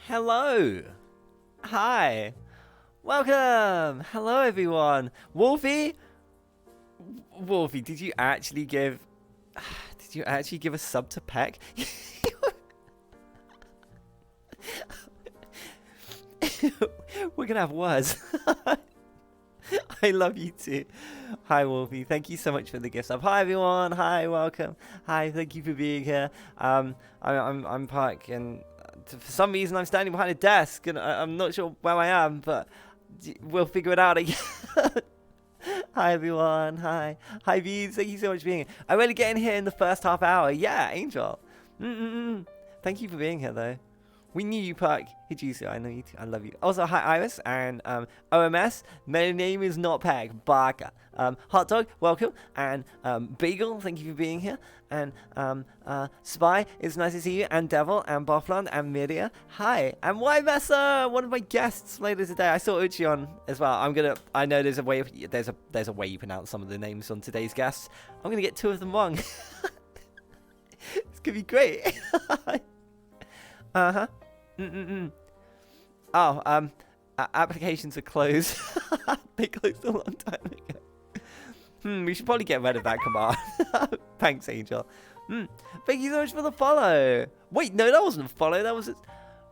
Hello. Hi. Welcome. Hello, everyone. Wolfie. Wolfie, did you actually give a sub to Peck? We're gonna have words. I love you too. Hi Wolfie, thank you so much for the gift sub. Hi everyone, hi, welcome. Hi, thank you for being here. I'm Park, and for some reason I'm standing behind a desk, and I'm not sure where I am, but we'll figure it out again. Hi everyone, hi Beans, thank you so much for being here. I'm only getting here in the first half hour. Yeah, Angel. Thank you for being here though. We knew you, Park. Hijisu, I know you too. I love you. Also, hi, Iris and OMS. My name is not Peg. Baka. Hot Dog, welcome. And Bagel, thank you for being here. And Spy, it's nice to see you. And Devil, and Boffland, and Miria. Hi. And WhiteMesser, one of my guests later today. I saw Eucheon as well. I know there's a way you pronounce some of the names on today's guests. I'm gonna get 2 of them wrong. It's gonna be great. Uh-huh. Oh, applications are closed. They closed a long time ago. We should probably get rid of that command. Thanks, Angel. Thank you so much for the follow. Wait, no, that wasn't a follow. That was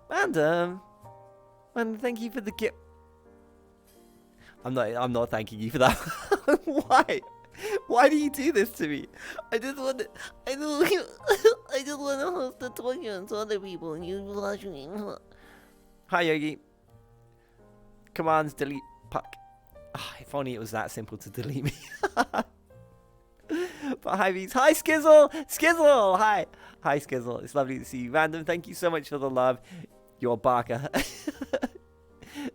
random. And thank you for the gift. I'm not thanking you for that. Why? Why do you do this to me? I just want to host the tournament to other people and you watch me. Hi Yogi. Commands delete Puck. Oh, if only it was that simple to delete me. But hi Beats. Hi Skizzle. Skizzle. Hi. Hi Skizzle. It's lovely to see you. Random, thank you so much for the love. You're Barker.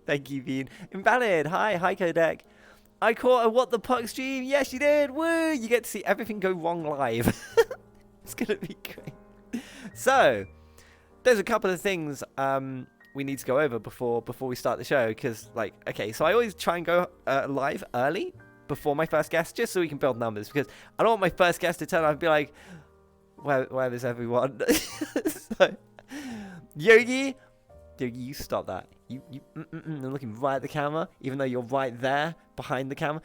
Thank you, Bean. Invalid. Hi Kodak. I caught a What the Puck stream. Yes, you did. Woo! You get to see everything go wrong live. It's going to be great. So, there's a couple of things we need to go over before we start the show. Because, okay, so I always try and go live early before my first guest, just so we can build numbers. Because I don't want my first guest to turn up and be like, where is everyone? So, Yogi, you stop that. I'm looking right at the camera, even though you're right there behind the camera.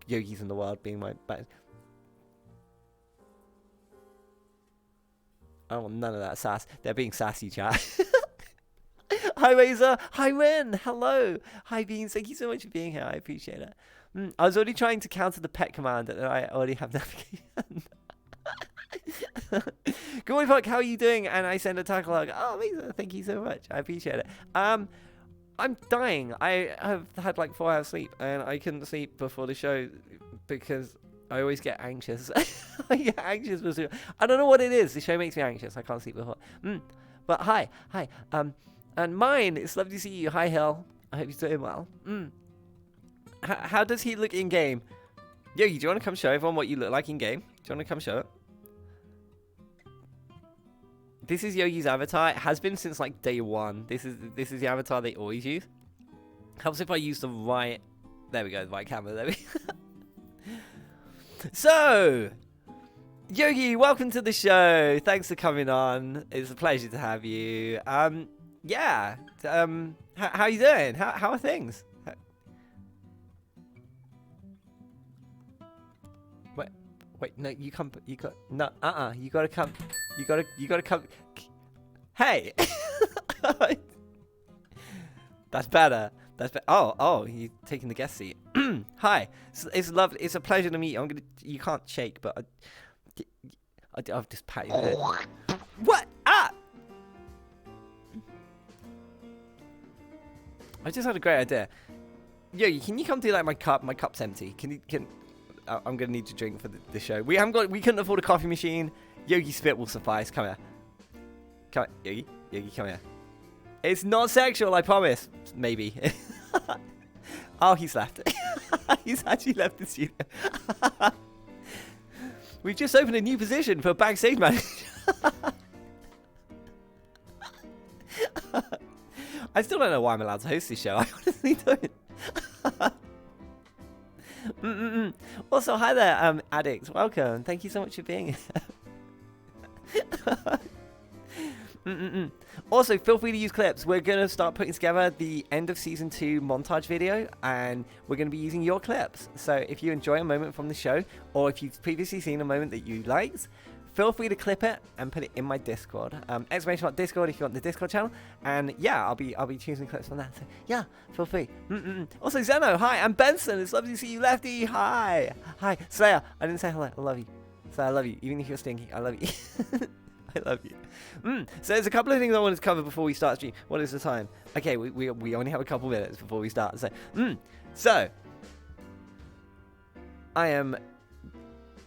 Yogi's in the world being my back. I don't want none of that sass. They're being sassy, chat. Hi, Razor. Hi, Ren. Hello. Hi, Beans. Thank you so much for being here. I appreciate it. I was already trying to counter the pet command that I already have navigation. Good morning, Puck. How are you doing? And I send a tackle like, oh, amazing. Thank you so much. I appreciate it. I'm dying. I have had like 4 hours sleep, and I couldn't sleep before the show because I always get anxious. I get anxious. I don't know what it is. The show makes me anxious. I can't sleep before. But hi. And mine, it's lovely to see you. Hi, Hill. I hope you're doing well. How does he look in game? Yogi, do you want to come show everyone what you look like in game? Do you want to come show it? This is Yogi's avatar. It has been since like day 1. This is the avatar they always use. Helps if I use the right. There we go, the right camera. There we go. So, Yogi, welcome to the show. Thanks for coming on. It's a pleasure to have you. Yeah. How are you doing? How are things? Wait, no, you come. You got no. You gotta come. You gotta come. Hey. That's better. That's better. Oh, you're taking the guest seat. Hi. It's lovely. It's a pleasure to meet you. You can't shake, but I'll just pat your head. What? Ah! I just had a great idea. Yo, can you come do like my cup? My cup's empty. I'm gonna need to drink for the show. We couldn't afford a coffee machine. Yogi spit will suffice. Come here. Come here. Yogi, come here. It's not sexual, I promise. Maybe. Oh, he's left. He's actually left the studio. We've just opened a new position for backstage manager. I still don't know why I'm allowed to host this show. I honestly don't. Also, hi there, Addict. Welcome. Thank you so much for being here. Also, feel free to use clips. We're going to start putting together the end of season 2 montage video, and we're going to be using your clips. So if you enjoy a moment from the show, or if you've previously seen a moment that you liked, feel free to clip it and put it in my Discord. !Discord if you want the Discord channel. And yeah, I'll be choosing clips from that. So yeah, feel free. Also, Zeno, hi. And Benson, it's lovely to see you, Lefty. Hi. Hi. Slayer, I didn't say hello. I love you. Slayer, I love you. Even if you're stinky, I love you. I love you. So there's a couple of things I wanted to cover before we start stream. What is the time? Okay, we only have a couple minutes before we start. So I am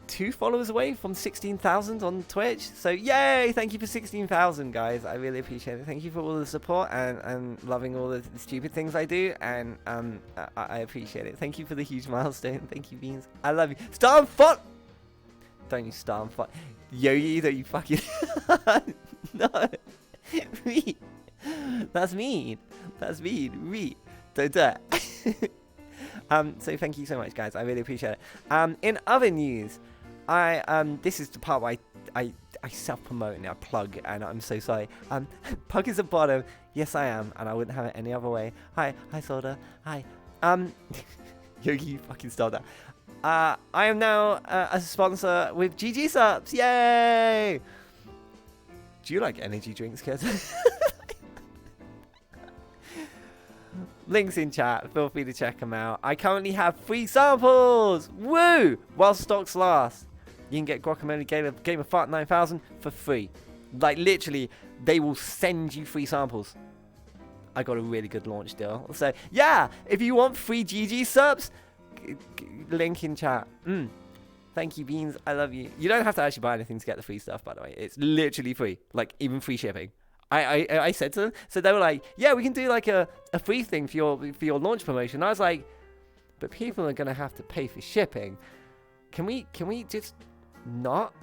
2 followers away from 16,000 on Twitch. So yay! Thank you for 16,000, guys. I really appreciate it. Thank you for all the support and loving all the stupid things I do. And I appreciate it. Thank you for the huge milestone. Thank you, Beans. I love you. Star and Font! Don't you star and Font. Yogi, don't you fucking... No. Me. That's mean. That's mean. Me. Don't do it. So thank you so much, guys. I really appreciate it. In other news, this is the part where I self-promote and I plug, and I'm so sorry. Pug is the bottom. Yes, I am, and I wouldn't have it any other way. Hi, Soda. Hi. Yogi, you fucking stop that. I am now a sponsor with GG Subs. Yay! Do you like energy drinks, kids? Links in chat. Feel free to check them out. I currently have free samples. Woo! While stocks last. You can get Guacamole Game of Fart 9000 for free. Like, literally, they will send you free samples. I got a really good launch deal. So, yeah, if you want free GG subs, link in chat. Thank you, Beans. I love you. You don't have to actually buy anything to get the free stuff, by the way. It's literally free. Like, even free shipping. I said to them, so they were like, yeah, we can do like a free thing for your launch promotion. I was like, but people are gonna have to pay for shipping. Can we just not?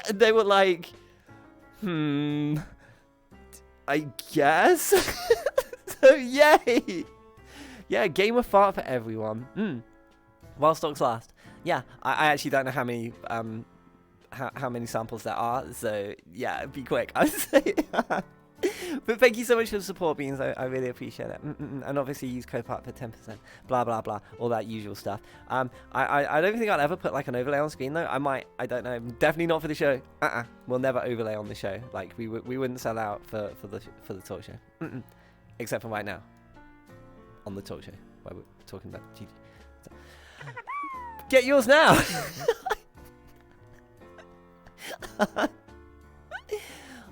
And they were like, I guess. So yay. Yeah, game of fart for everyone. While stocks last. Yeah, I actually don't know how many how many samples there are, so yeah, be quick, I would say. But thank you so much for the support, Beans. I really appreciate it. And obviously use code PART for 10%. Blah blah blah, all that usual stuff. I don't think I'll ever put like an overlay on screen though. I might. I don't know. Definitely not for the show. We'll never overlay on the show. Like we wouldn't sell out for the talk show. Except for right now. On the talk show where we're talking about GG. So, get yours now.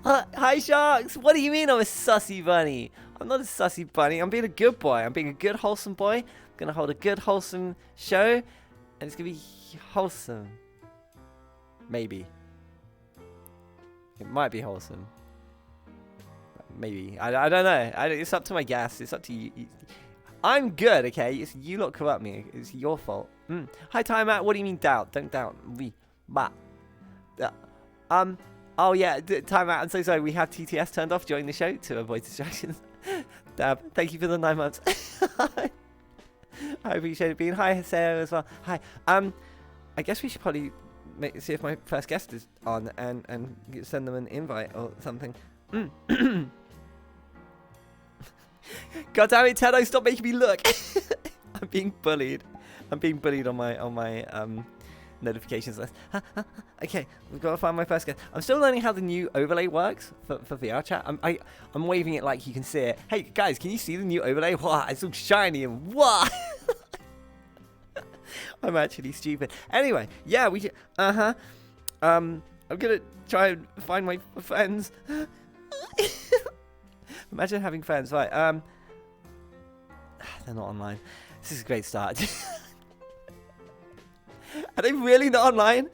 Hi Sharks, what do you mean I'm a sussy bunny? I'm not a sussy bunny, I'm being a good boy. I'm being a good wholesome boy. I'm gonna hold a good wholesome show, and it's gonna be wholesome. Maybe. It might be wholesome. Maybe. I don't know. It's up to my guess. It's up to you. I'm good, okay? It's you lot corrupt me. It's your fault. Hi Time Out, what do you mean doubt? Don't doubt. Oh yeah, Time Out. I'm so sorry. We have TTS turned off during the show to avoid distractions. Dab, thank you for the 9 months. I appreciate it being. Hi Sarah as well. Hi. I guess we should probably see if my first guest is on and send them an invite or something. God damn it, Tedo, stop making me look. I'm being bullied. I'm being bullied on my notifications list. Okay, we've got to find my first guest. I'm still learning how the new overlay works for VR chat. I'm waving it like you can see it. Hey guys, can you see the new overlay? Wow, it's all shiny and wow. I'm actually stupid. Anyway, yeah, we. I'm gonna try and find my friends. Imagine having friends, right? They're not online. This is a great start. Are they really not online?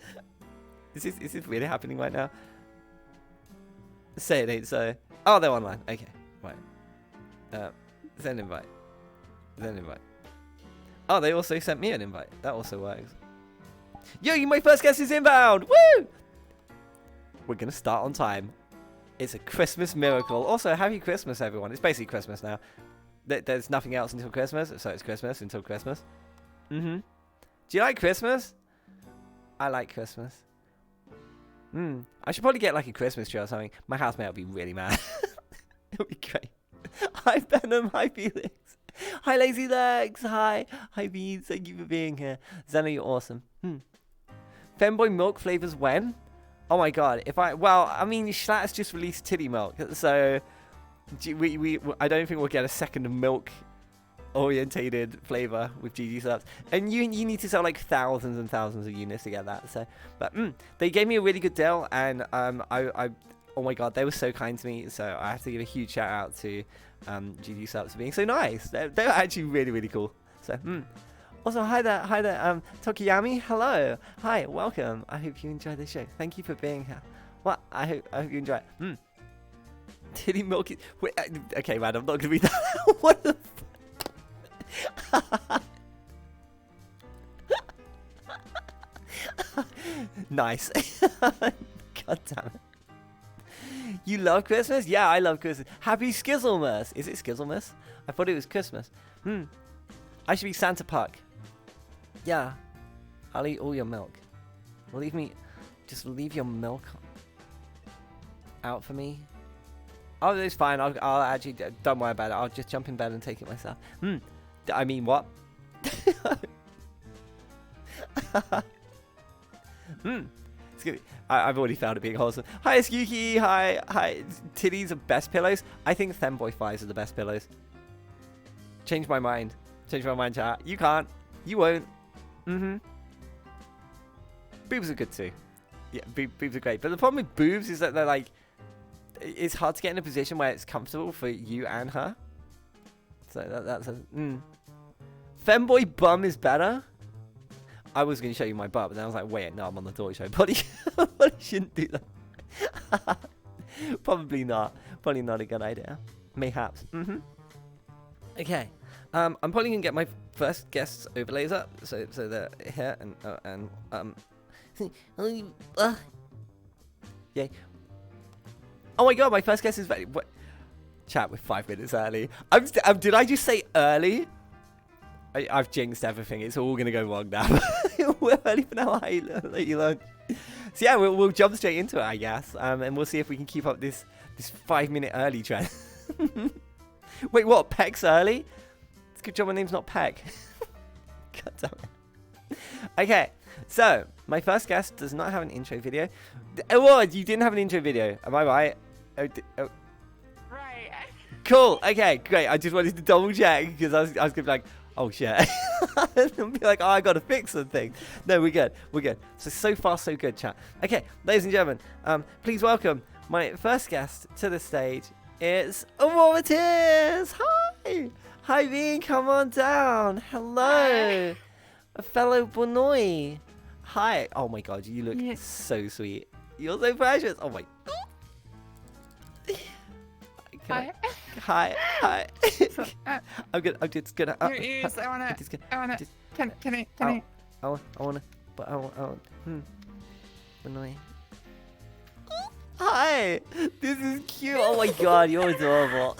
Is this really happening right now? Say it ain't so. Oh, they're online. Okay, right. Send invite. Send invite. Oh, they also sent me an invite. That also works. Yo, my first guest is inbound. Woo! We're gonna start on time. It's a Christmas miracle. Also, happy Christmas, everyone. It's basically Christmas now. There's nothing else until Christmas, so it's Christmas until Christmas. Do you like Christmas? I like Christmas. I should probably get like a Christmas tree or something. My housemate will be really mad. It'll be great. Hi Venom, hi Felix. Hi Lazy Legs, hi Beans, thank you for being here. Zena, you're awesome. Femboy milk flavors when? Oh my god, I mean, Schlatt's just released titty milk, so I don't think we'll get a second milk orientated flavor with GG subs, and you need to sell like thousands and thousands of units to get that. So, but they gave me a really good deal, and I oh my god, they were so kind to me. So I have to give a huge shout out to GG subs for being so nice. They were actually really cool. So also hi there Tokiyami, hello, hi, welcome. I hope you enjoy the show. Thank you for being here. What I hope you enjoy it. Titty milk. Wait, okay, man, I'm not gonna read that. What the. Nice. God damn it. You love Christmas? Yeah, I love Christmas. Happy Skizzlemas. Is it Skizzlemas? I thought it was Christmas. I should be Santa Puck. Yeah. I'll eat all your milk. Just leave your milk out for me. Oh, it's fine. I'll actually, don't worry about it. I'll just jump in bed and take it myself. I mean, what? It's good. I've already found it being wholesome. Hi, Squeaky. Hi. Titties are best pillows. I think Femboy Thighs are the best pillows. Change my mind, chat. You can't. You won't. Boobs are good too. Yeah, boobs are great. But the problem with boobs is that they're like, it's hard to get in a position where it's comfortable for you and her. So that's a Femboy bum is better. I was going to show you my butt, but then I was like, wait, no, I'm on the Dory show. Probably shouldn't do that. Probably not. Probably not a good idea. Mayhaps. Okay. I'm probably going to get my first guest's overlays up. So they're here and yay. Oh my god, my first guest is very... What? Chat, we're 5 minutes early. Did I just say early? I've jinxed everything. It's all going to go wrong now. We're early for now. I let you learn. So yeah, we'll jump straight into it, I guess. And we'll see if we can keep up this 5-minute early trend. Wait, what? Peck's early? It's a good job my name's not Peck. God damn it. Okay, so my first guest does not have an intro video. Oh, you didn't have an intro video. Am I right? Oh. Right. Cool. Okay, great. I just wanted to double check because I was going to be like, oh shit. And be like, oh, I got to fix something. No, we're good. So far, so good, chat. Okay, ladies and gentlemen, please welcome my first guest to the stage. It's AuroraTears. Hi, Bean. Come on down. Hello. A fellow Bonoi. Hi. Oh my god, you look so sweet. You're so precious. Oh my. Hi. So, I'm just gonna. your ears. I wanna. Can I? I wanna. But I want. Bonoi. Hi. This is cute. Oh my god, you're adorable.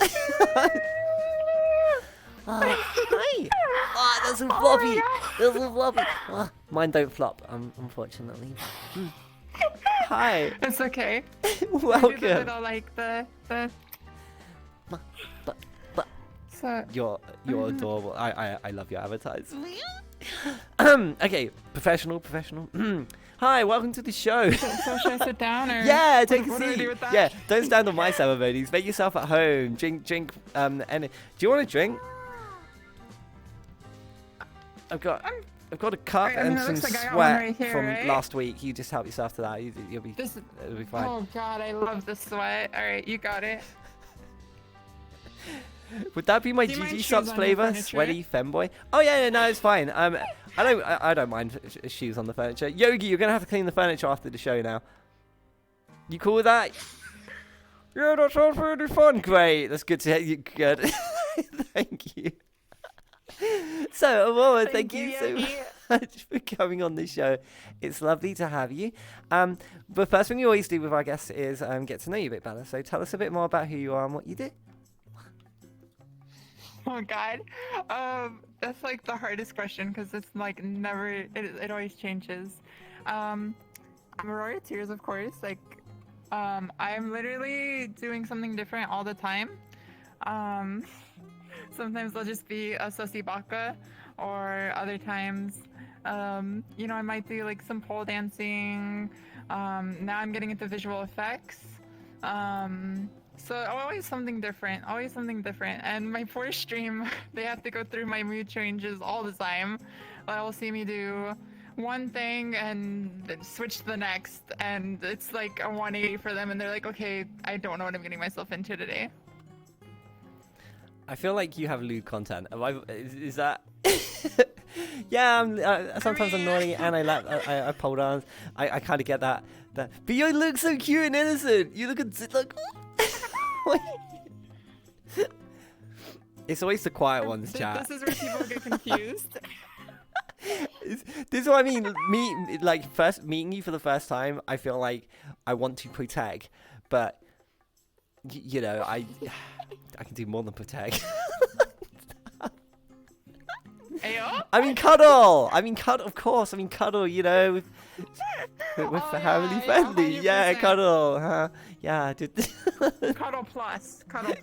Hi. Oh, that's so floppy. That's so floppy. Mine don't flop, unfortunately. Hi. It's okay. Welcome. Do the little, like the. So. You're adorable. I love your avatars. Okay, professional. Hi, welcome to the show. So should I sit down or? Yeah, take a what do I seat. do with that? Yeah, don't stand on my ceremonies. Make yourself at home. Drink. And do you want to drink? I've got a cup and some sweat right here, from right? last week. You just help yourself to that. It'll be fine. Oh god, I love the sweat. All right, you got it. Would that be my Do you mind GG shoes subs on your flavor? furniture? Sweaty femboy. Oh yeah, no, it's fine. I don't mind shoes on the furniture. Yogi, you're gonna have to clean the furniture after the show now. You cool with that? Yeah, that sounds really fun. Great, that's good to hear. You good? Thank you. So, Aurora, thank you so much for coming on the show. It's lovely to have you. But first thing we always do with our guests is get to know you a bit better. So tell us a bit more about who you are and what you do. Oh god, that's like the hardest question because it's like never. It always changes. AuroraTears, of course. Like, I'm literally doing something different all the time. Um, Sometimes I'll just be a sussy baka, or other times, I might do like some pole dancing. Now I'm getting into visual effects. So always something different, always something different. And my poor stream, they have to go through my mood changes all the time. They'll see me do one thing and then switch to the next, and it's like a 180 for them, and they're like, okay, I don't know what I'm getting myself into today. I feel like you have lewd content. Is that? Yeah, sometimes I'm naughty and I pole dance. I kind of get that. But you look so cute and innocent. You look like. It's always the quiet ones, chat. This is where people get confused. This is what I mean. First meeting you for the first time, I feel like I want to protect, but I can do more than protect. Ayo? I mean cuddle. Of course. Cuddle. With family friendly. Yeah, cuddle. Huh? Yeah, dude. Cuddle plus. Cuddle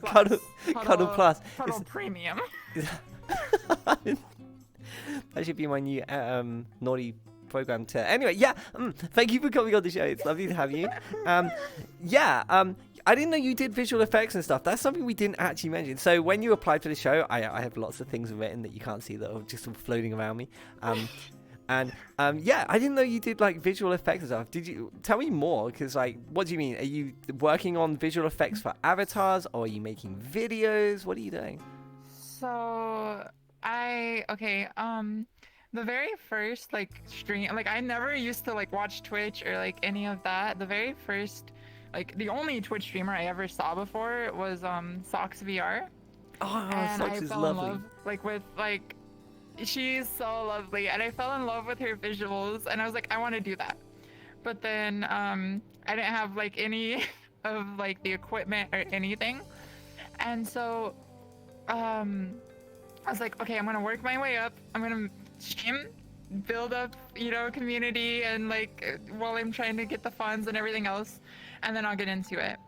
plus. Cuddle premium. That should be my new naughty program too. Anyway, yeah. Thank you for coming on the show. It's lovely to have you. I didn't know you did visual effects and stuff. That's something we didn't actually mention. So when you applied for the show, I have lots of things written that you can't see that are just floating around me. I didn't know you did like visual effects and stuff. Did you tell me more? Because what do you mean? Are you working on visual effects for avatars, or are you making videos? What are you doing? So the very first stream, I never used to watch Twitch or any of that. The very first, the only Twitch streamer I ever saw before was SeanVR. Oh, and Socks I is fell lovely. in love with she's so lovely, and I fell in love with her visuals, and I was like, I want to do that. But then I didn't have any of the equipment or anything, and so I was like, okay, I'm gonna work my way up. I'm gonna stream, build up, community, and while I'm trying to get the funds and everything else, and then I'll get into it.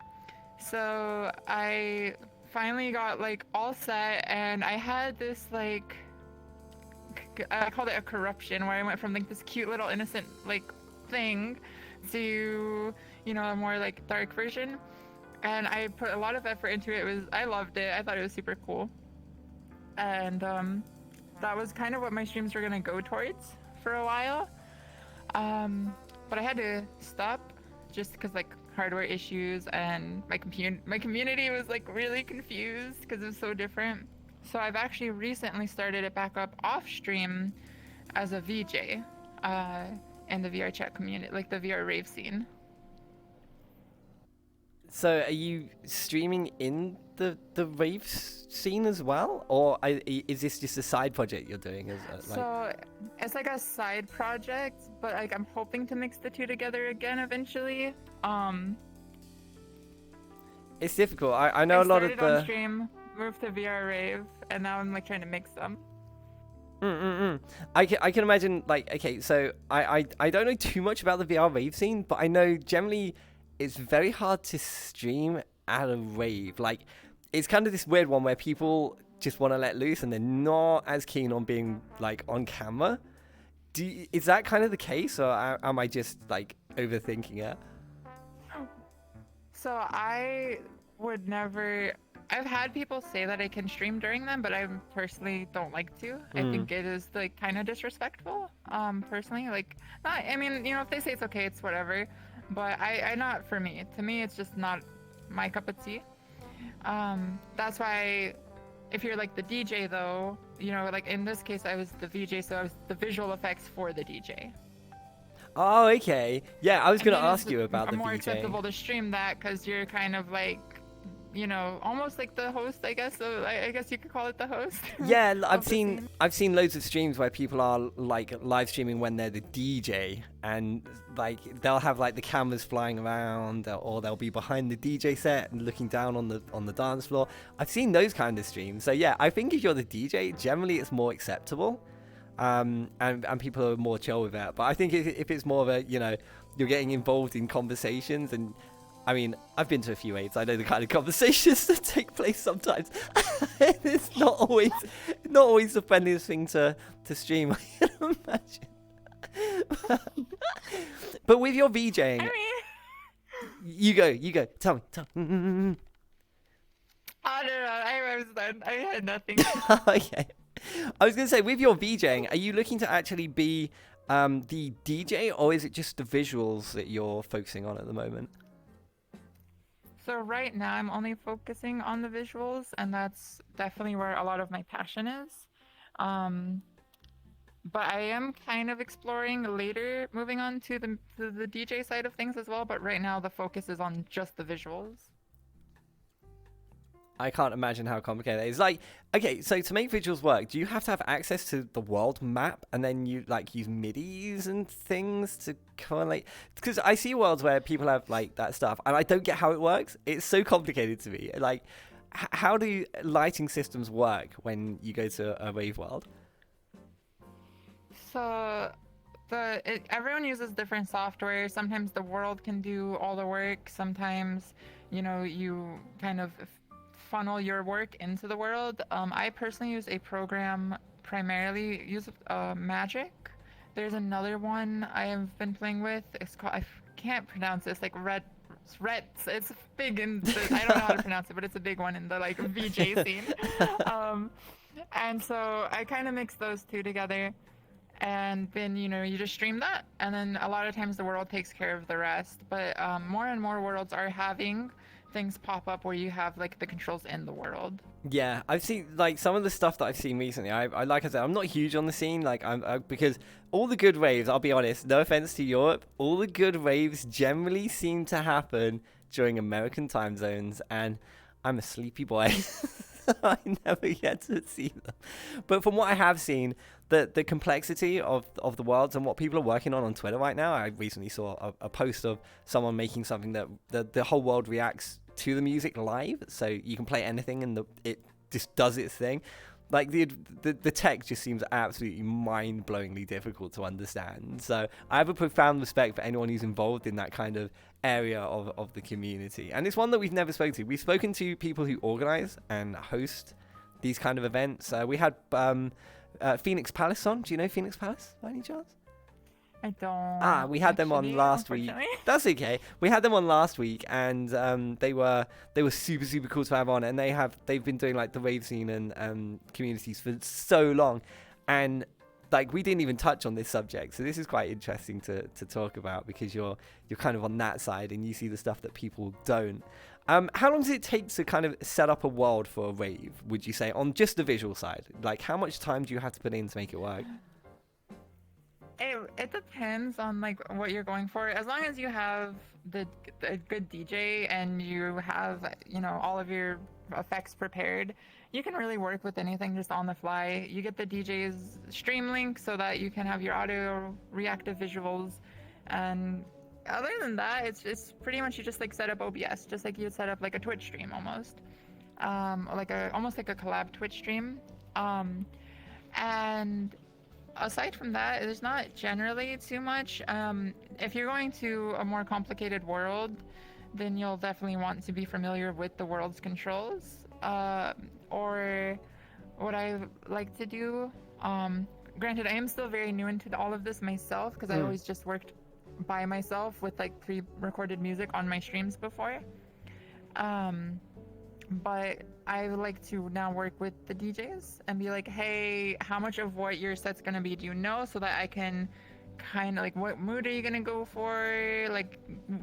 So I finally got all set, and I had this I called it a corruption, where I went from this cute little innocent thing to a more dark version, and I put a lot of effort into it. I loved it. I thought it was super cool, and that was kind of what my streams were gonna go towards for a while, but I had to stop just because hardware issues, and my community was really confused because it was so different. So I've actually recently started it back up off stream as a VJ in the VR chat community, the VR rave scene. So are you streaming in the rave scene as well, or is this just a side project you're doing? So it's a side project, but I'm hoping to mix the two together again eventually. It's difficult. I know a lot of the. On stream, moved to VR rave, and now I'm trying to mix them. I can imagine okay, so I don't know too much about the VR rave scene, but I know generally it's very hard to stream at a rave. It's kind of this weird one where people just want to let loose and they're not as keen on being on camera. Is that kind of the case, or am I just overthinking it? So I would never. I've had people say that I can stream during them, but I personally don't like to. I think it is kind of disrespectful. Personally, not. I mean, if they say it's okay, it's whatever. But I not for me. To me, it's just not my cup of tea. That's why, if you're the DJ though, in this case, I was the VJ, so I was the visual effects for the DJ. Oh, okay. Yeah, I was gonna ask you about the more VJ. acceptable to stream that because you're kind of almost like the host, I guess. So I guess you could call it the host. Yeah, I've seen loads of streams where people are live streaming when they're the DJ, and they'll have the cameras flying around, or they'll be behind the DJ set and looking down on the dance floor. I've seen those kind of streams. So yeah, I think if you're the DJ, generally it's more acceptable. and people are more chill with it. But I think if it's more of a, you're getting involved in conversations, and I mean, I've been to a few raves. I know the kind of conversations that take place sometimes. It's not always the friendliest thing to stream, I can imagine. But with your VJing, you go. Tell me. I don't know. I was done. I had nothing. Okay. I was going to say, with your VJing, are you looking to actually be the DJ, or is it just the visuals that you're focusing on at the moment? So right now I'm only focusing on the visuals, and that's definitely where a lot of my passion is. But I am kind of exploring later, moving on to the DJ side of things as well. But right now the focus is on just the visuals. I can't imagine how complicated it is. Like, okay, so to make visuals work, do you have to have access to the world map, and then you like use MIDIs and things to correlate? Because I see worlds where people have like that stuff, and I don't get how it works. It's so complicated to me. Like, how do lighting systems work when you go to a rave world? So everyone uses different software. Sometimes the world can do all the work. Sometimes, you kind of funnel your work into the world. I personally use a program, primarily use Magic. There's another one I have been playing with. It's called, I can't pronounce this, like Reds. It's big in I don't know how to pronounce it, but it's a big one in the like VJ scene. And so I kind of mix those two together, and then you just stream that, and then a lot of times the world takes care of the rest. But more and more worlds are having things pop up where you have like the controls in the world. Yeah, I've seen like some of the stuff that I've seen recently. I like I said, I'm not huge on the scene, like because all the good raves, I'll be honest, no offense to Europe, all the good raves generally seem to happen during American time zones, and I'm a sleepy boy. I never get to see them. But from what I have seen, the complexity of the worlds and what people are working on Twitter right now, I recently saw a post of someone making something that the whole world reacts to the music live, so you can play anything and it just does its thing. Like the tech just seems absolutely mind-blowingly difficult to understand. So I have a profound respect for anyone who's involved in that kind of area of the community, and it's one that we've never spoken to. We've spoken to people who organize and host these kind of events. We had Phoenix Palace on. Do you know Phoenix Palace by any chance? I don't. We had them on last week. That's okay. We had them on last week, and they were super super cool to have on, and they've been doing like the rave scene and communities for so long, and like we didn't even touch on this subject, so this is quite interesting to talk about, because you're kind of on that side and you see the stuff that people don't. How long does it take to kind of set up a world for a rave, would you say, on just the visual side? Like, how much time do you have to put in to make it work? It depends on like what you're going for. As long as you have the good DJ and you have all of your effects prepared, you can really work with anything just on the fly. You get the DJ's stream link so that you can have your audio reactive visuals, and other than that, it's pretty much you just like set up OBS, just like you'd set up like a Twitch stream almost, almost like a collab Twitch stream, and aside from that, there's not generally too much. If you're going to a more complicated world, then you'll definitely want to be familiar with the world's controls. Or what I like to do, granted, I am still very new into all of this myself, because I always just worked by myself with like pre-recorded music on my streams before. But I would like to now work with the DJs and be like, hey, how much of what your set's gonna be do you know, so that I can kind of like, what mood are you gonna go for? Like,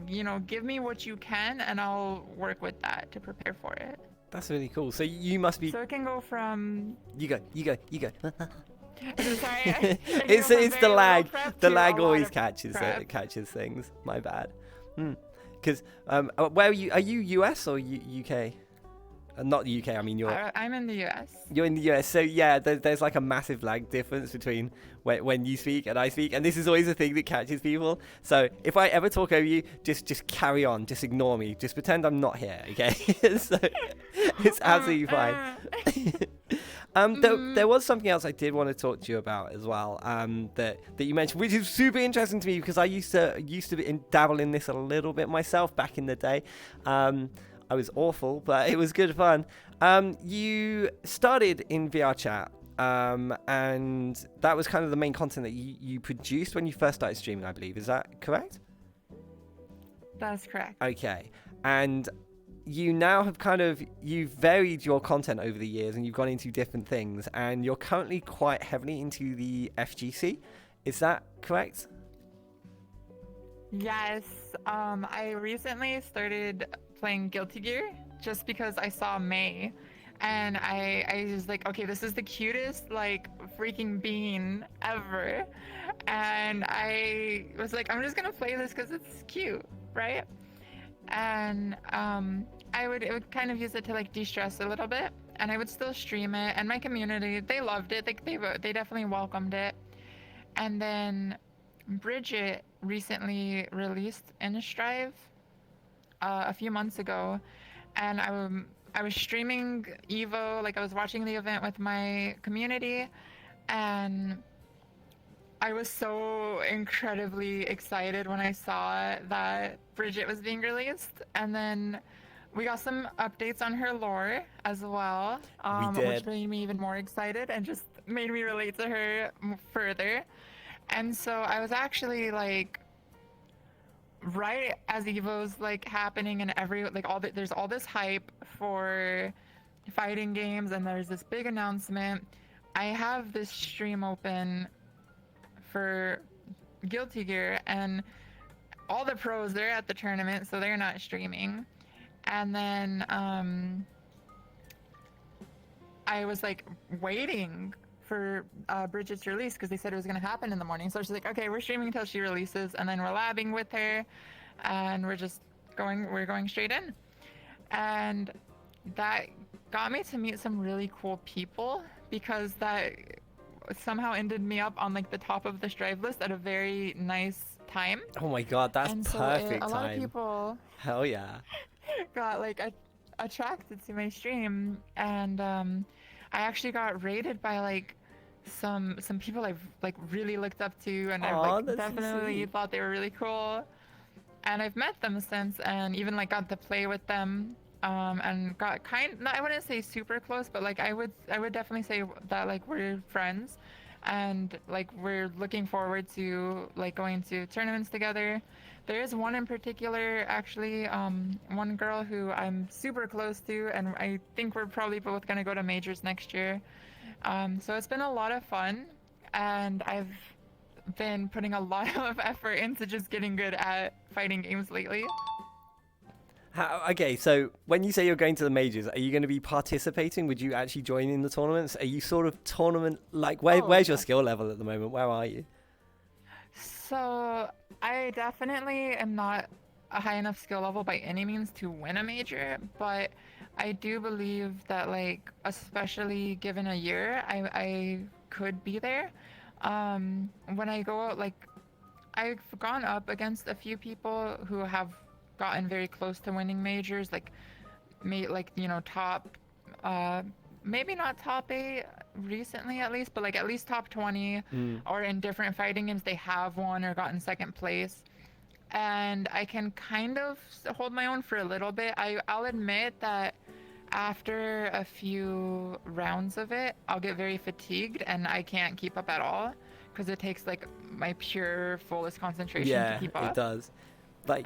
give me what you can, and I'll work with that to prepare for it. That's really cool. So you must be. So it can go from. You go. Sorry. It's the lag. The lag always catches things. My bad. Because where are you? Are you US or UK? Not the UK, I mean Europe. I'm in the US. You're in the US, so yeah, there's like a massive lag difference between when you speak and I speak, and this is always a thing that catches people. So if I ever talk over you, just carry on, just ignore me, just pretend I'm not here, okay? So it's absolutely fine. There was something else I did want to talk to you about as well. That you mentioned, which is super interesting to me because I used to dabble in this a little bit myself back in the day. I was awful, but it was good fun. You started in VR chat, and that was kind of the main content that you produced when you first started streaming, I believe. Is that correct? That's correct. Okay, and you now have you've varied your content over the years and you've gone into different things, and you're currently quite heavily into the FGC. Is that correct? Yes. I recently started playing Guilty Gear just because I saw May, and I was like, okay, this is the cutest like freaking bean ever, and I was like, I'm just gonna play this because it's cute, right? And I would kind of use it to like de-stress a little bit, and I would still stream it, and my community, they loved it. Like they definitely welcomed it. And then Bridget recently released Innistrive a few months ago, and I was streaming Evo, like I was watching the event with my community, and I was so incredibly excited when I saw that Bridget was being released, and then we got some updates on her lore as well, which made me even more excited and just made me relate to her further. And so I was actually like, right as Evo's like happening and there's all this hype for fighting games, and there's this big announcement. I have this stream open for Guilty Gear, and all the pros, they're at the tournament, so they're not streaming. And then I was like waiting for Bridget's release because they said it was going to happen in the morning. So she's like, okay, we're streaming until she releases, and then we're labbing with her, and we're going straight in. And that got me to meet some really cool people, because that somehow ended me up on like the top of the Strive list at a very nice time. Oh my god, that's perfect a time. lot of people, hell yeah, got like attracted to my stream, and I actually got rated by like some people I've like really looked up to, and I've like definitely thought they were really cool, and I've met them since, and even like got to play with them, and got I wouldn't say super close, but like I would definitely say that like we're friends, and like we're looking forward to like going to tournaments together. There is one in particular, actually, one girl who I'm super close to, and I think we're probably both gonna go to majors next year. So it's been a lot of fun, and I've been putting a lot of effort into just getting good at fighting games lately. Okay, so when you say you're going to the majors, are you going to be participating? Would you actually join in the tournaments? Are you sort of tournament, like where's your skill level at the moment? Where are you? So I definitely am not a high enough skill level by any means to win a major, but I do believe that like, especially given a year, I could be there. When I go out, like I've gone up against a few people who have gotten very close to winning majors, like top, maybe not top 8 recently at least, but like at least top 20, or in different fighting games they have won or gotten second place. And I can kind of hold my own for a little bit. I'll admit that after a few rounds of it, I'll get very fatigued and I can't keep up at all, because it takes like my pure fullest concentration to keep up. Yeah, it does. Like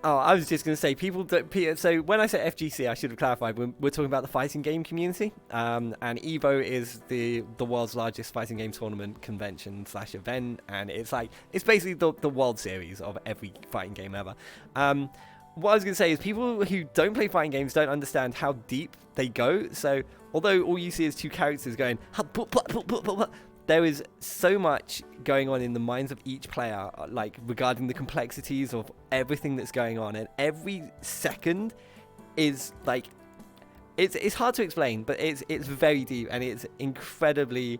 Oh, I was just going to say, so when I say FGC, I should have clarified, we're talking about the fighting game community, and EVO is the world's largest fighting game tournament convention / event, and it's basically the World Series of every fighting game ever. What I was going to say is, people who don't play fighting games don't understand how deep they go. So although all you see is 2 characters going, there is so much going on in the minds of each player, like regarding the complexities of everything that's going on, and every second is like, it's hard to explain, but it's very deep, and it's incredibly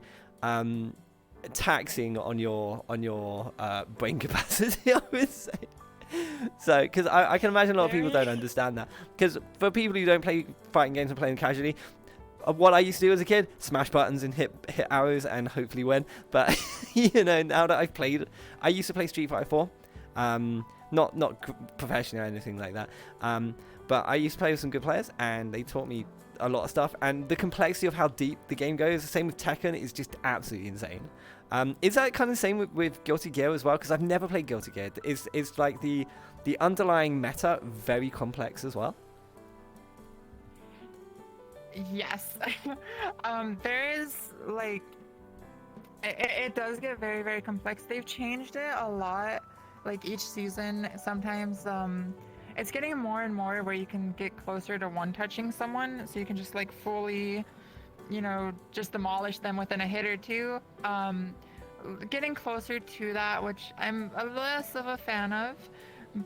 taxing on your brain capacity, I would say. So, because I can imagine a lot of people don't understand that, because for people who don't play fighting games and play them casually, what I used to do as a kid, smash buttons and hit arrows and hopefully win. But now that I've played, I used to play Street Fighter 4, not professionally or anything like that. But I used to play with some good players, and they taught me a lot of stuff. And the complexity of how deep the game goes, the same with Tekken, is just absolutely insane. Is that kind of the same with Guilty Gear as well? Because I've never played Guilty Gear. Is like the underlying meta very complex as well? Yes. There is like it does get very, very complex. They've changed it a lot. Like each season, sometimes it's getting more and more where you can get closer to one-touching someone, so you can just like fully, just demolish them within a hit or two. Getting closer to that, which I'm less of a fan of,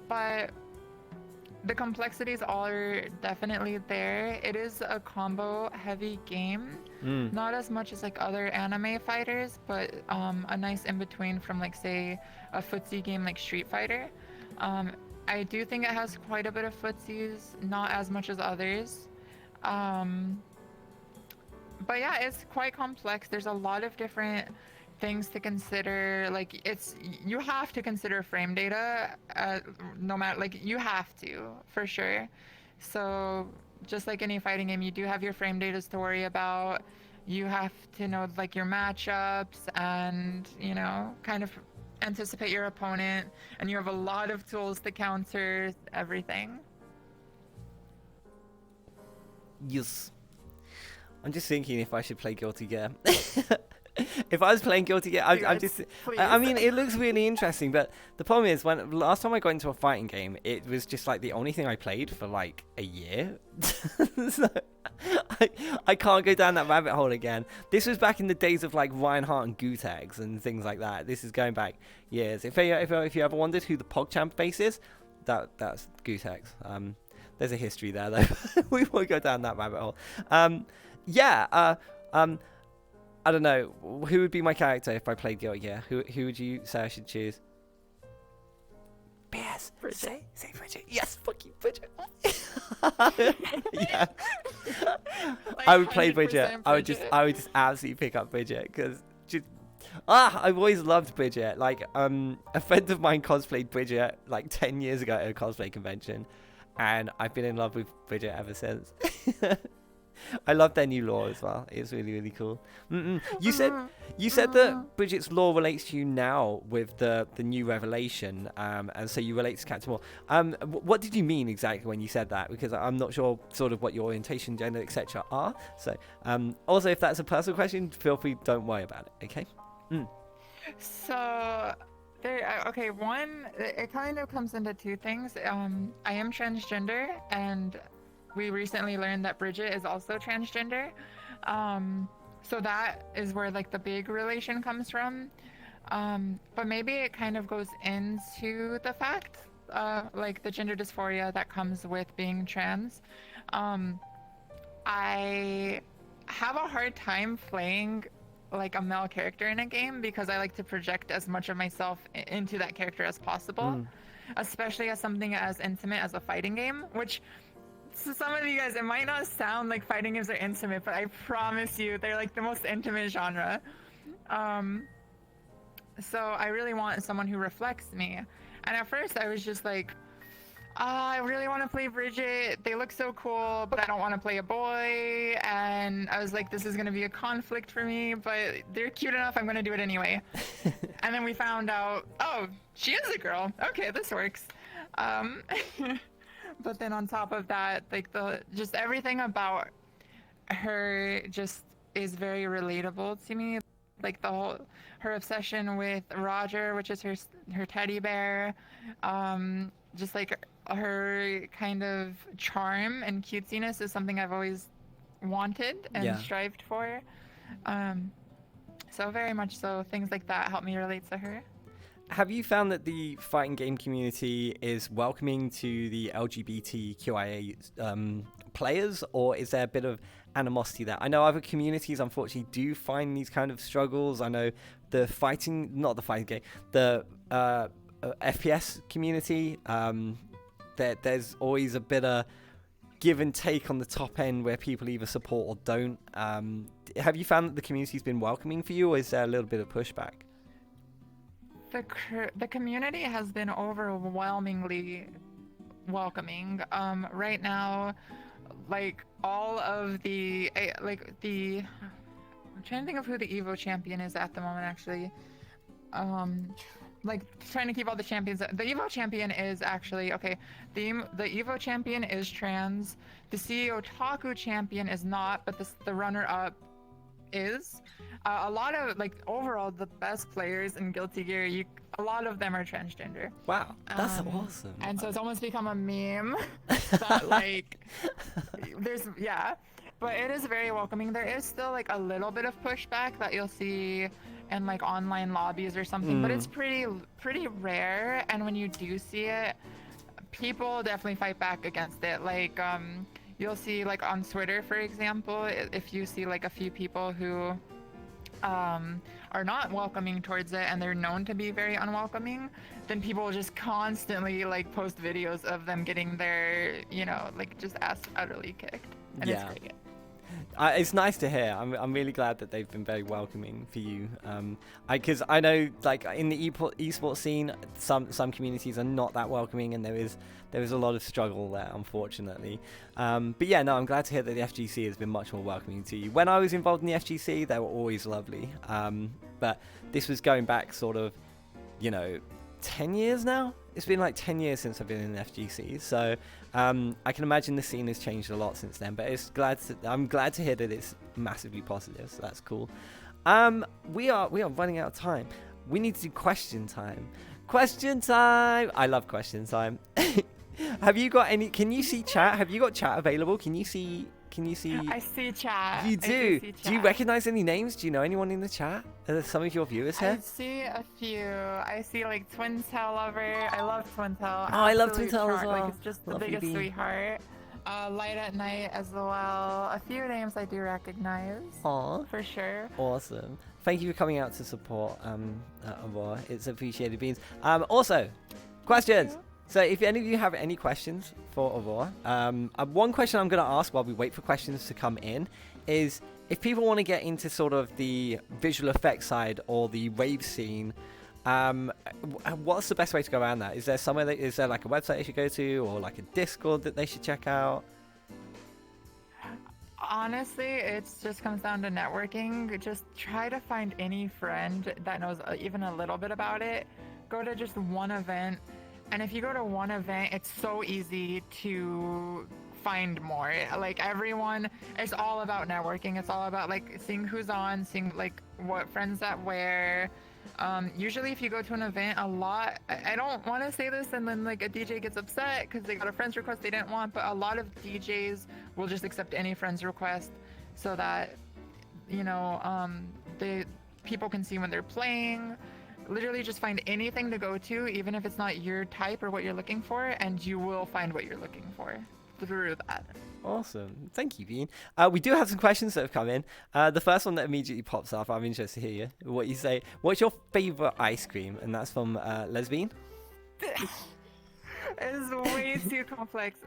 but the complexities are definitely there. It is a combo heavy game, not as much as like other anime fighters, but a nice in between from like say a footsie game like Street Fighter. I do think it has quite a bit of footsies, not as much as others. But yeah, it's quite complex. There's a lot of different things to consider. Like you have to consider frame data, no matter, like you have to for sure. So just like any fighting game, you do have your frame data to worry about. You have to know like your matchups and kind of anticipate your opponent, and you have a lot of tools to counter everything. Yes. I'm just thinking if I should play Guilty Gear. If I was playing Guilty Gear, I mean, it looks really interesting, but the problem is, when last time I got into a fighting game, it was just like the only thing I played for like a year. So I can't go down that rabbit hole again. This was back in the days of like Reinhardt and Gutex and things like that. This is going back years. If you ever wondered who the PogChamp base is, that's Gutex. There's a history there though. We won't go down that rabbit hole. I don't know. Who would be my character if I played Guilty Gear? Who would you say I should choose? Yes. Say Bridget. Yes, fuck you, Bridget. Yeah. Like I would play Bridget. I would just absolutely pick up Bridget because I've always loved Bridget. Like a friend of mine cosplayed Bridget like 10 years ago at a cosplay convention, and I've been in love with Bridget ever since. I love their new lore as well. It's really, really cool. You said that Bridget's lore relates to you now with the new revelation, and so you relate to Captain Moore. What did you mean exactly when you said that? Because I'm not sure sort of what your orientation, gender, etc. are. So also, if that's a personal question, feel free. Don't worry about it. Okay. So okay. One, it kind of comes into two things. I am transgender, and we recently learned that Bridget is also transgender. So that is where like the big relation comes from. But maybe it kind of goes into the fact, like the gender dysphoria that comes with being trans. I have a hard time playing like a male character in a game because I like to project as much of myself into that character as possible, especially as something as intimate as a fighting game, which to some of you guys, it might not sound like fighting games are intimate, but I promise you, they're like the most intimate genre. So I really want someone who reflects me. And at first I was just like, I really want to play Bridget. They look so cool, but I don't want to play a boy. And I was like, this is going to be a conflict for me, but they're cute enough. I'm going to do it anyway. And then we found out, oh, she is a girl. Okay, this works. But then on top of that, like just everything about her just is very relatable to me. Like her obsession with Roger, which is her teddy bear, just like her kind of charm and cutesiness is something I've always wanted and strived for. So very much so, things like that help me relate to her. Have you found that the fighting game community is welcoming to the LGBTQIA players, or is there a bit of animosity there? I know other communities unfortunately do find these kind of struggles. I know the FPS community, there's always a bit of give and take on the top end where people either support or don't. Have you found that the community's been welcoming for you, or is there a little bit of pushback? The community has been overwhelmingly welcoming. Right now, like all of the I'm trying to think of who the Evo champion is at the moment, actually. Like trying to keep all the champions. The Evo champion is actually okay. The Evo champion is trans. The CEO Taku champion is not, but the runner-up is. A lot of like overall the best players in Guilty Gear, a lot of them are transgender. Wow, that's awesome. And so it's almost become a meme that like but it is very welcoming. There is still like a little bit of pushback that you'll see in like online lobbies or something, but it's pretty rare. And when you do see it, people definitely fight back against it. Like you'll see like on Twitter, for example, if you see like a few people who are not welcoming towards it and they're known to be very unwelcoming, then people will just constantly like post videos of them getting their, like just ass utterly kicked. And it's great. It's nice to hear. I'm really glad that they've been very welcoming for you. Because I know, like in the esports scene, some communities are not that welcoming, and there is a lot of struggle there, unfortunately. But yeah, no, I'm glad to hear that the FGC has been much more welcoming to you. When I was involved in the FGC, they were always lovely. But this was going back sort of, 10 years now. It's been like 10 years since I've been in the FGC, so I can imagine the scene has changed a lot since then. But I'm glad to hear that it's massively positive, so that's cool. We are running out of time. We need to do question time. Question time! I love question time. Have you got any? Can you see chat? Have you got chat available? Can you see? I see chat. You do. Do you recognize any names? Do you know anyone in the chat? Are there some of your viewers here? I see a few. I see like Twintel Lover. I love Twintel. Oh, I love Twintel as well. Like, it's just the biggest sweetheart. Light at Night as well. A few names I do recognize. Aw. For sure. Awesome. Thank you for coming out to support Aurora. It's appreciated, Beans. Also, questions. So if any of you have any questions for Aurora, one question I'm going to ask while we wait for questions to come in is if people want to get into sort of the visual effects side or the rave scene, what's the best way to go around that? Is there is there like a website they should go to, or like a Discord that they should check out? Honestly, it just comes down to networking. Just try to find any friend that knows even a little bit about it. Go to just one event. And if you go to one event, it's so easy to find more. Like everyone, it's all about networking. It's all about like seeing who's on, seeing like what friends that wear. Usually if you go to an event, I don't want to say this and then like a DJ gets upset because they got a friend's request they didn't want, but a lot of DJs will just accept any friend's request so that, people can see when they're playing. Literally just find anything to go to, even if it's not your type or what you're looking for, and you will find what you're looking for through that. Awesome. Thank you, Bean. We do have some questions that have come in. The first one that immediately pops up, I'm interested to hear what you say. What's your favorite ice cream? And that's from Lesbian. It's way too complex.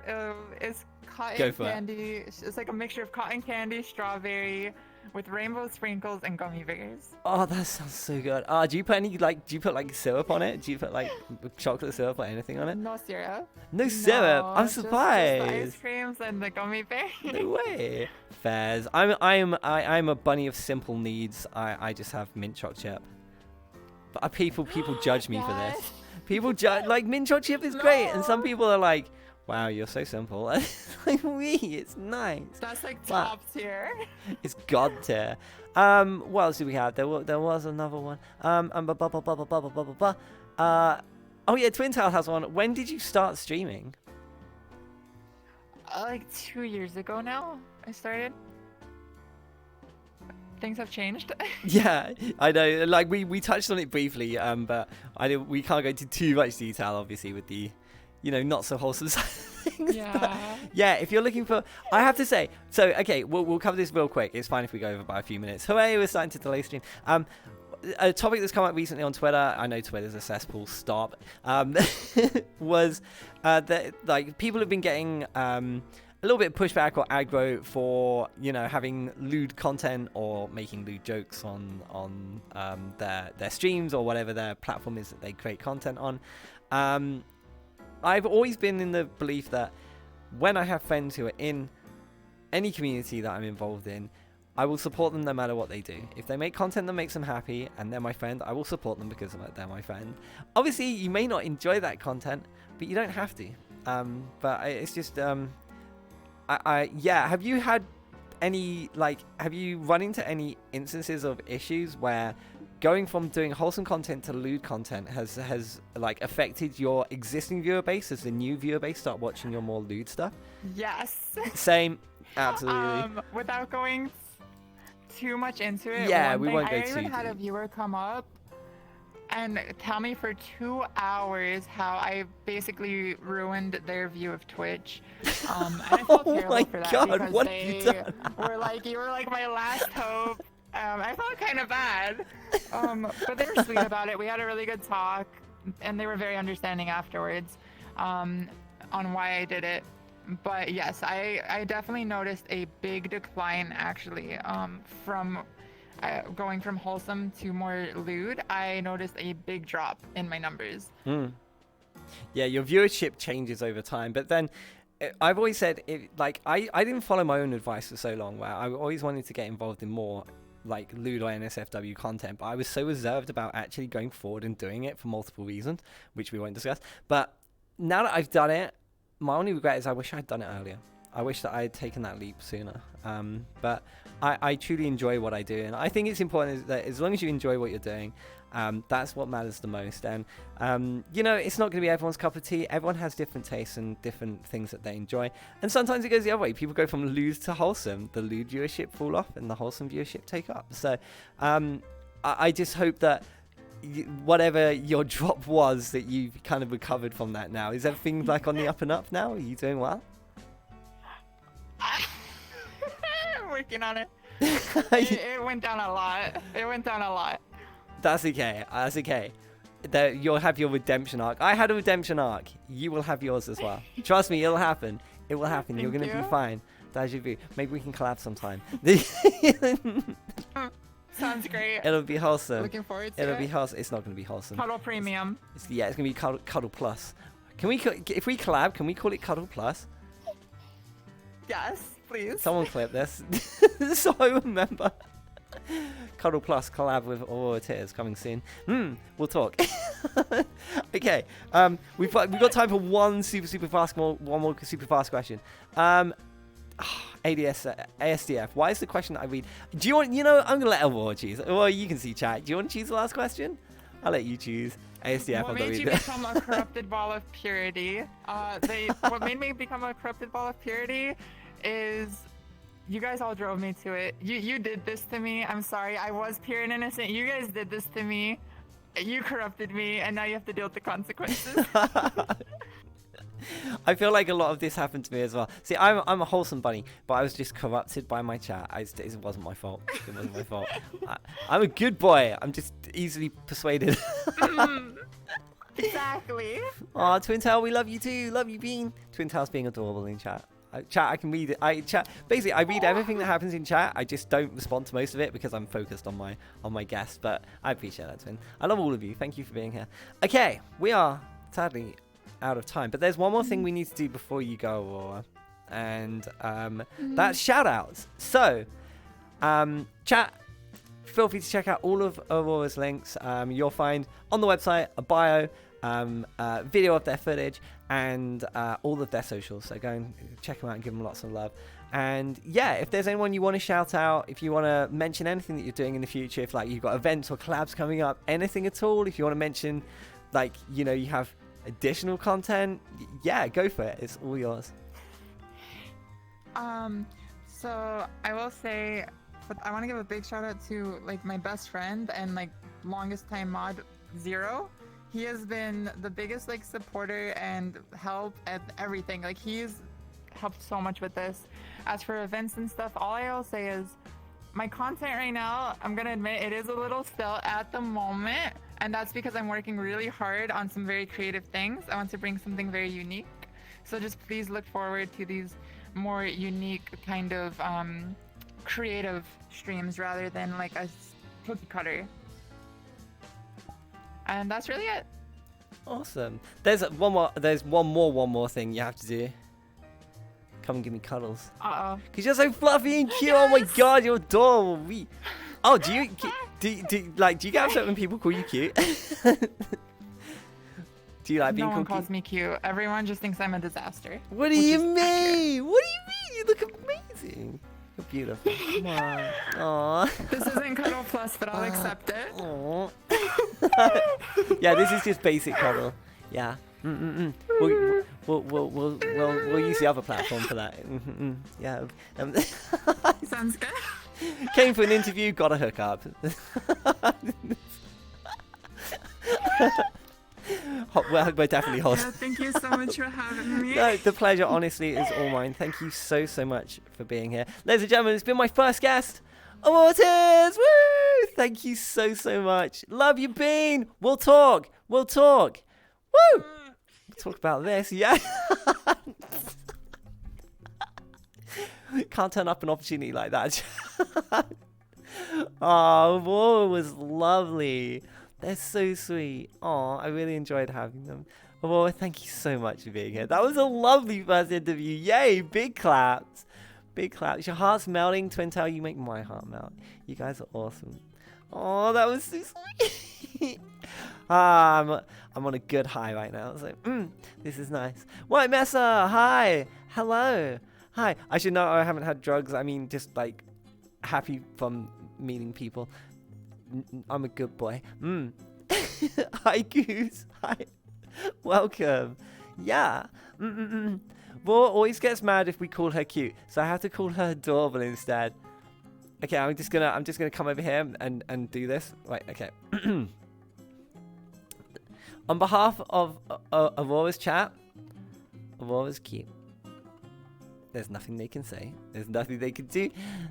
It's cotton candy. It's like a mixture of cotton candy, strawberry, with rainbow sprinkles and gummy bears. Oh, that sounds so good. Do you put like syrup on it? Do you put like chocolate syrup or anything on it? No syrup. No syrup. I'm surprised. Just the ice creams and the gummy bears. No way. Fairs. I'm a bunny of simple needs. I just have mint choc chip. But people judge me for this. People judge like mint choc chip is great, and some people are like, wow, you're so simple. Like it's nice. That's like top tier. It's god tier. What else do we have? There was another one. Oh yeah, Twintail has one. When did you start streaming? Like 2 years ago now, I started. Things have changed. Yeah, I know. Like we touched on it briefly, but we can't go into too much detail, obviously, with the not so wholesome side of things. Yeah. But yeah, if you're looking for, I have to say, so okay, we'll cover this real quick. It's fine if we go over by a few minutes. Hooray, we're starting to delay stream. A topic that's come up recently on Twitter, I know Twitter's a cesspool, stop, was that like people have been getting a little bit of pushback or aggro for, you know, having lewd content or making lewd jokes on their streams or whatever their platform is that they create content on. I've always been in the belief that when I have friends who are in any community that I'm involved in, I will support them no matter what they do. If they make content that makes them happy and they're my friend, I will support them because they're my friend. Obviously, you may not enjoy that content, but you don't have to. But it's just, yeah. Have you had any, like, have you run into any instances of issues where going from doing wholesome content to lewd content has like affected your existing viewer base as the new viewer base start watching your more lewd stuff? Yes. Same. Absolutely. Without going too much into it, yeah, we won't go I too even deep. had a viewer come up and tell me for 2 hours how I basically ruined their view of Twitch. And I felt terrible my for that God, because what have they you done? were like, you were like my last hope. I felt kind of bad, but they were sweet about it. We had a really good talk, and they were very understanding afterwards on why I did it. But yes, I definitely noticed a big decline actually from going from wholesome to more lewd. I noticed a big drop in my numbers. Yeah, your viewership changes over time, but then I've always said, like, I didn't follow my own advice for so long, where I always wanted to get involved in more like lewd or NSFW content, but I was so reserved about actually going forward and doing it for multiple reasons, which we won't discuss. But now that I've done it, my only regret is I wish I'd done it earlier. I wish that I had taken that leap sooner. But I truly enjoy what I do, and I think it's important that as long as you enjoy what you're doing, that's what matters the most. And you know, it's not going to be everyone's cup of tea. Everyone has different tastes and different things that they enjoy, and sometimes it goes the other way. People go from lewd to wholesome. The lewd viewership fall off and the wholesome viewership take up. So I just hope that whatever your drop was, that you've kind of recovered from that now. Is everything like on the up and up now? Are you doing well? I'm working on it. It went down a lot. It went down a lot. That's okay. That's okay. You'll have your redemption arc. I had a redemption arc. You will have yours as well. Trust me, it'll happen. It will happen. You're going to be fine. Deja-vu. Maybe we can collab sometime. Sounds great. It'll be wholesome. Looking forward to it. It'll be wholesome. It's not going to be wholesome. Cuddle Premium. It's going to be Cuddle Plus. Can we, if we collab, can we call it Cuddle Plus? Yes, please. Someone clip this. So I remember. Cuddle Plus collab with AuroraTears coming soon. We'll talk. Okay. We've got time for one more super fast question. ASDF. Why is the question that I read? Do you want? You know, I'm gonna let Aurora choose. Well, you can see chat. Do you want to choose the last question? I'll let you choose. ASDF. What made you become a corrupted ball of purity? What made me become a corrupted ball of purity is you guys all drove me to it. You did this to me. I'm sorry. I was pure and innocent. You guys did this to me. You corrupted me, and now you have to deal with the consequences. I feel like a lot of this happened to me as well. See, I'm a wholesome bunny, but I was just corrupted by my chat. It wasn't my fault. It wasn't my fault. I'm a good boy. I'm just easily persuaded. Exactly. Aw, Twin Tail, we love you too. Love you, Bean. Twin Tail's being adorable in chat. Chat, I can read it. Basically, I read everything that happens in chat. I just don't respond to most of it because I'm focused on my guests. But I appreciate that, Twin. I love all of you. Thank you for being here. Okay, we are sadly out of time, but there's one more thing we need to do before you go, Aurora, and that's shout outs. So chat, feel free to check out all of Aurora's links. You'll find on the website a bio, video of their footage, and all of their socials, so go and check them out and give them lots of love. And yeah, if there's anyone you want to shout out, if you want to mention anything that you're doing in the future, if like you've got events or collabs coming up, anything at all, if you want to mention, like, you know, you have additional content, yeah, go for it. It's all yours. So I will say, but I want to give a big shout out to like my best friend and like longest time mod, Zero. He has been the biggest like supporter and help at everything. Like he's helped so much with this. As for events and stuff, all I will say is my content right now, I'm gonna admit it is a little still at the moment. And that's because I'm working really hard on some very creative things. I want to bring something very unique. So just please look forward to these more unique kind of creative streams rather than like a cookie cutter. And that's really it. Awesome. There's one more thing you have to do. Come and give me cuddles. Uh-oh. Cause you're so fluffy and cute. Oh my god, you're adorable. Oh, do you get upset when people call you cute? Do you like being No one called calls cute? me cute. Everyone just thinks I'm a disaster. What do you mean? What do you mean? You look amazing. You're beautiful. Come on. Aww. This isn't Cuddle Plus, but I'll accept it. Aww. Yeah, this is just basic cuddle. Yeah. We'll use the other platform for that. Yeah. Sounds good. Came for an interview, got a hookup. We're definitely hot. Yeah, thank you so much for having me. No, the pleasure, honestly, is all mine. Thank you so much for being here. Ladies and gentlemen, it's been my first guest, AuroraTears. Woo! Thank you so much. Love you, Bean. We'll talk. Woo! We'll talk about this, yeah. Can't turn up an opportunity like that. Oh, Aurora was lovely. They're so sweet. Oh, I really enjoyed having them. Aurora, thank you so much for being here. That was a lovely first interview. Yay, big claps. Big claps. Your heart's melting, Twin Tail. You make my heart melt. You guys are awesome. Oh, that was so sweet. I'm on a good high right now. So, this is nice. WhiteMesser, hi. Hello. Hi. I should know I haven't had drugs. I mean, just like happy from meeting people. I'm a good boy. Hi, Goose. Hi. Welcome. Yeah. Raw always gets mad if we call her cute, so I have to call her adorable instead. Okay, I'm just gonna come over here and do this. Right. Okay. On behalf of Aurora's chat, Aurora's cute. There's nothing they can say. There's nothing they can do.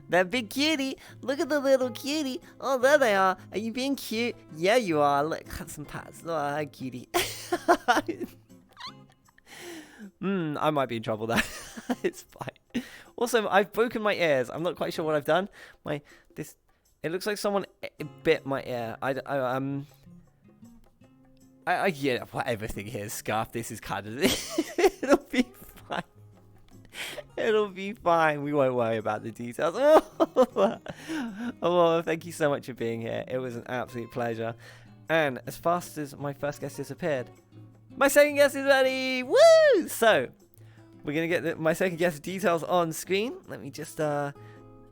That big cutie. Look at the little cutie. Oh, there they are. Are you being cute? Yeah, you are. Look, have some pats. Oh, hi, cutie. I might be in trouble there. It's fine. Also, I've broken my ears. I'm not quite sure what I've done. It looks like someone bit my ear. Yeah, everything here is scarf. This is kind of it'll be fine. It'll be fine. We won't worry about the details. Oh, thank you so much for being here. It was an absolute pleasure. And as fast as my first guest disappeared, my second guest is ready. Woo! So we're gonna get my second guest details on screen. Let me just do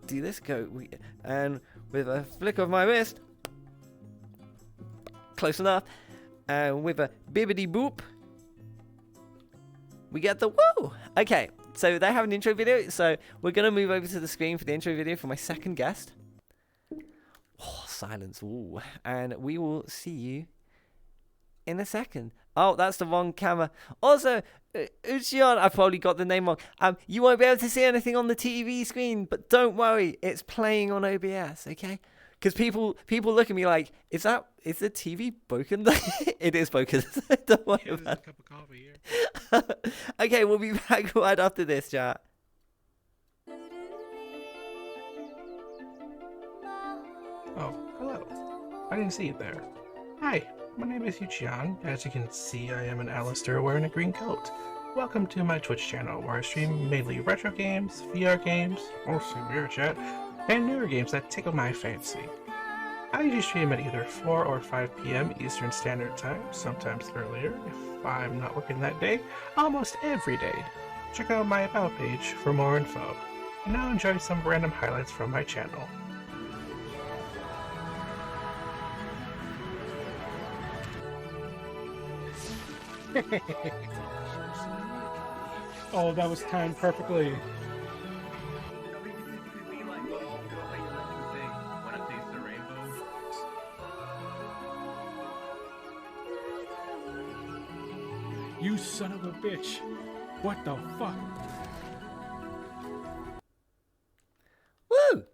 this. And with a flick of my wrist, close enough. And with a bibbidi boop, we get the woo. Okay, so they have an intro video. So we're going to move over to the screen for the intro video for my second guest. Oh, silence. Ooh. And we will see you in a second. Oh, that's the wrong camera. Also, Eucheon, I probably got the name wrong. You won't be able to see anything on the TV screen, but don't worry. It's playing on OBS, okay? Because people look at me like, is the TV broken? It is broken. Don't worry about it. Cup of coffee here. Okay, we'll be back right after this, chat. Oh, hello. I didn't see you there. Hi, my name is Eucheon. As you can see, I am an Alistair wearing a green coat. Welcome to my Twitch channel, where I stream mainly retro games, VR games, mostly VR chat, and newer games that tickle my fancy. I usually stream at either 4 or 5 p.m. Eastern Standard Time, sometimes earlier if I'm not working that day, almost every day. Check out my About page for more info. And now enjoy some random highlights from my channel. Oh, that was timed perfectly. You son of a bitch. What the fuck? Woo!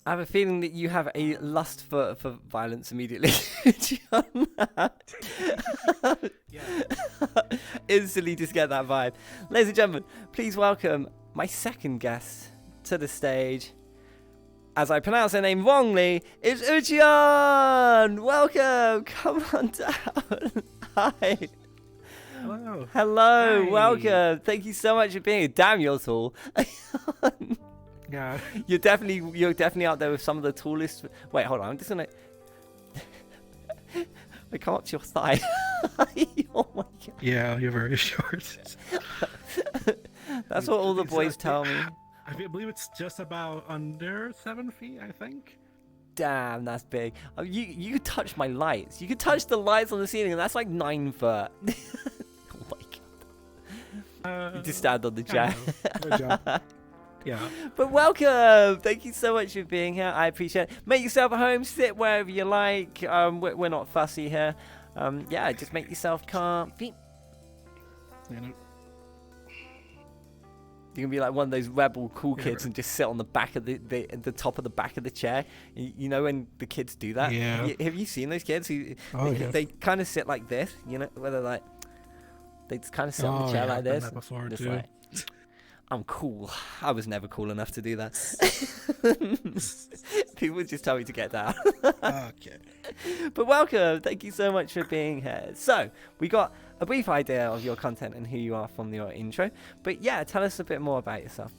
I have a feeling that you have a lust for violence immediately. Instantly just get that vibe. Ladies and gentlemen, please welcome my second guest to the stage. As I pronounce her name wrongly, it's Eucheon! Welcome! Come on down. Hi. Hello. Hello, Hi. welcome. Thank you so much for being here. Damn, you're tall. Yeah. You're definitely out there with some of the tallest. Wait, hold on. I'm just gonna. I come up to your thigh. Oh my god. Yeah, you're very short. That's what all the boys tell me. I believe it's just about under 7 feet, I think. Damn, that's big. Oh, you could touch my lights. You could touch the lights on the ceiling, and that's like 9 foot. Oh my god. You just stand on the chair. Good job. Yeah. But welcome. Thank you so much for being here. I appreciate it. Make yourself at home. Sit wherever you like. We're not fussy here. Yeah, just make yourself comfy. You know, You can be like one of those rebel cool kids and just sit on the back of the top of the back of the chair. You know when the kids do that? Yeah. Have you seen those kids who yeah. they kind of sit like this? You know, whether like they just kind of sit on the chair yeah, like I've done this. that before Just too. like, I'm cool. I was never cool enough to do that. People just tell me to get down. Okay. But welcome. Thank you so much for being here. So we got a brief idea of your content and who you are from your intro. But yeah, tell us a bit more about yourself.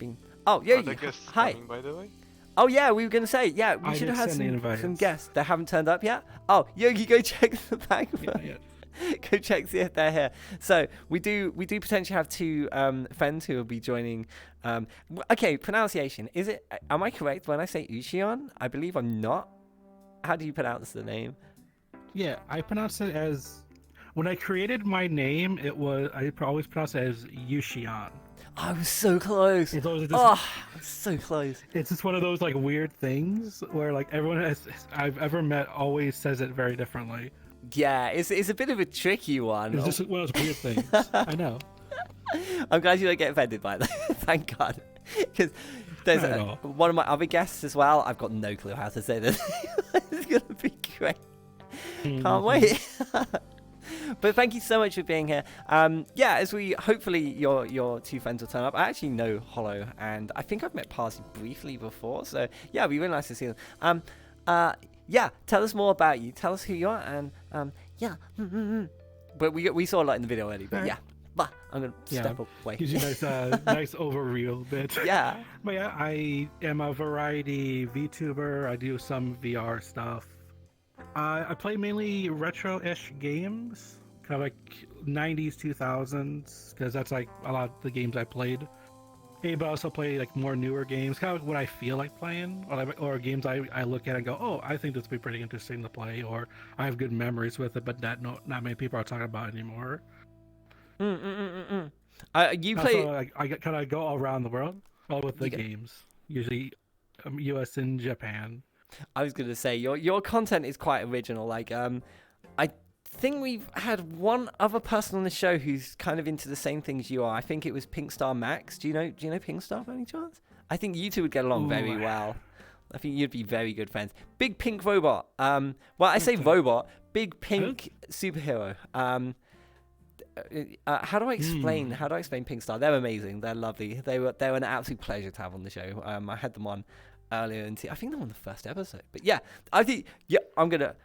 Are Yogi, the guests hi. coming, by the way? Oh yeah, we were gonna say we I should did have had send the some invites. guests that haven't turned up yet. Oh, Yogi, go check the back. Yeah. Go check see if they're here. So we do potentially have 2 friends who will be joining. Okay, pronunciation. Is it? Am I correct when I say Eucheon? I believe I'm not. How do you pronounce the name? Yeah, I pronounce it as. When I created my name, I always pronounce it as Eucheon. I was so close. It's always Oh, I'm so close. It's just one of those like weird things where like everyone I've ever met always says it very differently. Yeah, it's a bit of a tricky one. It's just one of those weird things. I know. I'm glad you don't get offended by that. Thank God. Because there's Not at all. one of my other guests as well. I've got no clue how to say this. It's going to be great. Can't wait. But thank you so much for being here. Yeah, as we hopefully your 2 friends will turn up. I actually know Hollow, and I think I've met Parsi briefly before. So yeah, it'd be really nice to see them. Yeah, tell us more about you. Tell us who you are, and yeah. But we saw a lot in the video already. But yeah, but I'm gonna step away. Gives you a nice overview bit. Yeah. But yeah, I am a variety VTuber. I do some VR stuff. I play mainly retro-ish games, kind of like 90s, 2000s, because that's like a lot of the games I played. Hey, but I also play like more newer games, kind of what I feel like playing, or games I look at and go, oh, I think this would be pretty interesting to play, or I have good memories with it, but that not many people are talking about anymore. You play. Also, I kind of go all around the world, all with the games, usually US and Japan. I was gonna say your content is quite original. Like I think we've had one other person on the show who's kind of into the same things you are. I think it was Pinkstar Max. Do you know Pinkstar by any chance? I think you 2 would get along very well. I think you'd be very good friends. Big pink robot. Well, I say robot. Big pink superhero. How do I explain Pinkstar? They're amazing. They're lovely. They were an absolute pleasure to have on the show. I had them on earlier I think they're on the first episode. But yeah, I think I'm gonna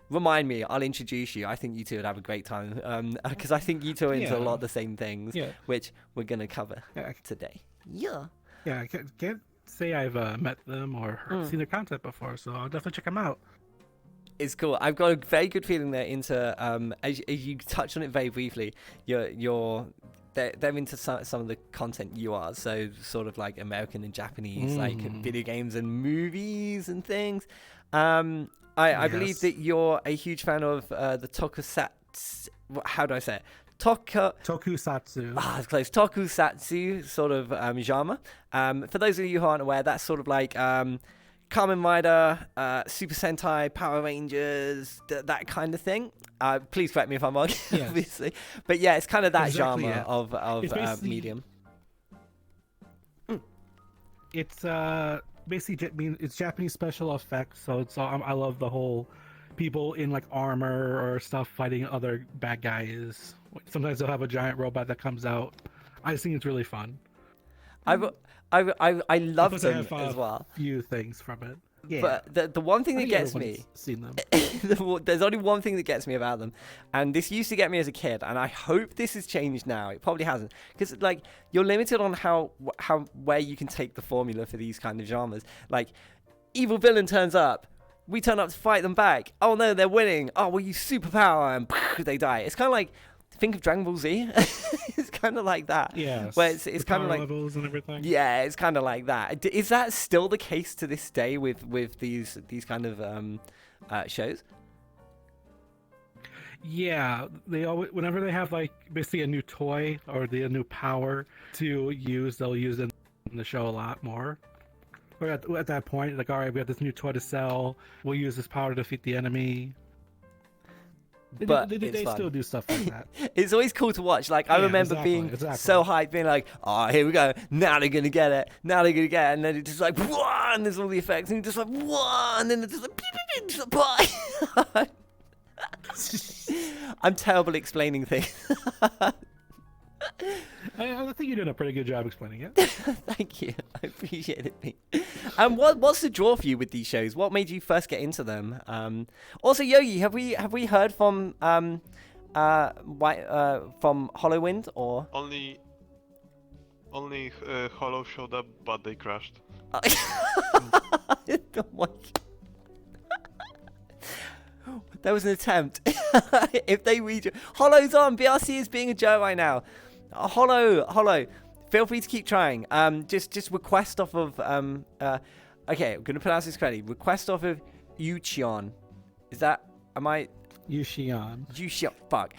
remind me. I'll introduce you. I think you 2 would have a great time because I think you 2 are into a lot of the same things, which we're gonna cover today. Yeah. Yeah, I can't say I've met them or seen their content before, so I'll definitely check them out. It's cool. I've got a very good feeling they're into. As you touched on it very briefly, they're into some of the content you are. So sort of like American and Japanese, like video games and movies and things. I believe that you're a huge fan of the tokusatsu. How do I say it? Tokusatsu. It's close. Tokusatsu sort of genre. For those of you who aren't aware, that's sort of like Kamen Rider, Super Sentai, Power Rangers, that kind of thing. Please correct me if I'm wrong, obviously. But yeah, it's kind of that genre of medium. It's basically it's Japanese special effects, so it's I love the whole people in like armor or stuff fighting other bad guys. Sometimes they'll have a giant robot that comes out. I just think it's really fun. I love Plus, them I have as well. Few things from it. Yeah. But the one thing that gets me, seen them. there's only one thing that gets me about them, and this used to get me as a kid, and I hope this has changed now. It probably hasn't, because like you're limited on where you can take the formula for these kind of genres. Like, evil villain turns up, we turn up to fight them back. Oh no, they're winning. Oh, we use superpower, and they die. It's kind of like, think of Dragon Ball Z. It's kind of like that. Yeah. Where it's kind of like levels and everything. Yeah, it's kind of like that. Is that still the case to this day with these kind of shows? Yeah, they always, whenever they have like basically a new toy or a new power to use, they'll use it in the show a lot more. Or at that point, like, all right, we have this new toy to sell. We'll use this power to defeat the enemy. But they still do stuff like that. It's always cool to watch. Like, I remember being so hyped, being like, oh, here we go. Now they're going to get it. Now they're going to get it. And then it's just like, whoa, and there's all the effects. And you're just like, whoa, and then it's just like, just like, bye. I'm terrible explaining things. I think you're doing a pretty good job explaining it. Thank you. I appreciate it, Pete. And what's the draw for you with these shows? What made you first get into them? Also, Yogi, have we heard from from HoloWind or only Hollow showed up, but they crashed. Oh my God. There was an attempt. If they read Hollow's on, BRC is being a joke right now. Hollow, feel free to keep trying. Just request off of okay, I'm gonna pronounce this correctly. Request off of Eucheon. Is that, am I? Eucheon. Fuck.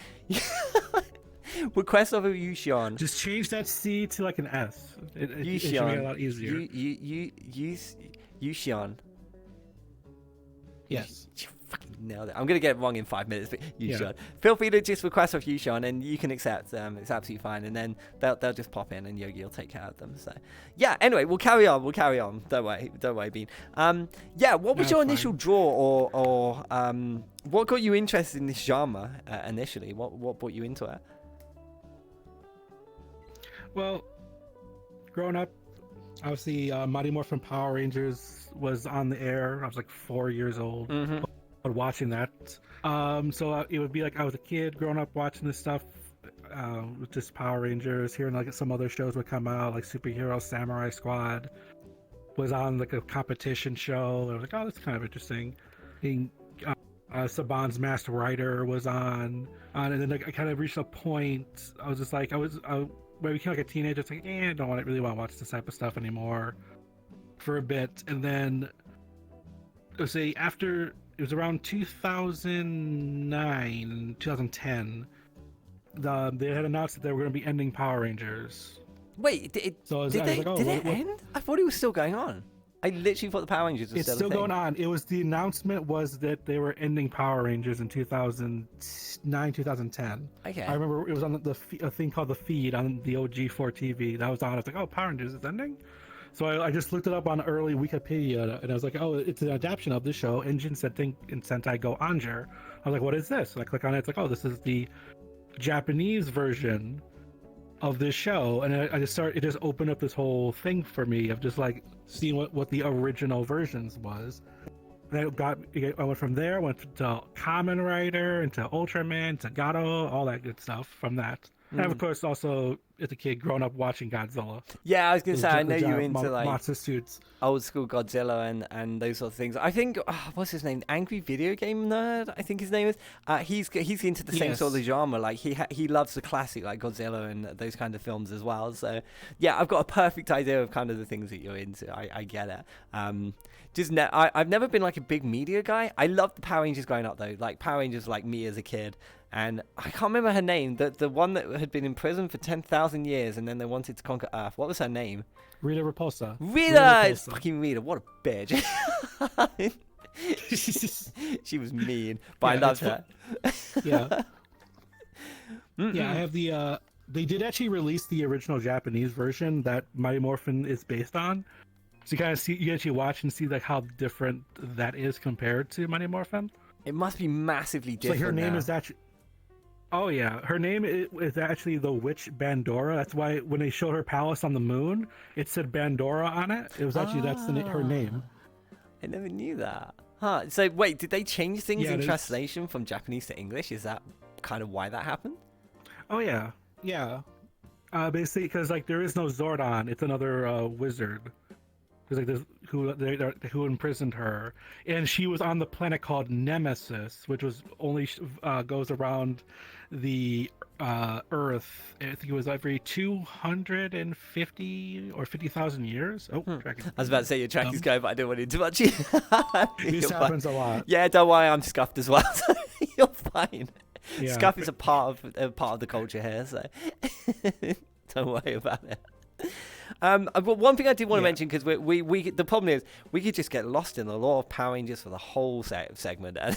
Request off of Eucheon. Just change that C to like an S. It should be a lot easier. Eucheon. Yes. You fucking nailed it. I'm gonna get it wrong in 5 minutes, but Eucheon. Yeah. Feel free to just request off Eucheon, and you can accept. It's absolutely fine, and then they'll just pop in, and Yogi will take care of them. So, yeah. Anyway, we'll carry on. Don't worry, Bean. Yeah. What was your initial draw, or what got you interested in this genre initially? What brought you into it? Well, growing up, obviously, Mighty Morphin Power Rangers was on the air. I was like 4 years old. Mm-hmm. Watching that. So it would be like I was a kid growing up watching this stuff with just Power Rangers, hearing like some other shows would come out, like Superhero Samurai Squad was on like a competition show. I was like, oh, that's kind of interesting. Saban's Masked Rider was on, and then like, I kind of reached a point. I was just like, when I became like a teenager, it's like, I don't really want to watch this type of stuff anymore for a bit. And then after it was around 2009, 2010, they had announced that they were going to be ending Power Rangers. Wait, did it end? I thought it was still going on. I literally thought the Power Rangers were still going on. It was, the announcement was that they were ending Power Rangers in 2009, 2010. Okay. I remember it was on a thing called The Feed on the OG4 TV. That was on. I was like, oh, Power Rangers is ending? So I just looked it up on early Wikipedia, and I was like, oh, it's an adaptation of the show, Engine Setting in Sentai Go Anger. I was like, what is this? So I click on it, it's like, oh, this is the Japanese version of this show. And it just opened up this whole thing for me of just like seeing what the original versions was. And I went from there, went to Kamen Rider, into Ultraman, to Gato, all that good stuff from that. And of course, also as a kid growing up watching Godzilla. Yeah, I was gonna say, I know you're into like matsu suits, old school Godzilla and those sort of things. I think what's his name? Angry Video Game Nerd, I think his name is. He's into the same sort of genre. Like he loves the classic like Godzilla and those kind of films as well. So yeah, I've got a perfect idea of kind of the things that you're into. I get it. I've never been like a big media guy. I loved the Power Rangers growing up though. Like Power Rangers, like me as a kid. And I can't remember her name. The one that had been in prison for 10,000 years, and then they wanted to conquer Earth. What was her name? Rita Repulsa. Rita! It's fucking Rita. What a bitch. She was mean, but I loved her. Yeah. Yeah, I have they did actually release the original Japanese version that Mighty Morphin is based on. So you actually watch and see like how different that is compared to Mighty Morphin. It must be massively So different. her name now. is actually. Oh yeah, her name is actually the witch Bandora. That's why when they showed her palace on the moon, it said Bandora on it. It was actually that's her name. I never knew that. Huh. So wait, did they change things Yeah, in translation from Japanese to English? Is that kind of why that happened? Oh yeah, yeah. Basically, because like there is no Zordon, it's another wizard. Because like this, who imprisoned her, and she was on the planet called Nemesis, which was only goes around the Earth. I think it was every 250 or 50,000 years. Oh, tracking. I was about to say your track is going, but I don't want to do too much. This happens a lot. Yeah, don't worry, I'm scuffed as well. So you're fine. Yeah. Scuff is a part of the culture here, so don't worry about it. But one thing I did want to mention, because we the problem is we could just get lost in the lore of Power Rangers for the whole segment, and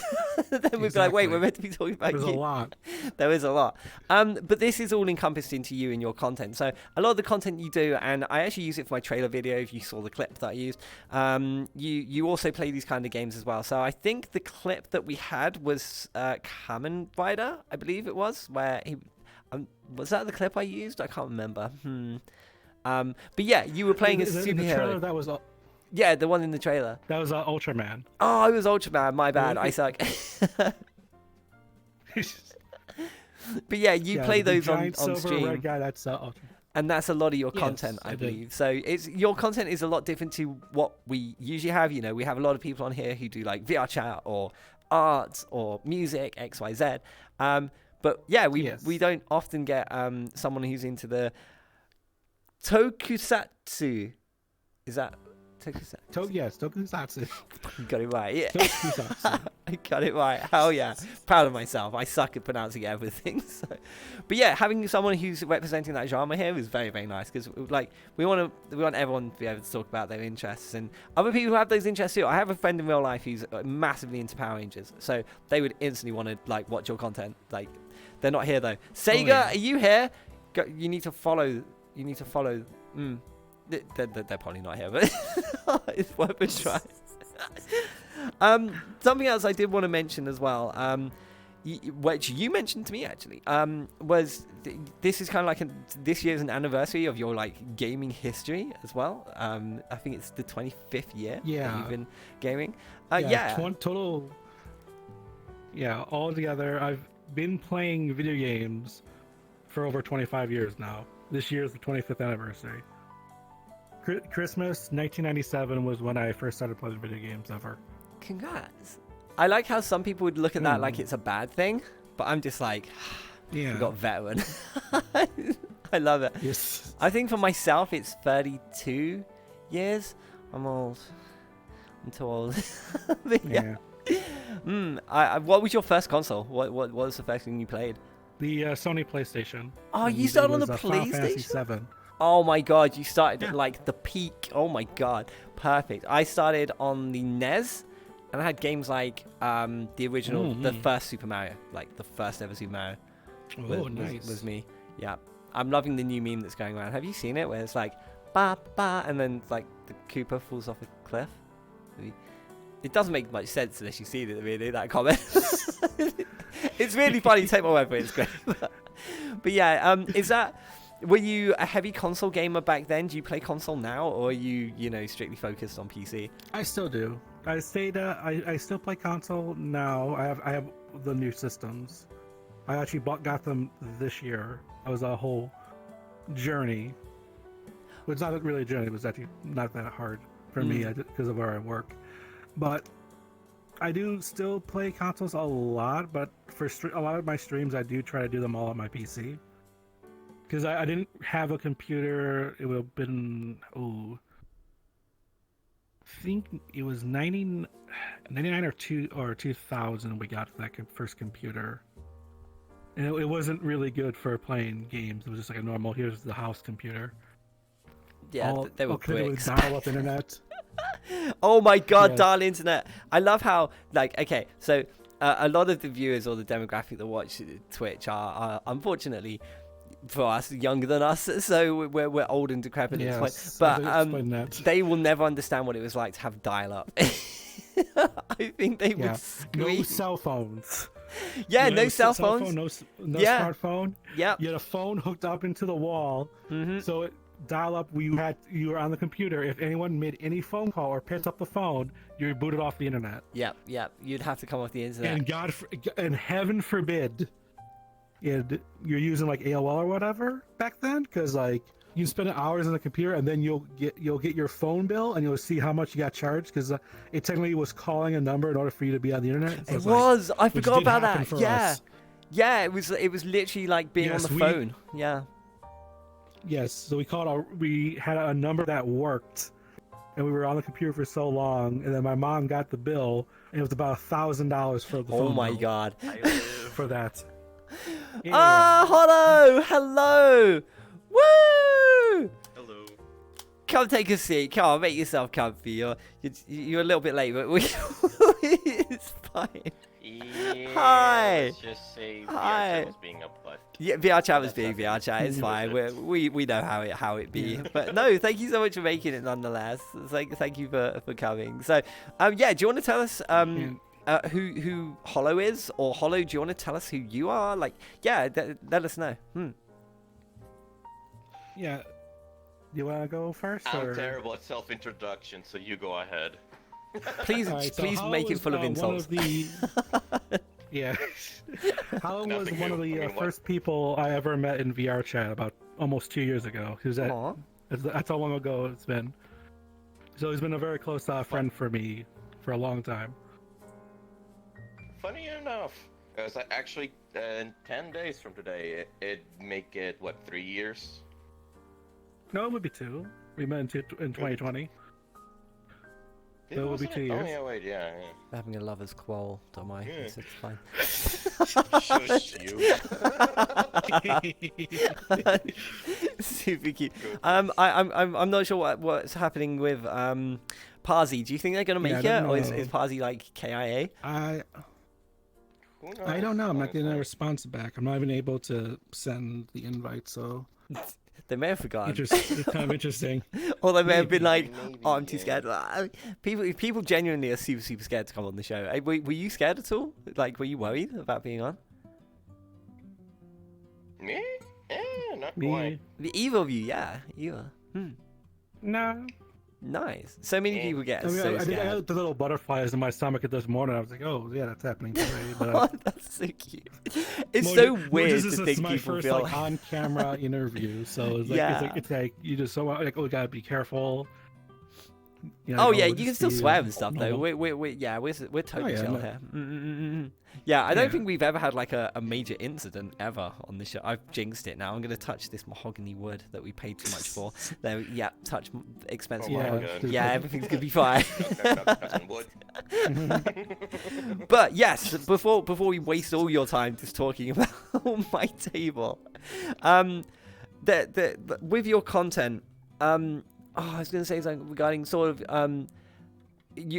then we'd be like, wait, we're meant to be talking about There's you. a lot. There is a lot. But this is all encompassed into you and your content. So a lot of the content you do, and I actually use it for my trailer video. If you saw the clip that I used, you also play these kind of games as well. So I think the clip that we had was Kamen Rider, I believe it was, where he was that the clip I used? I can't remember. But yeah, you were playing as a superhero. The trailer, that was yeah, the one in the trailer. That was Ultraman. Oh, it was Ultraman. My bad. I suck. But yeah, you play those on stream. Red guy, that's Ultraman. And that's a lot of your Yes, content, I I do. believe. So your content is a lot different to what we usually have. You know, we have a lot of people on here who do like VR chat or art or music, XYZ. But yeah, we don't often get someone who's into the tokusatsu. Is that tokusatsu? Yes, Tokusatsu. You got it right. Yeah. Tokusatsu. I got it right. Hell yeah. Proud of myself. I suck at pronouncing everything. So. But yeah, having someone who's representing that genre here is very, very nice, because like we want everyone to be able to talk about their interests, and other people who have those interests too. I have a friend in real life who's massively into Power Rangers, so they would instantly want to like watch your content. Like, they're not here though. Sega, are you here? You need to follow. They're probably not here, but it's worth a try. Something else I did want to mention as well, which you mentioned to me actually, was this is kind of like this year's an anniversary of your like gaming history as well. I think it's the 25th year that you've been gaming. Total. Yeah, all together, I've been playing video games for over 25 years now. This year is the 25th anniversary. Christmas 1997 was when I first started playing video games ever. Congrats. I like how some people would look at that like it's a bad thing, but I'm just like, you got veteran. I love it. Yes. I think for myself, it's 32 years. I'm old. I'm too old. Yeah. What was your first console? What was the first thing you played? The Sony PlayStation. Oh, you started on the Final Fantasy PlayStation? 7. Oh my god, you started at like the peak. Oh my god, perfect. I started on the NES, and I had games like the original, the first Super Mario, like the first ever Super Mario. Nice. Was me. Yeah, I'm loving the new meme that's going around. Have you seen it? Where it's like ba ba, and then like the Koopa falls off a cliff. It doesn't make much sense unless you see it. Really, that comment. It's really funny. Take my word for it. It's great. But yeah, were you a heavy console gamer back then? Do you play console now, or are you strictly focused on PC? I still do. I still play console now. I have the new systems. I actually got them this year. It was a whole journey. Well, it's not really a journey. It was actually not that hard for me because of where I work. But I do still play consoles a lot. But for a lot of my streams, I do try to do them all on my PC. Because I didn't have a computer. It would have been, I think it was 99 or 2000 we got that first computer. And it wasn't really good for playing games. It was just like a normal, here's the house computer. Yeah, they were bricks. Dial-up internet. Oh my god, dial internet. I love how, like, okay, so a lot of the viewers or the demographic that watch Twitch are unfortunately for us, younger than us, so we're old and decrepit at this point. Yes, But explain that. they will never understand what it was like to have dial-up. I think they would scream. No cell phones. Yeah, You no had a cell phones. no Yeah. smartphone. Yep. You had a phone hooked up into the wall. Mm-hmm. So dial up. You were on the computer. If anyone made any phone call or picked up the phone, you were booted off the internet. Yep. You'd have to come off the internet. And heaven forbid, you're using like AOL or whatever back then, because like you spend hours on the computer and then you'll get your phone bill and you'll see how much you got charged, because it technically was calling a number in order for you to be on the internet. So It was. I which forgot did about happen that. for Yeah. us. Yeah. It was literally like being Yes, on the phone. Yeah. Yes, so we had a number that worked, and we were on the computer for so long, and then my mom got the bill, and it was about $1,000 for the phone Oh my bill god. for that. Yeah. Ah, hello. Woo! Hello. Come take a seat. Come on, make yourself comfy. You're a little bit late, but it's fine. Yeah, Hi. Let's just say Hi. VR was being up, but Yeah, VR chat was being VR chat. It's fine. We know how it be. But no, thank you so much for making it nonetheless. Thank you for coming. So, yeah, do you want to tell us who Hollow is, or Hollow? Do you want to tell us who you are? Like, yeah, let us know. Yeah. You want to go first? I'm or? terrible at self-introduction, so you go ahead. Please, All right, so please Hollow make it was, full of insults. Yeah. Hollow was Nothing one of new. the I mean, what? first people I ever met in VR chat about almost 2 years ago. Aw. That's how long ago it's been. So he's been a very close friend for me for a long time. Funny enough, because I actually in 10 days from today, it'd make it what 3 years. No, it would be 2. We met in 2020. It It will be was 2 it? years. Oh yeah, wait, yeah. We're having a lover's quarrel, don't I? Yeah. It's fine. Shush you. Super cute. Good. I'm not sure what's happening with Parsi. Do you think they're gonna make Yeah, I it, don't or is know. Parsi like KIA? Who I don't know. I'm not getting a honestly? response back. I'm not even able to send the invite, so They may have forgotten, it's kind of interesting. or they may have been like, Maybe, "Oh, I'm too yeah. scared." People genuinely are super scared to come on the show. Were you scared at all? Like, were you worried about being on? Me? Not Me? quite. Either of you, yeah, either. No. Nice. So many Yeah. people get I mean, so I think I scared. had the little butterflies in my stomach this morning. I was like, oh, yeah, that's happening today. Oh, But that's so cute. It's More so ju- more weird just to this think is my people first feel like on-camera interview, so it's like, Yeah. it's like you just so like, oh, we gotta be careful. You Oh like, yeah, we'll you can just still see swear you. and stuff No, though. no. We're totally yeah, chill no. here. Yeah, I don't Yeah. think we've ever had like a major incident ever on the show. I've jinxed it now. I'm gonna touch this mahogany wood that we paid too much for. There, yeah, touch expensive Oh my mahogany. God. Yeah, everything's gonna be fine. Knock on wood. But yes, before we waste all your time just talking about my table, with your content, I was gonna say something regarding sort of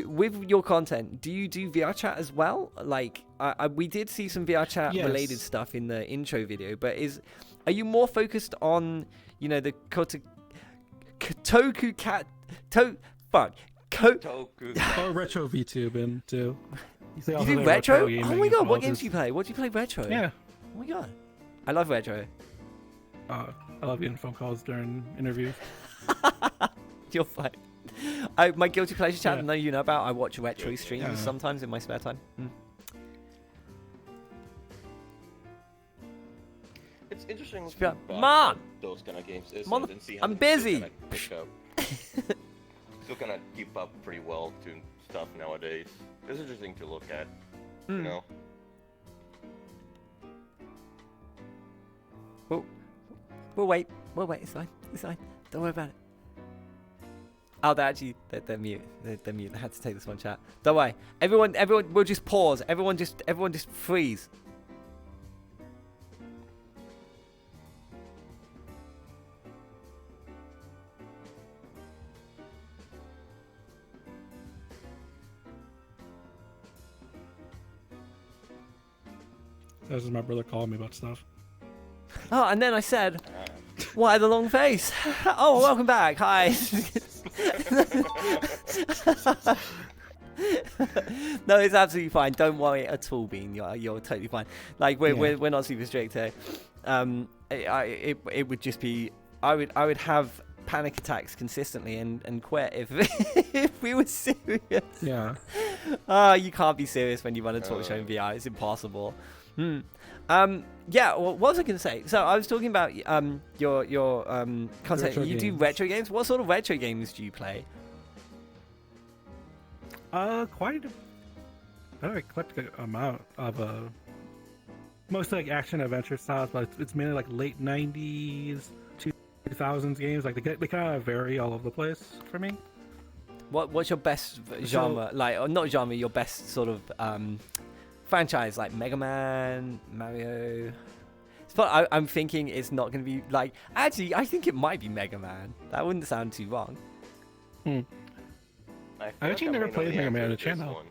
with your content. Do you do VR chat as well? Like, we did see some VR chat related Yes. stuff in the intro video, but are you more focused on the Kotoku cat Toku. Or retro VTubing too. They You also do do retro? gaming Oh my as god, well, what games just- do you play? What do you play retro? Yeah, Oh my god, I love retro. I love getting phone calls during interviews. You're fine. My guilty pleasure chat, Yeah. I know you know about. I watch retro Yeah. streams Yeah. sometimes in my spare time. It's interesting Just be looking like, back "Mom! at those kind of games is Mother- and see how I'm they busy!" Still kinda pick up. Still kind of keep up pretty well to stuff nowadays. It's interesting to look at, you Mm. know. We'll wait. It's fine. Don't worry about it. Oh, they're mute. They're mute. I had to take this one, chat. Don't worry. Everyone, we'll just pause. Everyone just freeze. This is my brother calling me about stuff. Oh, and then I said, why the long face? Oh, welcome back. Hi. No, it's absolutely fine. Don't worry at all, Bean. You're totally fine. Like we're not super strict here. It would just be I would have panic attacks consistently and quit if if we were serious. Yeah. You can't be serious when you run a talk show in VR. It's impossible. Yeah. Well, what was I going to say? So I was talking about your content. You do retro games. What sort of retro games do you play? Quite a eclectic amount of mostly like action adventure styles, but it's mainly like late 90s, 2000s games. Like they kind of vary all over the place for me. What's your best genre? Or not genre, your best sort of franchise, like Mega Man, Mario. But I'm thinking it's not going to be like. Actually, I think it might be Mega Man. That wouldn't sound too wrong. I actually never played Mega Man on the channel.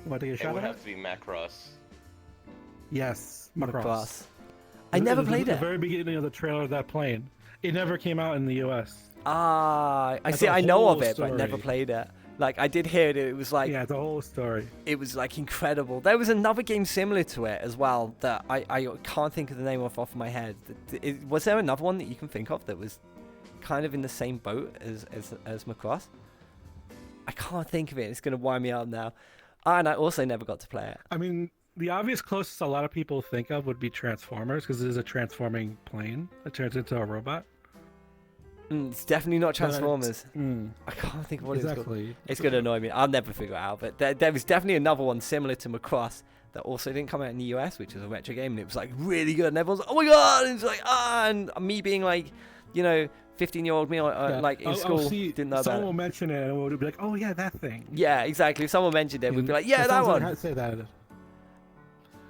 What, take a shot? It would have to be Macross. Yes, Macross. I never played it. At the very beginning of the trailer of that plane. It never came out in the US. I see. I know of it, but I never played it. Like, I did hear it. It was like... Yeah, the whole story. It was, like, incredible. There was another game similar to it as well that I can't think of the name off of my head. Was there another one that you can think of that was kind of in the same boat as Macross? I can't think of it. It's going to wind me up now. And I also never got to play it. I mean, the obvious closest a lot of people think of would be Transformers, because it is a transforming plane that turns into a robot. It's definitely not Transformers. I can't think of what it's called. It's going to annoy me. I'll never figure it out. But there was definitely another one similar to Macross that also didn't come out in the US, which was a retro game, and it was like really good. And everyone's like, oh my god! And it's like, and me being like, 15-year-old me, like in school, didn't know about it. Someone will mention it, and we'll be like, "Oh yeah, that thing." Yeah, exactly. If someone mentioned it, we'd be like, "Yeah, that one." I'd say that.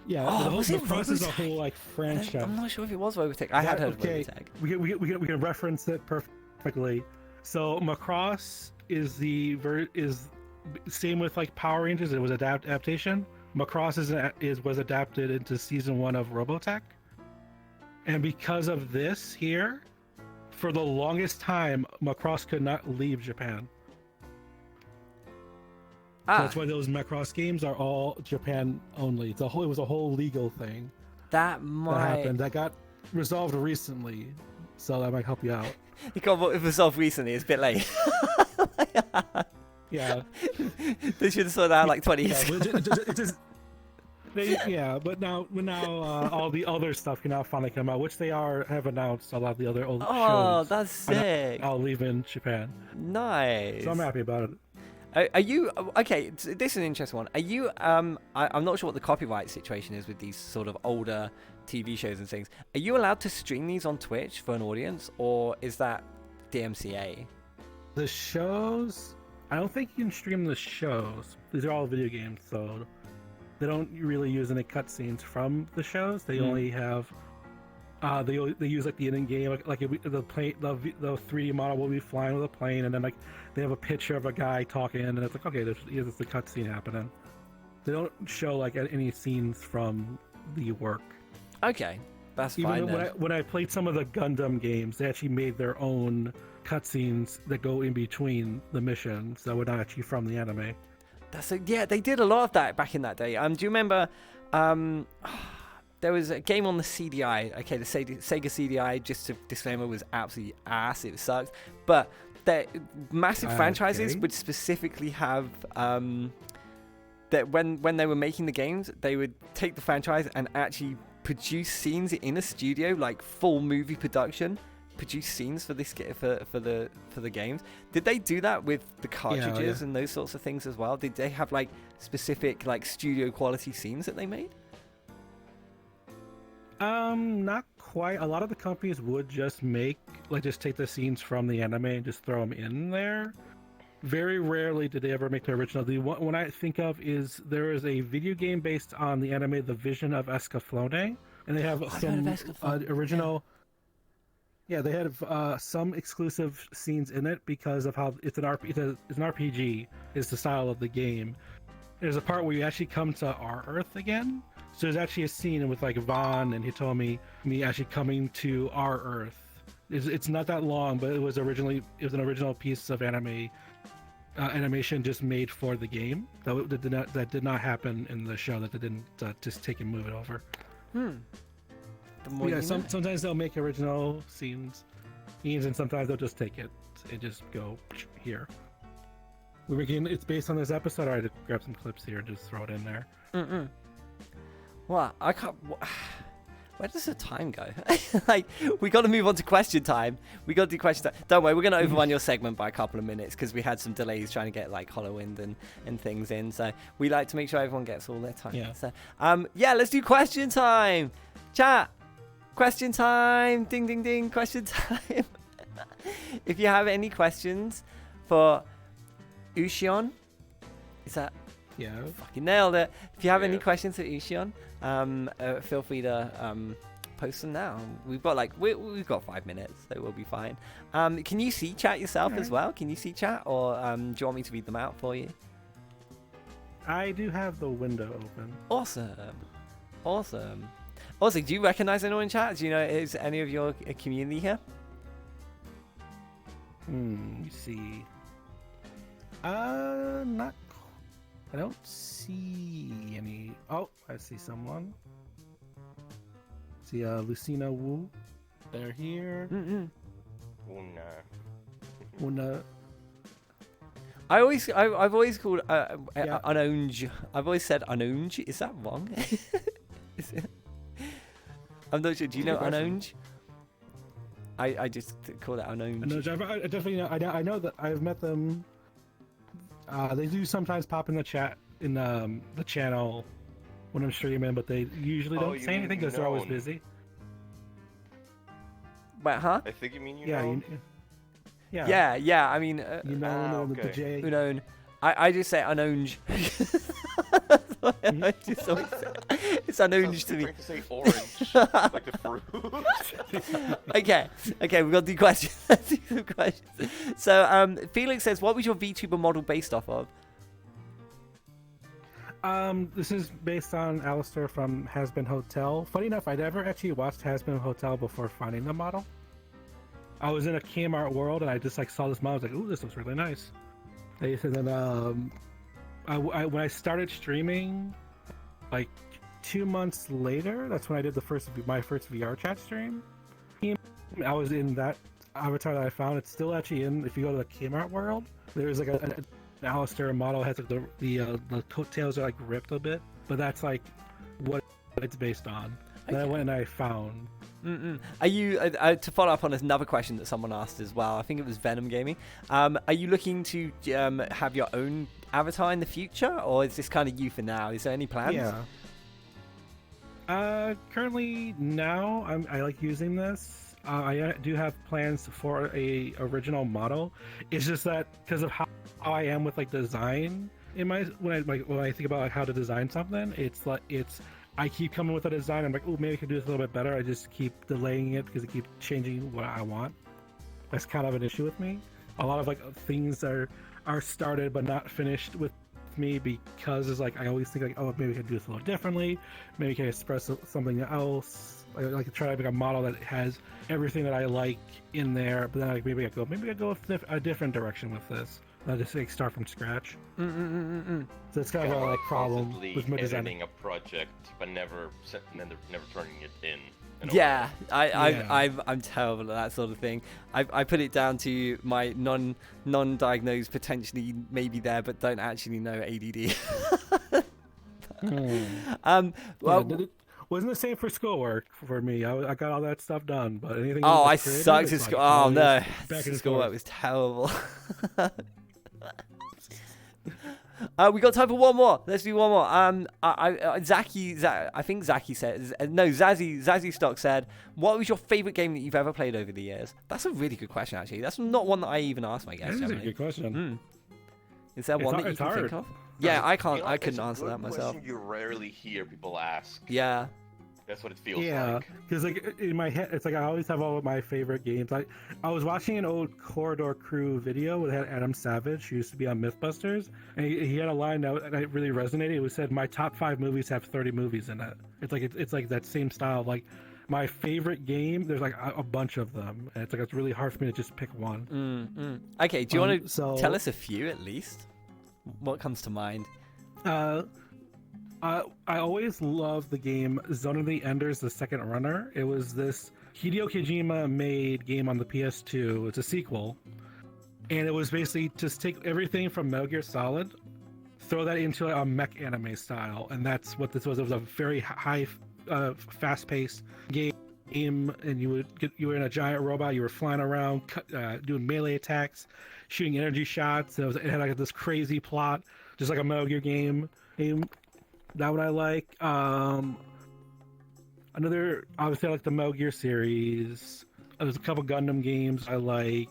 Yeah, was it Macross is a whole like franchise. I'm not sure if it was Robotech. I had heard of Robotech. We can reference it perfectly. So Macross is is same with like Power Rangers. It was adaptation. Macross was adapted into season 1 of Robotech, and because of this here. For the longest time, Macross could not leave Japan. So that's why those Macross games are all Japan only. It was a whole legal thing. That happened. That got resolved recently, so that might help you out. It got resolved recently. It's a bit late. Yeah. They should have sorted that out like 20 years ago. But now all the other stuff can now finally come out, which they have announced a lot of the other old shows. Oh, that's sick! I'll leave in Japan. Nice. So I'm happy about it. Are you okay? This is an interesting one. Are you? I'm not sure what the copyright situation is with these sort of older TV shows and things. Are you allowed to stream these on Twitch for an audience, or is that DMCA? The shows, I don't think you can stream the shows. These are all video games, so. They don't really use any cutscenes from the shows. They only have, they use like the in-game, like the plane, the 3D model will be flying with a plane, and then like they have a picture of a guy talking, and it's like okay, there's the cutscene happening. They don't show like any scenes from the work. Okay, that's fine. Even when I played some of the Gundam games, they actually made their own cutscenes that go in between the missions that were not actually from the anime. Yeah, they did a lot of that back in that day. Do you remember? There was a game on the CDI. Okay, the Sega CDI. Just to disclaimer, was absolutely ass. It sucked. But the massive franchises would specifically have that when they were making the games, they would take the franchise and actually produce scenes in a studio, like full movie production. Produce scenes for this for the games. Did they do that with the cartridges and those sorts of things as well? Did they have like specific like studio quality scenes that they made? Not quite. A lot of the companies would just take the scenes from the anime and just throw them in there. Very rarely did they ever make the original. The one I think of is there is a video game based on the anime The Vision of Escaflowne, and they have some original. Yeah, they have some exclusive scenes in it because of how it's an RPG is the style of the game. There's a part where you actually come to our Earth again, So there's actually a scene with like Vaughn and Hitomi, me actually coming to our Earth. It's not that long, but it was an original piece of animation just made for the game. That did not happen in the show. That they didn't just take and move it over. The more Yeah, you know. sometimes they'll make original scenes, and sometimes they'll just take it and just go here. We're making it's based on this episode. I had to grab some clips here and just throw it in there. Well, I can't. Where does the time go? Like, we got to move on to question time. We got to do question time. Don't worry, we're going to overrun your segment by a couple of minutes because we had some delays trying to get like HoloWind and things in. So we like to make sure everyone gets all their time. Yeah. So yeah, let's do question time. Chat. Question time. Ding ding ding. Question time. If you have any questions for Eucheon, is that? Yeah. Fucking nailed it. If you have any Yeah. questions for Eucheon, feel free to post them now. We've got we've got 5 minutes, so we'll be fine. Can you see chat yourself as well? Can you see chat, or do you want me to read them out for you? I do have the window open. Awesome. Also, do you recognize anyone in chat? Do you know is any of your community here? Let me see. Not. I don't see any. Oh, I see someone. See, Lucina Wu. They're here. Una. I've always called Yeah. Anonge. I've always said Anonge. Is that wrong? Is it? I'm not sure. Do you know Good question. Anonge? I just call it Anonge. I definitely know. I know that I've met them. They do sometimes pop in the chat in the channel when I'm streaming, but they usually Oh, don't you say anything because they're always known. busy. Wait, huh? I think you mean you Yeah, know. Yeah. I mean, You know the okay. J. unknown. I just say Anonge. I just always say, it's Anonge to me. Trying to say orange, like the fruit. Okay, we've got to do questions. Let's do some questions. So, Felix says, what was your VTuber model based off of? This is based on Alistair from Has Been Hotel. Funny enough, I'd never actually watched Has Been Hotel before finding the model. I was in a Kmart world and I just like saw this model. I was like, "Ooh, this looks really nice." And then when I started streaming, like 2 months later, that's when I did my first VR chat stream. I was in that avatar that I found. It's still actually in. If you go to the Kmart world, there's like an Alistair model has like the coattails are like ripped a bit, but that's like what it's based on. Then I went and I found. Are you to follow up on another question that someone asked as well? I think it was Venom Gaming. Are you looking to have your own avatar in the future, or is this kind of you for now? Is there any plans? Yeah. Currently now I like using this. I do have plans for a original model. It's just that because of how I am with like design when I think about like how to design something, I keep coming with a design. I'm like, oh, maybe I could do this a little bit better. I just keep delaying it because it keeps changing what I want. That's kind of an issue with me. A lot of like things are started but not finished with me because it's like I always think like, oh, maybe I could do this a little differently. Maybe I can express something else. I like to try to make a model that has everything that I like in there, but then like maybe I go a different direction with this. Not just like start from scratch. So it's kind of a like problem Constantly with my design. editing a project, but never turning it in. Yeah, Yeah. I'm terrible at that sort of thing. I put it down to my non-diagnosed, potentially maybe there, but don't actually know ADD. Well, wasn't the same for schoolwork for me. I got all that stuff done, but anything. Oh, I creative, sucked it's at like school. Oh always no, back and schoolwork forth. was terrible. We got time for one more. Let's do one more. I think Zaki said no. Zazzy Stock said, "What was your favorite game that you've ever played over the years?" That's a really good question, actually. That's not one that I even asked my guests. That is a generally. good question. Is there one that you it's can think hard. of? Yeah, I can't. You know, I it's couldn't a answer good that myself. question you rarely hear people ask. Yeah. That's what it feels Yeah, like. because like in my head, it's like I always have all of my favorite games. I was watching an old Corridor Crew video that had Adam Savage, who used to be on MythBusters, and he had a line that really resonated. It was said, "My top 5 movies have 30 movies in it." It's like that same style. Like my favorite game, there's like a bunch of them, and it's really hard for me to just pick one. Okay, do you want to so- tell us a few at least? What comes to mind? I always loved the game Zone of the Enders: The Second Runner. It was this Hideo Kojima made game on the PS2. It's a sequel, and it was basically just take everything from Metal Gear Solid, throw that into a mech anime style, and that's what this was. It was a very high, fast-paced game, and you were in a giant robot. You were flying around, doing melee attacks, shooting energy shots. It had like this crazy plot, just like a Metal Gear game. That one I like. Another, obviously, I like the Metal Gear series. There's a couple Gundam games I like.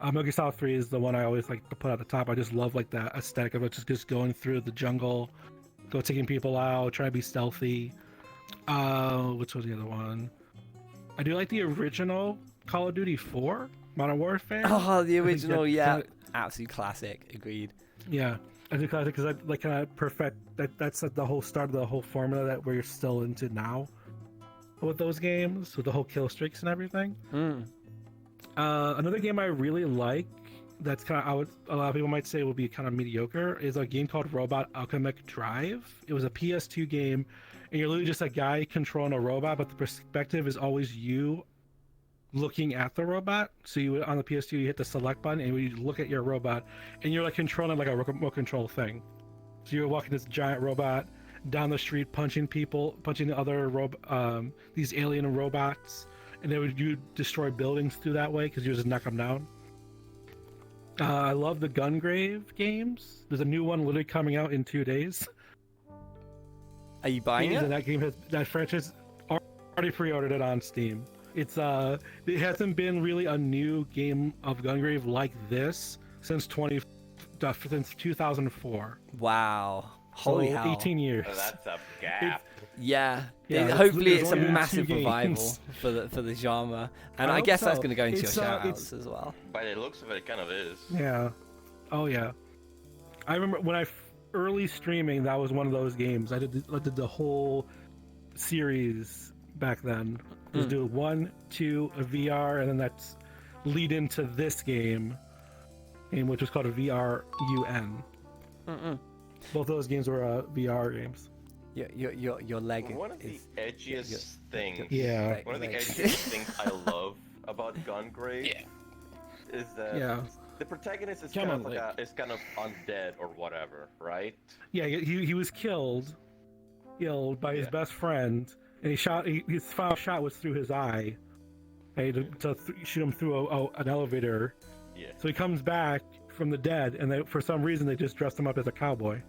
Metal Gear Solid 3 is the one I always like to put at the top. I just love like that aesthetic of it, just going through the jungle, taking people out, trying to be stealthy. Which was the other one? I do like the original Call of Duty 4, Modern Warfare. Oh, the original, yeah. kinda- Absolute classic. Agreed. Yeah. I do classic because I like kind of perfect that. That's like the whole start of the whole formula that we're still into now with those games, with the whole kill streaks and everything. Another game I really like that's kind of a lot of people might say would be kind of mediocre is a game called Robot Alchemic Drive. It was a PS2 game, and you're literally just a guy controlling a robot, but the perspective is always you looking at the robot. So you on the PS2 you hit the select button and you look at your robot and you're like controlling like a remote control thing. So you're walking this giant robot down the street, punching people, punching the other these alien robots, and then you destroy buildings through that way because you just knock them down. I love the Gungrave games. There's a new one literally coming out in 2 days. Are you buying it? And that franchise already pre-ordered it on Steam. It's it hasn't been really a new game of Gungrave like this since 2004. Wow. Holy so hell. 18 years. Oh, that's a gap. Yeah. Yeah, Hopefully there's it's a only two massive games. revival for the genre. And I I hope guess that's so. going to go into It's, your shout it's- outs as well. By the looks of it, it kind of is. Yeah. Oh yeah. I remember when I early streaming, that was one of those games. I did the whole series back then. Just do 1, 2, a VR, and then that's lead into this game, which was called a VRUN. Both those games were VR games. Your leg One of the is edgiest things. Yeah. One of the Like- edgiest things I love about Gungrave is that Yeah. the protagonist is Come kind on, of like is kind of undead or whatever, right? Yeah, he was killed by his best friend, and his final shot was through his eye, to shoot him through an elevator. Yeah. So he comes back from the dead, and for some reason they just dressed him up as a cowboy,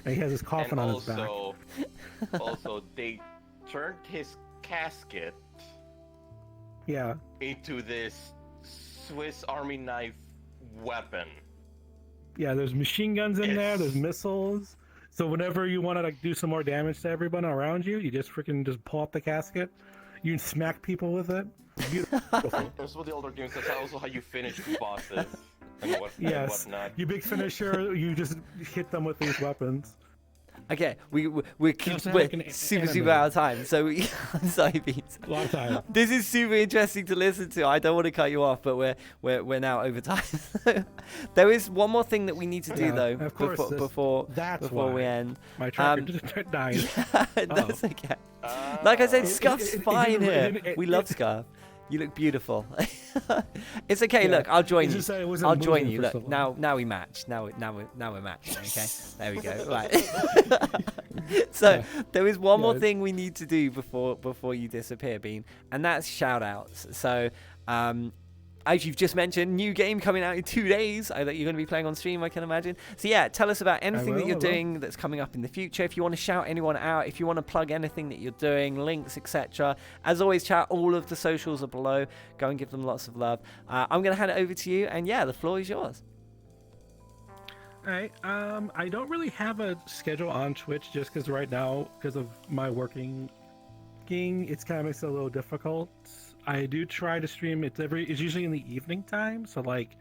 and he has his coffin And on his back. also they turned his casket Yeah, into this Swiss Army knife weapon. yeah. There's machine guns in there. There's It's- missiles. So whenever you want to like do some more damage to everyone around you, you just pull up the casket. You can smack people with it. It's beautiful. That's what the older games. That's also how you finish bosses and Yes. whatnot. You big finisher, you just hit them with these weapons. Okay, we're sound like an super anime. out of time, so I'm sorry, Pete. A lot of time. This is super interesting to listen to. I don't want to cut you off, but we're now over time. There is one more thing that we need to do Yeah, though of course, before that's we why. end. My tracker just died. That's okay. Like I said, Scuff's it- fine it- here. it- We it- love Scuff. You look beautiful. It's okay. Yeah, Look, I'll join it's you. just that it wasn't I'll join moving you. for so Look, long. now we match. Now we're matching. Okay, there we go. Right. So Yeah. there is one more Yeah. thing we need to do before you disappear, Bean, and that's shout outs. So as you've just mentioned, new game coming out in 2 days that you're going to be playing on stream, I can imagine. So yeah, tell us about anything that will, you're I will. doing that's coming up in the future. If you want to shout anyone out, if you want to plug anything that you're doing, links, etc. As always, chat, all of the socials are below. Go and give them lots of love. I'm going to hand it over to you, and yeah, the floor is yours. All right. I don't really have a schedule on Twitch just because right now, because of my working working, it's kind of makes it a little difficult. I do try to stream. It's usually in the evening time, so like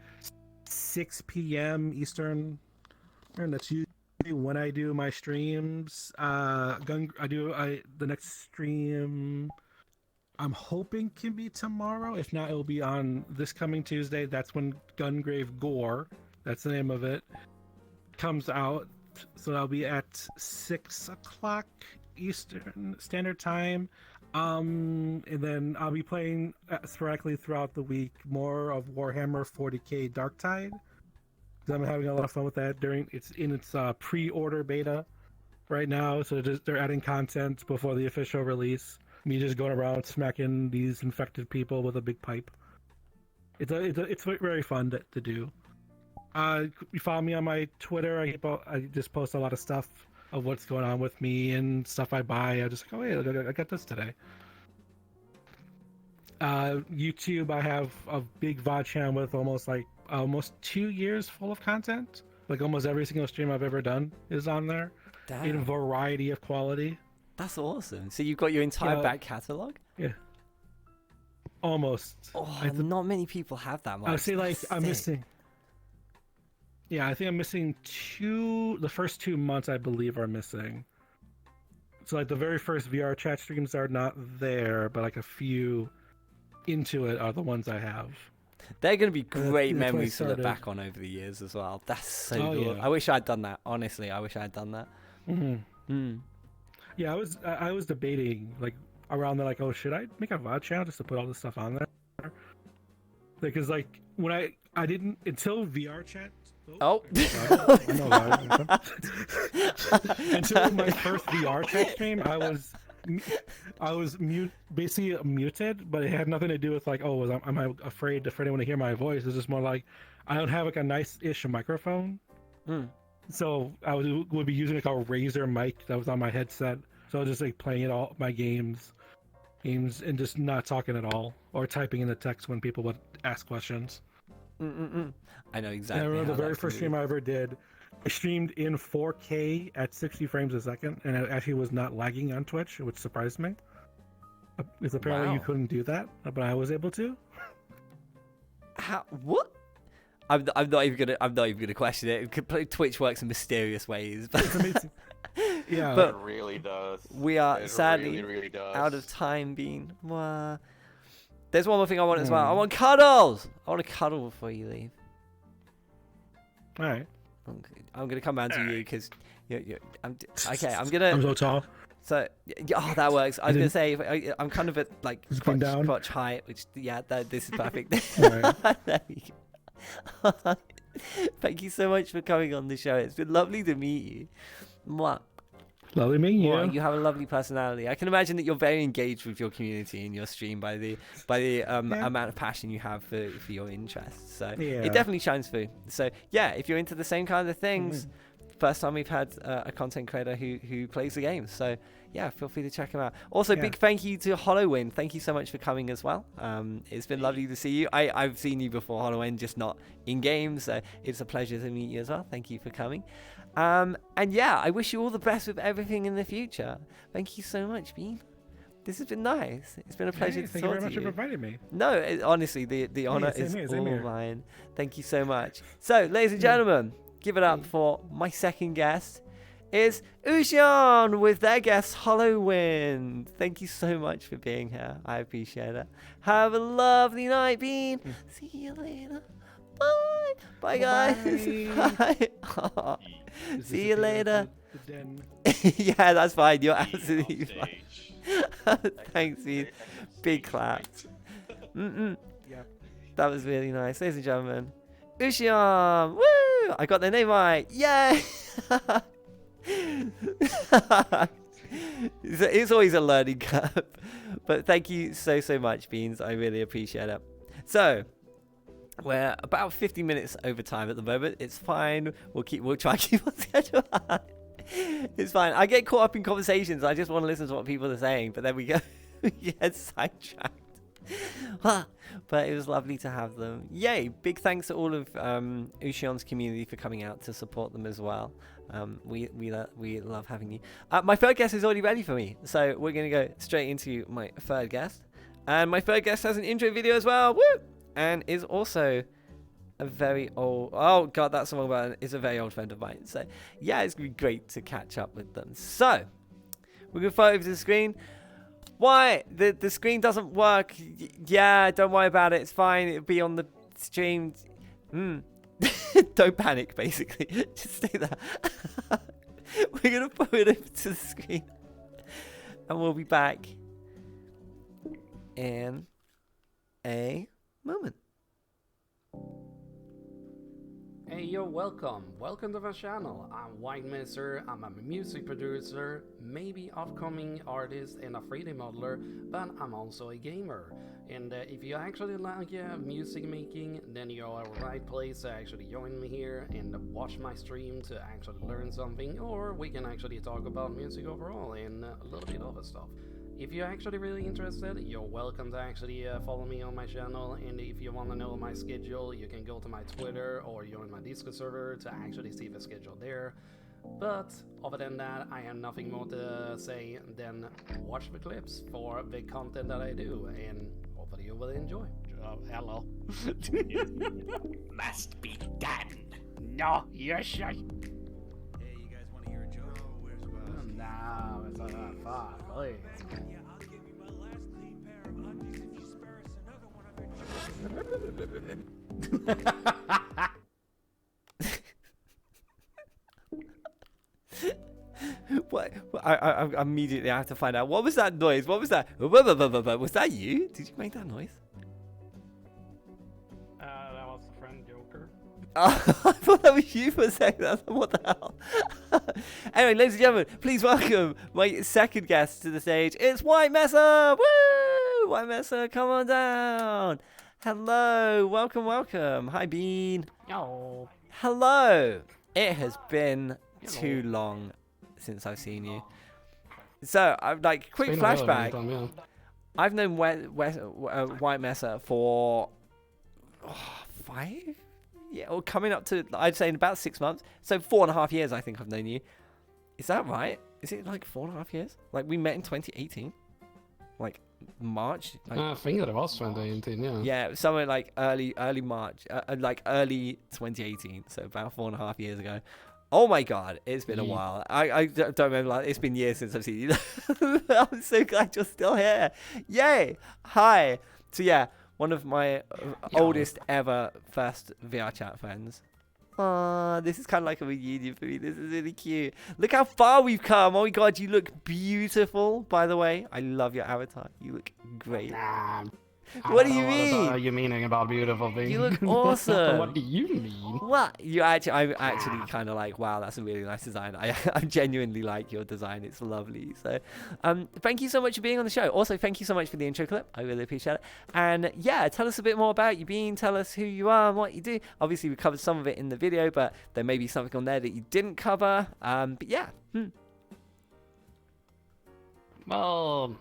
6 p.m. Eastern, and that's usually when I do my streams. The next stream I'm hoping can be tomorrow. If not, it'll be on this coming Tuesday. That's when Gungrave Gore, that's the name of it, comes out. So that'll be at 6 o'clock Eastern Standard Time. And then I'll be playing sporadically throughout the week more of Warhammer 40k Darktide. I'm having a lot of fun with that. It's in its pre-order beta right now, so they're adding content before the official release. Me just going around smacking these infected people with a big pipe. It's very fun to do. You follow me on my Twitter. I just post a lot of stuff of what's going on with me and stuff I buy. I just go, hey, I got this today. YouTube, I have a big VOD channel with almost 2 years full of content. Like almost every single stream I've ever done is on there. Damn. In a variety of quality. That's awesome. So you've got your entire back catalogue? Yeah. Almost. Oh, not many people have that much. I would say I'm missing. Yeah, I think I'm missing the first 2 months I believe are missing. So like the very first VR chat streams are not there, but like a few into it are the ones I have. They're going to be great memories to look back on over the years as well. That's so cool. Yeah. I wish I'd done that. Honestly, I wish I had done that. Yeah, I was debating like around there, like, oh, should I make a VOD channel just to put all this stuff on there? Because like when I didn't until VR chat. Oh. Until my first VR chat stream, I was basically muted, but it had nothing to do with like, oh, am I afraid for anyone to hear my voice? It's just more like I don't have like a nice-ish microphone. So I would be using like a Razer mic that was on my headset. So I was just like playing all my games and just not talking at all or typing in the text when people would ask questions. I know exactly. And I remember the very first stream I ever did. I streamed in 4K at 60 frames a second, and it actually was not lagging on Twitch, which surprised me. Because apparently you couldn't do that, but I was able to. How? What? I'm not even gonna question it. Twitch works in mysterious ways. But it's amazing. Yeah, but it really does. We are sadly really out of time. There's one more thing I want as well. I want cuddles. I want to cuddle before you leave. All right. I'm gonna come round to you because I'm gonna. I'm so tall. So that works. I was gonna say I'm kind of at like crotch height, which this is perfect. There we go. Thank you so much for coming on the show. It's been lovely to meet you. Mwah. Lovely meeting you. You have a lovely personality. I can imagine that you're very engaged with your community in your stream by the amount of passion you have for your interests. So it definitely shines through. So yeah, if you're into the same kind of things, first time we've had a content creator who plays the game. So yeah, feel free to check him out. Also, big thank you to HoloWin. Thank you so much for coming as well. It's been lovely to see you. I've seen you before, HoloWin, just not in games. So it's a pleasure to meet you as well. Thank you for coming. And yeah, I wish you all the best with everything in the future. Thank you so much, Bean. This has been nice. It's been a pleasure to talk to you. Thank you very much for inviting me. No, honestly, the honor is all mine. Thank you so much. So, ladies and gentlemen, give it up for my second guest. Is Eucheon with their guest HoloWin. Thank you so much for being here. I appreciate it. Have a lovely night, Bean. See you later. Bye. Bye, guys. Bye. Oh. See you later. Yeah, that's fine. You're absolutely fine. Thanks, Bean. Big claps. That was really nice. Ladies and gentlemen, Eucheon. Woo! I got their name right. Yay! It's always a learning curve, but thank you so much, Beans. I really appreciate it. So we're about 50 minutes over time at the moment. It's fine. We'll try and keep on schedule. It's fine. I get caught up in conversations. I just want to listen to what people are saying, but then we get sidetracked. But it was lovely to have them. Yay! Big thanks to all of Eucheon's community for coming out to support them as well. We love having you. My third guest is already ready for me, so we're going to go straight into my third guest. And my third guest has an intro video as well. Woo! And is also a very old... Oh, God, that's the wrong button. Is a very old friend of mine. So, yeah, it's going to be great to catch up with them. So, we're going to fly over to the screen. Why? The screen doesn't work. Yeah, don't worry about it. It's fine. It'll be on the stream. Don't panic, basically. Just stay there. We're going to put it over to the screen. And we'll be back in a moment. Hey yo, welcome to the channel. I'm WhiteMesser, I'm a music producer, maybe upcoming artist and a 3D modeler, but I'm also a gamer. And if you actually like music making, then you're at the right place to actually join me here and watch my stream to actually learn something, or we can actually talk about music overall and a little bit of other stuff. If you're actually really interested, you're welcome to actually follow me on my channel, and if you want to know my schedule, you can go to my Twitter or join my Discord server to actually see the schedule there. But other than that, I have nothing more to say than watch the clips for the content that I do, and hopefully you will enjoy. Hello. Must be done. No, you're sure. Hey, you guys want to hear a joke? Oh, where's Wes? No, it's not fun, please. Yeah, I'll give you my last clean pair of undies if you spare us another one of your What? I immediately have to find out. What was that noise? What was that? Was that you? Did you make that noise? That was a friend Joker. I thought that was you for a second. What the hell? Anyway, ladies and gentlemen, please welcome my second guest to the stage. It's WhiteMesser! Woo! WhiteMesser, come on down. Hello, welcome. Hi, Bean. Yo. Hello. It has been too long since I've seen you. So, I'm like, quick flashback. I've known WhiteMesser for 5? Yeah, or coming up to, I'd say, in about 6 months. So 4.5 years, I think I've known you. Is that right? Is it like 4.5 years? Like, we met in 2018? Like, March? Like, I think that it was 2018, yeah. yeah, somewhere like early March, like early 2018. So about 4.5 years ago. Oh my God, it's been a while. I don't remember, like, it's been years since I've seen you. I'm so glad you're still here. Yay! Hi. So yeah, one of my oldest ever first VR chat friends. This is kind of like a reunion for me. This is really cute. Look how far we've come. Oh my God, you look beautiful, by the way. I love your avatar. You look great. Nah, What do you mean? What are you meaning about beautiful thing? You look awesome. What do you mean? What? I'm actually kind of like, wow, that's a really nice design. I genuinely like your design. It's lovely. So, thank you so much for being on the show. Also, thank you so much for the intro clip. I really appreciate it. And yeah, tell us a bit more about you, Bean. Tell us who you are and what you do. Obviously, we covered some of it in the video, but there may be something on there that you didn't cover. But yeah. Well,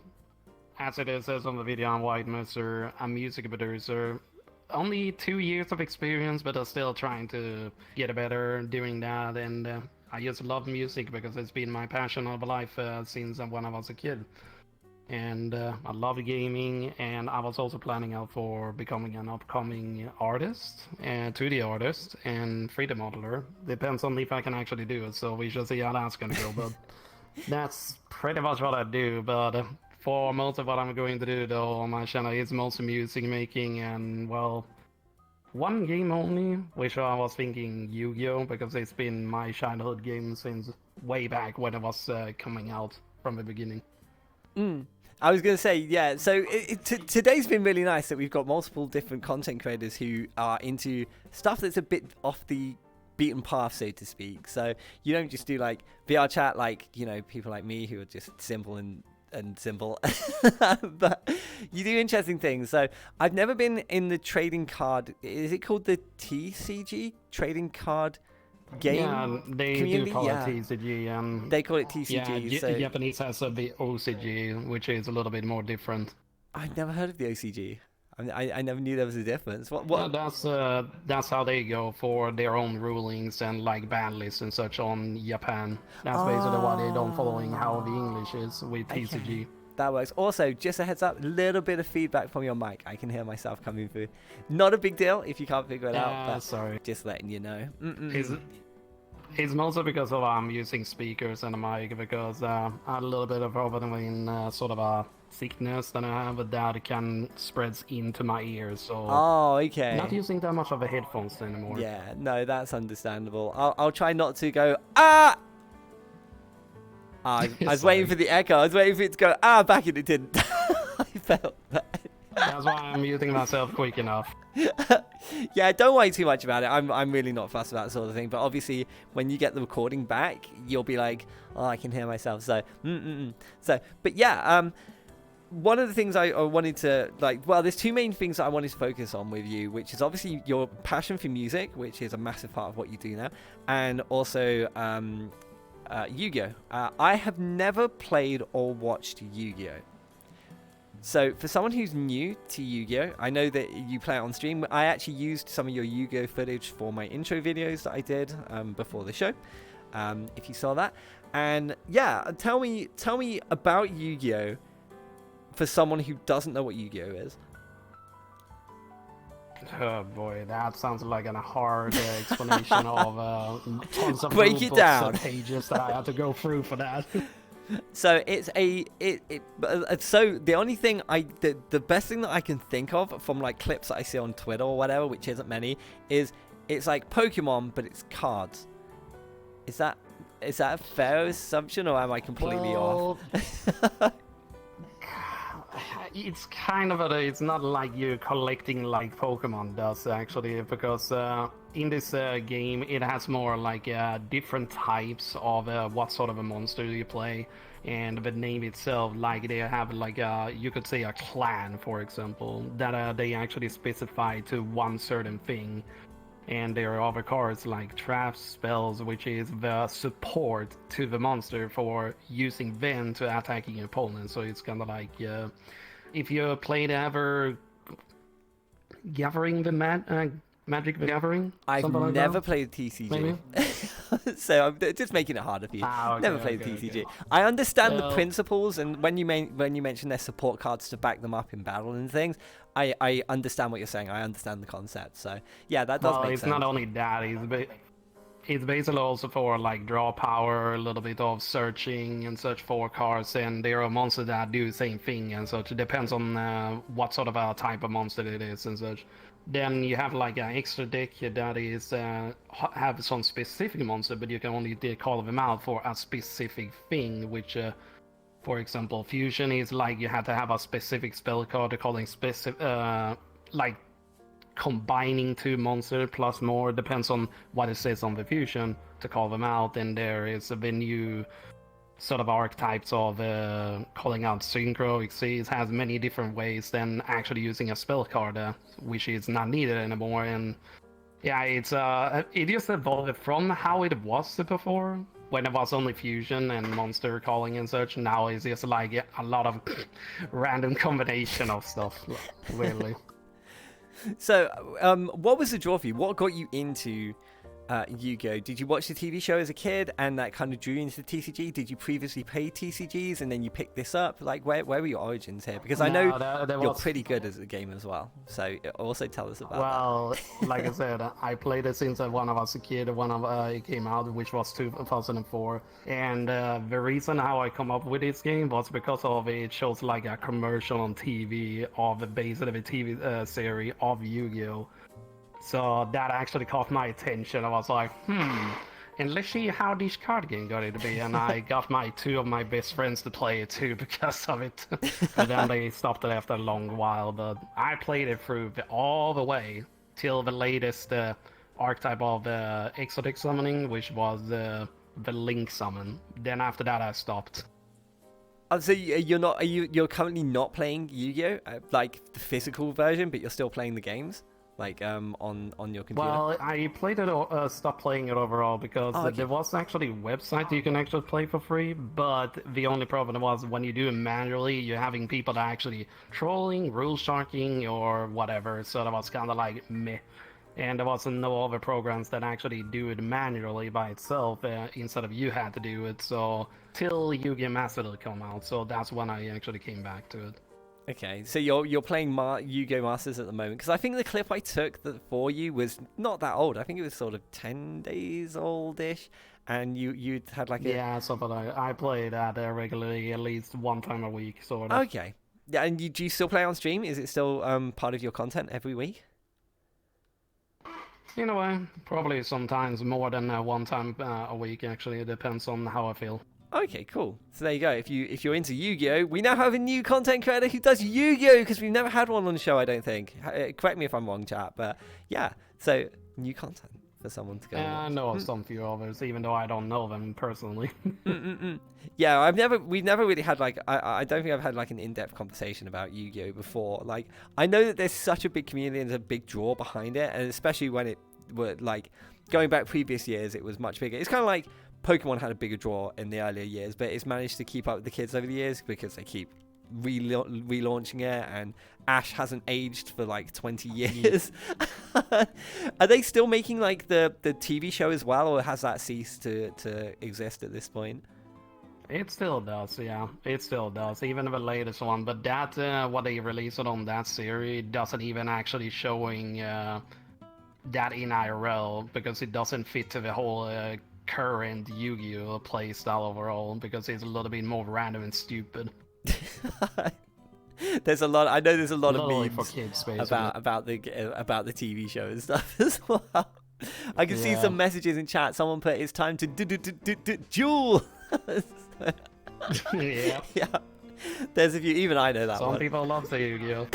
as it says on the video, I'm WhiteMesser, I'm a music producer. Only 2 years of experience, but I'm still trying to get better doing that. And I just love music because it's been my passion of life since when I was a kid. And I love gaming, and I was also planning out for becoming an upcoming artist, 2D artist, and 3D modeler. Depends on if I can actually do it, so we shall see how that's gonna go. But that's pretty much what I do. But for most of what I'm going to do though on my channel is mostly music making, and well, one game only, which I was thinking Yu-Gi-Oh, because it's been my childhood game since way back when it was coming out from the beginning. I was going to say, yeah, so today's been really nice that we've got multiple different content creators who are into stuff that's a bit off the beaten path, so to speak. So you don't just do like VR chat like, you know, people like me who are just simple and simple, but you do interesting things. So I've never been in the trading card, is it called the TCG trading card game? Yeah, they community? do call it TCG. They call it TCG. Yeah, so Japanese has the OCG, which is a little bit more different. I've never heard of the OCG. I never knew there was a difference. Yeah, What? that's how they go for their own rulings and like ban lists and such on Japan. That's basically why they don't following how the English is with TCG. Okay. That works. Also, just a heads up, little bit of feedback from your mic. I can hear myself coming through. Not a big deal if you can't figure it out, but sorry. just letting you know. It's mostly because of I'm using speakers and a mic because I had a little bit of problem in sort of a sickness that I have that can spreads into my ears. So Oh, okay. not using that much of a headphones anymore. Yeah, no, that's understandable. I'll try not to go, ah! I was waiting for the echo. I was waiting for it to go, back, and it didn't. I felt that. That's why I'm muting myself quick enough. Yeah, don't worry too much about it. I'm really not fussed about that sort of thing. But obviously, when you get the recording back, you'll be like, oh, I can hear myself. So, but yeah, one of the things I wanted to, there's two main things that I wanted to focus on with you, which is obviously your passion for music, which is a massive part of what you do now, and also Yu-Gi-Oh! I have never played or watched Yu-Gi-Oh! So for someone who's new to Yu-Gi-Oh! I know that you play it on stream. I actually used some of your Yu-Gi-Oh! Footage for my intro videos that I did before the show, if you saw that. And yeah, tell me about Yu-Gi-Oh! For someone who doesn't know what Yu-Gi-Oh! is. Oh boy, that sounds like a hard explanation of tons of Break it books down. and pages that I had to go through for that. So it's so the only thing the best thing that I can think of from like clips that I see on Twitter or whatever, which isn't many, is it's like Pokemon but it's cards. Is that a fair assumption, or am I completely off? It's kind of it's not like you're collecting like Pokemon does actually, because in this game it has more like different types of what sort of a monster you play, and the name itself, like they have like you could say a clan, for example, that they actually specify to one certain thing. And there are other cards like traps, spells, which is the support to the monster for using them to attacking your opponent. So it's kind of like if you played ever Gathering the Magic the Gathering? I've like never that? played TCG. Maybe? So I'm just making it harder for you. Okay, Never played okay, TCG. okay. I understand the Well- principles, and when you mention their support cards to back them up in battle and things, I understand what you're saying. I understand the concept. So yeah, that does Well, make it's sense. not only that. It's basically also for like draw power, a little bit of searching and search for cards, and there are monsters that do the same thing and such. It depends on what sort of a type of monster it is and such. Then you have like an extra deck that is have some specific monster, but you can only call them out for a specific thing, which for example, fusion is like you have to have a specific spell card to calling specific like combining two monsters plus more, depends on what it says on the fusion to call them out. And there is the new sort of archetypes of calling out synchro. It has many different ways than actually using a spell card, which is not needed anymore. And yeah, it just evolved from how it was before, when it was only fusion and monster calling and such. Now it's just like a lot of random combination of stuff, really. So, what was the draw for you? What got you into Yu-Gi-Oh? Did you watch the TV show as a kid and that kind of drew you into the TCG? Did you previously play TCGs and then you picked this up? Like, where were your origins here? Because I know you're pretty good as a game as well. So also tell us about Well, like I said, I played it since when I was a kid. When it came out, which was 2004. And the reason how I come up with this game was because of it shows like a commercial on TV of basically a TV series of Yu-Gi-Oh! So that actually caught my attention. I was like, and let's see how this card game got to be. And I got two of my best friends to play it too because of it. But then they stopped it after a long while. But I played it through all the way till the latest archetype of Exotic Summoning, which was the Link Summon. Then after that, I stopped. So you're currently not playing Yu-Gi-Oh, like the physical version, but you're still playing the games? like on your computer? Well, I played it, stopped playing it overall because Oh, okay. there was actually a website you can actually play for free, but the only problem was when you do it manually, you're having people that are actually trolling, rule sharking, or whatever, so that was kind of like meh. And there wasn't no other programs that actually do it manually by itself instead of you had to do it, so till Yu-Gi-Oh! Master will come out, so that's when I actually came back to it. Okay, so you're playing Yu-Gi-Oh! Masters at the moment, because I think the clip I took for you was not that old. I think it was sort of 10 days old-ish, and you had like a... Yeah, something like I play that regularly, at least one time a week, sort of. Okay. Yeah, and do you still play on stream? Is it still part of your content every week? In a way, probably sometimes more than one time a week. Actually, it depends on how I feel. Okay, cool. So there you go. If you're into Yu-Gi-Oh, we now have a new content creator who does Yu-Gi-Oh, because we've never had one on the show, I don't think. Correct me if I'm wrong, chat, but yeah. So new content for someone to go. I know of some few others, even though I don't know them personally. Yeah, we've never really had like I don't think I've had like an in-depth conversation about Yu-Gi-Oh before. Like I know that there's such a big community and there's a big draw behind it, and especially when it were like going back previous years, it was much bigger. It's kind of like Pokemon had a bigger draw in the earlier years, but it's managed to keep up with the kids over the years because they keep relaunching it, and Ash hasn't aged for like 20 years. Are they still making like the TV show as well, or has that ceased to exist at this point? It still does, yeah. It still does, even the latest one. But that, what they released on that series doesn't even actually showing that in IRL, because it doesn't fit to the whole current Yu-Gi-Oh playstyle overall, because it's a little bit more random and stupid. There's a lot. I know there's a lot of Literally memes for kids, about the TV show and stuff as well. I can see some messages in chat. Someone put, "It's time to duel." Yeah. Yeah. There's a few. Even I know that Some one. people love the Yu-Gi-Oh.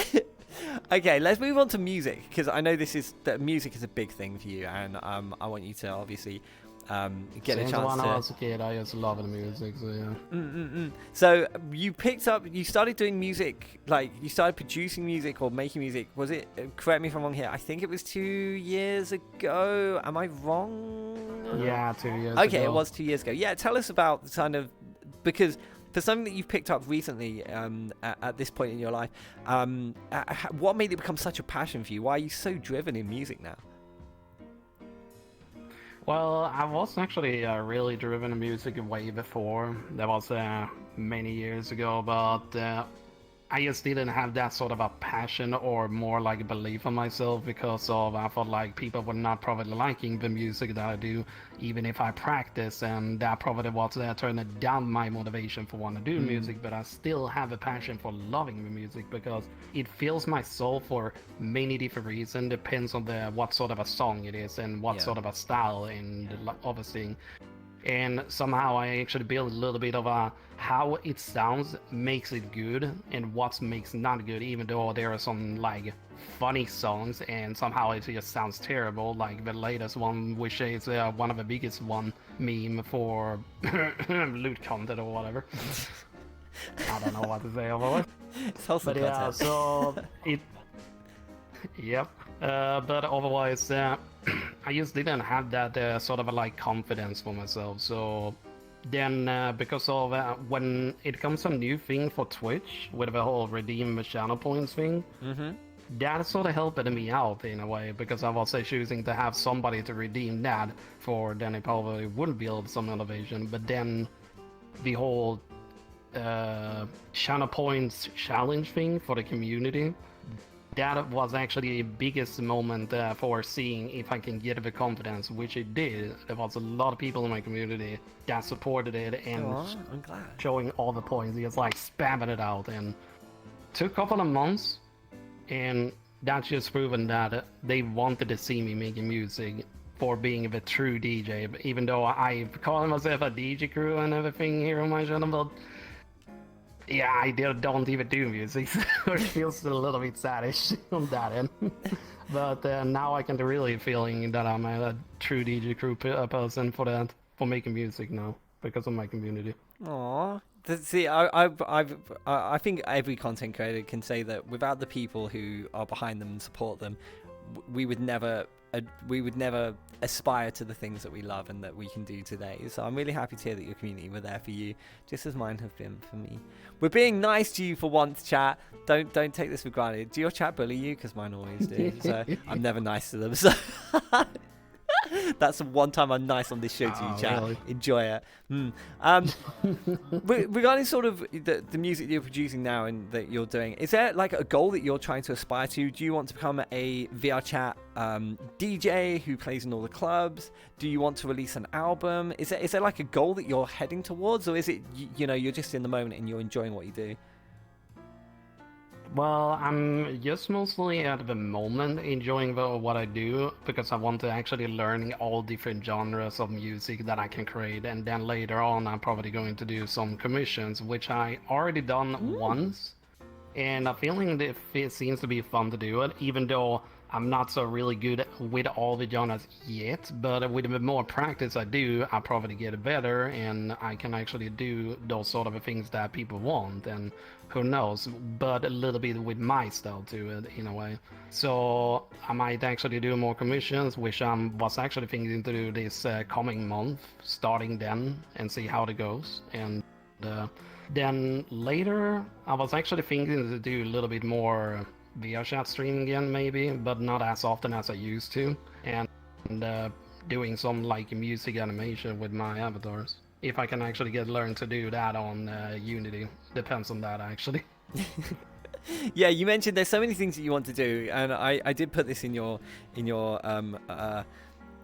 Okay, let's move on to music, because I know that music is a big thing for you, and I want you to obviously get a Since chance when to. I was a kid, I used to love the music, so yeah. So you started doing music, like you started producing music or making music. Was it? Correct me if I'm wrong here. I think it was 2 years ago. Am I wrong? Yeah, 2 years Okay, ago. it was 2 years ago. Yeah, tell us about the kind of, because for something that you've picked up recently at this point in your life, what made it become such a passion for you? Why are you so driven in music now? Well, I was actually really driven in music way before. That was many years ago, but I just didn't have that sort of a passion or more like a belief in myself, because of I felt like people were not probably liking the music that I do, even if I practice, and that probably was turning down my motivation for wanting to do music. But I still have a passion for loving the music, because it fills my soul for many different reasons. Depends on what sort of a song it is and what sort of a style and everything. And somehow I actually build a little bit of a how it sounds makes it good, and what makes not good, even though there are some like funny songs, and somehow it just sounds terrible, like the latest one, which is one of the biggest meme for loot content or whatever. I don't know what to say about it. It's wholesome But yeah, content. so it. Yep. But otherwise, I just didn't have that sort of like confidence for myself. So then, because of when it comes to a new thing for Twitch with the whole redeem channel points thing, that sort of helped me out in a way, because I was choosing to have somebody to redeem that for. Then it probably would build some innovation. But then the whole channel points challenge thing for the community, that was actually the biggest moment for seeing if I can get the confidence, which it did. There was a lot of people in my community that supported it and I'm glad. showing all the points, just like spamming it out, and took a couple of months, and that's just proven that they wanted to see me making music for being a true DJ, even though I call myself a DJ crew and everything here on my channel, but yeah, I don't even do music, so it feels a little bit saddish on that end. But now I can really feeling that I'm a true DJ crew person for making music now, because of my community. Aww. See, I think every content creator can say that without the people who are behind them and support them, we would never aspire to the things that we love and that we can do today. So I'm really happy to hear that your community were there for you, just as mine have been for me. We're being nice to you for once, chat. Don't take this for granted. Do your chat bully you? Because mine always do. So I'm never nice to them. So that's the one time I'm nice on this show to you, chat. Really? Enjoy it. Regarding sort of the music that you're producing now and that you're doing, is there like a goal that you're trying to aspire to? Do you want to become a VR chat DJ who plays in all the clubs? Do you want to release an album? Is there like a goal that you're heading towards, or is it you're just in the moment and you're enjoying what you do? Well, I'm just mostly at the moment enjoying what I do because I want to actually learn all different genres of music that I can create, and then later on I'm probably going to do some commissions, which I already done once, and I'm feeling that it seems to be fun to do it, even though I'm not so really good with all the genres yet, but with the more practice I do, I probably get better, and I can actually do those sort of things that people want, and who knows, but a little bit with my style to it in a way. So I might actually do more commissions, which I was actually thinking to do this coming month, starting then, and see how it goes. And then later, I was actually thinking to do a little bit more VR chat streaming again, maybe, but not as often as I used to, and doing some like music animation with my avatars. If I can actually learn to do that on Unity, depends on that actually. Yeah, you mentioned there's so many things that you want to do, and I did put this in your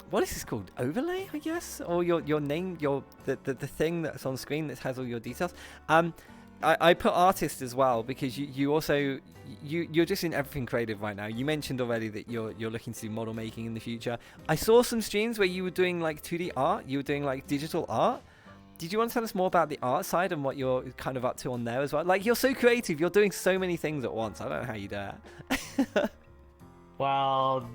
what is this called, overlay, I guess, or your name, the thing that's on screen that has all your details. I put artist as well because you also you're just in everything creative right now. You mentioned already that you're looking to do model making in the future. I saw some streams where you were doing like 2D art. You were doing like digital art. Did you want to tell us more about the art side and what you're kind of up to on there as well? Like, you're so creative. You're doing so many things at once. I don't know how you do it. Well,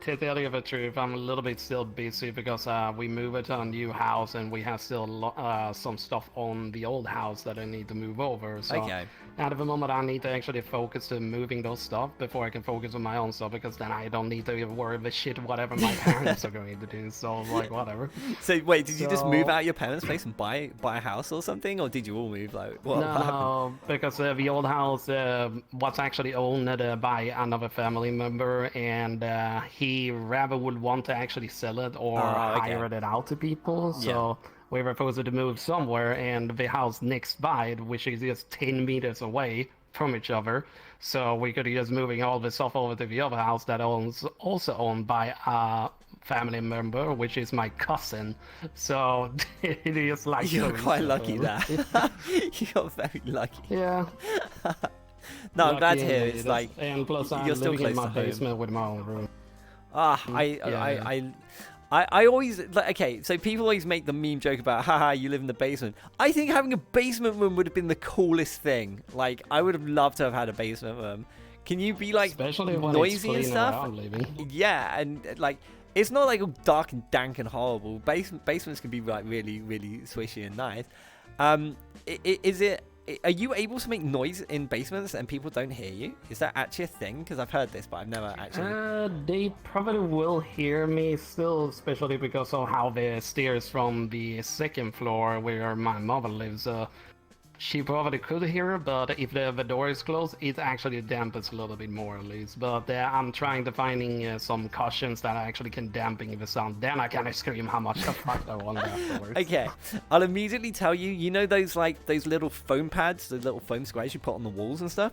to tell you the truth, I'm a little bit still busy because we moved to a new house and we have still some stuff on the old house that I need to move over. So Okay. at the moment, I need to actually focus on moving those stuff before I can focus on my own stuff, because then I don't need to worry about shit whatever my parents are going to do. So like whatever. So wait, did you just move So- out your parents' place and buy a house or something, or did you all move? Like, what happened? No, because the old house was actually owned by another family member, and he rather would want to actually sell it or okay. hire it out to people. So we were supposed to move somewhere, and the house next by it, which is just 10 meters away from each other, so we could just moving all the stuff over to the other house that also owned by a family member, which is my cousin. So it is like You're so quite lucky useful. there. You're very lucky. Yeah. No, I'm glad to Lucky hear indeed. it's like and plus I'm you're still living in close my to home. basement with my own room. I always like, okay, so people always make the meme joke about haha, you live in the basement. I think having a basement room would have been the coolest thing. Like, I would have loved to have had a basement room. Can you be like Especially when it's noisy and clean stuff? around living. Yeah, and like it's not like all dark and dank and horrible. Basements can be like really, really swishy and nice. Are you able to make noise in basements and people don't hear you? Is that actually a thing? Because I've heard this, but I've never actually. They probably will hear me still, especially because of how the stairs from the second floor where my mother lives. She probably could hear, but if the door is closed, it actually dampens a little bit more at least. But I'm trying to finding some cushions that actually can dampen the sound. Then I can scream how much the fuck I want afterwards. Okay, I'll immediately tell you. You know those little foam pads, the little foam squares you put on the walls and stuff?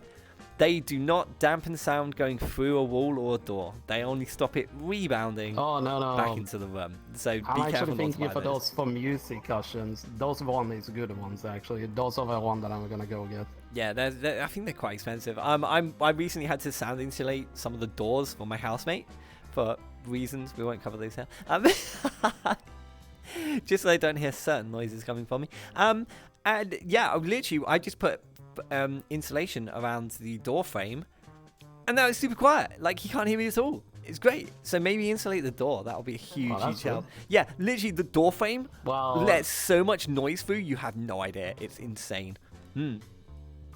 They do not dampen sound going through a wall or a door. They only stop it rebounding Oh no back into the room. So be I'm careful actually not to thinking buy for those. those for music cushions. Those one is good ones actually. Those are the one that I'm gonna go get. Yeah, I think they're quite expensive. I recently had to sound insulate some of the doors for my housemate for reasons we won't cover those here. Just so they don't hear certain noises coming from me. And yeah, I just put insulation around the door frame, and now it's super quiet. Like, he can't hear me at all. It's great. So maybe insulate the door. That'll be a huge that's help. good. Yeah, literally the door frame Well, lets so much noise through. You have no idea. It's insane.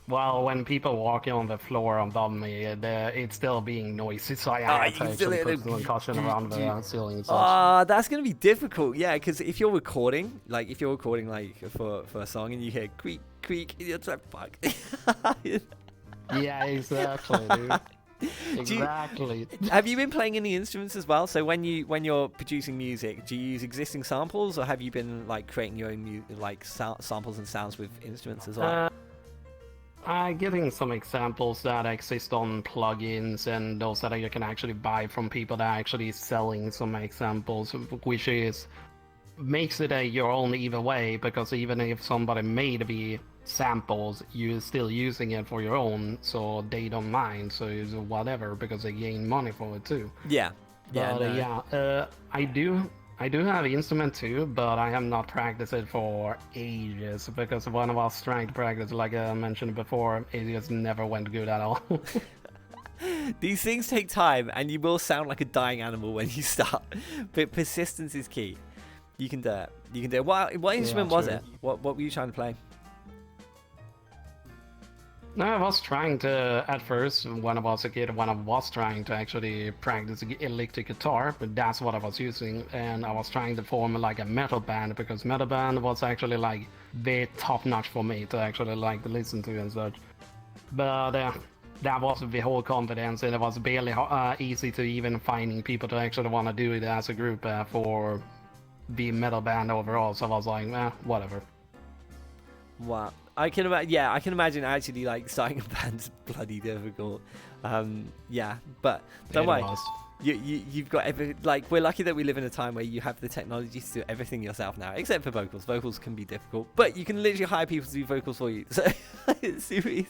Well, when people walking on the floor above me, it's still being noisy, so I Ah, have you to can still actually hear put the- some caution around the ceiling and such. Ah, that's gonna be difficult. Yeah, because if you're recording, like for a song and you hear creak creak, it's like fuck. Yeah, exactly, dude. Do you- Exactly. Have you been playing any instruments as well? So when you're producing music, do you use existing samples, or have you been like creating your own samples and sounds with instruments as well? I'm getting some examples that exist on plugins and those that you can actually buy from people that are actually selling some examples, which is makes it your own either way, because even if somebody made the samples, you're still using it for your own, so they don't mind, so it's whatever, because they gain money for it too. Yeah. But No. I do have an instrument too, but I have not practiced it for ages, because one of us trying to practice, like I mentioned before, it just never went good at all. These things take time, and you will sound like a dying animal when you start. But persistence is key. You can do it. You can do it. What instrument was true. it? What were you trying to play? No, I was trying to, at first, when I was a kid, when I was trying to actually practice electric guitar, but that's what I was using, and I was trying to form like a metal band, because metal band was actually like very top notch for me to actually like to listen to and such. But that was the whole confidence, and it was barely easy to even finding people to actually want to do it as a group for the metal band overall, so I was like, whatever. Wow. I can imagine. Yeah, I can imagine actually like starting a band's bloody difficult. Yeah, but don't worry. You've got we're lucky that we live in a time where you have the technology to do everything yourself now, except for vocals. Vocals can be difficult, but you can literally hire people to do vocals for you. So it's super easy.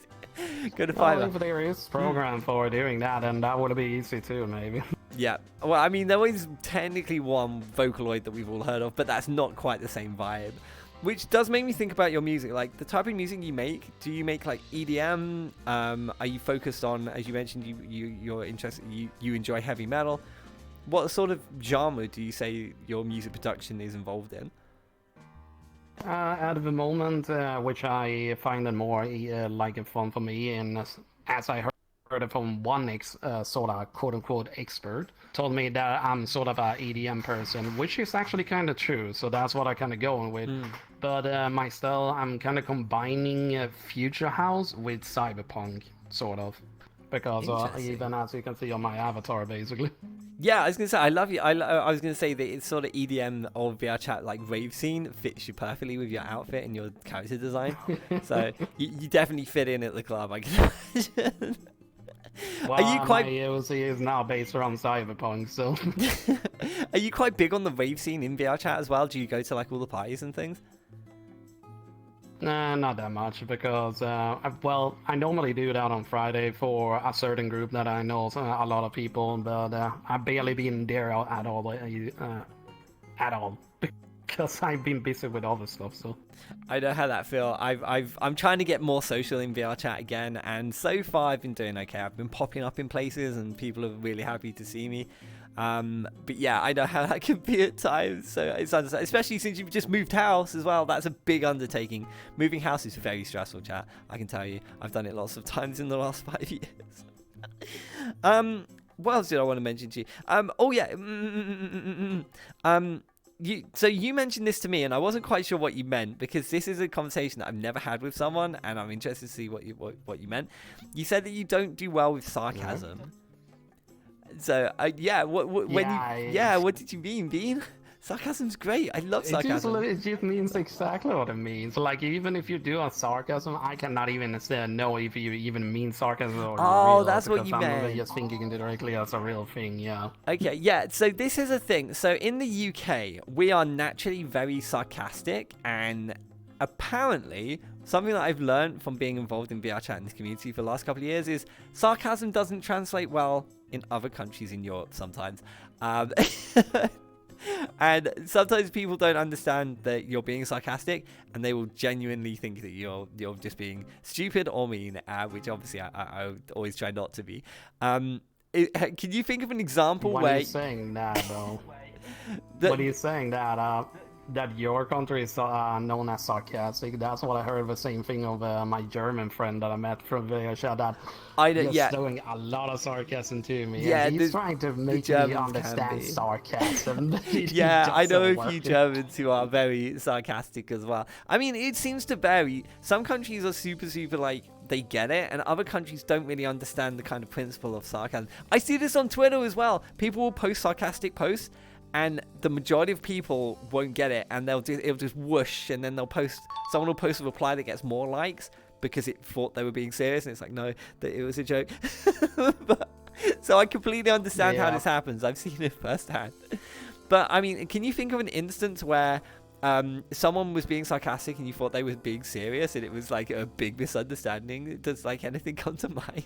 Go to Well, Fiverr. if there is program for doing that, then that would be easy too, maybe. Yeah. Well, I mean, there is technically one Vocaloid that we've all heard of, but that's not quite the same vibe. Which does make me think about your music, like the type of music you make. Do you make like EDM? Are you focused on, as you mentioned, you're interested, you enjoy heavy metal? What sort of genre do you say your music production is involved in? At the moment, which I find it more like fun for me, and as I heard it from one sort of quote-unquote expert, told me that I'm sort of a EDM person, which is actually kind of true, so that's what I kind of going with. But my style, I'm kind of combining future house with cyberpunk, sort of, because even as you can see on my avatar, basically. Yeah, I was gonna say I love you. I was gonna say that it's sort of EDM or VR chat like rave scene fits you perfectly with your outfit and your character design. So you definitely fit in at the club, I can imagine. Well, Are you quite? my AOC is now based around cyberpunk, so. Are you quite big on the rave scene in VR chat as well? Do you go to like all the parties and things? Nah, not that much, because I normally do that on Friday for a certain group that I know a lot of people, but I've barely been there at all, because I've been busy with other stuff. So I know how that feel. I'm trying to get more social in VR chat again, and so far I've been doing okay. I've been popping up in places, and people are really happy to see me. But yeah, I know how that can be at times. So it's especially since you've just moved house as well. That's a big undertaking. Moving house is very stressful, chat. I can tell you. I've done it lots of times in the last 5 years. What else did I want to mention to you? Oh yeah. So you mentioned this to me, and I wasn't quite sure what you meant, because this is a conversation that I've never had with someone, and I'm interested to see what you meant. You said that you don't do well with sarcasm. So what did you mean, Bean? Sarcasm's great. I love sarcasm. It just means exactly what it means. Like, even if you do a sarcasm, I cannot even know if you even mean sarcasm or real, that's what you I'm meant. just thinking directly as a real thing, yeah. Okay, yeah, so this is a thing. So in the UK, we are naturally very sarcastic, and apparently something that I've learned from being involved in VR chat in this community for the last couple of years is sarcasm doesn't translate well in other countries in Europe sometimes. And sometimes people don't understand that you're being sarcastic, and they will genuinely think that you're just being stupid or mean, which obviously I always try not to be. Can you think of an example When where... are you saying that, though? When are you saying that? that your country is known as sarcastic. That's what I heard the same thing of my German friend that I met from Russia. That I don't. just Yeah. throwing a lot of sarcasm to me. Yeah, and he's the- trying to make me Germans can understand be. sarcasm. It Yeah, just I know a doesn't few work. Germans who are very sarcastic as well. I mean, it seems to vary. Some countries are super like, they get it, and other countries don't really understand the kind of principle of sarcasm. I see this on Twitter as well. People will post sarcastic posts, and the majority of people won't get it, and it'll just whoosh, and then someone will post a reply that gets more likes because it thought they were being serious, and it's like, no, that it was a joke. So I completely understand how this happens. I've seen it firsthand. But I mean, can you think of an instance where someone was being sarcastic and you thought they were being serious, and it was like a big misunderstanding? Does like anything come to mind?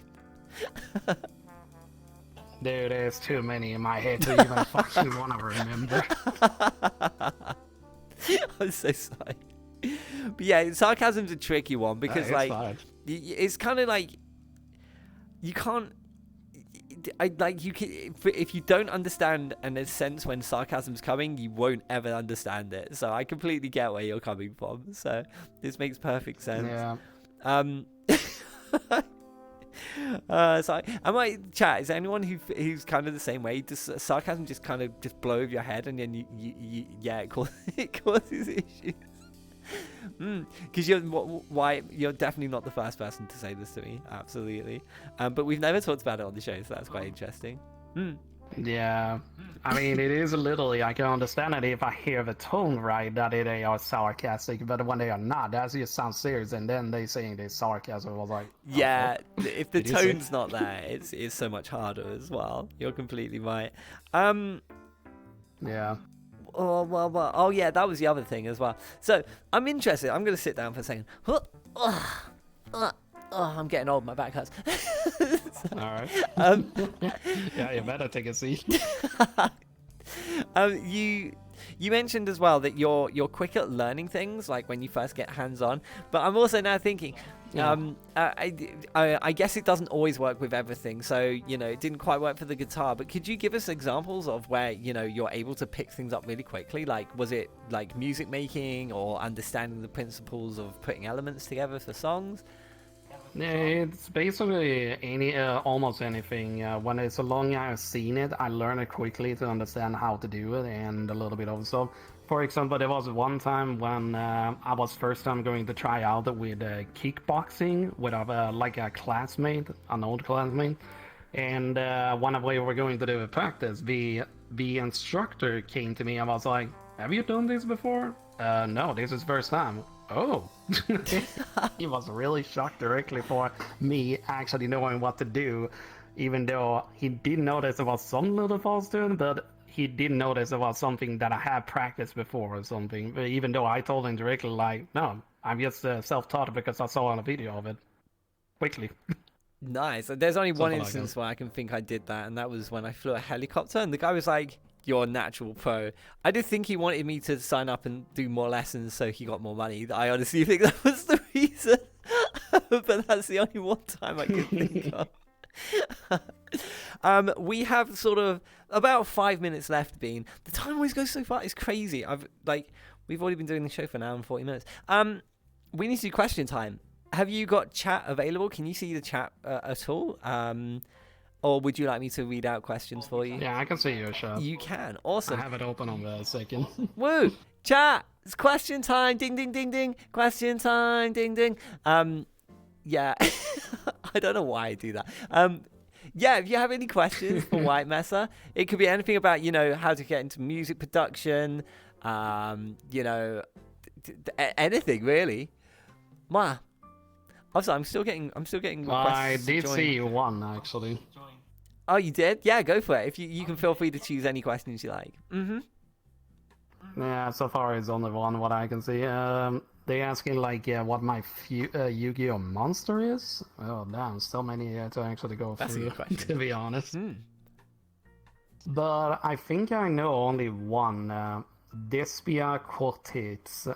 Dude, there's too many in my head to even fucking want to remember. I'm so sorry. But yeah, sarcasm's a tricky one because It's like fine. it's kind of like you can't. If you don't understand and there's sense when sarcasm's coming, you won't ever understand it. So I completely get where you're coming from. So this makes perfect sense. Yeah. So I might chat. Is there anyone who's kind of the same way? Does sarcasm just kind of just blow over your head, and then it causes issues? Because you're definitely not the first person to say this to me. Absolutely. But we've never talked about it on the show, so that's quite interesting. Yeah, I mean, it is a little, I can understand it if I hear the tone right, that they are sarcastic, but when they are not, that just sounds serious, and then they saying they're sarcasm, I was like, oh, Yeah, if the It is tone's not there, it's so much harder as well. You're completely right. yeah. Oh yeah, that was the other thing as well. So I'm interested. I'm gonna sit down for a second. I'm getting old. My back hurts. All right. Yeah, you better take a seat. You mentioned as well that you're quick at learning things, like when you first get hands-on. But I'm also now thinking, I guess it doesn't always work with everything. So it didn't quite work for the guitar. But could you give us examples of where you're able to pick things up really quickly? Like, was it like music making or understanding the principles of putting elements together for songs? Yeah, it's basically almost anything. When it's a long I've seen it, I learn it quickly to understand how to do it and a little bit of stuff. For example, there was one time when I was first time going to try out with kickboxing with a classmate, an old classmate, and one of we were going to do a practice. The instructor came to me and was like, "Have you done this before?" No, this is first time. Oh, he was really shocked directly for me actually knowing what to do, even though he did notice there was some little faults to it, but he didn't notice it was something that I had practiced before or something. But even though I told him directly, like, no, I'm just self-taught because I saw on a video of it quickly. Nice. There's only one Something like instance that. where I can think I did that, and that was when I flew a helicopter, and the guy was like, "You're a natural pro." I did think he wanted me to sign up and do more lessons so he got more money. I honestly think that was the reason. But that's the only one time I could think of. We have sort of about 5 minutes left, Bean. The time always goes so fast. It's crazy. We've already been doing the show for an hour and 40 minutes. We need to do question time. Have you got chat available? Can you see the chat at all? Or would you like me to read out questions for you? Yeah, I can see your shot. You can. I Awesome. have it open on the second. Woo! Chat! It's question time! Ding, ding, ding, ding! Question time! Ding, ding! Yeah. I don't know why I do that. Yeah, if you have any questions for WhiteMesser, it could be anything about, how to get into music production, anything really. Ma. Also, I'm still getting requests. I to did join. see one actually. Oh, you did? Yeah, go for it. If you can feel free to choose any questions you like. Yeah, so far it's only one what I can see. They asking what my Yu-Gi-Oh monster is. Oh damn, so many to actually go That's a through. good question. To be honest. But I think I know only one. Despia Quartets.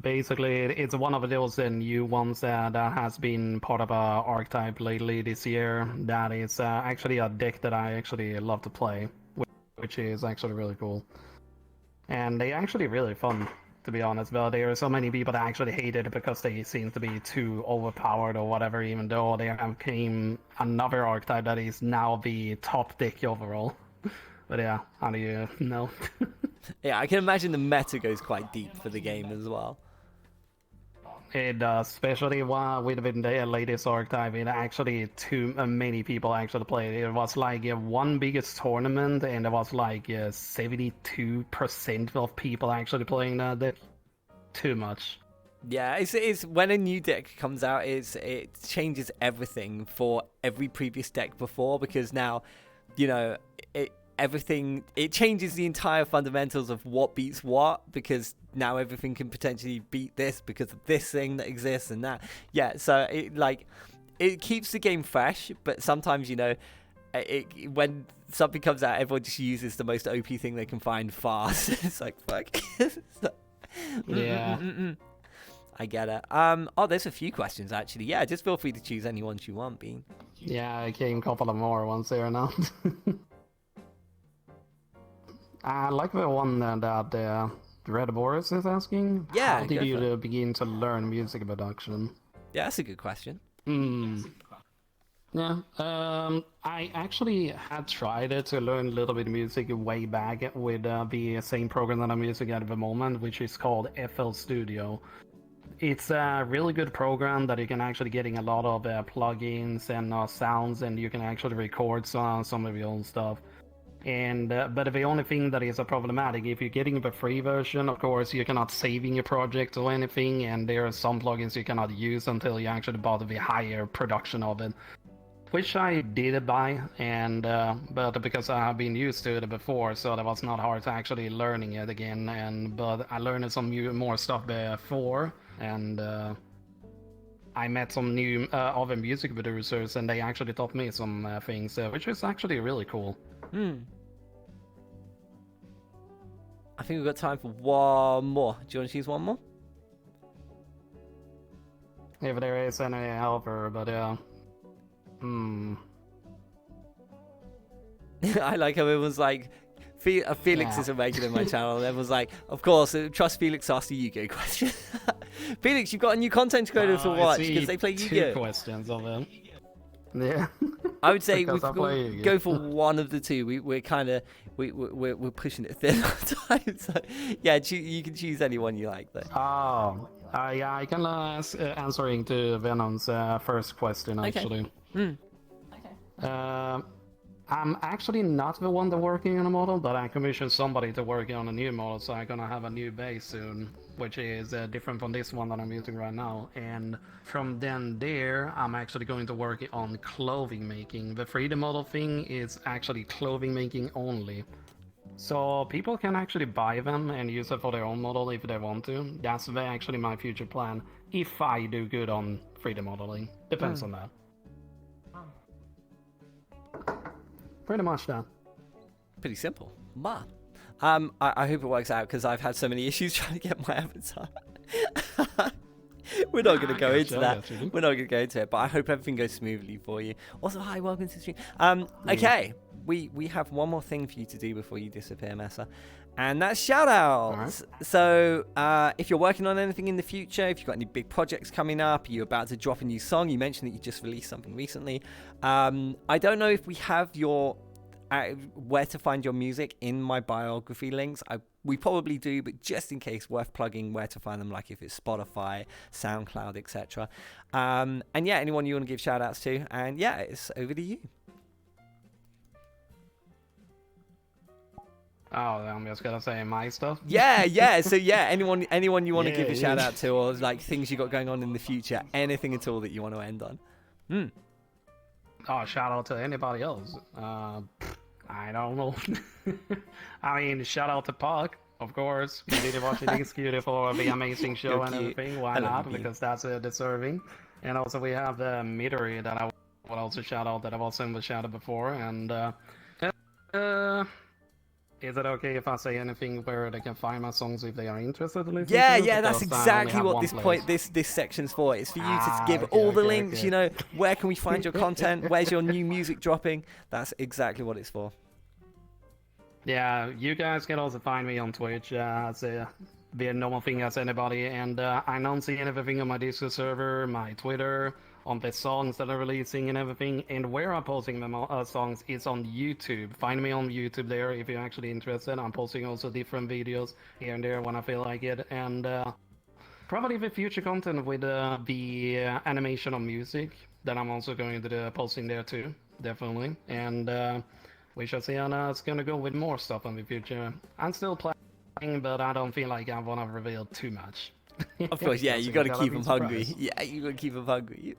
Basically, it's one of those new ones that has been part of our archetype lately this year. That is actually a deck that I actually love to play, which is actually really cool. And they actually really fun. to be honest. But there are so many people that actually hate it because they seem to be too overpowered or whatever, even though there came another archetype that is now the top deck overall. But yeah, how do you know? Yeah, I can imagine the meta goes quite deep for the game as well. It does, especially with the latest archetype. It actually too many people actually played it. It was like one biggest tournament, and there was like 72% of people actually playing that deck. Too much. Yeah, it's when a new deck comes out, it changes everything for every previous deck before, because now, you know, it changes the entire fundamentals of what beats what, because now everything can potentially beat this because of this thing that exists and that. Yeah, so it keeps the game fresh, but sometimes, you know, when something comes out, everyone just uses the most OP thing they can find fast. It's like, fuck. Yeah. I get it. Oh, there's a few questions actually. Yeah, just feel free to choose any ones you want, Bean. Yeah, I came a couple of more ones there now. I like the one that Red Boris is asking. Yeah, how did you begin to learn music production? Yeah, that's a good question. Yeah, I actually had tried it to learn a little bit of music way back with the same program that I'm using at the moment, which is called FL Studio. It's a really good program that you can actually getting a lot of plugins and sounds, and you can actually record some of your own stuff. And but the only thing that is problematic, if you're getting the free version, of course you cannot save in your project or anything, and there are some plugins you cannot use until you actually bought the higher production of it, which I did buy, and but because I have been used to it before, so that was not hard to actually learning it again. But I learned some more stuff before, and I met some new other music producers, and they actually taught me some things, which is actually really cool. I think we've got time for one more. Do you want to choose one more? If there is any helper, but I like how everyone's like, Felix is a regular in my channel, and everyone's like, of course, trust Felix asked the Yu-Gi-Oh question. Felix, you've got a new content creator to watch because they play Yu-Gi-Oh. 2 questions of them. Yeah. I would say we go for one of the two. We're kind of we're pushing it thin all the time. So yeah, you can choose any one you like though. Oh, yeah, I can answering to Venom's first question actually. I'm actually not the one that working on a model, but I commissioned somebody to work on a new model, so I'm gonna have a new base soon, which is different from this one that I'm using right now. And from then there, I'm actually going to work on clothing making. The 3D model thing is actually clothing making only. So people can actually buy them and use it for their own model if they want to. That's actually my future plan, if I do good on 3D modeling. Depends on that. Pretty much that. Pretty simple. Ma. I hope it works out because I've had so many issues trying to get my avatar. We're not going to go into that. We're not going to go into it, but I hope everything goes smoothly for you. Also, hi, welcome to the stream. Okay, we have one more thing for you to do before you disappear, Messer, and that's shout-outs. Right. So if you're working on anything in the future, if you've got any big projects coming up, you're about to drop a new song, you mentioned that you just released something recently. I don't know if we have your where to find your music in my biography links. We probably do, but just in case, worth plugging where to find them, like if it's Spotify, SoundCloud, etc. And yeah, anyone you want to give shout outs to, and yeah, it's over to you. Oh, I'm just gonna say my stuff. Yeah. So yeah, anyone you want to give a shout out to, or like things you got going on in the future, anything at all that you want to end on. Oh, shout out to anybody else. I don't know. I mean, shout out to Puck, of course. We did watch it executed for the amazing show and everything. Why not? Because that's deserving. And also we have Midori that I will also shout out, that I've also shouted before. And is it okay if I say anything where they can find my songs if they are interested in listening? Yeah, that's exactly what this section's for. It's for you to give all the links, you know, where can we find your content, where's your new music dropping. That's exactly what it's for. Yeah, you guys can also find me on Twitch as be a normal thing as anybody, and I don't see everything on my Discord server, my Twitter, on the songs that I'm releasing and everything, and where I'm posting them songs is on YouTube. Find me on YouTube there if you're actually interested. I'm posting also different videos here and there when I feel like it, and probably the future content with the animation of music that I'm also going to do posting there too, definitely. And we shall see how it's gonna go with more stuff in the future. I'm still playing, but I don't feel like I want to reveal too much. Of course, yeah, you got to Gotta keep be them hungry. surprised. Yeah, you got to keep them hungry.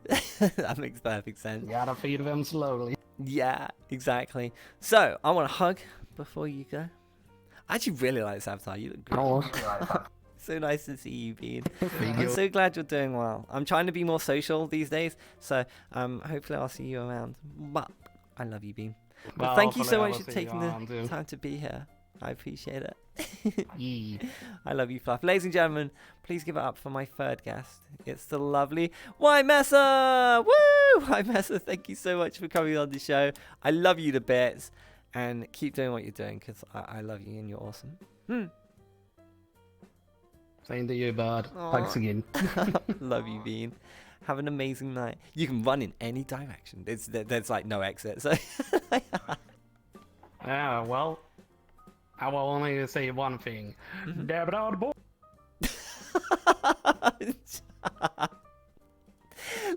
That makes perfect sense. Gotta feed them slowly. Yeah, exactly. So, I want a hug before you go. I actually really like this avatar. You look great. Oh, So nice to see you, Bean. Thank I'm you. so glad you're doing well. I'm trying to be more social these days, so hopefully I'll see you around. But I love you, Bean. But Well, thank you so hopefully I much will for see you taking around the too. time to be here. I appreciate it. Yeah. I love you, Fluff. Ladies and gentlemen, please give it up for my third guest. It's the lovely WhiteMesser! Woo! WhiteMesser, thank you so much for coming on the show. I love you to bits. And keep doing what you're doing, because I love you and you're awesome. Same to you, bud. Thanks again. Love you, Bean. Have an amazing night. You can run in any direction. There's like no exit. So Yeah, well, I will only say one thing. Dab it out, boy.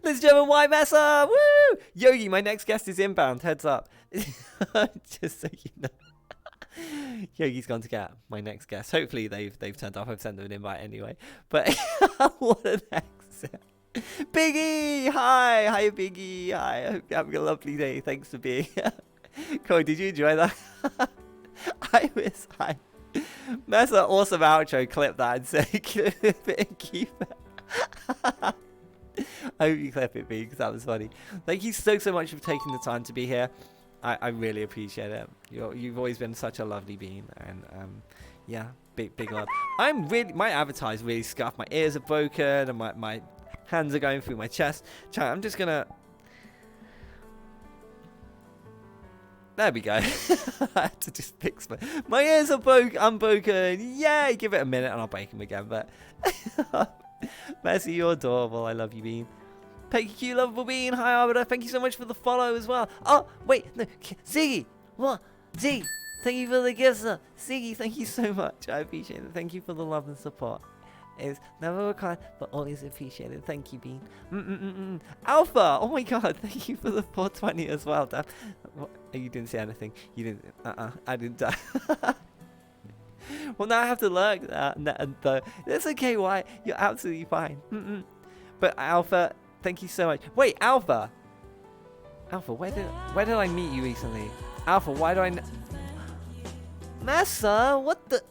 Let's jump on WhiteMesser! Woo! Yogi, my next guest is inbound. Heads up. Just so you know. Yogi's gone to get my next guest. Hopefully they've turned up. I've sent them an invite anyway. But what an exit. Biggie! Hi! Hi, Biggie! Hi, I hope you're having a lovely day. Thanks for being here. Corey, did you enjoy that? I miss hi. That's an awesome outro. Clip that and say clip it and keep it. I hope you clip it, B, because that was funny. Thank you so much for taking the time to be here. I really appreciate it. You've always been such a lovely being, and yeah, big love. My avatar is really scuffed. My ears are broken, and my hands are going through my chest. I'm just gonna. There we go. I had to just fix my ears are unbroken. Yay! Give it a minute and I'll break them again. But Messi, you're adorable. I love you, Bean. Thank you, lovable Bean. Hi, Arbiter. Thank you so much for the follow as well. Oh, wait. No. Ziggy. What? Ziggy. Thank you for the gift, sir. Ziggy, thank you so much. I appreciate it. Thank you for the love and support. It's never a kind, but always appreciated. Thank you, Bean. Alpha. Oh my God. Thank you for the 420 as well. Damn. What? You didn't say anything. You didn't. I didn't die. Well, now I have to lurk though. That's okay, White. You're absolutely fine. But Alpha, thank you so much. Wait, Alpha, where did I meet you recently? Alpha, why do I? Massa, what the?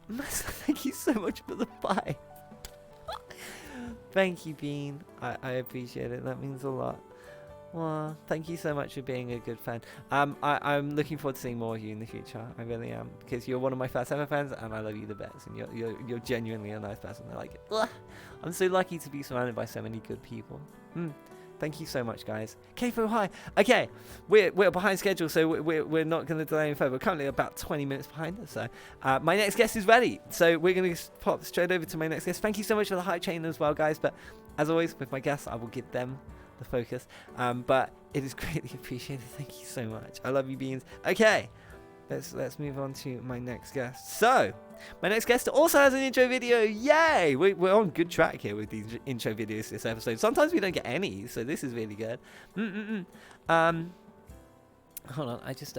Massa, thank you so much for the 5. Thank you, Bean. I appreciate it. That means a lot. Well, thank you so much for being a good fan. I'm looking forward to seeing more of you in the future. I really am, because you're one of my first ever fans, and I love you the best. And you're genuinely a nice person. I like it. Ugh. I'm so lucky to be surrounded by so many good people. Thank you so much, guys. Kfo, hi. Okay, we're behind schedule, so we're not going to delay any further. We're currently about 20 minutes behind. So my next guest is ready. So we're going to pop straight over to my next guest. Thank you so much for the hype chain as well, guys. But as always, with my guests, I will give them the focus. But it is greatly appreciated. Thank you so much. I love you, Beans. Okay, let's move on to my next guest. So my next guest also has an intro video. Yay! We're on good track here with these intro videos this episode. Sometimes we don't get any, so this is really good. Hold on, I just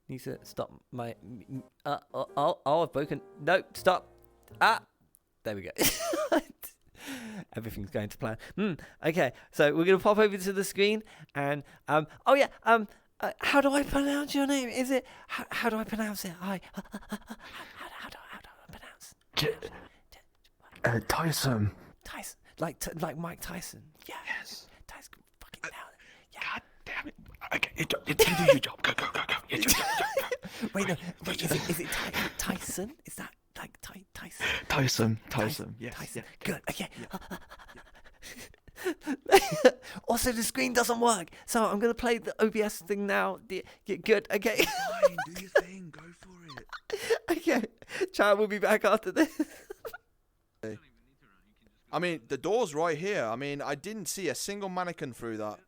need to stop my I've broken. No, stop. There we go. Everything's going to plan. Okay, so we're gonna pop over to the screen and oh yeah, how do I pronounce your name? Is it how do I pronounce it? Hi. How do I pronounce? Tyson. Tyson, like Mike Tyson. Yeah. Yes. Tyson, fucking down. Yeah. God damn it. Okay, you do your job. Go. You do your job. Wait, no. Wait, is it Tyson? Is that like Tyson? Tyson. Yes. Tyson. Yeah. Good. Okay. Also, the screen doesn't work, so I'm gonna play the OBS thing now. Good. Okay. Fine, do your thing. Go for it. Okay, chat. We'll be back after this. I mean, the door's right here. I mean, I didn't see a single mannequin through that.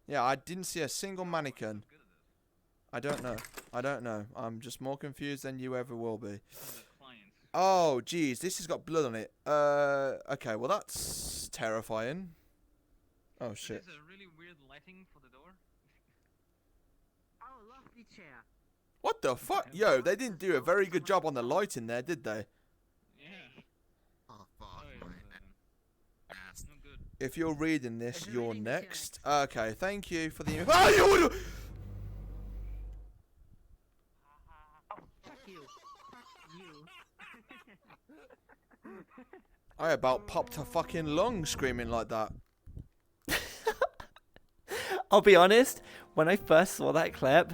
Yeah, I didn't see a single mannequin. I don't know. I don't know. I'm just more confused than you ever will be. Oh, geez. This has got blood on it. Okay. Well, that's terrifying. Oh, shit. There's a really weird lighting for the door. Oh, lovely chair. What the fuck? Yo, they didn't do a very good job on the lighting there, did they? Yeah. Oh, fuck. No good. If you're reading this, If you're you're reading this, you're next. Okay, thank you for the... Ah, you... Fuck you. You. I about popped a fucking lung screaming like that. I'll be honest. When I first saw that clip,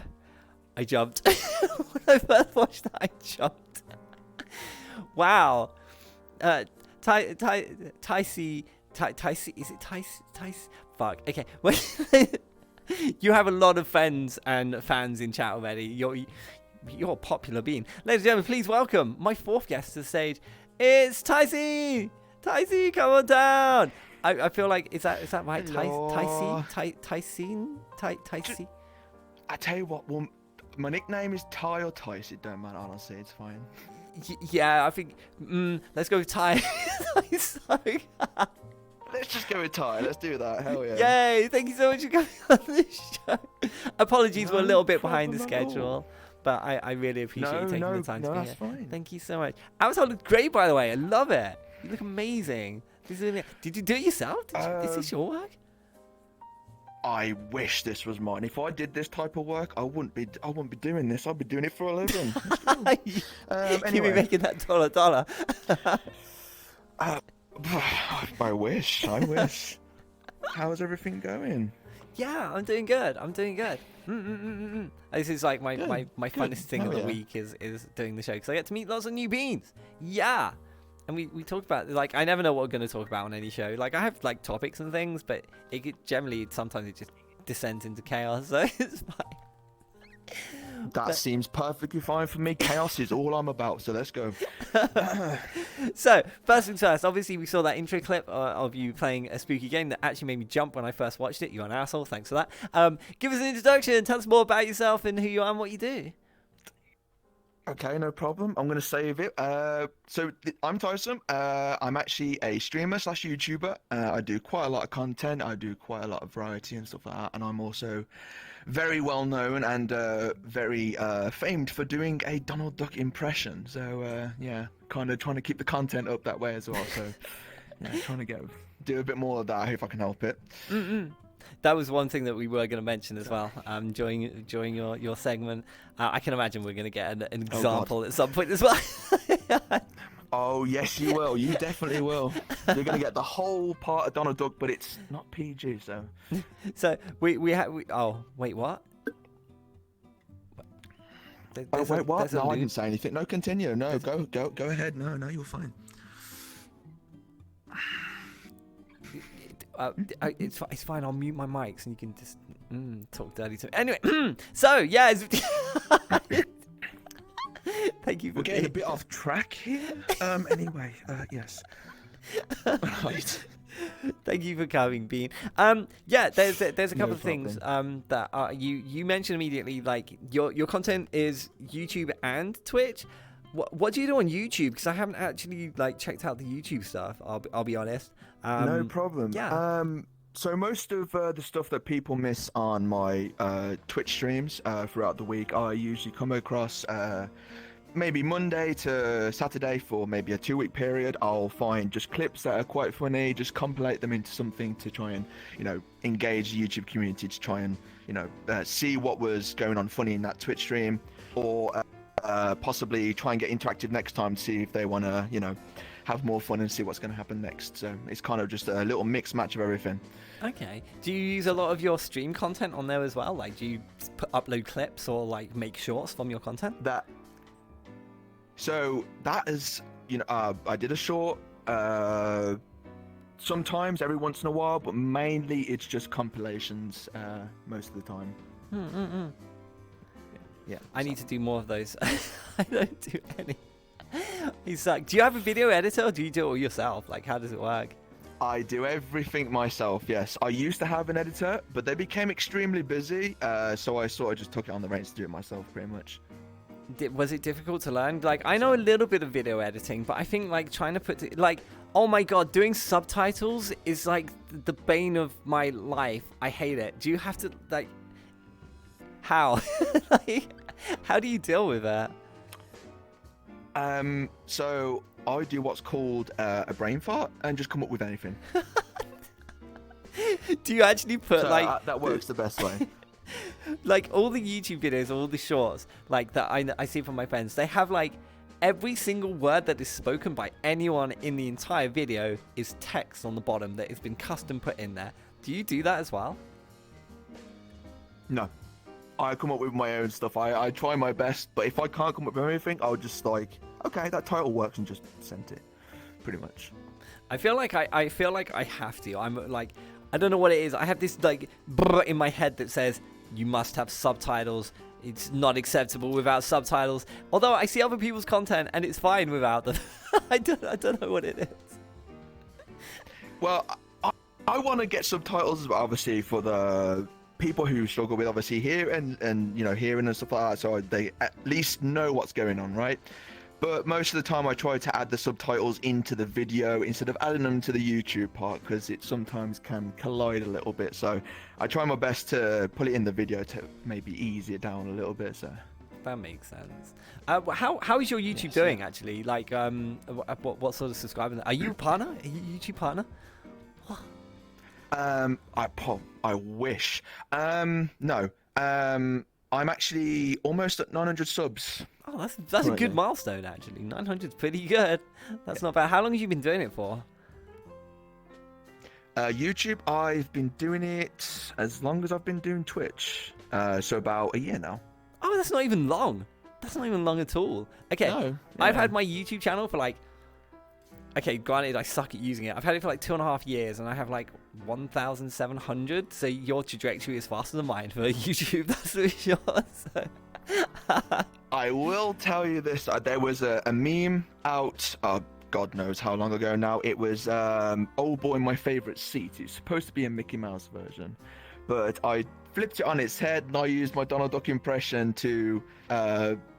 I jumped. When I first watched that, I jumped. Wow. Tycme, is it Tycme? Fuck. Okay. You have a lot of friends and fans in chat already. You're a popular being. Ladies and gentlemen, please welcome my fourth guest to the stage. It's Tycme. Tycme, come on down. I feel like is that right? Hello. Tycme. I tell you what, well, my nickname is Ty or Tice. It don't matter, honestly, it's fine. Yeah, I think. Let's go with Ty. Let's just go with Ty. Let's do that. Hell yeah. Yay! Thank you so much for coming on this show. Apologies, we're a little bit behind the problem at all. schedule, but I really appreciate you taking the time to be that's here. fine. Thank you so much. Avatar looks great, by the way. I love it. You look amazing. Did you do it yourself? Is this your work? I wish this was mine. If I did this type of work, I wouldn't be doing this. I'd be doing it for a living. You'd be Anyway, making that dollar. I wish. How's everything going? Yeah, I'm doing good. This is like my funnest thing of the Yeah. week is doing the show because I get to meet lots of new beings. Yeah. And we talk about, like, I never know what we're going to talk about on any show. Like, I have, like, topics and things, but sometimes it just descends into chaos, so it's fine. That seems perfectly fine for me. Chaos is all I'm about, so let's go. So, first things first, obviously we saw that intro clip of you playing a spooky game that actually made me jump when I first watched it. You're an asshole, thanks for that. Give us an introduction, tell us more about yourself and who you are and what you do. Okay, no problem. I'm going to save it. I'm Tyson. I'm actually a streamer / YouTuber. I do quite a lot of content. I do quite a lot of variety and stuff like that. And I'm also very well known and very famed for doing a Donald Duck impression. So, yeah, kind of trying to keep the content up that way as well. So, yeah, trying to do a bit more of that. I hope I can help it. That was one thing that we were going to mention as well during your segment. I can imagine we're going to get an example at some point as well. Oh, yes, you will. You definitely will. You're going to get the whole part of Donald Duck, but it's not PG, so... So, we have... Oh, wait, what? Wait, what? No, I didn't say anything. No, continue. No, go ahead. No, you're fine. It's fine. I'll mute my mics and you can just talk dirty to me. Anyway, so yeah. Thank you for We're getting a bit off track here. Anyway, yes. Right. Thank you for coming, Bean. Yeah, there's a couple No of things problem. that you mentioned immediately. Like your content is YouTube and Twitch. What do you do on YouTube? Because I haven't actually like checked out the YouTube stuff. I'll be honest. No problem. Yeah. So most of the stuff that people miss on my Twitch streams throughout the week, I usually come across maybe Monday to Saturday for maybe a 2-week period. I'll find just clips that are quite funny, just compilate them into something to try and, engage the YouTube community to try and, see what was going on funny in that Twitch stream, or possibly try and get interactive next time to see if they want to, have more fun and see what's going to happen next. So it's kind of just a little mixed match of everything. Okay. Do you use a lot of your stream content on there as well? Like, do you upload clips or like make shorts from your content? So that is, I did a short sometimes every once in a while, but mainly it's just compilations most of the time. Yeah, I need to do more of those. I don't do any. You suck. Do you have a video editor or do you do it all yourself? Like, how does it work? I do everything myself, yes. I used to have an editor, but they became extremely busy, so I sort of just took it on the reins to do it myself, pretty much. Was it difficult to learn? Like, I know a little bit of video editing, but I think, like, trying to put... like, oh my god, doing subtitles is, like, the bane of my life. I hate it. Do you have to, like... How? Like, how do you deal with that? So I do what's called a brain fart and just come up with anything. Do you actually put So, like that works the best way? Like all the YouTube videos, all the shorts, like that I see from my friends, they have like every single word that is spoken by anyone in the entire video is text on the bottom that has been custom put in there. Do you do that as well? No. I come up with my own stuff. I try my best, but if I can't come up with anything, I'll just like, okay, that title works, and just send it, pretty much. I feel like I feel like I have to. I'm like, I don't know what it is. I have this like brr in my head that says you must have subtitles. It's not acceptable without subtitles. Although I see other people's content and it's fine without them. I don't know what it is. Well, I want to get subtitles, obviously, for the people who struggle with obviously hearing and hearing and stuff like that, so they at least know what's going on, right? But most of the time I try to add the subtitles into the video instead of adding them to the YouTube part, because it sometimes can collide a little bit. So I try my best to put it in the video to maybe ease it down a little bit. So that makes sense. How is your YouTube doing actually? Like what sort of subscribers are you a partner? Are you a YouTube partner? I wish. No. I'm actually almost at 900 subs. Oh, that's a good milestone actually. 900 is pretty good. That's not bad. How long have you been doing it for? YouTube, I've been doing it as long as I've been doing Twitch. So about a year now. Oh, that's not even long. That's not even long at all. Okay, No, I've yeah. had my YouTube channel for like... Okay, granted, I suck at using it. I've had it for like 2.5 years, and I have like 1,700. So your trajectory is faster than mine for YouTube. That's for sure. So. I will tell you this. There was a meme out, God knows how long ago now. It was Old Boy My Favorite Seat. It's supposed to be a Mickey Mouse version. But I flipped it on its head, and I used my Donald Duck impression to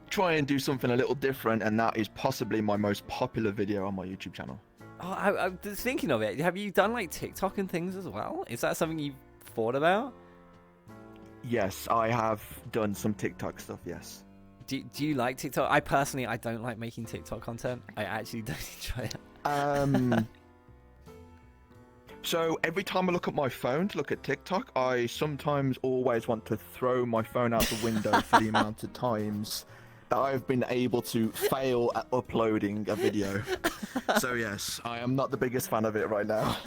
try and do something a little different, and that is possibly my most popular video on my YouTube channel. Oh, I was thinking of it. Have you done like TikTok and things as well? Is that something you've thought about? Yes, I have done some TikTok stuff, yes. Do you like TikTok? I personally, I don't like making TikTok content. I actually don't enjoy it. So every time I look at my phone to look at TikTok, I sometimes always want to throw my phone out the window for the amount of times that I've been able to fail at uploading a video. So yes, I am not the biggest fan of it right now.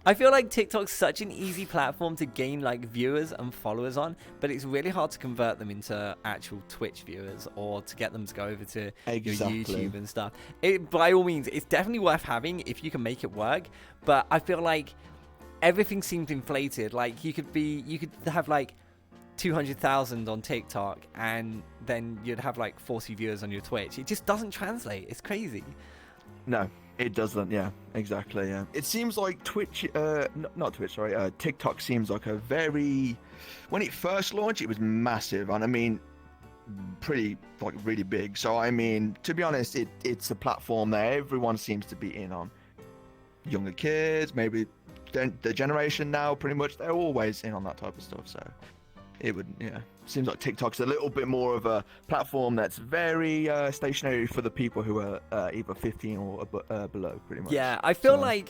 I feel like TikTok's such an easy platform to gain like viewers and followers on, but it's really hard to convert them into actual Twitch viewers or to get them to go over to your YouTube and stuff. By all means, it's definitely worth having if you can make it work, but I feel like everything seems inflated. Like you could have like 200,000 on TikTok and then you'd have like 40 viewers on your Twitch. It just doesn't translate. It's crazy. No, it doesn't. Yeah, exactly. Yeah, it seems like Twitch, not Twitch, sorry. TikTok seems like a very, when it first launched, it was massive, and I mean, pretty like really big. So I mean, to be honest, it's a platform that everyone seems to be in on. Younger kids, maybe the generation now, pretty much they're always in on that type of stuff. So it would, seems like TikTok's a little bit more of a platform that's very stationary for the people who are either 15 or below, pretty much. Yeah, I feel like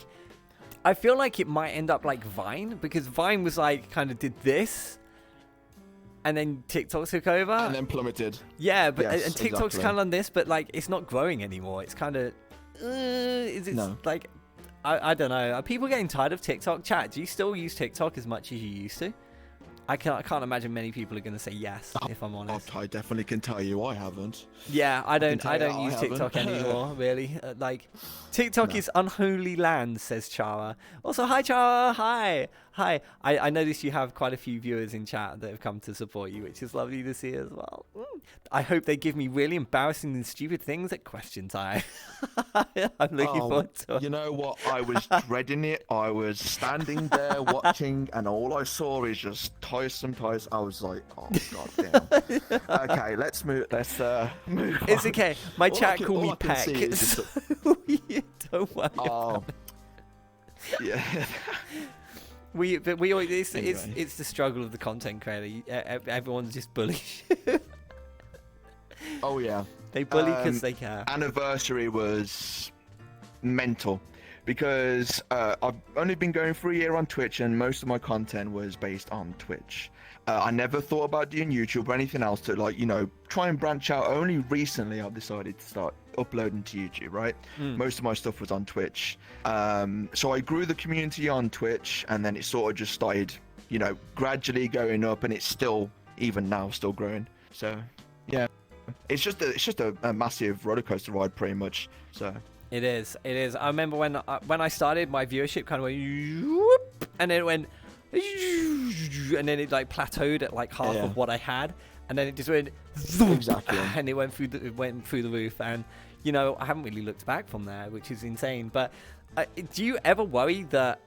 it might end up like Vine, because Vine was like kind of did this, and then TikTok took over, and then plummeted. Yeah, but Yes, and TikTok's exactly. kind of on this, but like it's not growing anymore. It's kind of, No. like, I don't know. Are people getting tired of TikTok? Chat, do you still use TikTok as much as you used to? I can't imagine many people are going to say yes, if I'm honest. I definitely can tell you I haven't. Yeah, I don't I use TikTok haven't. anymore, really. Like, TikTok is unholy land, says Chara. Also, hi Chara, hi. Hi. I noticed you have quite a few viewers in chat that have come to support you, which is lovely to see as well. I hope they give me really embarrassing and stupid things at question time. I'm looking forward to it. You know what? I was dreading it. I was standing there watching, and all I saw is just Tyson. I was like, oh god damn. Okay, let's move. Let's move. It's on. okay. My All I chat can- call all me I can Peck. see is just So you don't worry about it. Yeah. But we always, it's Anyway. the struggle of the content creator. Everyone's just bully. Oh yeah. They bully because they care. Anniversary was mental because I've only been going for a year on Twitch, and most of my content was based on Twitch. I never thought about doing YouTube or anything else to, like, you know, try and branch out. Only recently I've decided to start uploading to YouTube, right? Most of my stuff was on Twitch. So I grew the community on Twitch, and then it sort of just started, you know, gradually going up, and it's still, even now, still growing. So yeah, it's just a massive roller coaster ride, pretty much. So It is. I remember when I started, my viewership kind of went whoop, and then it went and then it like plateaued at like half of what I had, and then it just went exactly, and it went through the roof, and you know, I haven't really looked back from there, which is insane. But do you ever worry that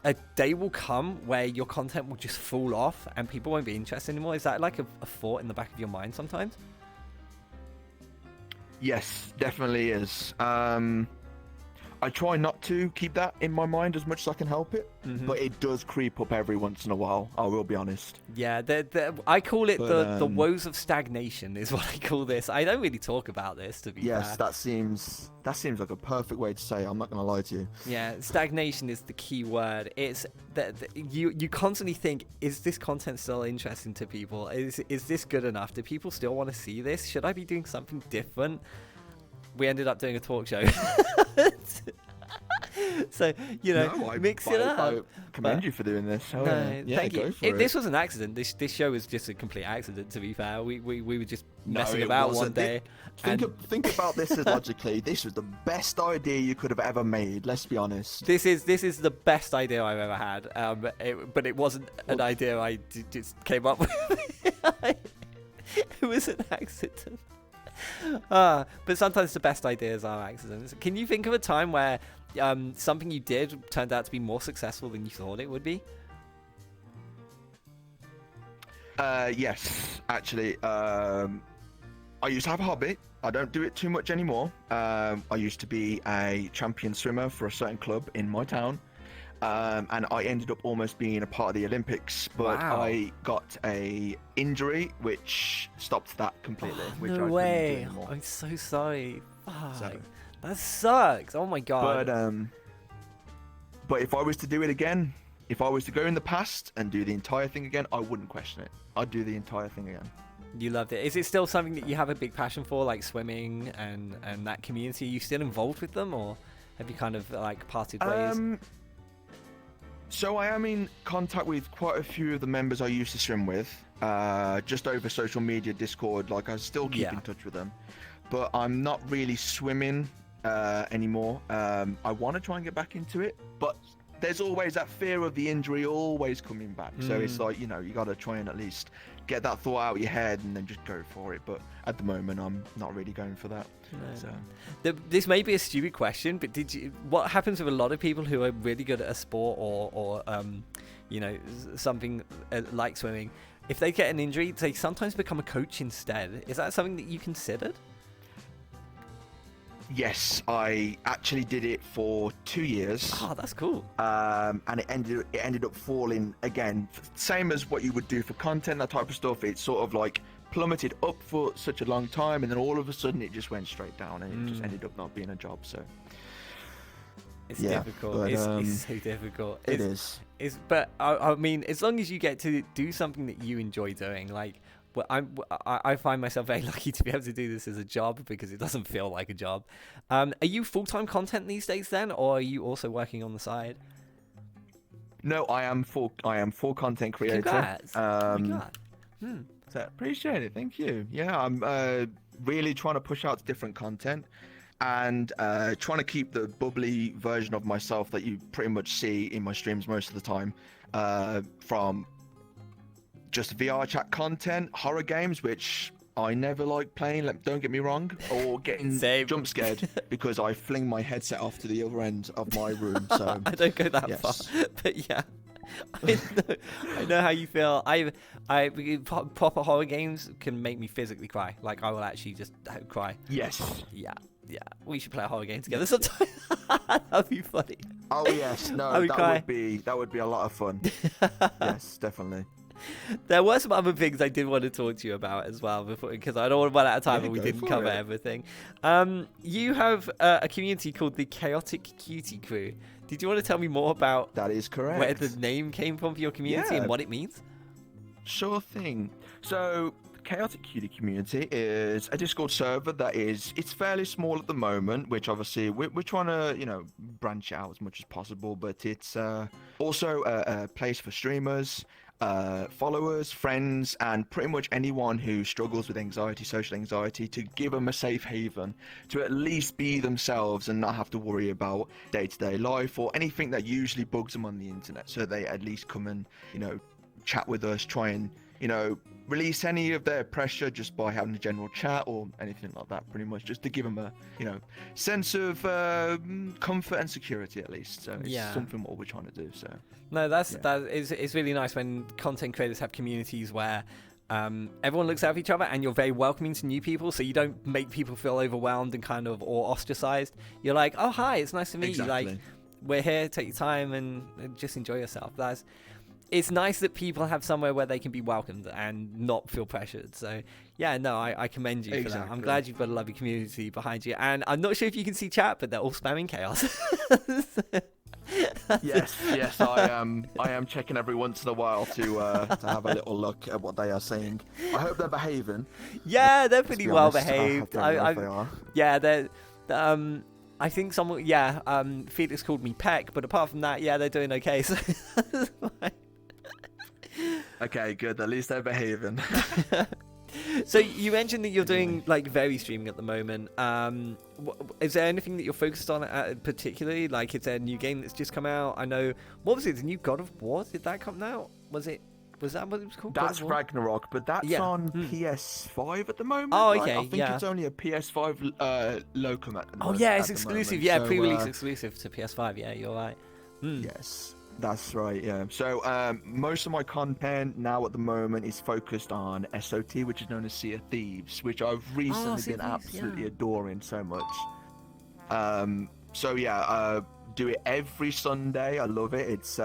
a day will come where your content will just fall off and people won't be interested anymore? Is that like a thought in the back of your mind sometimes? yes, definitely is. I try not to keep that in my mind as much as I can help it, but it does creep up every once in a while. I will be honest. Yeah, I call it But, the woes of stagnation is what I call this. I don't really talk about this, to be fair. Yes, that seems like a perfect way to say it. I'm not gonna lie to you. Yeah, stagnation is the key word. It's that you constantly think, is this content still interesting to people? Is this good enough? Do people still want to see this? Should I be doing something different? We ended up doing a talk show. So, you know, mix it up. I commend you for doing this. No, yeah, thank go you. for it. This was an accident. This show was just a complete accident, to be fair. We were just No, messing it about wasn't. one day. Think about this as logically. This was the best idea you could have ever made. Let's be honest. This is the best idea I've ever had. But it wasn't an idea I just came up with. It was an accident. But sometimes the best ideas are accidents. Can you think of a time where something you did turned out to be more successful than you thought it would be? Yes, actually. I used to have a hobby. I don't do it too much anymore. I used to be a champion swimmer for a certain club in my town. And I ended up almost being a part of the Olympics, but Wow. I got a injury which stopped that completely. which I No couldn't do way. anymore. I'm so sorry. Fuck. So- That sucks. Oh my god. But if I was to do it again, if I was to go in the past and do the entire thing again, I wouldn't question it. I'd do the entire thing again. You loved it. Is it still something that you have a big passion for, like swimming and that community? Are you still involved with them, or have you kind of like parted ways? So I am in contact with quite a few of the members I used to swim with, just over social media, Discord. Like, I still keep in touch with them, but I'm not really swimming anymore. I want to try and get back into it, but there's always that fear of the injury always coming back. So it's like, you know, you got to try and at least get that thought out of your head and then just go for it. But at the moment, I'm not really going for that. No. So. This may be a stupid question, but what happens with a lot of people who are really good at a sport or you know, something like swimming? If they get an injury, they sometimes become a coach instead. Is that something that you considered? Yes, I actually did it for 2 years. Oh, that's cool. And it ended up falling again, same as what you would do for content, that type of stuff. It sort of like plummeted up for such a long time, and then all of a sudden it just went straight down, and it just ended up not being a job. So it's difficult. But, it's so difficult. It is. But I mean, as long as you get to do something that you enjoy doing, like. Well, I find myself very lucky to be able to do this as a job because it doesn't feel like a job. Are you full-time content these days then, or are you also working on the side? No, I am full content creator. Congrats. Oh my God. So appreciate it. Thank you. Yeah, I'm really trying to push out different content. and trying to keep the bubbly version of myself that you pretty much see in my streams most of the time, from just VR chat content, horror games, which I never like playing, don't get me wrong, or getting jump scared because I fling my headset off to the other end of my room. So I don't go that far, but yeah. I know how you feel. Proper horror games can make me physically cry. Like, I will actually just cry. Yes. Yeah. We should play a horror game together sometime. That'd be funny. Oh yes, no, that would be a lot of fun. Yes, definitely. There were some other things I did want to talk to you about as well, because I don't want to run out of time and we didn't cover everything. You have a community called the Chaotic Cutie Crew. Did you want to tell me more about that? Is correct. Where the name came from for your community and what it means? Sure thing. So, Chaotic Cutie Community is a Discord server that it's fairly small at the moment, which obviously we're trying to, branch out as much as possible, but it's also a place for streamers, followers, friends, and pretty much anyone who struggles with anxiety, social anxiety, to give them a safe haven to at least be themselves and not have to worry about day-to-day life or anything that usually bugs them on the internet. So they at least come and, chat with us, try and, release any of their pressure just by having a general chat or anything like that, pretty much, just to give them a, sense of comfort and security at least. So it's something what we're trying to do. So no, it's really nice when content creators have communities where everyone looks out for each other and you're very welcoming to new people, so you don't make people feel overwhelmed and kind of or ostracized. You're like, oh hi, it's nice to meet you. Like, we're here, take your time and just enjoy yourself. It's nice that people have somewhere where they can be welcomed and not feel pressured. So, yeah, no, I commend you for that. I'm glad you've got a lovely community behind you. And I'm not sure if you can see chat, but they're all spamming chaos. Yes, I am checking every once in a while to have a little look at what they are saying. I hope they're behaving. Yeah, they're pretty well behaved. They are. Yeah, they're. I think someone. Yeah, Felix called me Peck, but apart from that, yeah, they're doing okay. So that's fine. Okay, good. At least they're behaving. So you mentioned that you're doing like very streaming at the moment. Is there anything that you're focused on particularly? Like, is there a new game that's just come out? I know. What was it? The new God of War? Did that come out? Was that what it was called? That's Ragnarok, but that's on PS5 at the moment. Oh, okay. Right? I think it's only a PS5 locum at the moment. Oh yeah, it's exclusive. Yeah, so, pre-release exclusive to PS5. Yeah, you're right. Yes. That's right, yeah. So most of my content now at the moment is focused on SOT, which is known as Sea of Thieves, which I've recently been absolutely adoring so much. So yeah, do it every Sunday. I love it. It's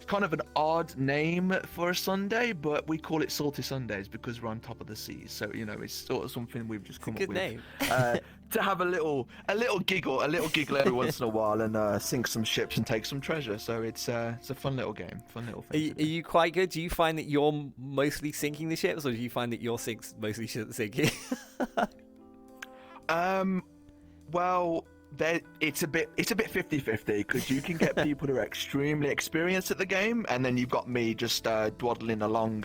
kind of an odd name for a Sunday, but we call it Salty Sundays because we're on top of the seas. So it's sort of something we've just come up with. Good name. To have a little giggle every once in a while and sink some ships and take some treasure. So it's a fun little game, fun little thing. Are you quite good? Do you find that you're mostly sinking the ships, or do you find that your mostly sinking? Well, it's a bit 50-50 because you can get people who are extremely experienced at the game, and then you've got me just dwaddling along,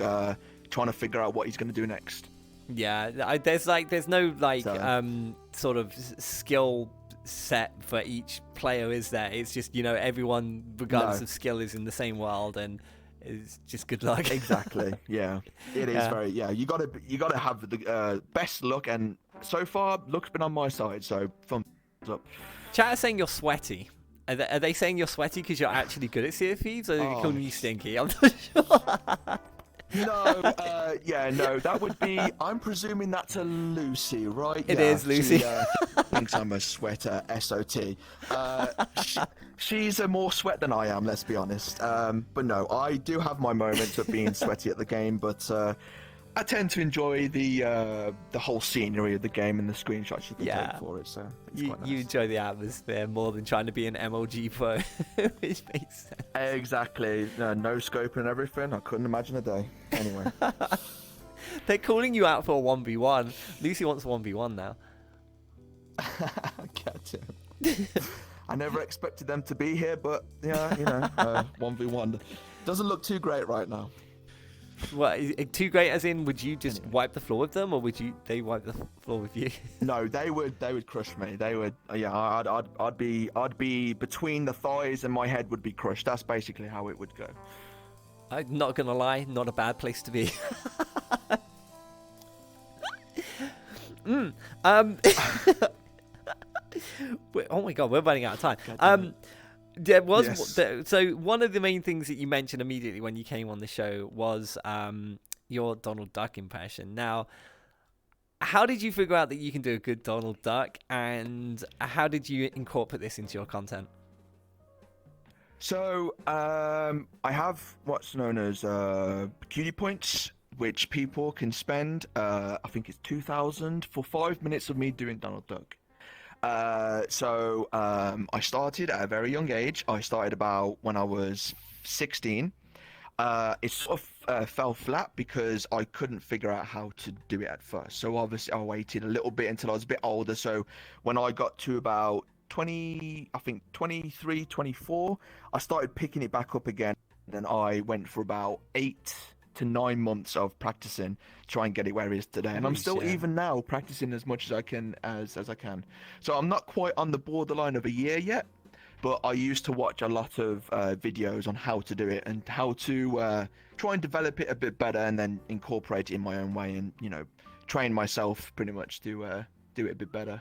trying to figure out what he's going to do next. Yeah, there's no sort of skill set for each player, is there? It's just everyone, regardless of skill, is in the same world, and it's just good luck. Exactly. Yeah, it is very. Yeah, you gotta have the best luck, and so far luck's been on my side. So thumbs up. Chat is saying you're sweaty. Are they saying you're sweaty because you're actually good at Sea of Thieves, or are they calling you stinky? I'm not sure. No, no, that would be. I'm presuming that's a Lucy, right? It is Lucy. She thinks I'm a sweater, SOT. She's a more sweat than I am, let's be honest. But no, I do have my moments of being sweaty at the game, but I tend to enjoy the whole scenery of the game and the screenshots you can take for it. So it's quite nice. You enjoy the atmosphere more than trying to be an MLG pro, which makes sense. Exactly. No scope and everything. I couldn't imagine a day. Anyway. They're calling you out for a 1v1. Lucy wants a 1v1 now. Gotcha. I never expected them to be here, but yeah, 1v1 doesn't look too great right now. What, too great as in, would you just wipe the floor with them, or would they wipe the floor with you? No, they would crush me. They would, yeah. I'd be between the thighs, and my head would be crushed. That's basically how it would go. I'm not gonna lie, not a bad place to be. Oh my god, we're running out of time. There was so one of the main things that you mentioned immediately when you came on the show was your Donald Duck impression. Now, how did you figure out that you can do a good Donald Duck, and how did you incorporate this into your content? So I have what's known as cutie points, which people can spend. I think it's 2,000 for 5 minutes of me doing Donald Duck. So I started at a very young age. I started about when I was 16. It sort of fell flat because I couldn't figure out how to do it at first. So obviously I waited a little bit until I was a bit older. So when I got to about 23, 24, I started picking it back up again. Then I went for about 8 to 9 months of practicing, try and get it where it is today. And I'm still even now practicing as much as I can as I can. So I'm not quite on the borderline of a year yet, but I used to watch a lot of videos on how to do it and how to try and develop it a bit better, and then incorporate it in my own way, and train myself pretty much to do it a bit better.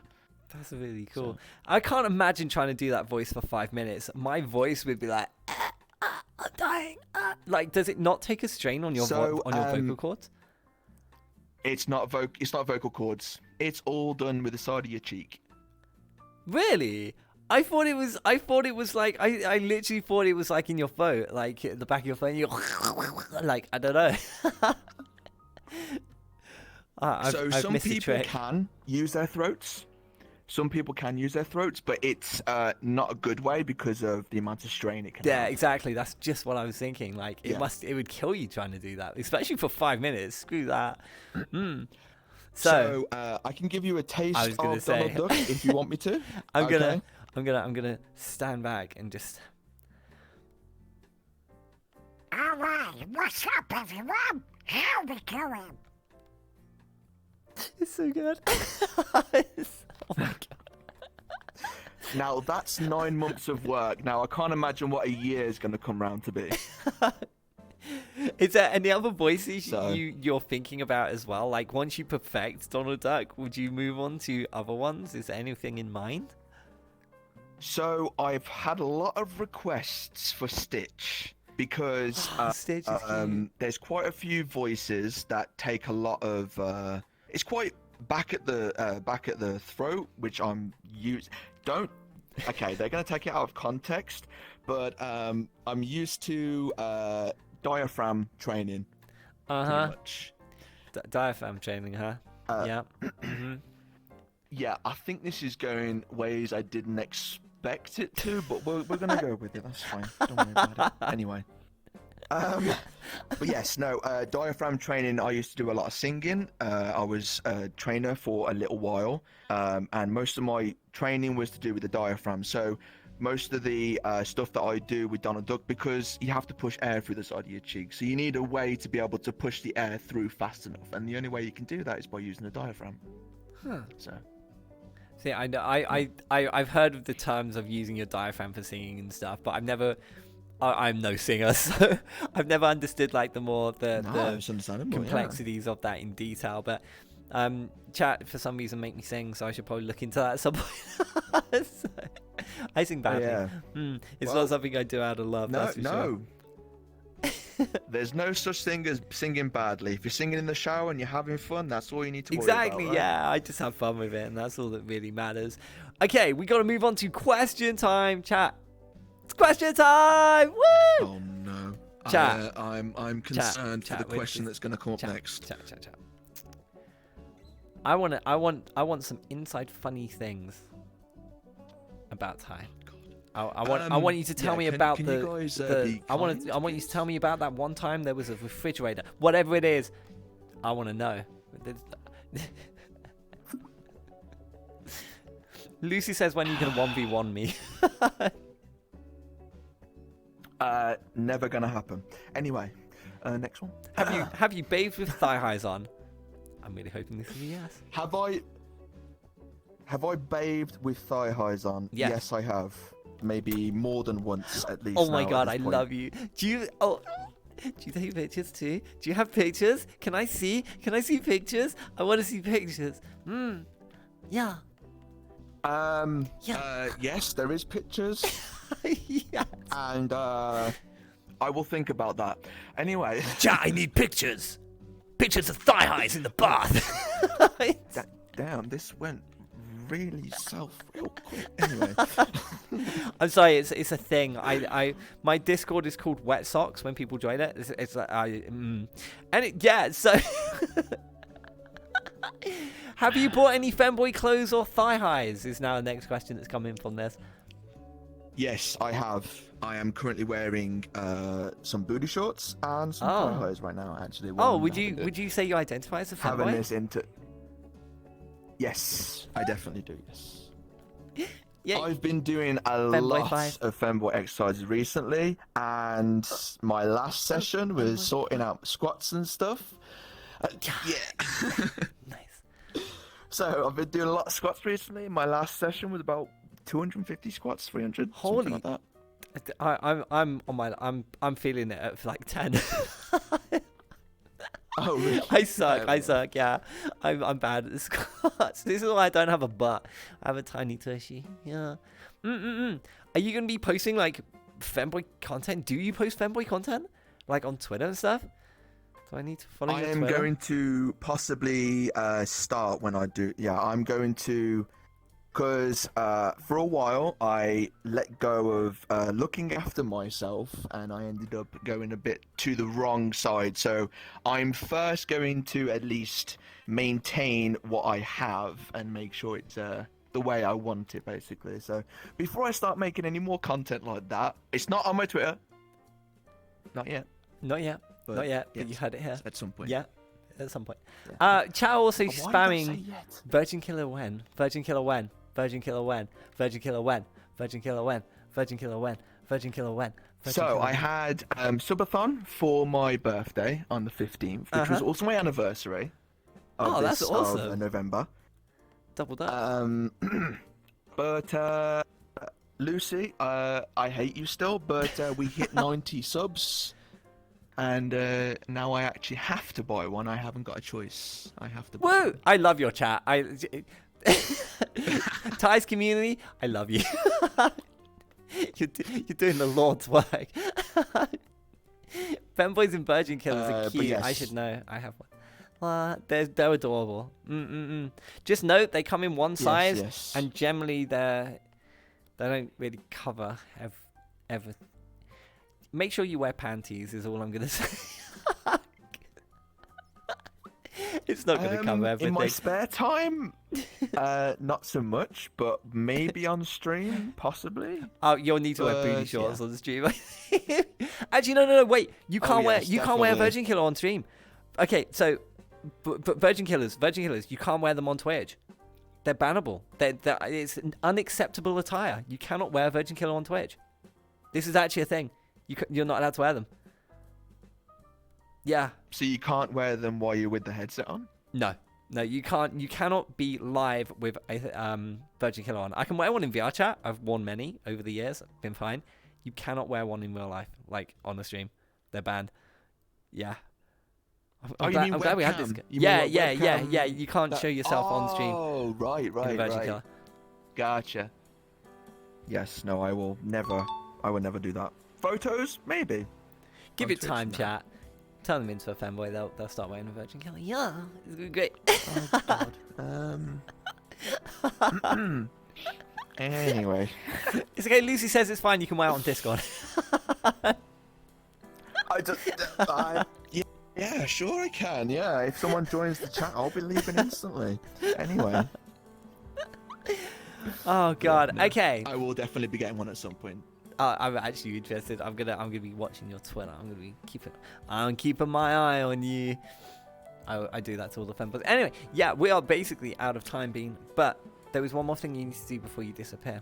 That's really cool. So, I can't imagine trying to do that voice for 5 minutes. My voice would be like, I'm dying. Like, does it not take a strain on your vocal cords? It's not vocal cords. It's all done with the side of your cheek. Really? I thought it was like I literally thought it was like in your throat, like at the back of your throat. You're like, I don't know. Some people can use their throats. Some people can use their throats, but it's not a good way because of the amount of strain it can have. Yeah, exactly. That's just what I was thinking. Like, it would kill you trying to do that, especially for 5 minutes. Screw that. So I can give you a taste of Donald Duck if you want me to. I'm gonna stand back and just. All right, what's up, everyone? How we going? It's so good. Oh my god. Now that's 9 months of work. Now I can't imagine what a year is going to come round to be. Is there any other voices you're thinking about as well? Like, once you perfect Donald Duck, would you move on to other ones? Is there anything in mind? So I've had a lot of requests for Stitch because there's quite a few voices that take a lot of. It's quite back at the throat, which I'm used. Okay, they're gonna take it out of context, but I'm used to diaphragm training. Diaphragm training, huh? Yeah. Yeah, I think this is going ways I didn't expect it to, but we're gonna go with it. That's fine. Don't worry about it. Anyway. But yes, no, diaphragm training, I used to do a lot of singing. I was a trainer for a little while, and most of my training was to do with the diaphragm. So most of the stuff that I do with Donald Duck, because you have to push air through the side of your cheek, so you need a way to be able to push the air through fast enough, and the only way you can do that is by using the diaphragm. So. See, I know, I've heard of the terms of using your diaphragm for singing and stuff, but I'm no singer, so I've never understood like the complexities of that in detail. But chat for some reason make me sing, so I should probably look into that at some point. So, I sing badly. It's not something I do out of love. That's for sure. There's no such thing as singing badly. If you're singing in the shower and you're having fun, that's all you need to worry about. Exactly, yeah. I just have fun with it, and that's all that really matters. Okay, we got to move on to question time, chat. It's question time! Woo! Oh no. Chat. I'm concerned for the question that's going to come up next. Chat. I want some inside funny things about Ty. I want you to tell me about I want you to tell me about that one time there was a refrigerator. Whatever it is, I want to know. Lucy says when you can 1v1 me. Never gonna happen. Anyway, next one. Have you bathed with thigh highs on? I'm really hoping this is a yes. Have I bathed with thigh highs on? Yes. Yes, I have. Maybe more than once at least. Oh my now at god, this I point. love you. Do you take pictures too? Do you have pictures? Can I see? Can I see pictures? I want to see pictures. Yeah. Yes, there is pictures. Yes. And I will think about that. Anyway. Chat, I need pictures. Pictures of thigh highs in the bath. Damn, this went really south real quick. Anyway. I'm sorry, it's a thing. My Discord is called Wet Socks when people join it. It's like so have you bought any femboy clothes or thigh highs? Is now the next question that's come in from this. Yes, I have. I am currently wearing some booty shorts and some thigh highs right now. Actually. Would you say you identify as a femboy? Having this into. Yes, I definitely do. Yes. Yeah. I've been doing a lot of femboy exercises recently, and my last session was sorting out squats and stuff. Yeah. Nice. So I've been doing a lot of squats recently. My last session was about 250 squats, 300. Holy. Something like that. I'm feeling it at like 10. Oh really? I suck. Yeah, I'm bad at the squats. This is why I don't have a butt. I have a tiny tushy. Yeah. Are you gonna be posting like femboy content? Do you post femboy content like on Twitter and stuff? Do I need to follow you on Twitter? I am going to possibly start when I do. Yeah, I'm going to. Because for a while I let go of looking after myself, and I ended up going a bit to the wrong side. So I'm first going to at least maintain what I have and make sure it's the way I want it, basically. So before I start making any more content like that, it's not on my Twitter. Not yet. Not yet. But Not yet. yes, But you had it here. at some point. Yeah. At some point. Yeah. Chat also Why did I spamming say yet? Virgin Killer when? Virgin Killer when? Virgin Killer when? Virgin Killer when? Virgin Killer when? Virgin Killer when? Virgin Killer when? So I had subathon for my birthday on the 15th, which was also my anniversary. That's awesome. Of November. Doubled up. But Lucy, I hate you still, but we hit 90 subs. And now I actually have to buy one. I haven't got a choice. I have to buy Woo! one. I love your chat. Ty's community, I love you. You're doing the Lord's work. Femboys and Virgin Killers are cute. yes. I should know. I have one. They're adorable. Just note they come in one size, yes. and generally they don't really cover everything. Make sure you wear panties is all I'm gonna say. It's not gonna cover everything. In my spare time, not so much, but maybe on stream, possibly. Oh, you'll need to wear booty But, shorts yeah. on the stream. Actually, no, wait. You can't wear. yes, You can't wear definitely. Virgin Killer on stream. Okay, so, but Virgin Killers, you can't wear them on Twitch. They're bannable. It's an unacceptable attire. You cannot wear Virgin Killer on Twitch. This is actually a thing. You're not allowed to wear them. Yeah. So you can't wear them while you're with the headset on? No, you can't. You cannot be live with a Virgin Killer on. I can wear one in VR chat. I've worn many over the years. Been fine. You cannot wear one in real life, like on the stream. They're banned. Yeah. I'm glad we had this. Yeah. You can't show yourself on stream. Oh, right. in Virgin Killer. Gotcha. Yes, no, I will never do that. Photos? Maybe. Give On it Twitch, time, no. chat. Turn them into a fanboy. They'll start wearing a Virgin Killer. Yeah, it's gonna be great. Oh, God. Anyway. It's okay. Lucy says it's fine. You can wear it on Discord. Yeah, sure I can. Yeah, if someone joins the chat, I'll be leaving instantly. Anyway. Oh God. Yeah, no, Okay. I will definitely be getting one at some point. I'm actually interested. I'm gonna be watching your Twitter. I'm keeping my eye on you. I do that to all the fanboys. Anyway, yeah, we are basically out of time, Bean. But there was one more thing you need to do before you disappear,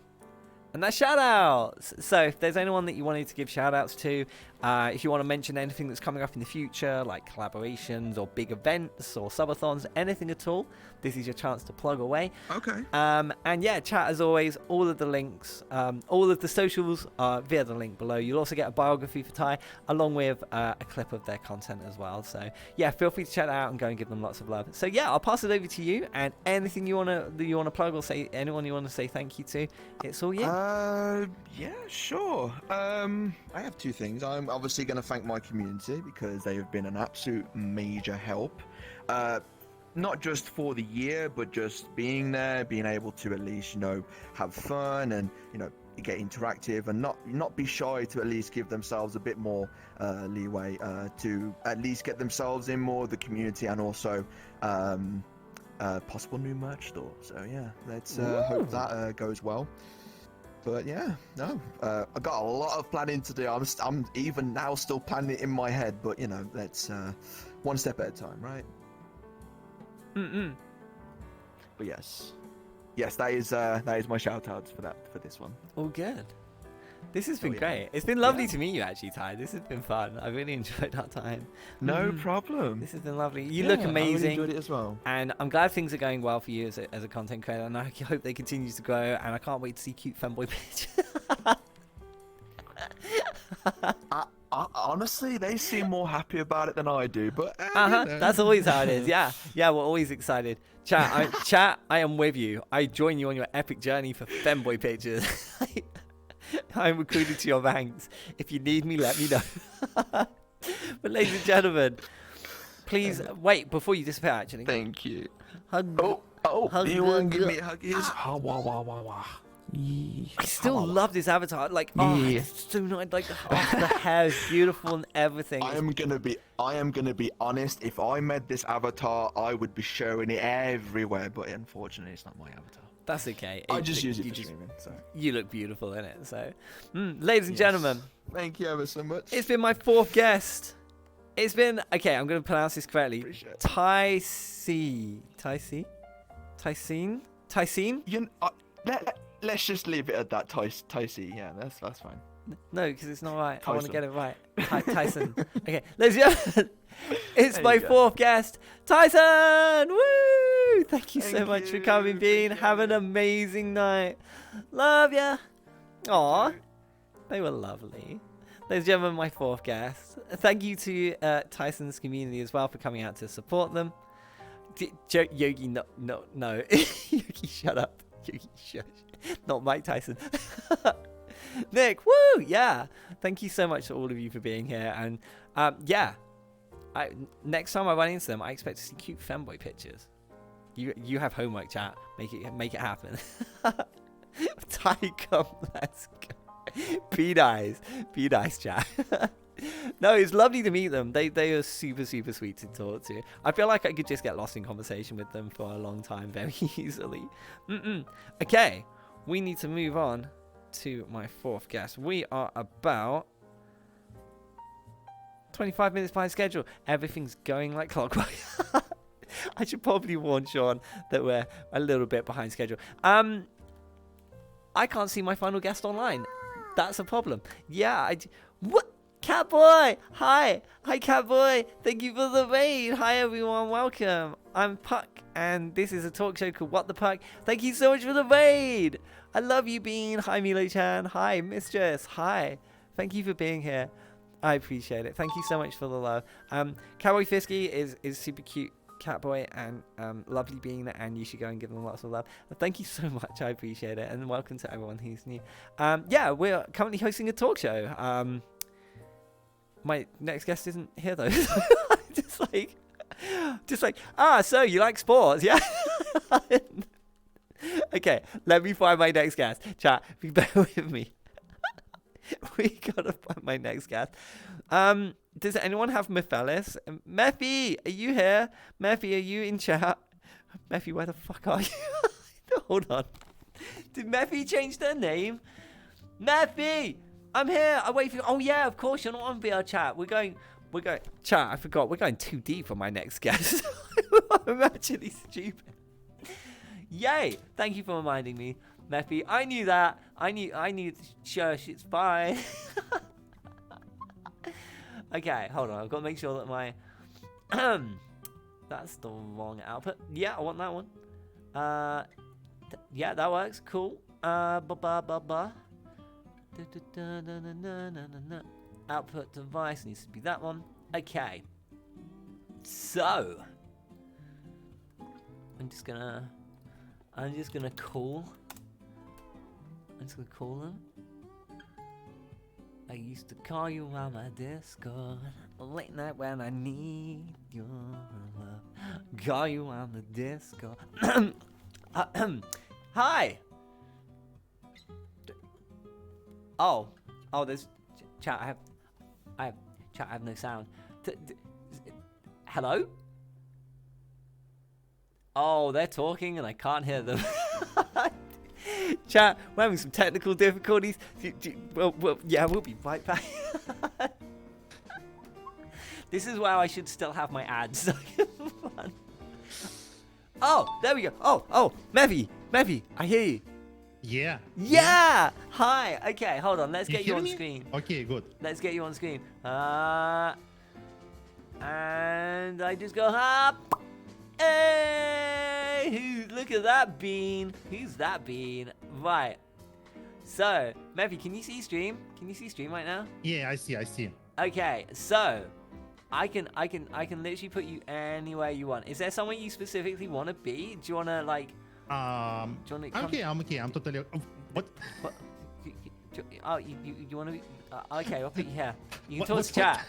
And that's shout outs. So if there's anyone that you wanted to give shout outs to, if you want to mention anything that's coming up in the future, like collaborations or big events or subathons, anything at all, this is your chance to plug away. Okay. And yeah, chat as always, all of the links, all of the socials are via the link below. You'll also get a biography for Ty, along with a clip of their content as well. So yeah, feel free to check that out and go and give them lots of love. So yeah, I'll pass it over to you, and anything you wanna plug or say, anyone you wanna say thank you to, it's all you. Yeah, sure. I have two things. I'm obviously going to thank my community because they have been an absolute major help. Not just for the year, but just being there, being able to at least, have fun and, get interactive and not be shy to at least give themselves a bit more leeway to at least get themselves in more of the community and also possible new merch store. So yeah, let's hope that goes well. But yeah, no, I got a lot of planning to do. I'm even now still planning it in my head, but let's one step at a time, right? But yes, that is my shout outs for this one. All good. This has been great. It's been lovely to meet you, actually, Ty. This has been fun. I really enjoyed our time. No problem. This has been lovely. You look amazing. I really enjoyed it as well. And I'm glad things are going well for you as a content creator. And I hope they continue to grow. And I can't wait to see cute femboy pictures. Honestly, they seem more happy about it than I do. But that's always how it is. Yeah, we're always excited. Chat, I am with you. I join you on your epic journey for femboy pictures. I'm recruited to your ranks. If you need me, let me know. But ladies and gentlemen, please wait before you disappear. Actually, thank you. Hug. Hug. You want to give me huggies? I still love this avatar. Like, it's so nice. Like, the hair is beautiful and everything. I am gonna be honest. If I made this avatar, I would be showing it everywhere. But unfortunately, it's not my avatar. That's okay. I just use it for streaming. So you look beautiful in it. So, ladies and gentlemen, thank you ever so much. It's been my 4th guest. It's been I'm going to pronounce this correctly. Tycme. Let's just leave it at that. Tycme. Yeah, that's fine. No, because it's not right. Tyson. I want to get it right. Tyson. Okay, ladies and gentlemen, it's my 4th guest, Tyson. Woo! Thank you so much for coming, Bean. Have an amazing night. Love ya. Aw, they were lovely. Ladies and gentlemen, my 4th guest. Thank you to Tyson's community as well for coming out to support them. Yogi, no. Yogi, shut up. Yogi, shush. Not Mike Tyson. Nick, woo, yeah. Thank you so much to all of you for being here. And next time I run into them, I expect to see cute femboy pictures. You have homework, chat. Make it happen. Tycme, let's go. Be nice, chat. No, it's lovely to meet them. They are super, super sweet to talk to. I feel like I could just get lost in conversation with them for a long time very easily. Okay, we need to move on to my 4th guest. We are about 25 minutes behind schedule. Everything's going like clockwork. I should probably warn Sean that we're a little bit behind schedule. I can't see my final guest online. That's a problem. Yeah, what? Catboy! Hi, Catboy. Thank you for the raid. Hi, everyone. Welcome. I'm Puck, and this is a talk show called What the Puck. Thank you so much for the raid. I love you, Bean. Hi, Milo-chan. Hi, Mistress. Hi. Thank you for being here. I appreciate it. Thank you so much for the love. Cowboy Fisky is super cute Catboy and lovely Bean, and you should go and give them lots of love. Thank you so much. I appreciate it, and welcome to everyone who's new. Yeah, we're currently hosting a talk show. My next guest isn't here though. just like, so you like sports, yeah? Okay, let me find my next guest. Chat, bear with me. We gotta find my next guest. Does anyone have Mephelis? Mephi, are you here? Mephi, are you in chat? Mephi, where the fuck are you? Hold on. Did Mephi change their name? Mephi! I'm here. I wait for you. Oh yeah, of course you're not on VR chat. We're going. Chat. I forgot. We're going too deep for my next guest. I'm actually stupid. Yay! Thank you for reminding me, Mephi. I knew that. I need to shush. It's fine. Okay, hold on. I've got to make sure that my that's the wrong output. Yeah, I want that one. Yeah, that works. Cool. Output device needs to be that one. Okay. So I'm just gonna call them. I used to call you on my Discord late night when I need your love. Call you on the Discord. Hi. Oh, there's chat. I have no sound. Hello? Oh, they're talking and I can't hear them. Chat, we're having some technical difficulties. Well, yeah, we'll be right back. This is where I should still have my ads. Oh, there we go. Oh, Mevi, I hear you. Yeah. Hi. Okay, hold on. Let's get you on screen. Okay, good. Let's get you on screen. And I just go up. Hey, look at that bean. Who's that bean? Right. So, Mevi, can you see stream? Can you see stream right now? Yeah, I see. Okay, so I can literally put you anywhere you want. Is there somewhere you specifically want to be? Do you want to like? I'm okay. I'm totally. What? Oh, you want to be? Okay, I'll put you here. You can talk to chat.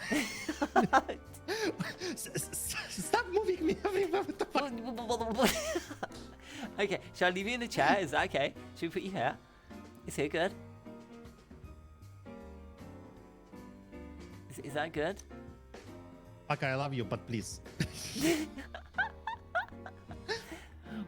Stop moving me. What the fuck? Okay, shall I leave you in the chat? Is that okay? Should we put you here? Is here good? Is that good? Okay, I love you, but please.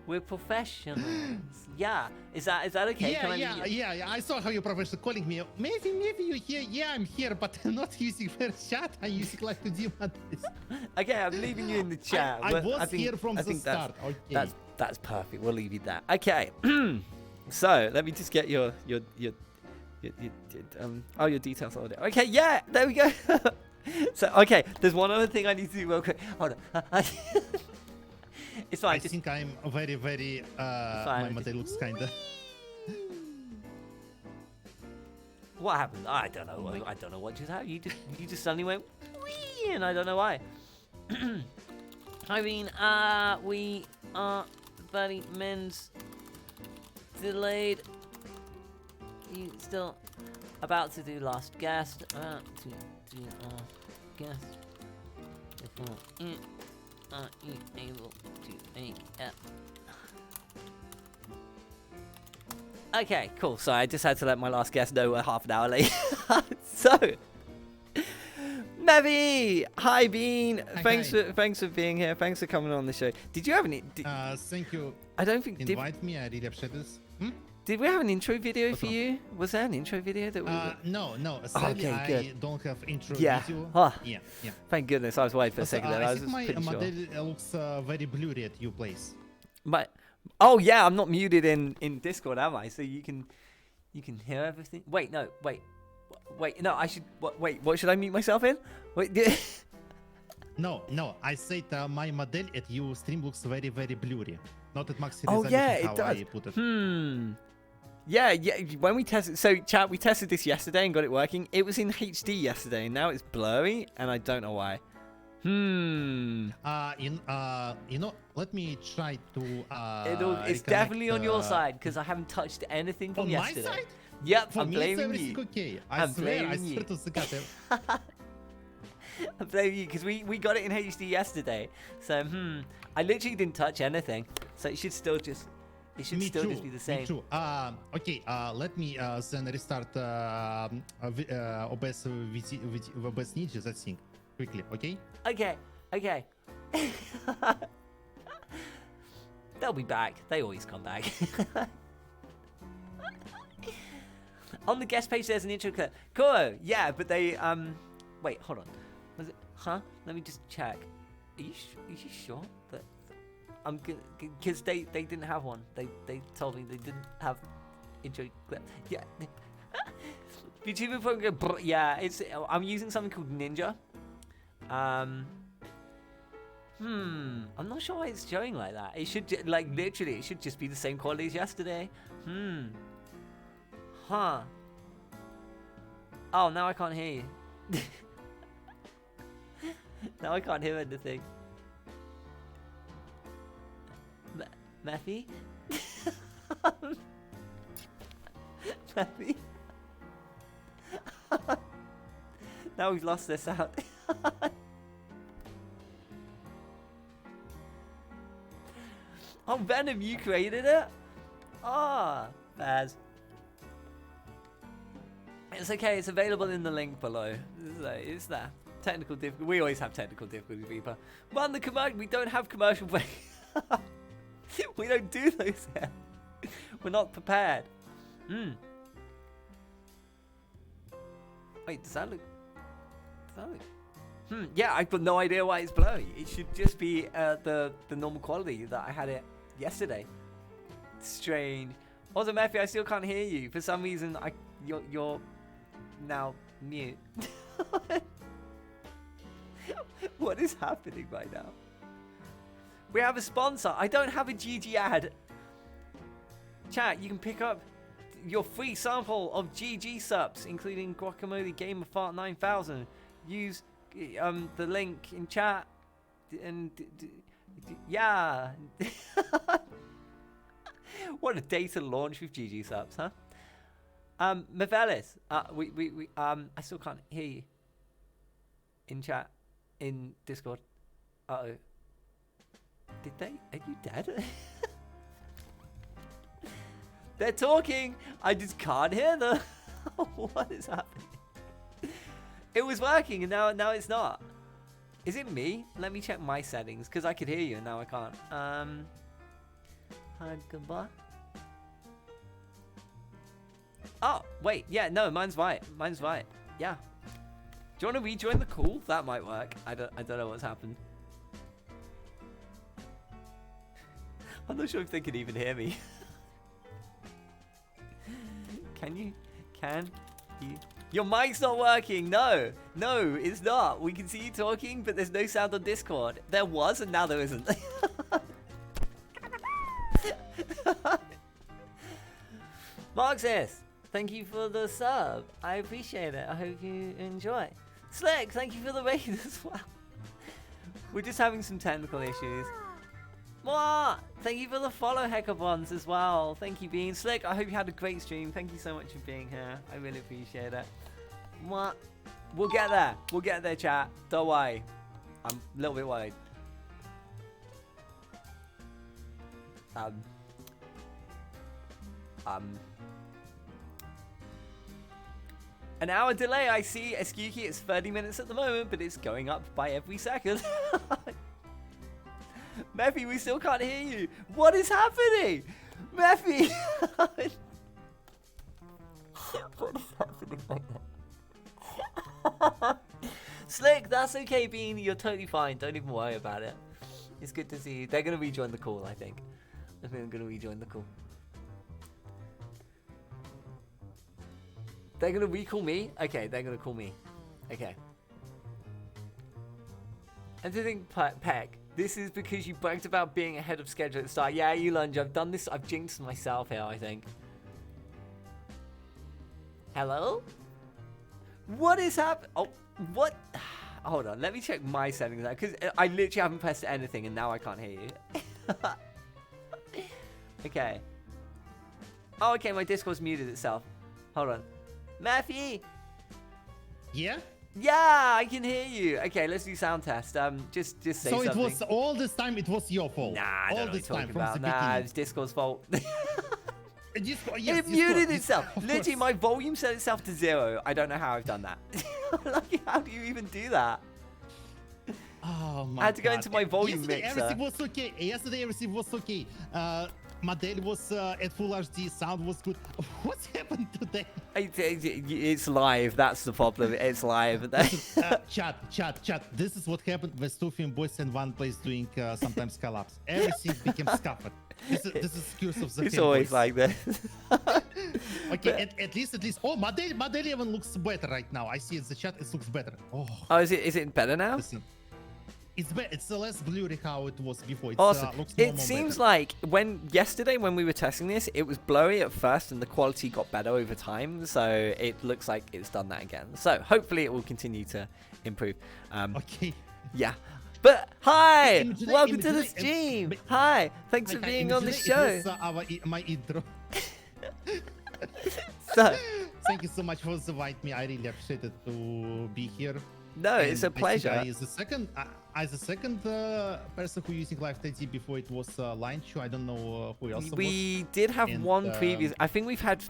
We're professionals. Yeah. Is that okay? Yeah. I saw how you're professional calling me. Maybe you're here. Yeah, I'm here, but I'm not using first chat. I'm using like to demon this. Okay, I'm leaving you in the chat. I was here from the start. Okay. That's perfect. We'll leave you there. Okay. So let me just get your details over there. Okay, yeah, there we go. So okay, there's one other thing I need to do real quick. Hold on. It's fine. I think I'm very, very. My mother looks kinda. What happened? I don't know. I don't know what just happened. You just suddenly went wee, and I don't know why. I mean, we are 30 minutes delayed. You still about to do last guest? About to do guest before it. Are you able to make it? Okay, cool. So I just had to let my last guest know we're half an hour late. So, Mevi, hi Bean. Thanks for being here. Thanks for coming on the show. Did you have any? Thank you. I don't think invite me. I really appreciate this. Did we have an intro video for you? Was there an intro video that we? No. Sadly, okay, good. I don't have intro video. Oh. Yeah. Thank goodness. I was worried for a second there. I was think my pretty model sure. looks very blurry at your place. Oh yeah, I'm not muted in Discord, am I? So you can hear everything. Wait, no. I should. Wait, what should I mute myself in? Wait. No. I said my model at your stream looks very, very blurry. Not at max resolution. Oh yeah, it does. I put it. Yeah. When we tested, so chat, we tested this yesterday and got it working. It was in HD yesterday, and now it's blurry, and I don't know why. Let me try to. It's definitely on your side because I haven't touched anything from yesterday. On my side? Yep, For I'm me, blaming it's you. Okay. I swear to God. I'm blaming you because we got it in HD yesterday. So I literally didn't touch anything, so it should still just. It should still just be the same. Me too. Okay. Let me then restart OBS Ninja. That thing quickly. Okay. Okay. They'll be back. They always come back. On the guest page, there's an intro clip. Cool. Yeah, but they wait. Hold on. Was it? Huh? Let me just check. Are you sure that? I'm because they didn't have one. They told me they didn't have enjoy. Yeah. VTuber program. Yeah, I'm using something called Ninja. I'm not sure why it's showing like that. It should literally, it should just be the same quality as yesterday. Huh. Oh, now I can't hear you. Now I can't hear anything. Matthew? Matthew? Now we've lost this out. Oh, Venom, you created it? Ah, Baz. It's okay, it's available in the link below. It's there. Technical difficulty. We always have technical difficulties, Reaper. Run the commercial. We don't have commercial break. We don't do those here. We're not prepared. Wait, does that look... Yeah, I've got no idea why it's blurry. It should just be the normal quality that I had it yesterday. Strange. Also, Matthew, I still can't hear you. For some reason, you're now mute. What is happening right now? We have a sponsor. I don't have a GG ad. Chat, you can pick up your free sample of GG subs, including Guacamole Gamer Fart 9000. Use the link in chat and yeah. What a day to launch with GG subs, huh? Mavelis, I still can't hear you in chat, in Discord. Uh-oh. Did they? Are you dead? They're talking. I just can't hear them. What is happening? It was working and now it's not. Is it me? Let me check my settings because I could hear you and now I can't. Goodbye. Oh, wait. Yeah, no, mine's right. Mine's right. Yeah. Do you want to rejoin the call? That might work. I don't know what's happened. I'm not sure if they can even hear me. Can you? Your mic's not working. No, it's not. We can see you talking, but there's no sound on Discord. There was, and now there isn't. Marxist, thank you for the sub. I appreciate it. I hope you enjoy. Slick, thank you for the raid as well. We're just having some technical issues. What? Thank you for the follow, Hackathons, as well. Thank you, Bean. Slick, I hope you had a great stream. Thank you so much for being here. I really appreciate it. What? We'll get there. We'll get there, chat. Don't worry. I'm a little bit worried. An hour delay, I see. Eskuki, it's 30 minutes at the moment, but it's going up by every second. Mephi, we still can't hear you. What is happening? Mephi! What is happening right now? Slick, that's okay, Bean. You're totally fine. Don't even worry about it. It's good to see you. They're going to rejoin the call, I think. I think they're going to rejoin the call. They're going to recall me? Okay, they're going to call me. Okay. And to think, Peck, this is because you bragged about being ahead of schedule at the start. Yeah, you lunge. I've done this. I've jinxed myself here, I think. Hello? What is happening? Oh, what? Hold on. Let me check my settings now. Because I literally haven't pressed anything and now I can't hear you. Okay. Oh, okay. My Discord's muted itself. Hold on. Matthew? Yeah? Yeah, I can hear you. Okay, let's do sound test. Just say so something. So it was all this time. It was your fault. Nah, I don't all know this what you're time talking from about. the beginning. It's Discord's fault. Yes, it muted itself. Literally, my volume set itself to 0. I don't know how I've done that. Like, how do you even do that? Oh my God. I had to go into my volume Yesterday, mixer. Everything was okay. Yesterday, everything was okay. Model was at full HD. Sound was good. What's happened today? It's live. That's the problem. It's live. Chat. This is what happened when two film boys in one place doing sometimes collapse. Everything became scuffed. This is curse of the It's film always boys. like this. Okay, at least. Oh, Model even looks better right now. I see in the chat. It looks better. Oh, is it better now? listen. It's better. It's less blurry how it was before. It Awesome. looks It normal seems better. like yesterday when we were testing this, it was blurry at first and the quality got better over time. So it looks like it's done that again. So hopefully it will continue to improve. Okay. Yeah. But hi, Imagine- welcome to the imagine- stream. Hi, thanks for being on the show. It was, my intro. So, Thank you so much for inviting me. I really appreciate it to be here. no, it's a And I think pleasure. I is the second person who using Live 30 before it was Line Show. I don't know who else. We did have And, one previous. I think we've had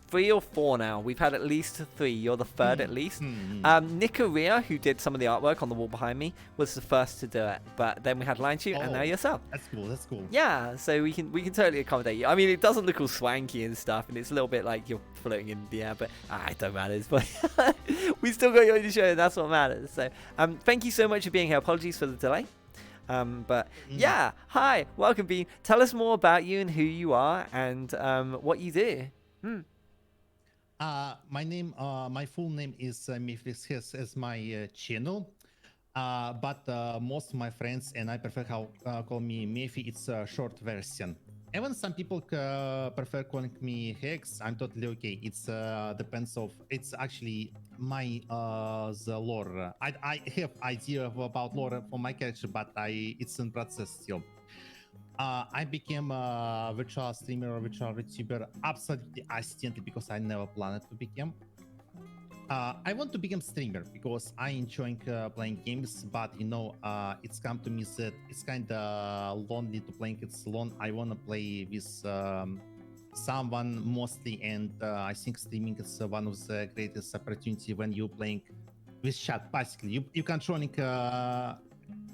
3 or 4 now. We've had at least 3. You're the third at least. Nicoria, who did some of the artwork on the wall behind me, was the first to do it. But then we had Line Shoot, and now yourself. That's cool. That's cool. Yeah, so we can totally accommodate you. I mean, it doesn't look all swanky and stuff, and it's a little bit like you're floating in the air, but it don't matter. But we still got you on the show, and that's what matters. So, thank you so much for being here. Apologies for the delay. But yeah, hi, welcome, Bean. Tell us more about you and who you are and what you do. My full name is Miflix Hess as my channel, but most of my friends and I prefer how call me Mefi. It's a short version. Even some people prefer calling me Hex. I'm totally okay. It's depends of. It's actually my the lore. I have idea about lore for my character, but it's in process still. I became a virtual streamer or virtual YouTuber absolutely accidentally because I never planned to become. I want to become streamer because I enjoy playing games, but it's come to me that it's kind of lonely to playing it alone. I want to play with someone mostly, and I think streaming is one of the greatest opportunity when you playing with chat. Basically, you controlling.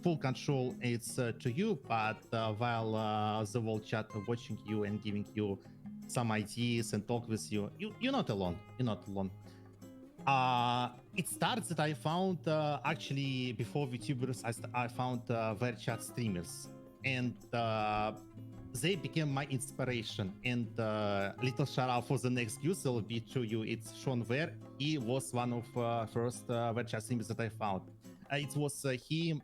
Full control it's to you, but while the whole chat watching you and giving you some ideas and talk with you, you're not alone. It starts that I found actually before VTubers, I found very chat streamers, and they became my inspiration. And little shout out for the next user will be to you. It's SeanVR. He was one of first very chat streamers that I found. It was him,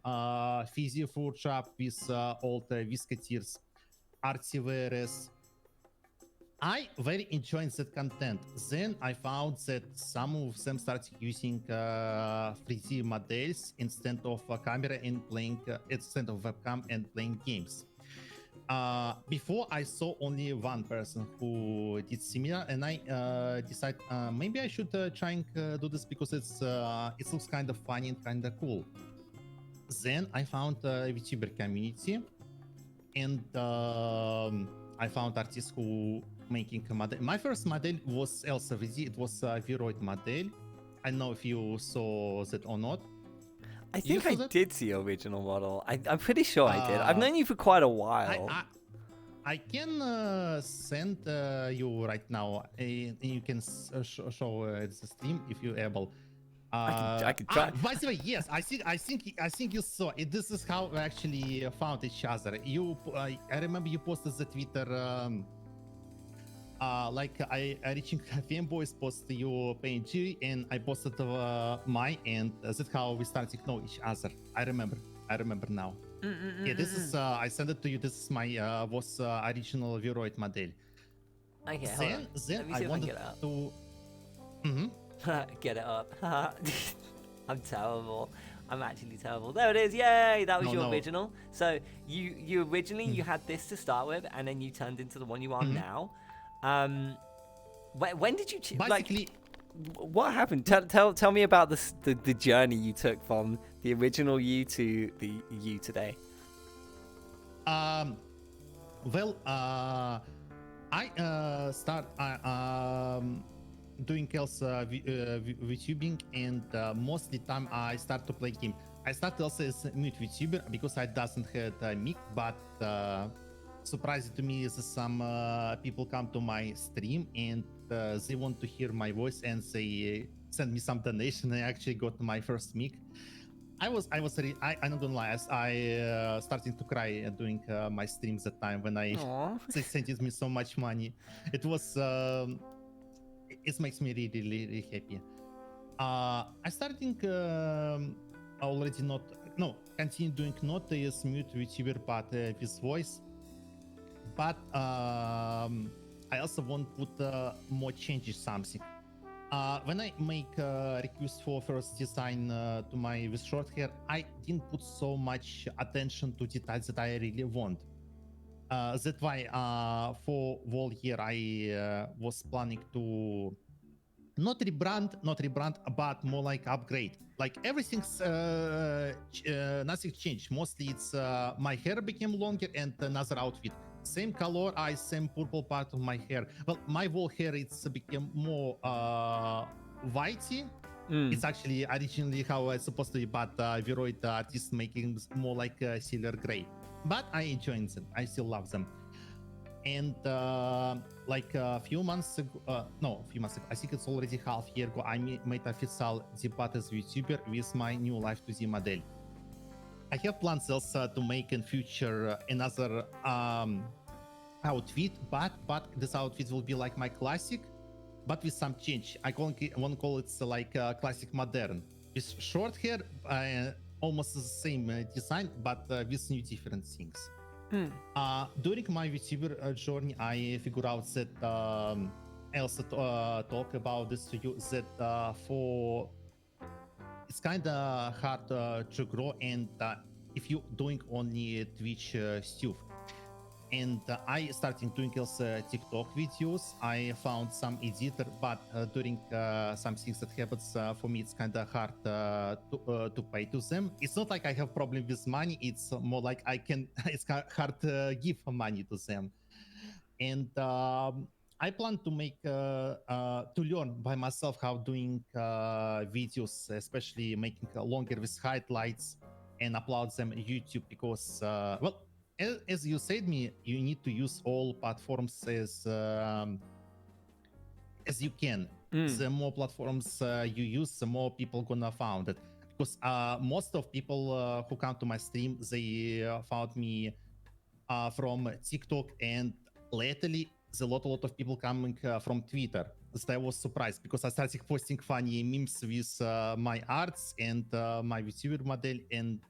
Physio Food Shop with old WhiteMesser, AuroraTears. I very enjoyed that content. Then I found that some of them started using 3D models instead of a camera and playing, instead of webcam and playing games. Before I saw only one person who did similar, and I decided maybe I should try and do this because it looks kind of funny and kind of cool. Then I found a VTuber community, and I found artists who making a model. My first model was LCVD. It was a Viroid model. I don't know if you saw that or not. I think I did see your original model. I'm pretty sure I did. I've known you for quite a while. I can send you right now. You can show the stream if you're able. I could try. By the way, yes, I think you saw it. This is how we actually found each other. I remember you posted the Twitter. Like I reaching fanboys post your PNG and I posted mine, and that's how we started to know each other. I remember now. Yeah, this is I sent it to you. This is my was original Viroid model. Okay, then I wanted to get it up. I'm terrible. I'm actually terrible. There it is. Yay! That was your original. So you originally you had this to start with, and then you turned into the one you are now. When did you basically? What happened? Tell me about the journey you took from the original you to the you today. Well, I start doing else VTubing, and mostly time I start to play game. I started also as a mute VTuber because I doesn't have a mic, but surprising to me is some people come to my stream and they want to hear my voice and they send me some donation. I actually got my first mic. I'm not gonna lie, I starting to cry during my streams that time when they sent me so much money. It was it makes me really really happy. I starting already continue doing not as mute VTuber but with voice, but I also want to put more changes something. When I make a request for first design to my with short hair, I didn't put so much attention to details that I really want. That's why for whole year I was planning to not rebrand, but more like upgrade. Like everything's nothing changed. Mostly it's my hair became longer and another outfit. Same color eyes, same purple part of my hair. Well, my whole hair it's became more whitey. It's actually originally how it's supposed to be, but Viroid artist making more like silver gray. But I enjoy them. I still love them. And like a few months ago, I think it's already half year ago, I made official debut as YouTuber with my new Life 2D model. I have plans also to make in future another outfit, but this outfit will be like my classic, but with some change. I won't call it like classic modern. With short hair, almost the same design, but with new different things. During my VTuber journey, I figured out that I also talk about this to you, that for it's kind of hard to grow, and if you doing only Twitch stuff. And I started doing also TikTok videos. I found some editor, but during some things that happens for me, it's kind of hard to pay to them. It's not like I have problem with money. It's more like it's hard to give money to them. And I plan to make to learn by myself how doing videos, especially making longer with highlights and upload them on YouTube, because well, as you said me, you need to use all platforms as you can. The more platforms you use, the more people gonna find it. Because most of people who come to my stream, they found me from TikTok, and lately there's a lot of people coming from Twitter. So I was surprised because I started posting funny memes with my arts and my VTuber model, and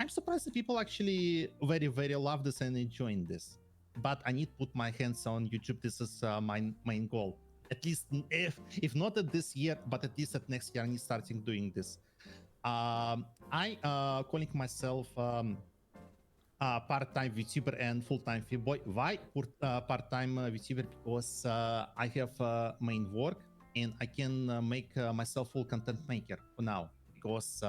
I'm surprised that people actually very, very love this and enjoying this. But I need to put my hands on YouTube. This is my main goal. At least, if not at this year, but at least at next year, I need starting doing this. I calling myself part-time VTuber and full-time Fanboy. Why part-time VTuber? Because I have main work and I can make myself full content maker for now. Because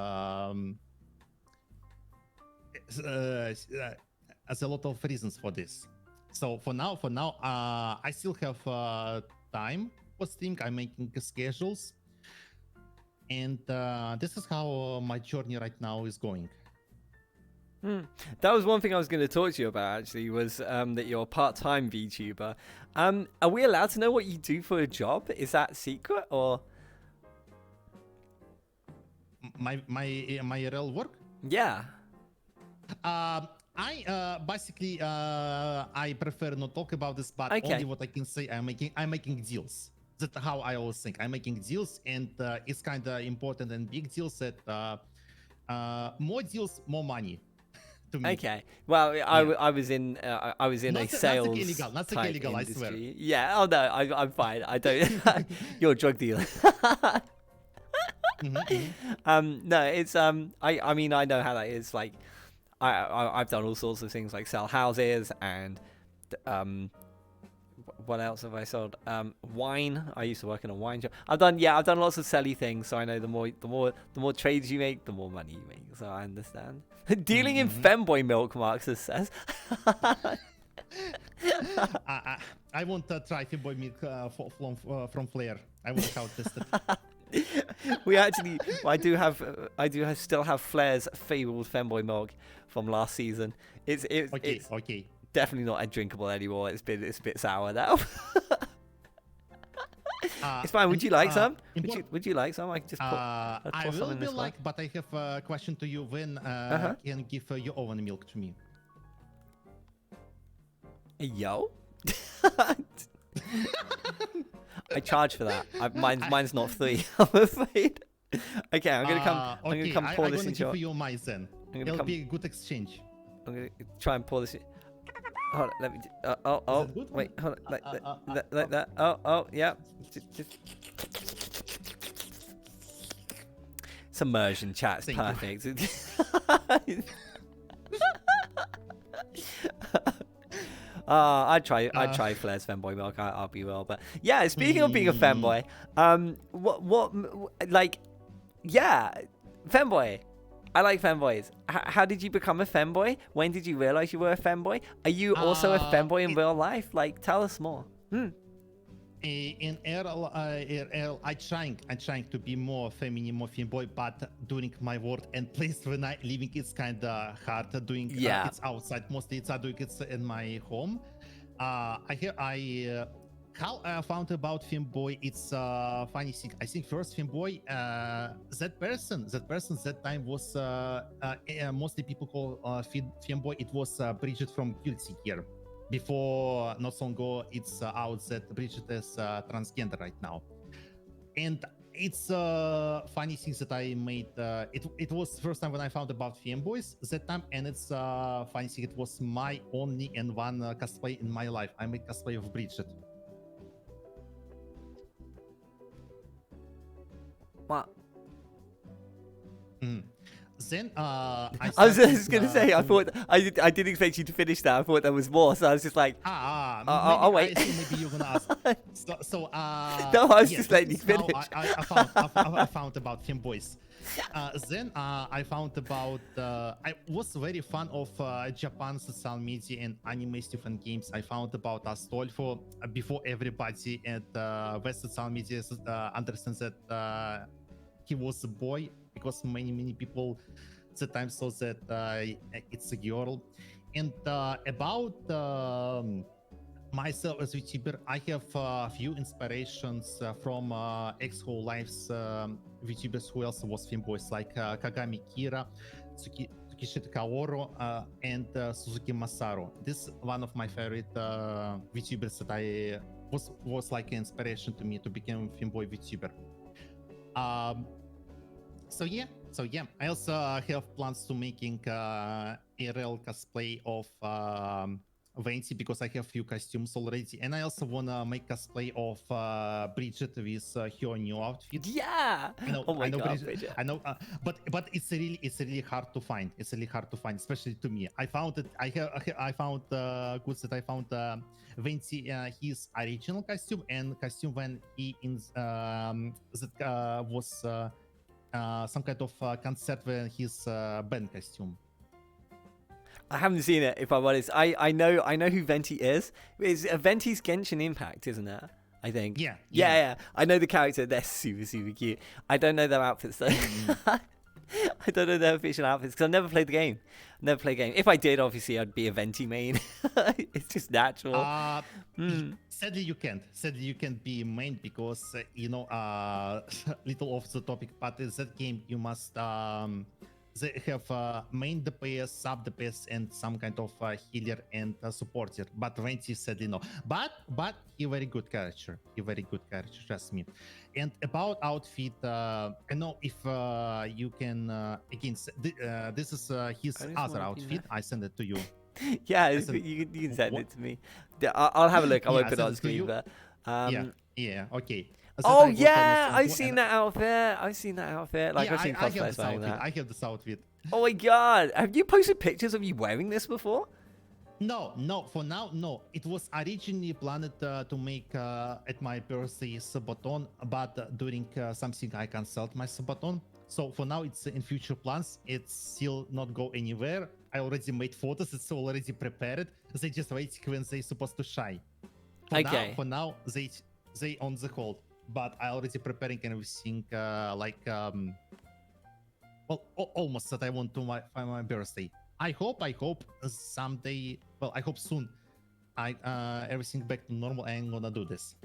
there's a lot of reasons for this. So for now, I still have time for streaming. I'm making schedules, and this is how my journey right now is going. That was one thing I was going to talk to you about, actually, was that you're a part-time VTuber. Are we allowed to know what you do for a job? Is that secret, or my real work? Yeah. I basically I prefer not talk about this, but only what I can say. I'm making deals. That's how I always think. I'm making deals, and it's kind of important and big deals. That more deals, more money. To me. Okay. Well, I was in a sales not type illegal, industry. I swear. Yeah. Oh no, I'm fine. I don't. You're a drug dealer. No, it's I mean, I know how that is. Like, I've done all sorts of things, like sell houses and what else have I sold? Wine. I used to work in a wine shop. I've done lots of selly things, so I know the more trades you make, the more money you make. So I understand. Dealing in femboy milk, Marxus says. I want to try femboy milk from Flair. I want how to test it. We actually, I do still have Flair's fabled femboy milk from last season. It's definitely not drinkable anymore. It's a bit sour now. It's fine. Would and, you like some? import- Would you like some? I can just put. I'll I pour some will in be this like, but I have a question to you. When can give your oven milk to me? Yo. I charge for that. Mine's not free. I'm afraid. Okay, I'm gonna come. I'm gonna come pour this into into your. Give you my Zen. It'll be a good exchange. I'm gonna try and pour this in. Hold on, let me. Wait, hold on, like that. Oh, yeah. Just. Submersion chat's perfect. I'd try Flair's femboy milk. I'll be real, but yeah. Speaking of being a femboy, yeah, femboy. I like femboys. How did you become a femboy? When did you realize you were a femboy? Are you also a femboy in real life? Like, tell us more. In RL, I'm trying to be more feminine, more femboy, but during my work and place when I living, it's kind of hard doing. It's outside. Mostly, it's doing it in my home. How I found about femboy, it's funny thing. I think first femboy, that person that time was mostly people call femboy. It was Bridget from Guilty Gear. Before not so long ago, it's out that Bridget is transgender right now, and it's funny thing that I made. It was the first time when I found about femboys that time, and it's funny thing. It was my only and one cosplay in my life. I made cosplay of Bridget. Wow. Then I was just gonna say, I thought I didn't expect you to finish that. I thought there was more, so I was just like, I'll wait. Maybe you're gonna ask. No, I was just letting you finish. I found about femboys. Then I found about. I was very fan of Japan social media and anime stuff and games. I found about Astolfo before everybody at West social media understands that he was a boy, because many people at the time saw that it's a girl. And about myself as YouTuber, I have a few inspirations from ex-whole lives YouTubers who also was femboys, like Kagami Kira, Tsukishita Kaoru, and Suzuki Masaru. This is one of my favorite YouTubers that I was like an inspiration to me to become a femboy YouTuber. So yeah, I also have plans to making a real cosplay of Venti, because I have few costumes already, and I also wanna make cosplay of Bridget with her new outfit. Yeah. I know, oh my I know, God, Bridget. I know, but it's really hard to find. It's really hard to find, especially to me. I found it. I found goods that I found Venti his original costume and costume when he was. Some kind of concert when his band costume. I haven't seen it, if I'm honest. I know who Venti is. It's Venti's Genshin Impact, isn't it? I think. Yeah. I know the character. They're super cute. I don't know their outfits though. I don't know their official outfits because I've never played the game. If I did, obviously, I'd be a Venti main. It's just natural. Sadly, you can't. Sadly, you can't be main because, little off the topic, but in that game, you must they have main DPS, sub DPS, and some kind of healer and supporter. But Venti sadly no. But he very good character. Trust me. And about outfit, I know if you can again. This is his other outfit. I send it to you. Yeah, you can send it to me. I'll have a look. I'll open it on screen. But yeah, okay. Oh yeah, I've seen that outfit. Like I've seen cosplayers wearing that. I have this outfit. Oh my God, have you posted pictures of you wearing this before? No. For now, no. It was originally planned to make at my birthday Sabaton, but during something I canceled my Sabaton. So for now, it's in future plans. It's still not go anywhere. I already made photos. It's already prepared. They just waiting when they supposed to shine. For now, they on the hold. But I already preparing everything almost that I want to my birthday. I hope someday. Well, I hope soon. Everything back to normal. I'm gonna do this.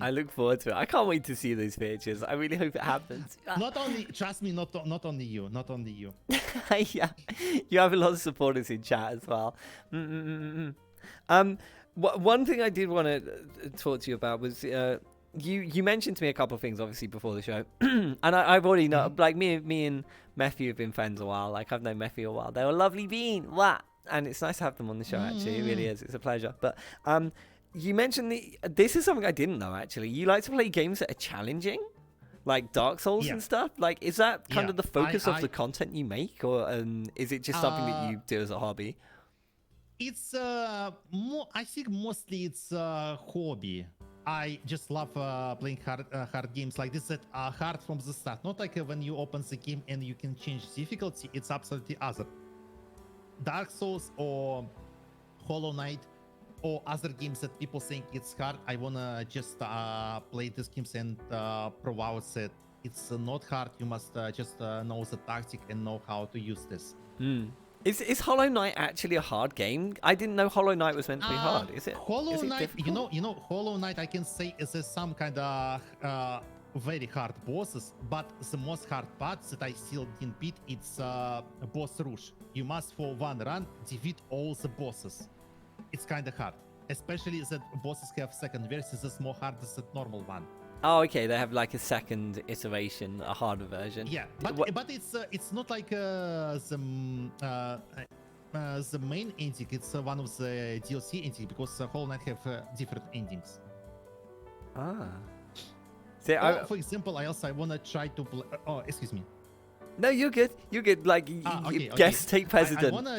I look forward to it. I can't wait to see those pictures. I really hope it happens. Not only, trust me, not only you, not only you. Yeah, you have a lot of supporters in chat as well. One thing I did want to talk to you about was you mentioned to me a couple of things obviously before the show, and I've already know like me and Matthew have been friends a while. Like I've known Matthew a while. They're a lovely bean, what? And it's nice to have them on the show. Actually, it really is. It's a pleasure. But you mentioned this is something I didn't know actually. You like to play games that are challenging, like Dark Souls and stuff. Like, is that kind of the focus of the content you make, or is it just something that you do as a hobby? It's I think mostly it's a hobby. I just love playing hard games like this that are hard from the start. Not like when you open the game and you can change difficulty. It's absolutely other. Dark Souls or Hollow Knight or other games that people think it's hard. I wanna just play these games and prove out that it's not hard. You must just know the tactic and know how to use this. Is Hollow Knight actually a hard game? I didn't know Hollow Knight was meant to be hard. Is it? Hollow Knight, you know, Hollow Knight, I can say is some kind of very hard bosses, but the most hard part that I still didn't beat, it's boss rush. You must for one run defeat all the bosses. It's kind of hard, especially that bosses have second versions. It's more hard than the normal one. Oh, okay. They have like a second iteration, a harder version. Yeah, but it's not like the main ending. It's one of the DLC ending because Hollow Knight have different endings. So for example, I wanna try to play. Oh, excuse me. No, you're good. You're good. Like, guest take president. I wanna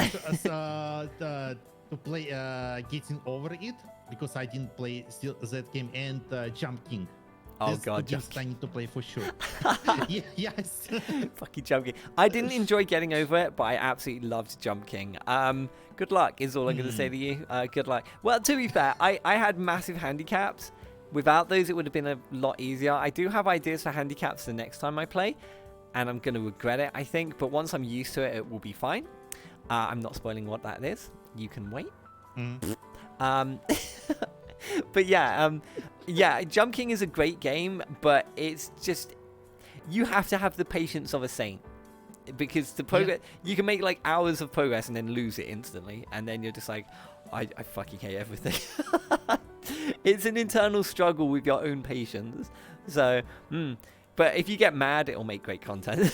to play Getting Over It because I didn't play still that game and Jump King. Oh god, Jump I need to play for sure. Yes. Fucking Jump King. I didn't enjoy Getting Over It, but I absolutely loved Jump King. Good luck is all I'm gonna say to you. Good luck. Well, to be fair, I had massive handicaps. Without those, it would have been a lot easier. I do have ideas for handicaps the next time I play, and I'm gonna regret it, I think. But once I'm used to it, it will be fine. I'm not spoiling what that is. You can wait. But yeah, Jump King is a great game, but it's just you have to have the patience of a saint because the progress you can make like hours of progress and then lose it instantly, and then you're just like, I fucking hate everything. It's an internal struggle with your own patience. So, but if you get mad, it'll make great content.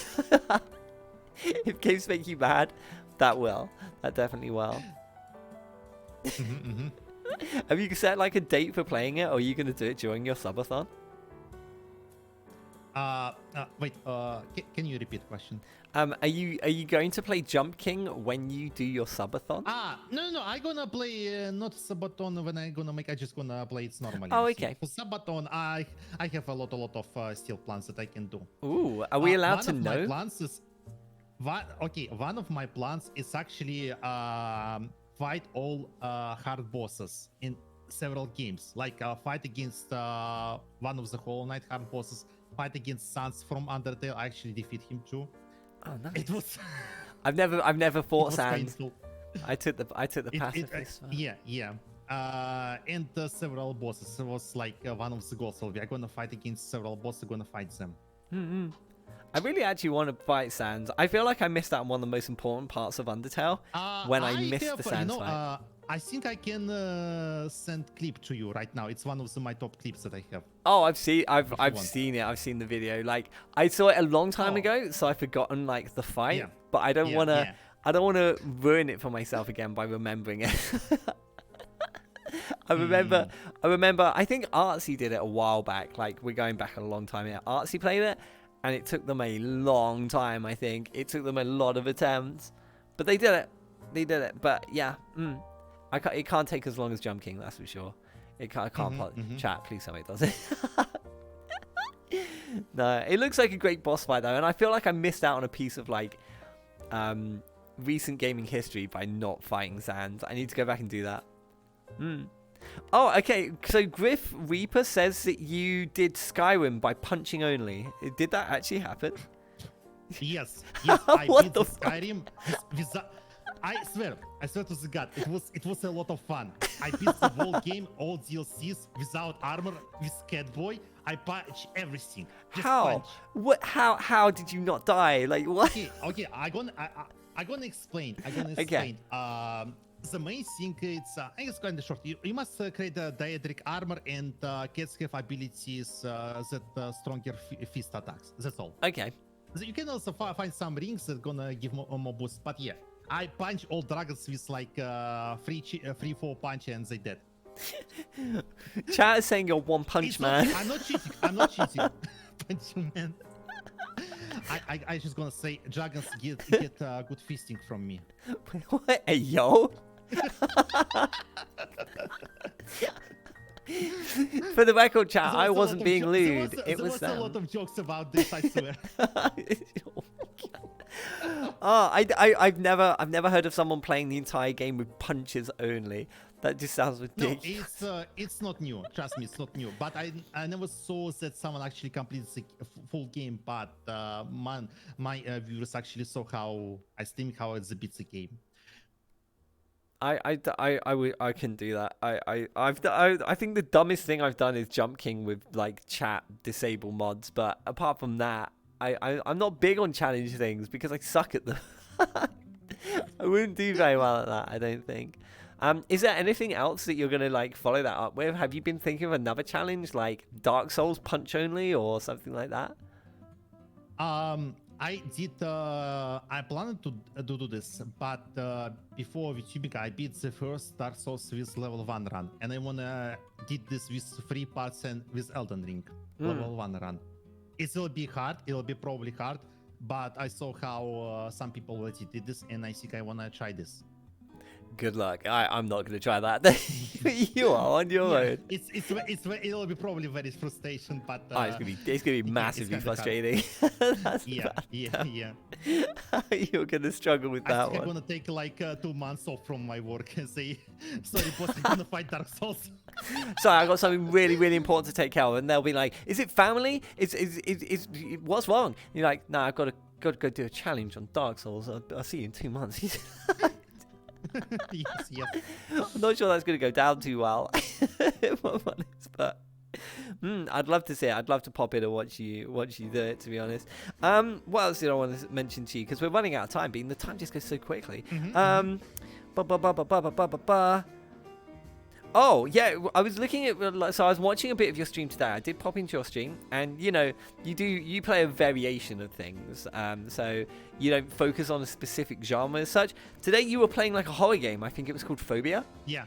If games make you mad, that definitely will. Have you set like a date for playing it, or are you going to do it during your subathon? Wait, can you repeat the question? Are you going to play Jump King when you do your subathon? No, I gonna play not subathon when I gonna make. I just gonna play it normally. Oh, okay. For subathon, I have a lot of still plans that I can do. Ooh, are we allowed to know? One of my plans is one of my plans is actually fight all hard bosses in several games, like fight against one of the Hollow Knight hard bosses, fight against Sans from Undertale. I actually defeat him too. Oh, nice. It was. I've never fought Sans. I took the pacifist. Yeah. And several bosses. It was like one of the goals. So we are gonna fight against several bosses. We're gonna fight them. I really actually want to fight Sans. I feel like I missed out on one of the most important parts of Undertale when I missed the Sans fight. I think I can send clip to you right now. It's one of my top clips that I have. Oh, I've seen it. I've seen the video. Like I saw it a long time ago, so I've forgotten like the fight. Yeah. But I don't wanna. I don't want to ruin it for myself again by remembering it. I remember. I think Artsy did it a while back. Like we're going back a long time here. Artsy played it, and it took them a long time. I think it took them a lot of attempts, but they did it. But yeah. It can't take as long as Jump King, that's for sure. I can't chat, please tell me it does it. No, it looks like a great boss fight though, and I feel like I missed out on a piece of like recent gaming history by not fighting Sans. I need to go back and do that. Oh, okay, so Griff Reaper says that you did Skyrim by punching only. Did that actually happen? Yes, I what did the Skyrim I swear to the god, it was a lot of fun. I beat the whole game, all DLCs, without armor, with Catboy. I punch everything. Just How? punch. What? How did you not die? Like what? Okay. I gonna explain. Okay. The main thing is, I think it's kind of short. You must create a diedric armor, and cats have abilities that stronger fist attacks. That's all. Okay. So you can also find some rings that gonna give more boost. But yeah, I punch all dragons with like free 4 punch, and they dead. Chat is saying you're one punch man. I'm not cheating. I'm not cheating. Punch you, man. I just gonna say dragons get good feasting from me. What? Hey, yo. For the record, chat, I wasn't being lewd. It was a lot of jokes about this, I swear. Oh, I've never heard of someone playing the entire game with punches only. That just sounds ridiculous. No, it's not new. Trust me, it's not new. But I never saw that someone actually completed the full game. But my viewers actually saw how I stream how it's a bit the game. I can do that. I think the dumbest thing I've done is Jump King with like chat disable mods. But apart from that, I'm not big on challenge things because I suck at them. I wouldn't do very well at that, I don't think. Is there anything else that you're gonna like follow that up with? Have you been thinking of another challenge like Dark Souls punch only or something like that? I did. I planned to do this, but before VTubing, I beat the first Dark Souls with level 1 run, and I wanna did this with 3 parts and with Elden Ring level 1 run. It will be hard. It will be probably hard, but I saw how some people already did this, and I think I wanna try this. Good luck. I'm not going to try that. You are on your own. It'll be probably very frustration, but it's gonna be massively frustrating. Yeah. You're gonna struggle with that one. I'm gonna take like 2 months off from my work and say, sorry, boss, I'm gonna fight Dark Souls. Sorry, I got something really, really important to take care of, and they'll be like, "Is it family? Is what's wrong?" And you're like, "Nah, I've got to go do a challenge on Dark Souls. I'll see you in 2 months." yes. I'm not sure that's going to go down too well, if I'm honest, but I'd love to see it. I'd love to pop in and watch you do it, to be honest. What else did I want to mention to you? Because we're running out of time, Bean. The time just goes so quickly. Oh, yeah, I was looking at, so I was watching a bit of your stream today. I did pop into your stream, and, you know, you play a variation of things, so you don't focus on a specific genre as such. Today you were playing like a horror game. I think it was called Phobia. Yeah,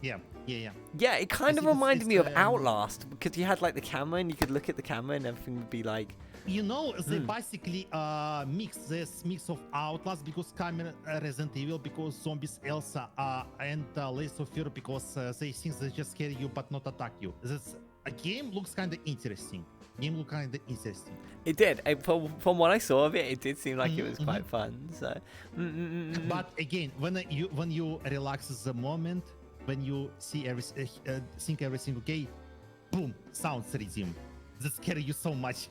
it kind of reminded me of Outlast, because you had like the camera, and you could look at the camera, and everything would be like... You know, they basically mix of Outlast because camera Resident Evil, because zombies Elsa, and Lace of Fear because they think they just scare you but not attack you. This game looks kind of interesting. It did. From what I saw of it, it did seem like it was quite fun. So. But again, when you relax the moment, when you see think everything okay, boom, sounds resume. That scare you so much.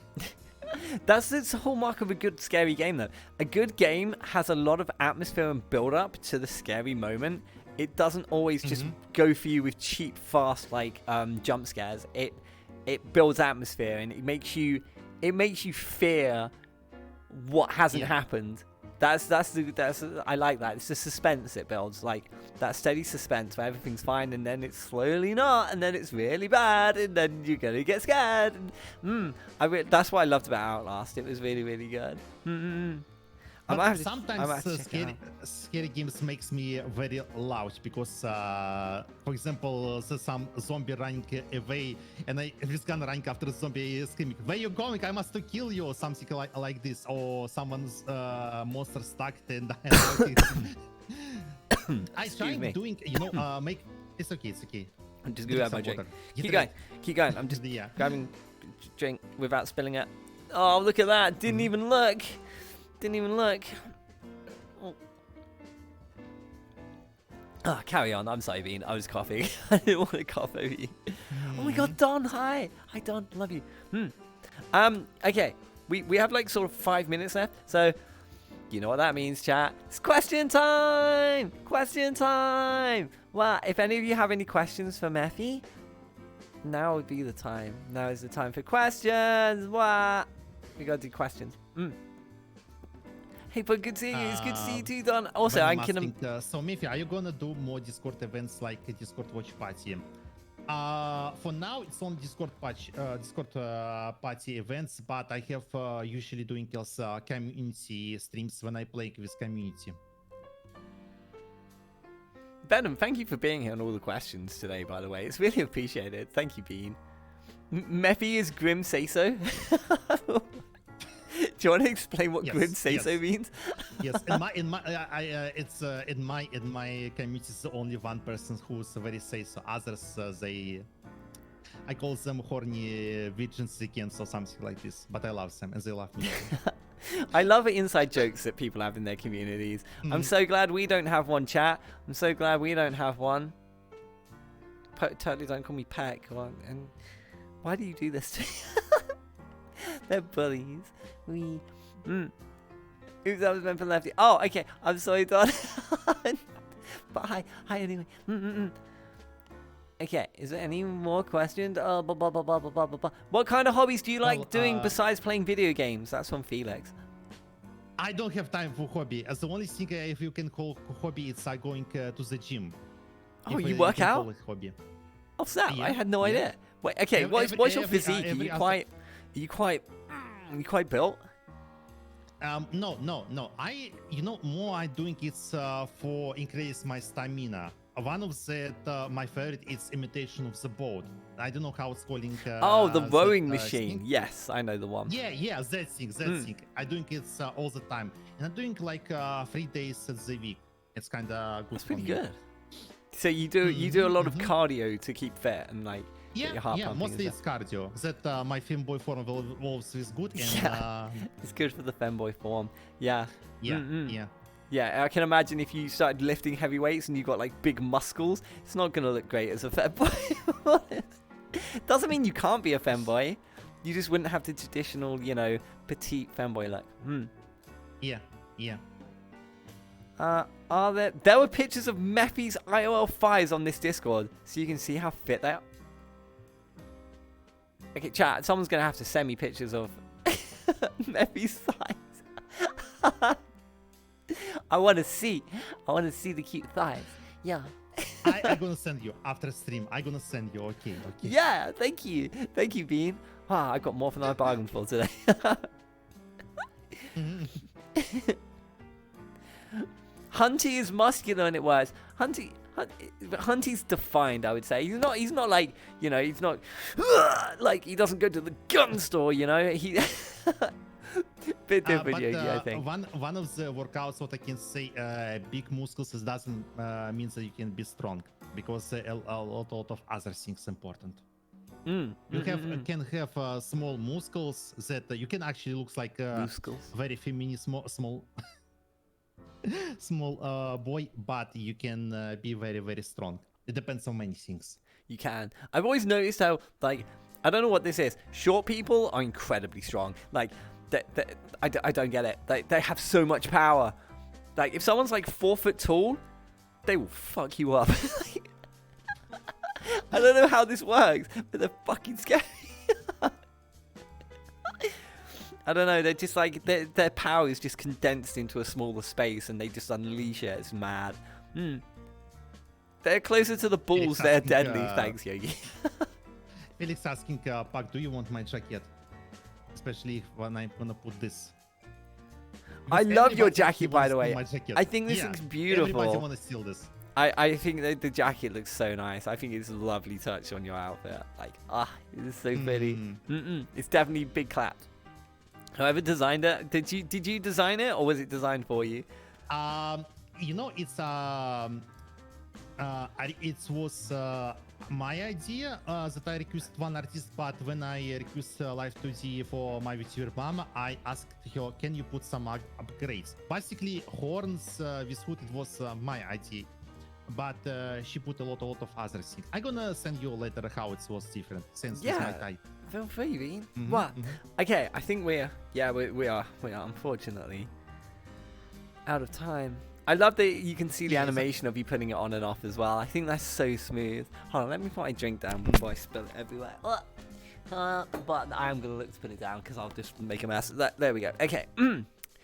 That's the hallmark of a good scary game, though. A good game has a lot of atmosphere and build up to the scary moment. It doesn't always just go for you with cheap, fast like jump scares. It builds atmosphere, and it makes you fear what hasn't happened. That's I like that. It's the suspense it builds, like that steady suspense where everything's fine, and then it's slowly not, and then it's really bad, and then you're gonna get scared. And, that's what I loved about Outlast. It was really, really good. Sometimes scary games makes me very loud because, for example, there's some zombie running away, and I just gonna run after the zombie screaming, "Where you going? I must kill you!" or something like this, or someone's monster stuck and I tried doing, make it's okay. I'm just gonna grab my drink. Keep going. I'm just grabbing drink without spilling it. Oh, look at that! Didn't even look. Oh, carry on. I'm sorry, Bean. I was coughing. I didn't want to cough over you. Oh my God, Don! Hi, Don. Love you. Okay, we have like sort of 5 minutes left, so You know what that means, chat? It's question time! Question time! Well, if any of you have any questions for Mephi, now would be the time. Now is the time for questions. What? We gotta do questions. Hey, but good seeing you. It's good to see you too, Don. Also, I can. So, Mephi, are you gonna do more Discord events like Discord Watch Party? For now, it's on Discord party events, but I have usually doing also community streams when I play with community. Venom, thank you for being here on all the questions today, by the way. It's really appreciated. Thank you, Bean. Mephi is Grim Say So. Do you want to explain what Grim Say So means? Yes, in my community, is only one person who's very say so. Others, I call them horny virgins against or something like this. But I love them and they love me. I love inside jokes that people have in their communities. I'm so glad we don't have one, chat. I'm so glad we don't have one. Totally don't call me Peck. And why do you do this to me? They're bullies. Oops, that was meant for Lefty. Oh, okay. I'm sorry, Don. But hi anyway. Okay, is there any more questions? What kind of hobbies do you like doing besides playing video games? That's from Felix. I don't have time for hobby. As the only thing, if you can call hobby, it's going to the gym. Oh, you work out? Hobby. Oh, snap! I had no idea. Wait, okay. What's your physique? Are you quite built? No. More I doing it for increase my stamina. One of my favorite is imitation of the boat. I don't know how it's calling. The rowing machine. Yes, I know the one. Yeah, that thing. I doing it all the time, and I'm doing like 3 days a week. It's kind of good. That's pretty good. So you do a lot of cardio to keep fit and like. Get your heart pumping, mostly it's cardio. That my femboy form evolves is good. And, it's good for the femboy form. Yeah. Yeah. Yeah, I can imagine if you started lifting heavy weights and you got like big muscles, it's not gonna look great as a femboy. Doesn't mean you can't be a femboy. You just wouldn't have the traditional, petite femboy look. Yeah. There were pictures of Mephi's IOL thighs on this Discord, so you can see how fit they are. Okay, chat, someone's going to have to send me pictures of Mephi's thighs. I want to see the cute thighs. Yeah. I'm going to send you after stream. I'm going to send you. Okay. Yeah, thank you. Thank you, Bean. Wow, I got more than I bargained for today. Hunty is muscular and it was. Hunty's defined, I would say. He's not like, he's not like he doesn't go to the gun store, He bit different, I think. One of the workouts, what I can say, big muscles doesn't mean that you can be strong, because a lot of other things important. Can have small muscles that you can actually looks like very feminine small boy, but you can be very, very strong. It depends on many things. You can. I've always noticed how, like, I don't know what this is. Short people are incredibly strong. Like, I don't get it. They have so much power. Like, if someone's like 4 foot tall, they will fuck you up. I don't know how this works, but they're fucking scary. I don't know, they're just like, their power is just condensed into a smaller space and they just unleash it. It's mad. They're closer to the bulls, they're deadly. Thanks, Yogi. Felix asking, Pak, do you want my jacket? Especially when I'm gonna put this. I love your jacket, by the way. I think this looks beautiful. Everybody wanna steal this. I think that the jacket looks so nice. I think it's a lovely touch on your outfit. Like, it is so pretty. It's definitely big claps. Whoever designed it, did you design it or was it designed for you? It's it was my idea that I requested one artist, but when I requested Live 2D for my VTuber mama, I asked her, can you put some upgrades? Basically, horns with hood, it was my idea, but she put a lot of other things. I'm gonna send you later how it was different, since it's my type. Feel free, Bean. What? Okay, I think we are, unfortunately. out of time. I love that you can see the animation of you putting it on and off as well. I think that's so smooth. Hold on, let me put my drink down before I spill it everywhere. But I am going to look to put it down because I'll just make a mess. There we go. Okay.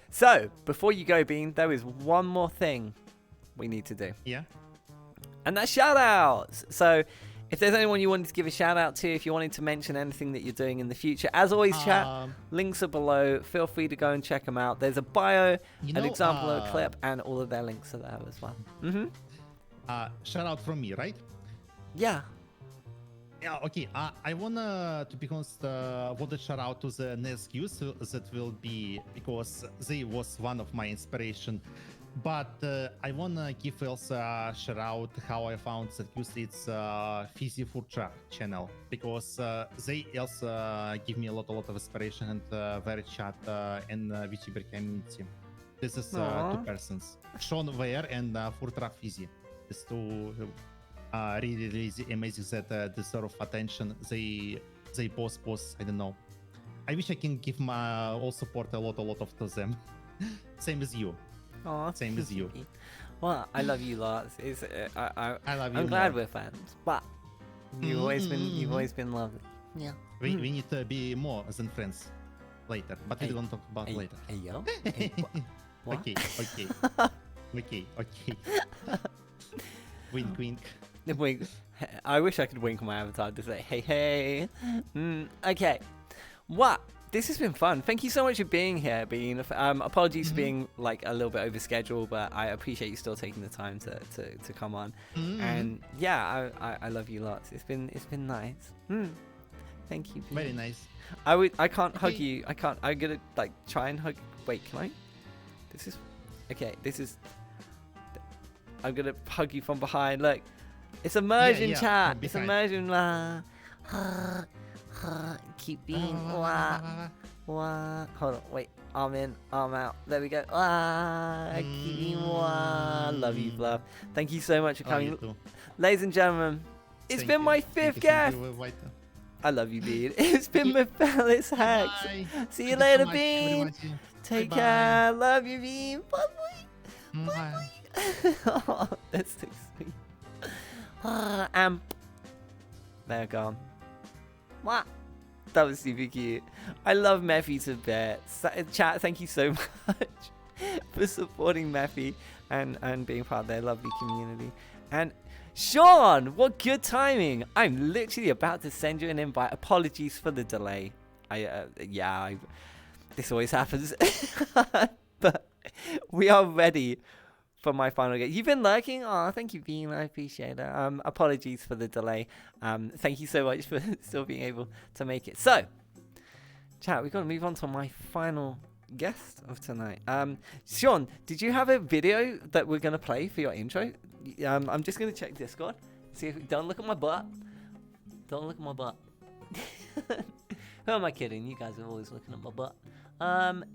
So, before you go, Bean, there is one more thing we need to do. Yeah. And that's shout-outs. So, if there's anyone you wanted to give a shout-out to, if you wanted to mention anything that you're doing in the future, as always, chat, links are below. Feel free to go and check them out. There's a bio, an example of a clip, and all of their links are there as well. Shout-out from me, right? Yeah. Yeah, okay. I wanna, to be honest, want to shout out to the Nescuse that will be, because they was one of my inspiration. But I wanna give also a shout out how I found that it's Fizzy Furcha channel, because they also give me a lot of inspiration and very chat in VTuber community. This is two persons, SeanVR and Furtra Fizzy. These two really amazing that deserve attention. They both I don't know. I wish I can give my all support a lot of to them. Same as you. Aww. Same as you. Well, I love you lots. I love you. I'm glad more. we're fans, but you've always been lovely. Yeah. We need to be more than friends later, but we don't talk about later. Hey yo. What? Okay. Okay. Wink. Wink. I wish I could wink on my avatar to say hey. Okay. What? This has been fun. Thank you so much for being here, Bean. Apologies for being like a little bit over schedule, but I appreciate you still taking the time to come on. And yeah, I love you lots. It's been nice. Thank you. Bean. Very nice. I can't hug you. I can't. I'm gonna like try and hug. Wait, can I? This is. I'm gonna hug you from behind. Look, it's immersion chat. It's immersion. Keep being Hold on, wait. Arm in, arm out. There we go. Keep being Love you, Fluff. Thank you so much for coming. Ladies and gentlemen, it's been my 5th guest. I love you, Bean. It's been my Fellas Hex. See you later, Bean. Take care. Love you, Bean. Bye. Oh, that's so sweet. They're gone. What? That was super cute. I love Mephi to bits. Chat, thank you so much for supporting Mephi and being part of their lovely community. And Sean, what good timing. I'm literally about to send you an invite. Apologies for the delay. This always happens. But we are ready for my final game. You've been lurking? Oh, thank you, Bean. I appreciate it. Apologies for the delay. Thank you so much for still being able to make it. So, chat, we've got to move on to my final guest of tonight. Sean, did you have a video that we're going to play for your intro? I'm just going to check Discord. See if don't look at my butt. Don't look at my butt. Who am I kidding? You guys are always looking at my butt.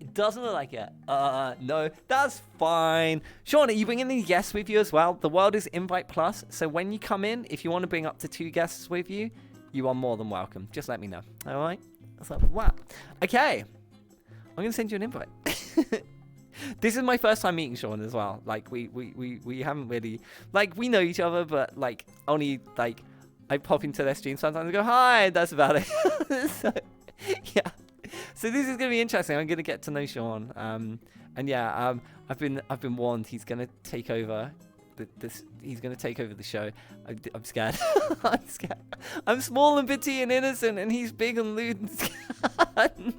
It doesn't look like it. No, that's fine. Sean, are you bringing any guests with you as well? The world is invite plus, so when you come in, if you want to bring up to 2 guests with you, you are more than welcome. Just let me know. All right? That's like, wow. Okay. I'm going to send you an invite. This is my first time meeting Sean as well. Like, we haven't really, like, we know each other, but, like, only, like, I pop into their stream sometimes and go, hi, that's about it. So, yeah. So this is gonna be interesting. I'm gonna get to know Sean, and yeah, I've been warned he's gonna take over he's gonna take over the show. I'm scared. I'm scared. I'm small and petite and innocent, and he's big and lewd and scared.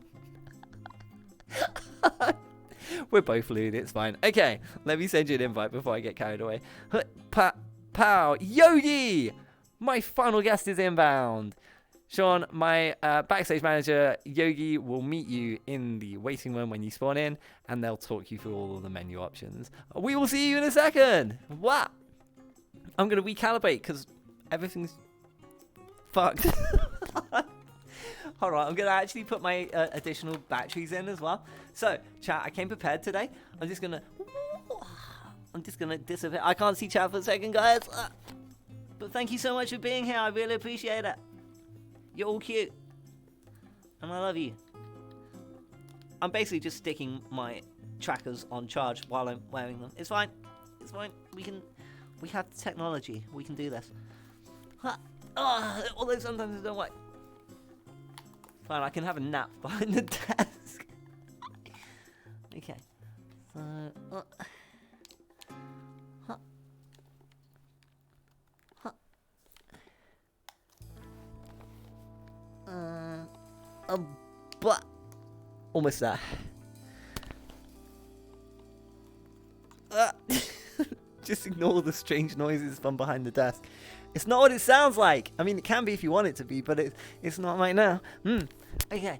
We're both lewd. It's fine. Okay, let me send you an invite before I get carried away. Pow, Yogi, my final guest is inbound. Sean, my backstage manager, Yogi, will meet you in the waiting room when you spawn in, and they'll talk you through all of the menu options. We will see you in a second. What? I'm going to recalibrate because everything's fucked. Hold on, I'm going to actually put my additional batteries in as well. So, chat, I came prepared today. I'm just going to disappear. I can't see chat for a second, guys. But thank you so much for being here. I really appreciate it. You're all cute. And I love you. I'm basically just sticking my trackers on charge while I'm wearing them. It's fine. It's fine. We have technology. We can do this. Although sometimes I don't like. Fine, I can have a nap behind the desk. Okay. So. But almost there. Just ignore the strange noises from behind the desk. It's not what it sounds like. I mean, it can be if you want it to be, but it's not right now. Okay.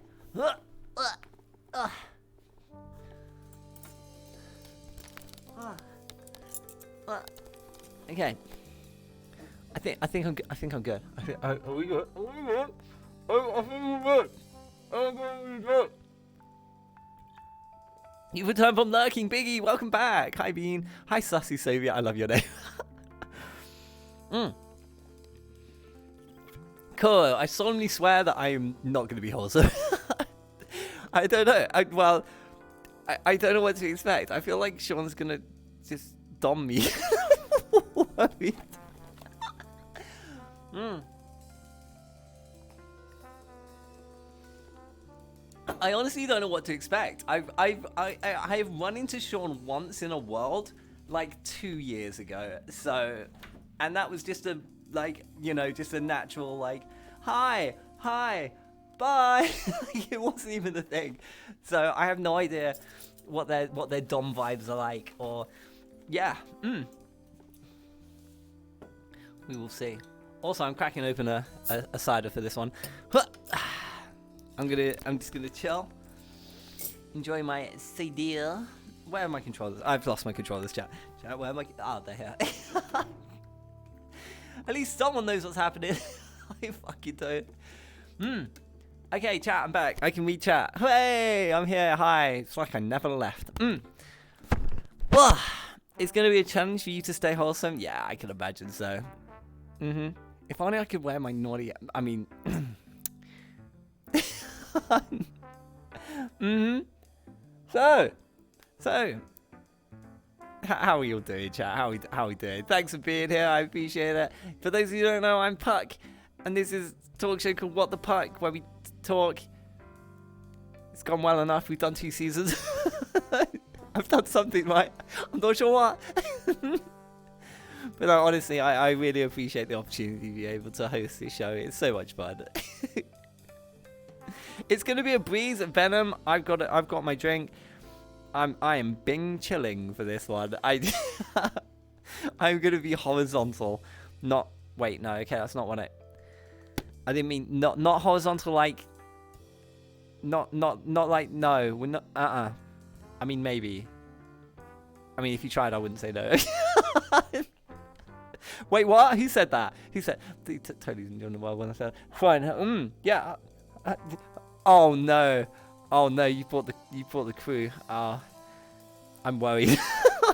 Okay. I think I'm good. Are we good? Are we good? I think we're good. I'm good. You've returned from lurking, Biggie. Welcome back. Hi, Bean. Hi, Sussy Soviet. I love your name. Cool. I solemnly swear that I am not going to be wholesome. I don't know. I don't know what to expect. I feel like Sean's going to just dom me. I honestly don't know what to expect. I have run into Sean once in a world like 2 years ago. So, and that was just a just a natural like hi, bye. It wasn't even a thing. So I have no idea what their dom vibes are like, or yeah. We will see. Also, I'm cracking open a cider for this one. I'm just gonna chill, enjoy my cider. Where are my controllers? I've lost my controllers, chat. Where am I? Oh, they're here. At least someone knows what's happening. I fucking don't. Okay, chat, I'm back. I can read chat. Hey, I'm here. Hi. It's like I never left. Well, it's gonna be a challenge for you to stay wholesome. Yeah, I can imagine so. If only I could wear my naughty. I mean. So, how are you all doing, chat? How are we doing? Thanks for being here. I appreciate it. For those of you who don't know, I'm Puck, and this is a talk show called What the Puck, where we talk. It's gone well enough. We've done 2 seasons. I've done something right. I'm not sure what. But no, honestly, I really appreciate the opportunity to be able to host this show. It's so much fun. It's gonna be a breeze. Venom. I've got my drink. I am Bing chilling for this one. I'm gonna be horizontal. Not wait, no, okay, that's not what I didn't mean not horizontal like not like no, we're not I mean maybe. I mean if you tried I wouldn't say no. Wait, what? Who said that? Who said totally doing the world when I said fine, yeah. Oh no, you brought the crew. I'm worried.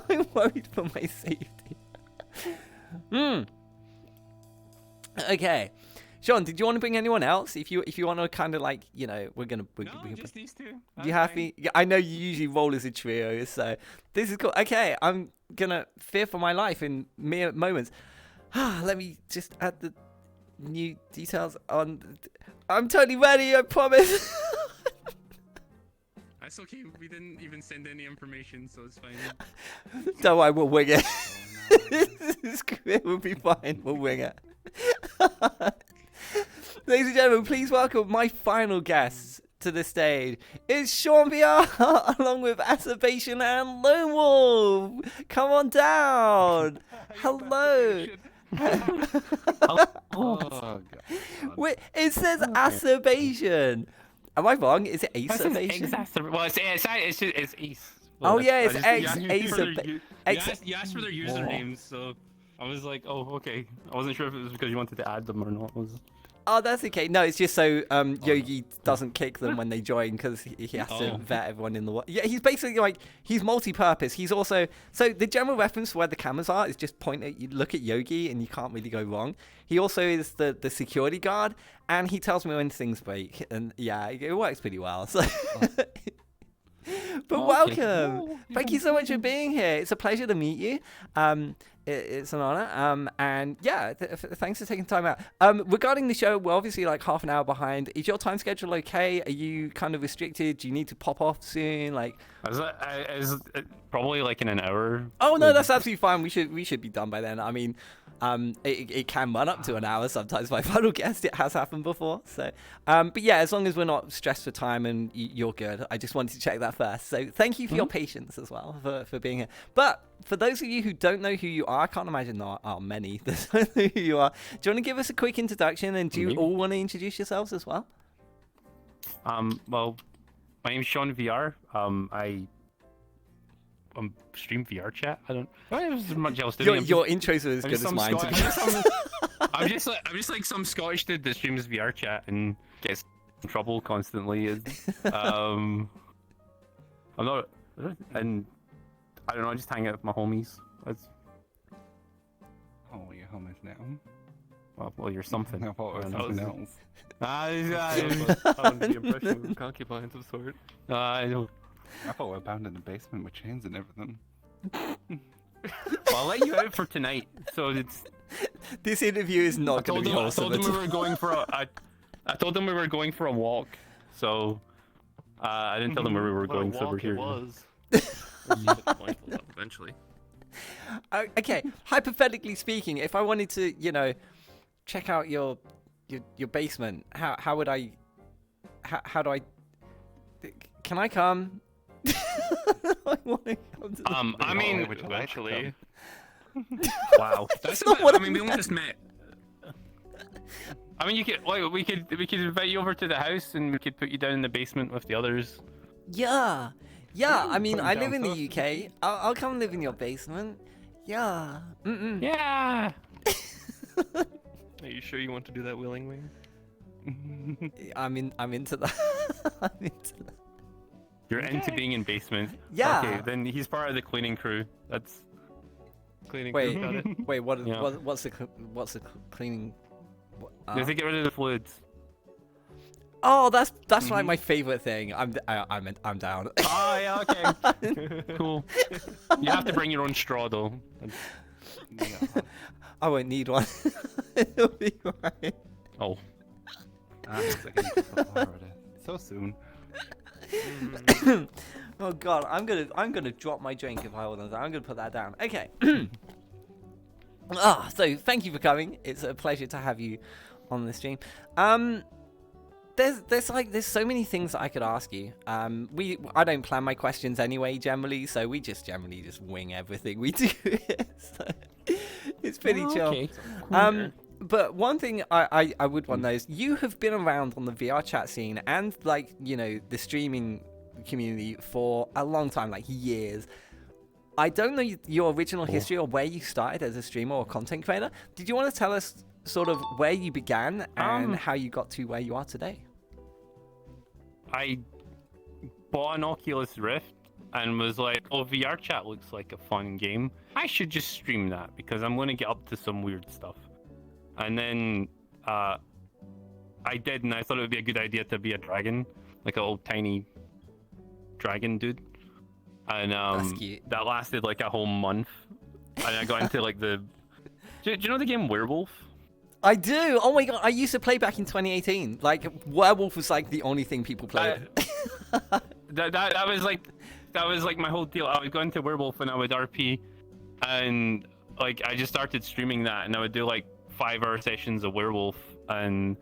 I'm worried for my safety. Okay, Sean, did you want to bring anyone else? If you want to kind of like we're gonna just these two. You happy? Yeah, I know you usually roll as a trio, so this is cool. Okay, I'm gonna fear for my life in mere moments. Let me just add the new details on. I'm totally ready, I promise. That's okay. We didn't even send any information, so it's fine. Don't worry, we'll wing it. It will be fine. We'll wing it. Ladies and gentlemen, please welcome my final guests to the stage. It's SeanVR along with Acerbation and Lone Wolf. Come on down. Hello. Oh, God. Wait, it says Acerbation. Am I wrong? Is it Acerbation? Well, it's Ace. Well, yeah, it's You asked for their usernames, so I was like, oh, okay. I wasn't sure if it was because you wanted to add them or not. Oh, that's okay. No, it's just so Yogi doesn't kick them when they join because he has to vet everyone in the world. Yeah, he's basically like, he's multi-purpose. He's also, so the general reference for where the cameras are is just point at, you look at Yogi and you can't really go wrong. He also is the security guard and he tells me when things break. And yeah, it works pretty well. So. But welcome. Thank you so much for being here. It's a pleasure to meet you. It's an honor. And yeah, thanks for taking time out. Regarding the show, we're obviously like half an hour behind. Is your time schedule okay? Are you kind of restricted? Do you need to pop off soon? Like, is probably like in an hour. Oh no, that's absolutely fine. We should be done by then. I mean, it can run up to an hour sometimes. My final guest, it has happened before. So, but yeah, as long as we're not stressed for time and you're good, I just wanted to check that first. So thank you for your patience as well for being here. But for those of you who don't know who you are, I can't imagine there are many that don't know who you are. Do you want to give us a quick introduction, and do you all want to introduce yourselves as well? Well, my name's SeanVR. I stream VR chat. I don't. There's much else to do. Your intros are as good as mine. I'm just like some Scottish dude that streams VR chat and gets in trouble constantly. I'm not, and I don't know. I just hang out with my homies. That's. Oh, you're homies now. Well, you're something. I thought it was something else. The impression of concubines of sort. I know. I thought we were bound in the basement with chains and everything. Well, I'll let you out for tonight. So it's. This interview is not going to be awesome. I told them we were going for a. I told them we were going for a walk. So I didn't tell them where we were going. So we're here. Eventually. Okay, hypothetically speaking, if I wanted to, check out your basement, how would I? How do I? Can I come? I want to come to I mean, eventually. Wow, that's not what I mean, we only just met. I mean, you could we could invite you over to the house and we could put you down in the basement with the others. Yeah. I mean, I live in the UK. I'll come live in your basement. Yeah. Yeah. Are you sure you want to do that willingly? I'm into that. I'm into that. You're into being in basements. Yeah. Okay, then he's part of the cleaning crew. That's cleaning crew. Got it. Wait. What's the cleaning? They have to get rid of the fluids. Oh, that's like my favorite thing. I'm down. Oh yeah, okay. Cool. You have to bring your own straw though. I won't need one. It'll be right. Oh. So soon. Oh god, I'm gonna drop my drink if I hold on to that. I'm gonna put that down. Okay. So thank you for coming. It's a pleasure to have you on the stream. There's so many things that I could ask you. I don't plan my questions anyway generally, so we just generally wing everything we do. So it's pretty chill. Okay. But one thing I would want to know is you have been around on the VR chat scene and the streaming community for a long time, like years. I don't know your original history or where you started as a streamer or content creator. Did you want to tell us sort of where you began and how you got to where you are today? I bought an Oculus Rift and was like, oh, VR chat looks like a fun game. I should just stream that because I'm going to get up to some weird stuff. And then I did, and I thought it would be a good idea to be a dragon, like a little tiny dragon dude. And that lasted like a whole month. And I got into like the... Do you know the game Werewolf? I do. Oh my god, I used to play back in 2018. Like Werewolf was like the only thing people played. That was like my whole deal. I would go into Werewolf and I would RP, and like I just started streaming that, and I would do like 5-hour sessions of Werewolf, and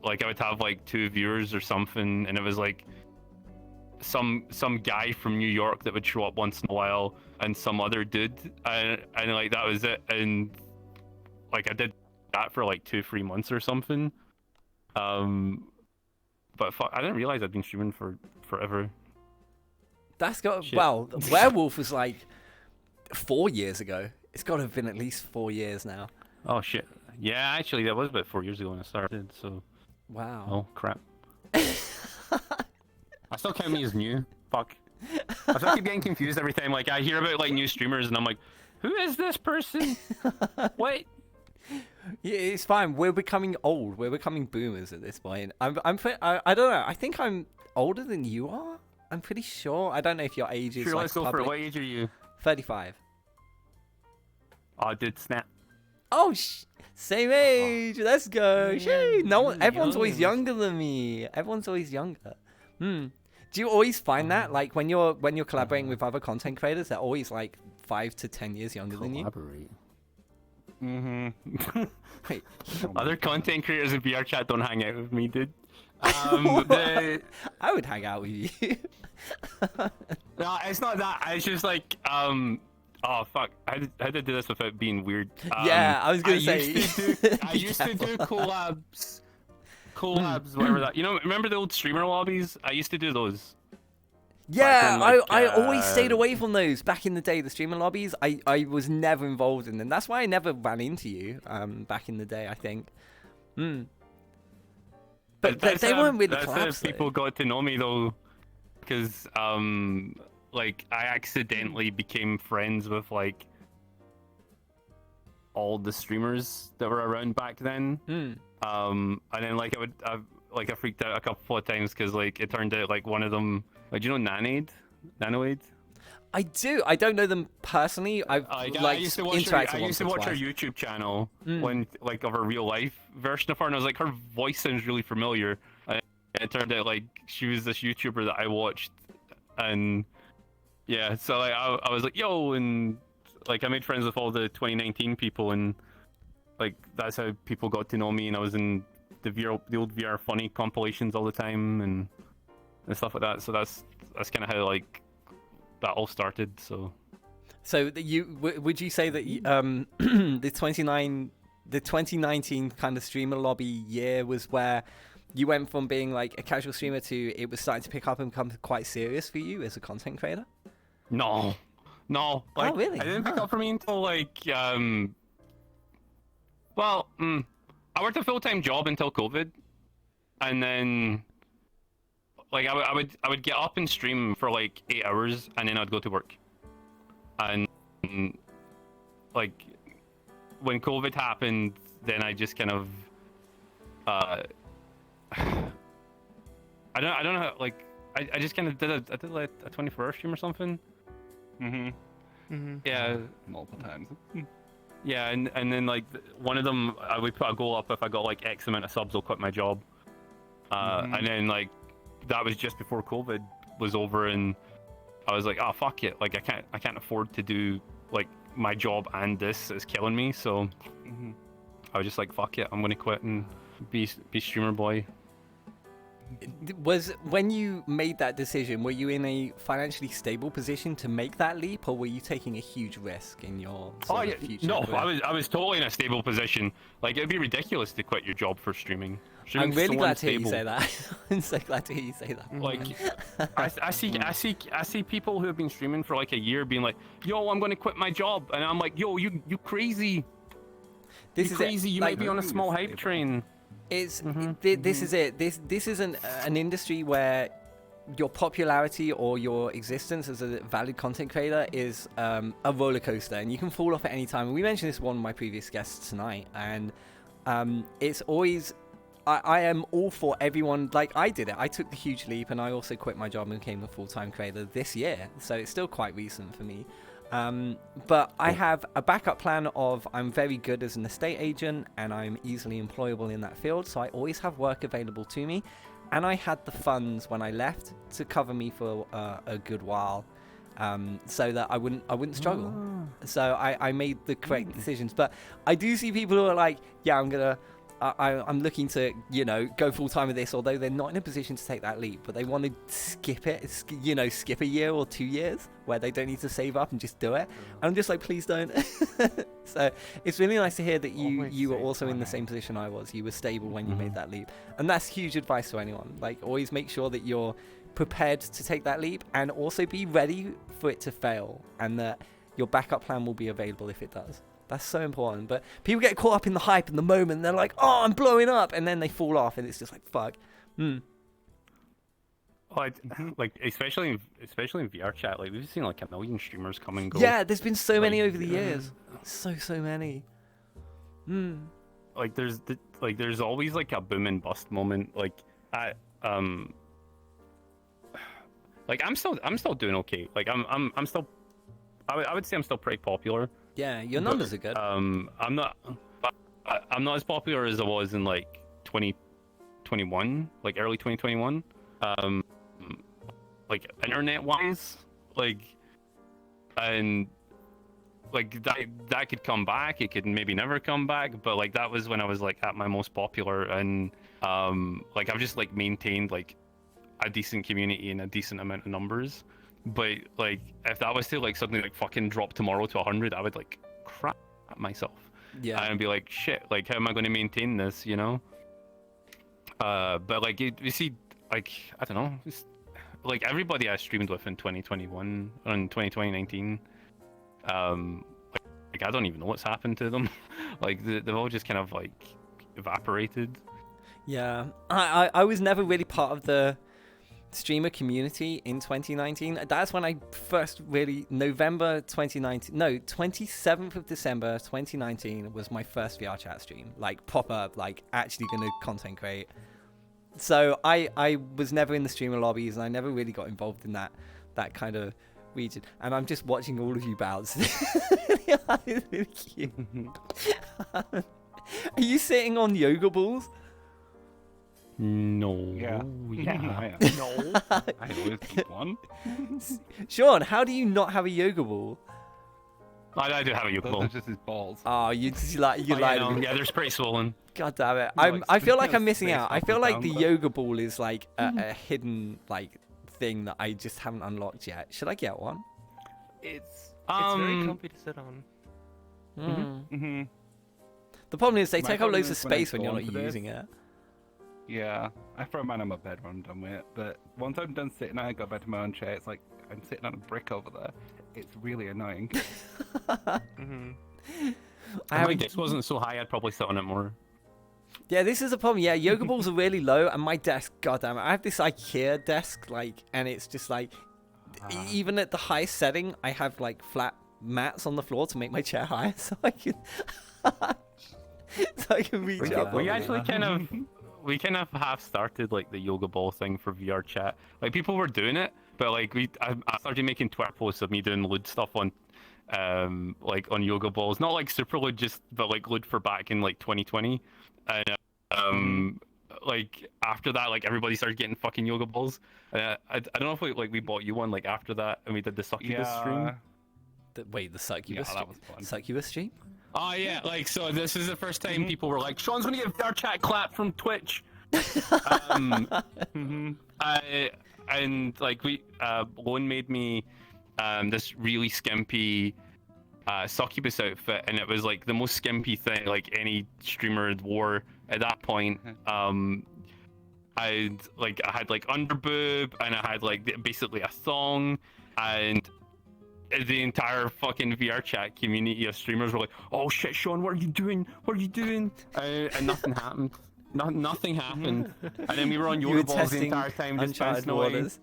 like I would have like 2 viewers or something, and it was like some guy from New York that would show up once in a while, and some other dude, and like that was it. And like I did that for like 2-3 months or something. But I didn't realize I'd been streaming for forever. That's got Shit. Well, Werewolf was like 4 years ago. It's got to have been at least 4 years now. Oh shit! Yeah, actually, that was about 4 years ago when I started. So. Wow. Oh crap. I still count me as new. Fuck. I still keep getting confused every time. Like I hear about like new streamers, and I'm like, who is this person? What? Yeah, it's fine. We're becoming old. We're becoming boomers at this point. I don't know. I think I'm older than you are. I'm pretty sure. I don't know if your age is Sure, like let's go for it. public. What age are you? 35. Oh, dude, snap. Oh, same age. Let's go. Shoo. No one. Everyone's always young. younger than me. Everyone's always younger. Do you always find that like when you're collaborating with other content creators, they're always like 5 to 10 years younger than you? Collaborate. Mm-hmm. Wait. Other content creators in VR chat don't hang out with me, dude. I would hang out with you. No, it's not that. It's just like, oh fuck, how did I do this without being weird? Yeah, I was gonna say. I used to do collabs, whatever that. You know, remember the old streamer lobbies? I used to do those. Yeah, in, like, I always stayed away from those back in the day. The streamer lobbies, I was never involved in them. That's why I never ran into you. Back in the day, I think. But they weren't really that's how collabs. people got to know me though, because like I accidentally became friends with like all the streamers that were around back then. And then like I freaked out a couple of times because like it turned out like one of them, like, do you know Nanoid? I do. I don't know them personally. I used to watch her YouTube channel when like of her real life version of her, and I was like, her voice sounds really familiar. And it turned out like she was this YouTuber that I watched, and yeah, so like I was like, yo, and like I made friends with all the 2019 people, and like that's how people got to know me, and I was in the old VR funny compilations all the time and stuff like that. So that's kind of how like that all started. So would you say that the 2019 kind of streamer lobby year was where you went from being like a casual streamer to it was starting to pick up and become quite serious for you as a content creator? No, like, oh really? I didn't pick up for me until like I worked a full-time job until COVID, and then like I would get up and stream for like 8 hours, and then I'd go to work. And like when COVID happened, then I just kind of I don't know how, like I just kind of did like a 24-hour stream or something. Yeah, multiple times. Yeah, and then like one of them, I would put a goal up if I got like X amount of subs, I'll quit my job. And then like that was just before COVID was over, and I was like, oh fuck it, like I can't afford to do like my job and this is killing me, so I was just like, fuck it, I'm gonna quit and be streamer boy. Was when you made that decision, were you in a financially stable position to make that leap, or were you taking a huge risk in your sort of future? No, I was totally in a stable position. Like it'd be ridiculous to quit your job for streaming. I'm really so glad to hear you unstable. say that. I'm so glad to hear you say that. Like, I see people who have been streaming for like a year being like, "Yo, I'm going to quit my job," and I'm like, "Yo, you crazy? This you is crazy? it. You Like, might be on a small hype train." This is it. This is an industry where your popularity or your existence as a valid content creator is a roller coaster, and you can fall off at any time. We mentioned this with one of my previous guests tonight, and it's always. I am all for everyone. Like I did it. I took the huge leap, and I also quit my job and became a full-time creator this year. So it's still quite recent for me. But I have a backup plan of I'm very good as an estate agent, and I'm easily employable in that field. So I always have work available to me, and I had the funds when I left to cover me for a good while, so that I wouldn't struggle. So I made the correct decisions. But I do see people who are like, yeah, I'm looking to, go full time with this, although they're not in a position to take that leap, but they want to skip a year or 2 years where they don't need to save up and just do it. And I'm just like, please don't. So it's really nice to hear that you were also in the same position I was. You were stable when you made that leap. And that's huge advice to anyone. Like, always make sure that you're prepared to take that leap, and also be ready for it to fail, and that your backup plan will be available if it does. That's so important. But people get caught up in the hype in the moment. They're like, oh, I'm blowing up. And then they fall off, and it's just like, fuck. Like especially in VR chat, like we've seen like 1 million streamers come and go. Yeah, there's been so many over the years. So many. Like there's always like a boom and bust moment. Like Like I'm still doing okay. Like I'm still, I would say I'm still pretty popular. Yeah, your numbers are good. I'm not as popular as I was in like 2021, like early 2021. Like internet wise, like, and like that could come back. It could maybe never come back, but like that was when I was like at my most popular, and like I've just like maintained like a decent community and a decent amount of numbers. But like if that was to like suddenly like fucking drop tomorrow to 100, I would like crap myself. Yeah. And be like, shit, like how am I going to maintain this, you know? But like you see, like I don't know, it's, like everybody I streamed with in 2021 and 2019, like I don't even know what's happened to them. Like they've all just kind of like evaporated. Yeah, I was never really part of the streamer community in 2019. That's when I first really, November 2019, no, 27th of December 2019 was my first VR chat stream, like proper, like actually gonna content create. So I was never in the streamer lobbies, and I never really got involved in that kind of region. And I'm just watching all of you bounce. It's really cute. Are you sitting on yoga balls? No. Yeah. Yeah. No. I always keep one. Sean, how do you not have a yoga ball? I do have a yoga Those ball. are just his balls. Oh, you lied. Yeah, they're pretty swollen. God damn it! Like, I feel like I'm space missing out. I up feel and like down, the but- yoga ball is like a hidden like thing that I just haven't unlocked yet. Should I get one? It's very comfy to sit on. Mm-hmm. The problem is they My take up problem loads of is when I space when go you're not onto this- using it. Yeah, I throw mine on my bed when I'm done with it, but once I'm done sitting, I go back to my own chair. It's like I'm sitting on a brick over there. It's really annoying. If my desk wasn't so high, I'd probably sit on it more. Yeah, this is a problem. Yeah, yoga balls are really low, and my desk, goddamn it, I have this IKEA desk, like, and it's just like, even at the highest setting, I have like flat mats on the floor to make my chair higher, so I can, reach up. We actually kind of half started like the yoga ball thing for VR chat. Like people were doing it, but like I started making Twitter posts of me doing lewd stuff on like on yoga balls, not like super lewd, just but like lewd for back in like 2020, and like after that, like everybody started getting fucking yoga balls. I don't know if we bought you one like after that, and we did the succubus stream. Wait, the succubus? Yeah, that was fun. Succubus stream? Oh yeah, like so this is the first time people were like, Sean's gonna get VR chat clap from Twitch. And like Lone made me this really skimpy succubus outfit, and it was like the most skimpy thing like any streamer had wore at that point. I had like underboob, and I had like basically a thong, and the entire fucking VR chat community of streamers were like, "Oh shit, Sean, what are you doing? What are you doing?" And nothing happened. Nothing happened. And then we were on You yoga were balls the testing entire time, just uncharted bouncing away. waters.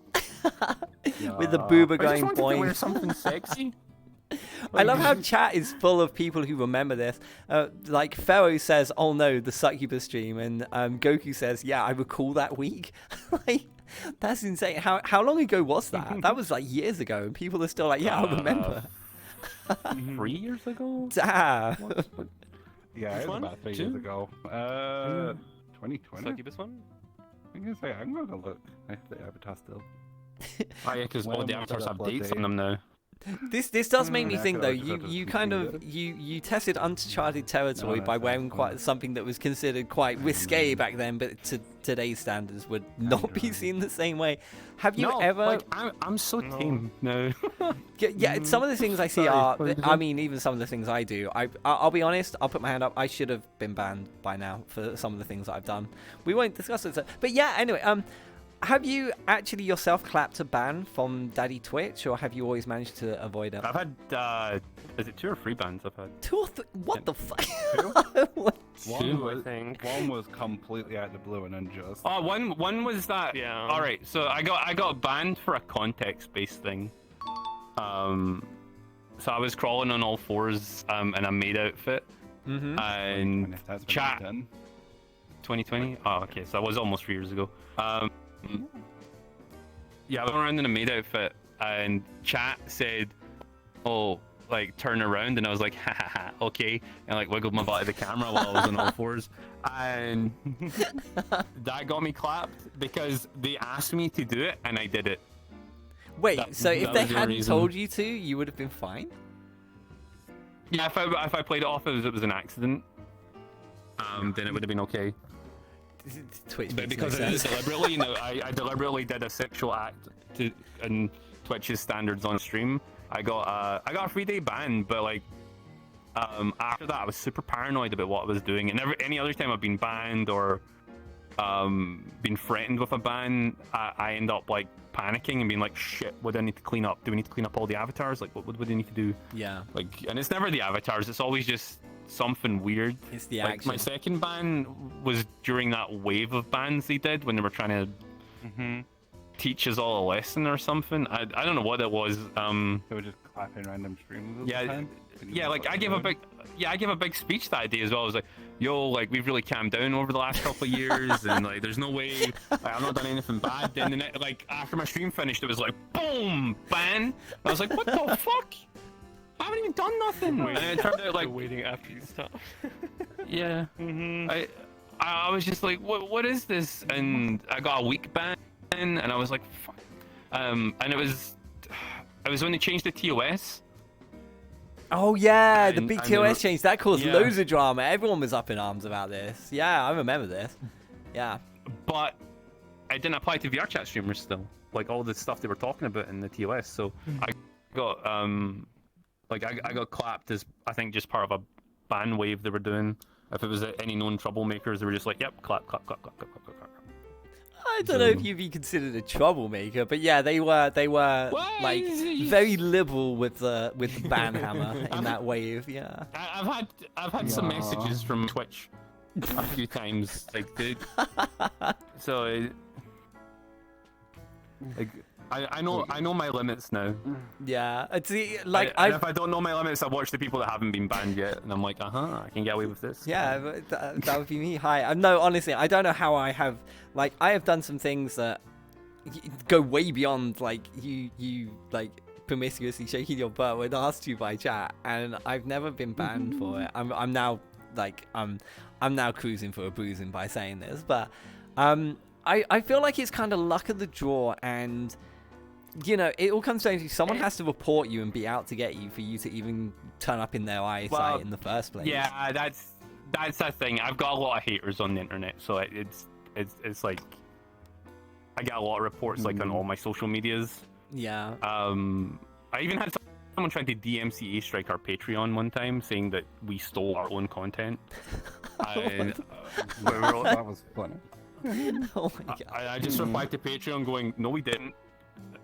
With the booba I going just wanted to wear boing. something sexy. I love how chat is full of people who remember this. Like Pharaoh says, "Oh no, the succubus stream," and Goku says, "Yeah, I recall that week." Like, that's insane. How long ago was that? That was like years ago, and people are still like, "Yeah, I remember." 3 years ago? Damn. Yeah, it was about 3 years ago. 2020. Succubus one? I'm gonna say I'm gonna look. I have the avatar still. Oh yeah, because all When the was avatars that have bloody- dates on them now. This does make me Yeah, I think could though. always have You just kind of completed you tested uncharted territory No, by that's wearing fine. quite something that was considered quite risque back then, but to today's standards would not be seen the same way. Have you No, ever? like I'm so tame now. Yeah, some of the things I see Sorry, are. what did you I say? mean, even some of the things I do. I'll be honest. I'll put my hand up. I should have been banned by now for some of the things that I've done. We won't discuss it. But yeah, anyway. Have you actually yourself clapped a ban from Daddy Twitch, or have you always managed to avoid it? I've had is it 2 or 3 bans I've had? 2 or 3? What the fuck? One was completely out of the blue and unjust. Oh, one was that. Yeah. All right, so I got banned for a context-based thing. So I was crawling on all fours in a maid outfit, and That's when chat. it's done. 2020. Oh, okay, so that was almost 3 years ago. Yeah, I went around in a maid outfit, and chat said, "Oh, like turn around," and I was like, "Ha ha ha, okay," and like wiggled my butt at the camera while I was on all fours, and that got me clapped because they asked me to do it, and I did it. Wait, so if they was the hadn't reason. told you to, you would have been fine? Yeah, if I played it off as it was an accident, then it would have been okay. Twitch But makes because no I sense. deliberately, you know, I deliberately did a sexual act to in Twitch's standards on stream. I got a 3-day ban, but like after that I was super paranoid about what I was doing, and any other time I've been banned or been threatened with a ban, I end up like panicking and being like, shit, what do I need to clean up? Do we need to clean up all the avatars? Like what do we need to do? Yeah. Like, and it's never the avatars, it's always just something weird. It's the like action. my second ban was during that wave of bans they did when they were trying to teach us all a lesson or something. I don't know what it was. They were just clapping random streams. All the Yeah, time. yeah. Like I gave a big speech that day as well. I was like, "Yo, like we've really calmed down over the last couple of years, and like there's no way like, I've not done anything bad." Then like after my stream finished, it was like, boom, ban. I was like, "What the fuck? I haven't even done nothing." And it turned out like waiting after you stop. yeah. I was just like, what is this? And I got a week ban, and I was like, fuck. And it was when they changed the TOS. Oh yeah, the And- big and they were- TOS change that caused yeah. loads of drama. Everyone was up in arms about this. Yeah, I remember this. Yeah. But it didn't apply to VR chat streamers still. Like all the stuff they were talking about in the TOS. So I got I got clapped as I think just part of a ban wave they were doing. If it was any known troublemakers, they were just like, yep, clap, clap, clap, clap, clap, clap, clap. I don't know if you'd be considered a troublemaker, but yeah, they were like very liberal with the ban hammer in that wave. Yeah. I've had some messages from Twitch a few times, like dude. So like I know my limits now. Yeah. See, And like if I don't know my limits, I watch the people that haven't been banned yet, and I'm like, I can get away with this. Yeah, but that would be me. Hi. No, honestly, I don't know how I have done some things that go way beyond like you like promiscuously shaking your butt when asked to by chat, and I've never been banned for it. I'm now like I'm now cruising for a bruising by saying this, but I feel like it's kind of luck of the draw, and you know, it all comes down to someone has to report you and be out to get you for you to even turn up in their eyesight in the first place. Yeah, that's the thing. I've got a lot of haters on the internet, so it's like I get a lot of reports like on all my social medias. Yeah. I even had someone trying to DMCA strike our Patreon one time, saying that we stole our own content. And That was funny. Oh my god. I just replied to Patreon going, "No, we didn't."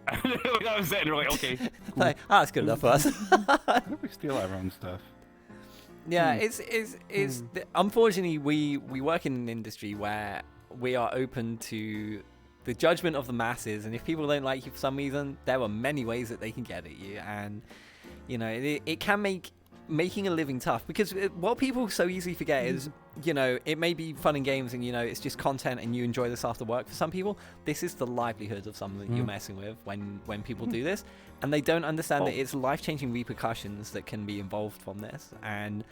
That was it. And they're like, "Okay, cool." Like, that's good enough for us. We steal our own stuff. Yeah, unfortunately we work in an industry where we are open to the judgment of the masses, and if people don't like you for some reason, there are many ways that they can get at you, and you know it can make making a living tough, because what people so easily forget is, you know, it may be fun and games and, you know, it's just content and you enjoy this after work. For some people, this is the livelihood of someone that you're messing with when people do this, and they don't understand that it's life-changing repercussions that can be involved from this, and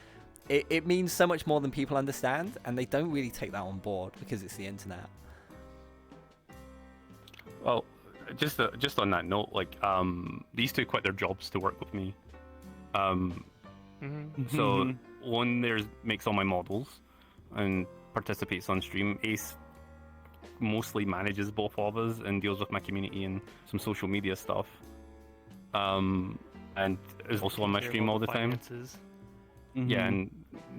it means so much more than people understand, and they don't really take that on board because it's the internet. Well, just on that note, like these two quit their jobs to work with me. So one there makes all my models and participates on stream. Ace mostly manages both of us and deals with my community and some social media stuff. And is also on my stream all the time. Yeah, and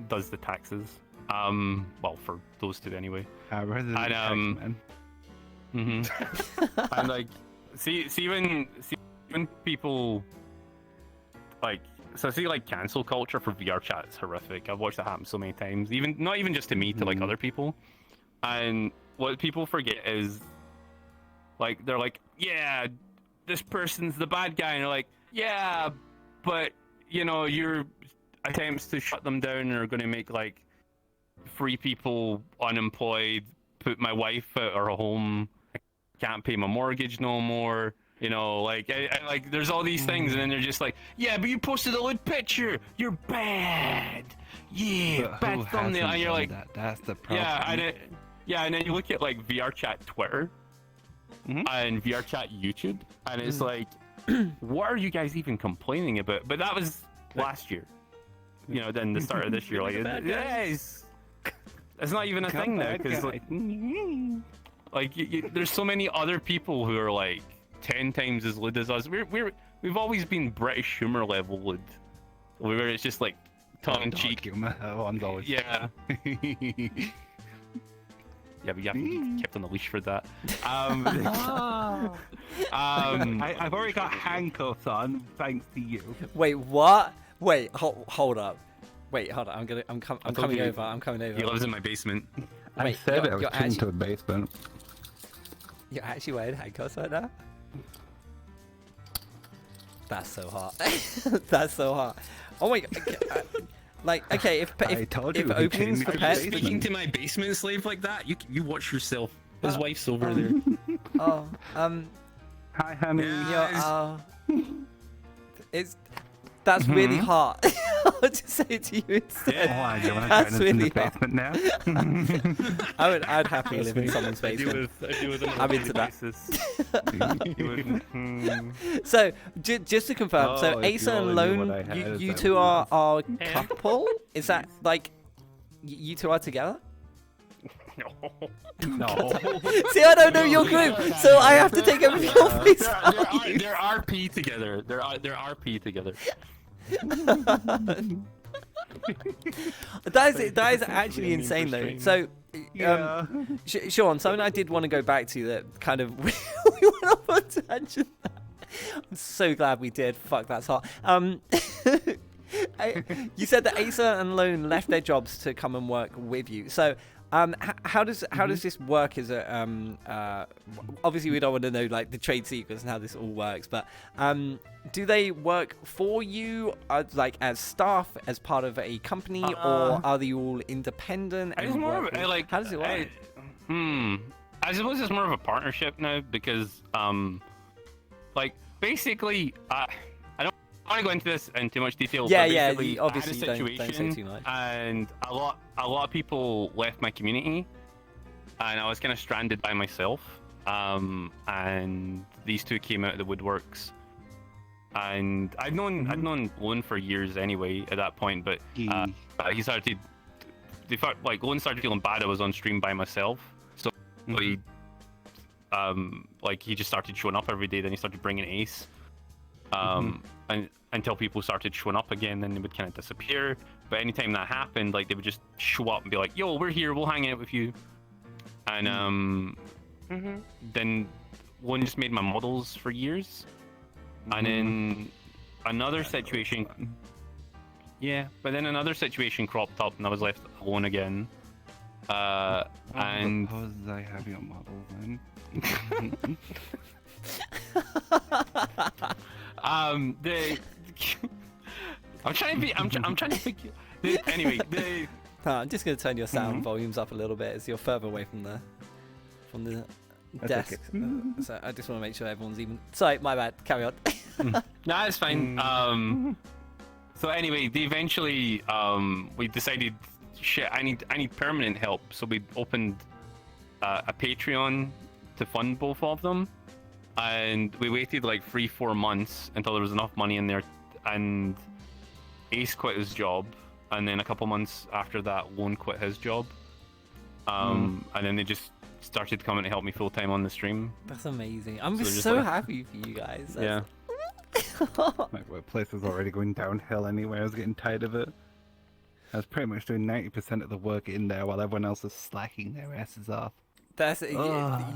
does the taxes. Well, for those two anyway. And and like, see when people like. So I see like cancel culture for VR chat is horrific. I've watched that happen so many times. Not even just to me, to like other people. And what people forget is like they're like, yeah, this person's the bad guy, and they're like, yeah, but you know, your attempts to shut them down are going to make like 3 people unemployed, put my wife out of her home, can't pay my mortgage no more. You know, like, like there's all these things, and then they're just like, yeah, but you posted a lewd picture. You're bad. Yeah, But bad who thumbnail. hasn't And you're done like, that? That's the problem. and then you look at like VR chat Twitter and VR chat YouTube, and it's like, what are you guys even complaining about? But that was last year. You know, then the start of this year, like, it's not even a thing now because like there's so many other people who are like 10 times as lewd as us. We've always been British humor level lewd, where it's just like tongue in cheek. Humor. One's always Yeah. Yeah, but you have to be kept on the leash for that. I've already got handcuffs on, thanks to you. Wait, what? Wait, hold up. Wait, hold up. I'm coming over. I'm coming over. He lives in my basement. I said I was coming to the basement. You're actually wearing handcuffs right now? That's so hot. That's so hot. Oh my god. Like, okay, if openings for pets... Speaking to my basement slave like that, you watch yourself. His wife's over there. Oh, Hi, honey. That's really hot. I'll just say it to you instead. Why, do you want to That's join us in really the hot. basement now? I'd happily live in someone's basement. I'm into that. So, just to confirm, so Oh, if Asa you and only knew what Lone, I had, you that two would are couple? Is that like you two are together? No. See, I don't know your group, so I have to take everything off face value. They're RP together. They're RP together. That is actually insane though. So, Sean, something I did want to go back to that kind of we went off on a tangent. I'm so glad we did. Fuck, that's hot. You said that Asa and Lone left their jobs to come and work with you. So, how does this work? As a obviously we don't want to know like the trade secrets and how this all works, but do they work for you, like as staff, as part of a company, or are they all independent? It's more of like, how does it work? I suppose it's more of a partnership now because like basically I don't want to go into this in too much detail. Yeah, but yeah. basically, Obviously, I had a don't say too much. And a lot of people left my community, and I was kind of stranded by myself. And these two came out of the woodworks, and I'd known Lone for years anyway at that point, but he started. Like Lone started feeling bad I was on stream by myself, so he like he just started showing up every day. Then he started bringing Ace. And until people started showing up again, then they would kind of disappear. But anytime that happened, like they would just show up and be like, "Yo, we're here. We'll hang out with you." And then one just made my models for years, and then another situation. Yeah, but then another situation cropped up, and I was left alone again. And suppose I have your models then. I'm trying to figure. Anyway, I'm just gonna turn your sound volumes up a little bit as you're further away from the That's desk. So I just want to make sure everyone's even. Sorry, my bad. Carry on. Nah, it's fine. So anyway, they eventually we decided, shit, I need permanent help. So we opened a Patreon to fund both of them, and we waited like 3-4 months until there was enough money in there, and Ace quit his job, and then a couple months after that, Lone quit his job, and then they just started coming to help me full time on the stream. That's amazing. I'm So just just so like- happy for you guys. Yeah. My workplace was already going downhill anyway. I was getting tired of it. I was pretty much doing 90% of the work in there while everyone else was slacking their asses off. That's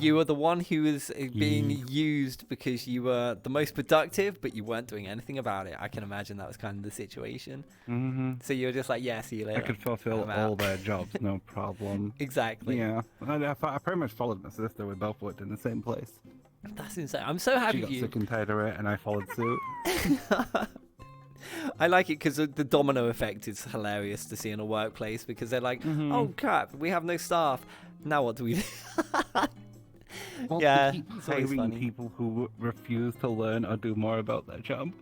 you were the one who was being used because you were the most productive, but you weren't doing anything about it. I can imagine that was kind of the situation. So you were just like, yeah, see you later. I could fulfill I'm out. all their jobs, no problem. Exactly. Yeah, I pretty much followed my sister. We both worked in the same place. That's insane. I'm so happy She got for you. sick and tired of it, and I followed suit. I like it because the domino effect is hilarious to see in a workplace, because they're like, oh crap, we have no staff. Now what do we do? Want Yeah, to keep it's always hiring funny. people who refuse to learn or do more about their job.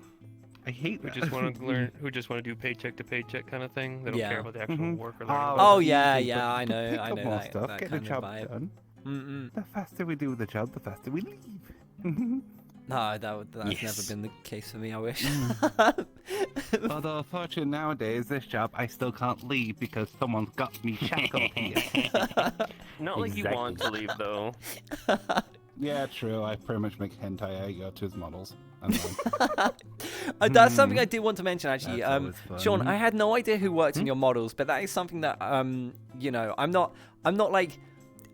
I hate Who that. just want to learn? Who just want to do paycheck to paycheck kind of thing? They don't Yeah. care about the actual Mhm. work or learning. Oh, Oh it's yeah, easy, yeah, but I know, pick I up know more that, stuff, that get the kind of job vibe. done. Mm-mm. The faster we do the job, the faster we leave. No, that's Yes. never been the case for me. I wish. Although, unfortunately, nowadays, this job, I still can't leave because someone's got me shackled here. Not like you want to leave though. Yeah, true. I pretty much make hentai Yotu's models. And That's something I did want to mention actually. That's always fun. Sean, I had no idea who worked in your models, but that is something that you know, I'm not like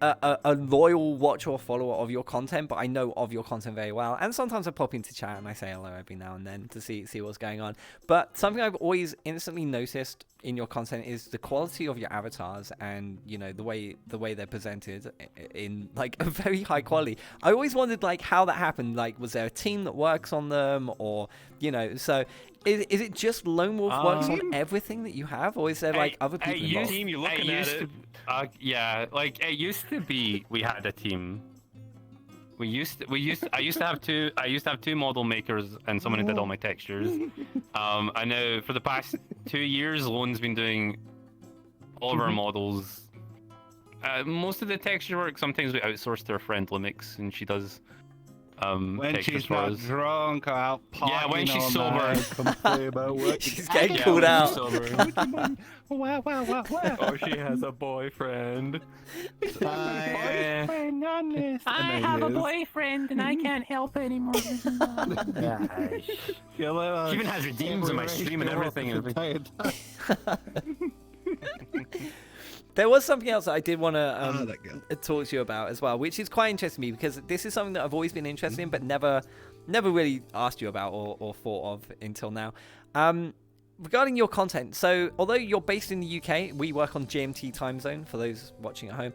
a loyal watcher or follower of your content, but I know of your content very well. And sometimes I pop into chat and I say hello every now and then to see what's going on. But something I've always instantly noticed in your content is the quality of your avatars and, you know, the way they're presented in like a very high quality. I always wondered like how that happened. Like, was there a team that works on them, or, you know, so is it just Lone Wolf works on everything that you have, or is there like other people involved? Yeah, like it used to be. We had a team. I used to have two model makers and someone who did all my textures. I know for the past 2 years, Lone's been doing all of our models. Most of the texture work. Sometimes we outsource to our friend Limix, and she does. when textures she's for not us. drunk or out partying Yeah, when she's all sober. night, complain about work. She's getting Yeah, called when out. she's sober. Wow. Or she has a boyfriend. Boyfriend on this. I have a boyfriend and I can't help anymore. She even has redeems on my stream and everything. There was something else that I did want to talk to you about as well, which is quite interesting to me because this is something that I've always been interested in, but never really asked you about or thought of until now. Regarding your content, so although you're based in the UK, we work on GMT time zone for those watching at home.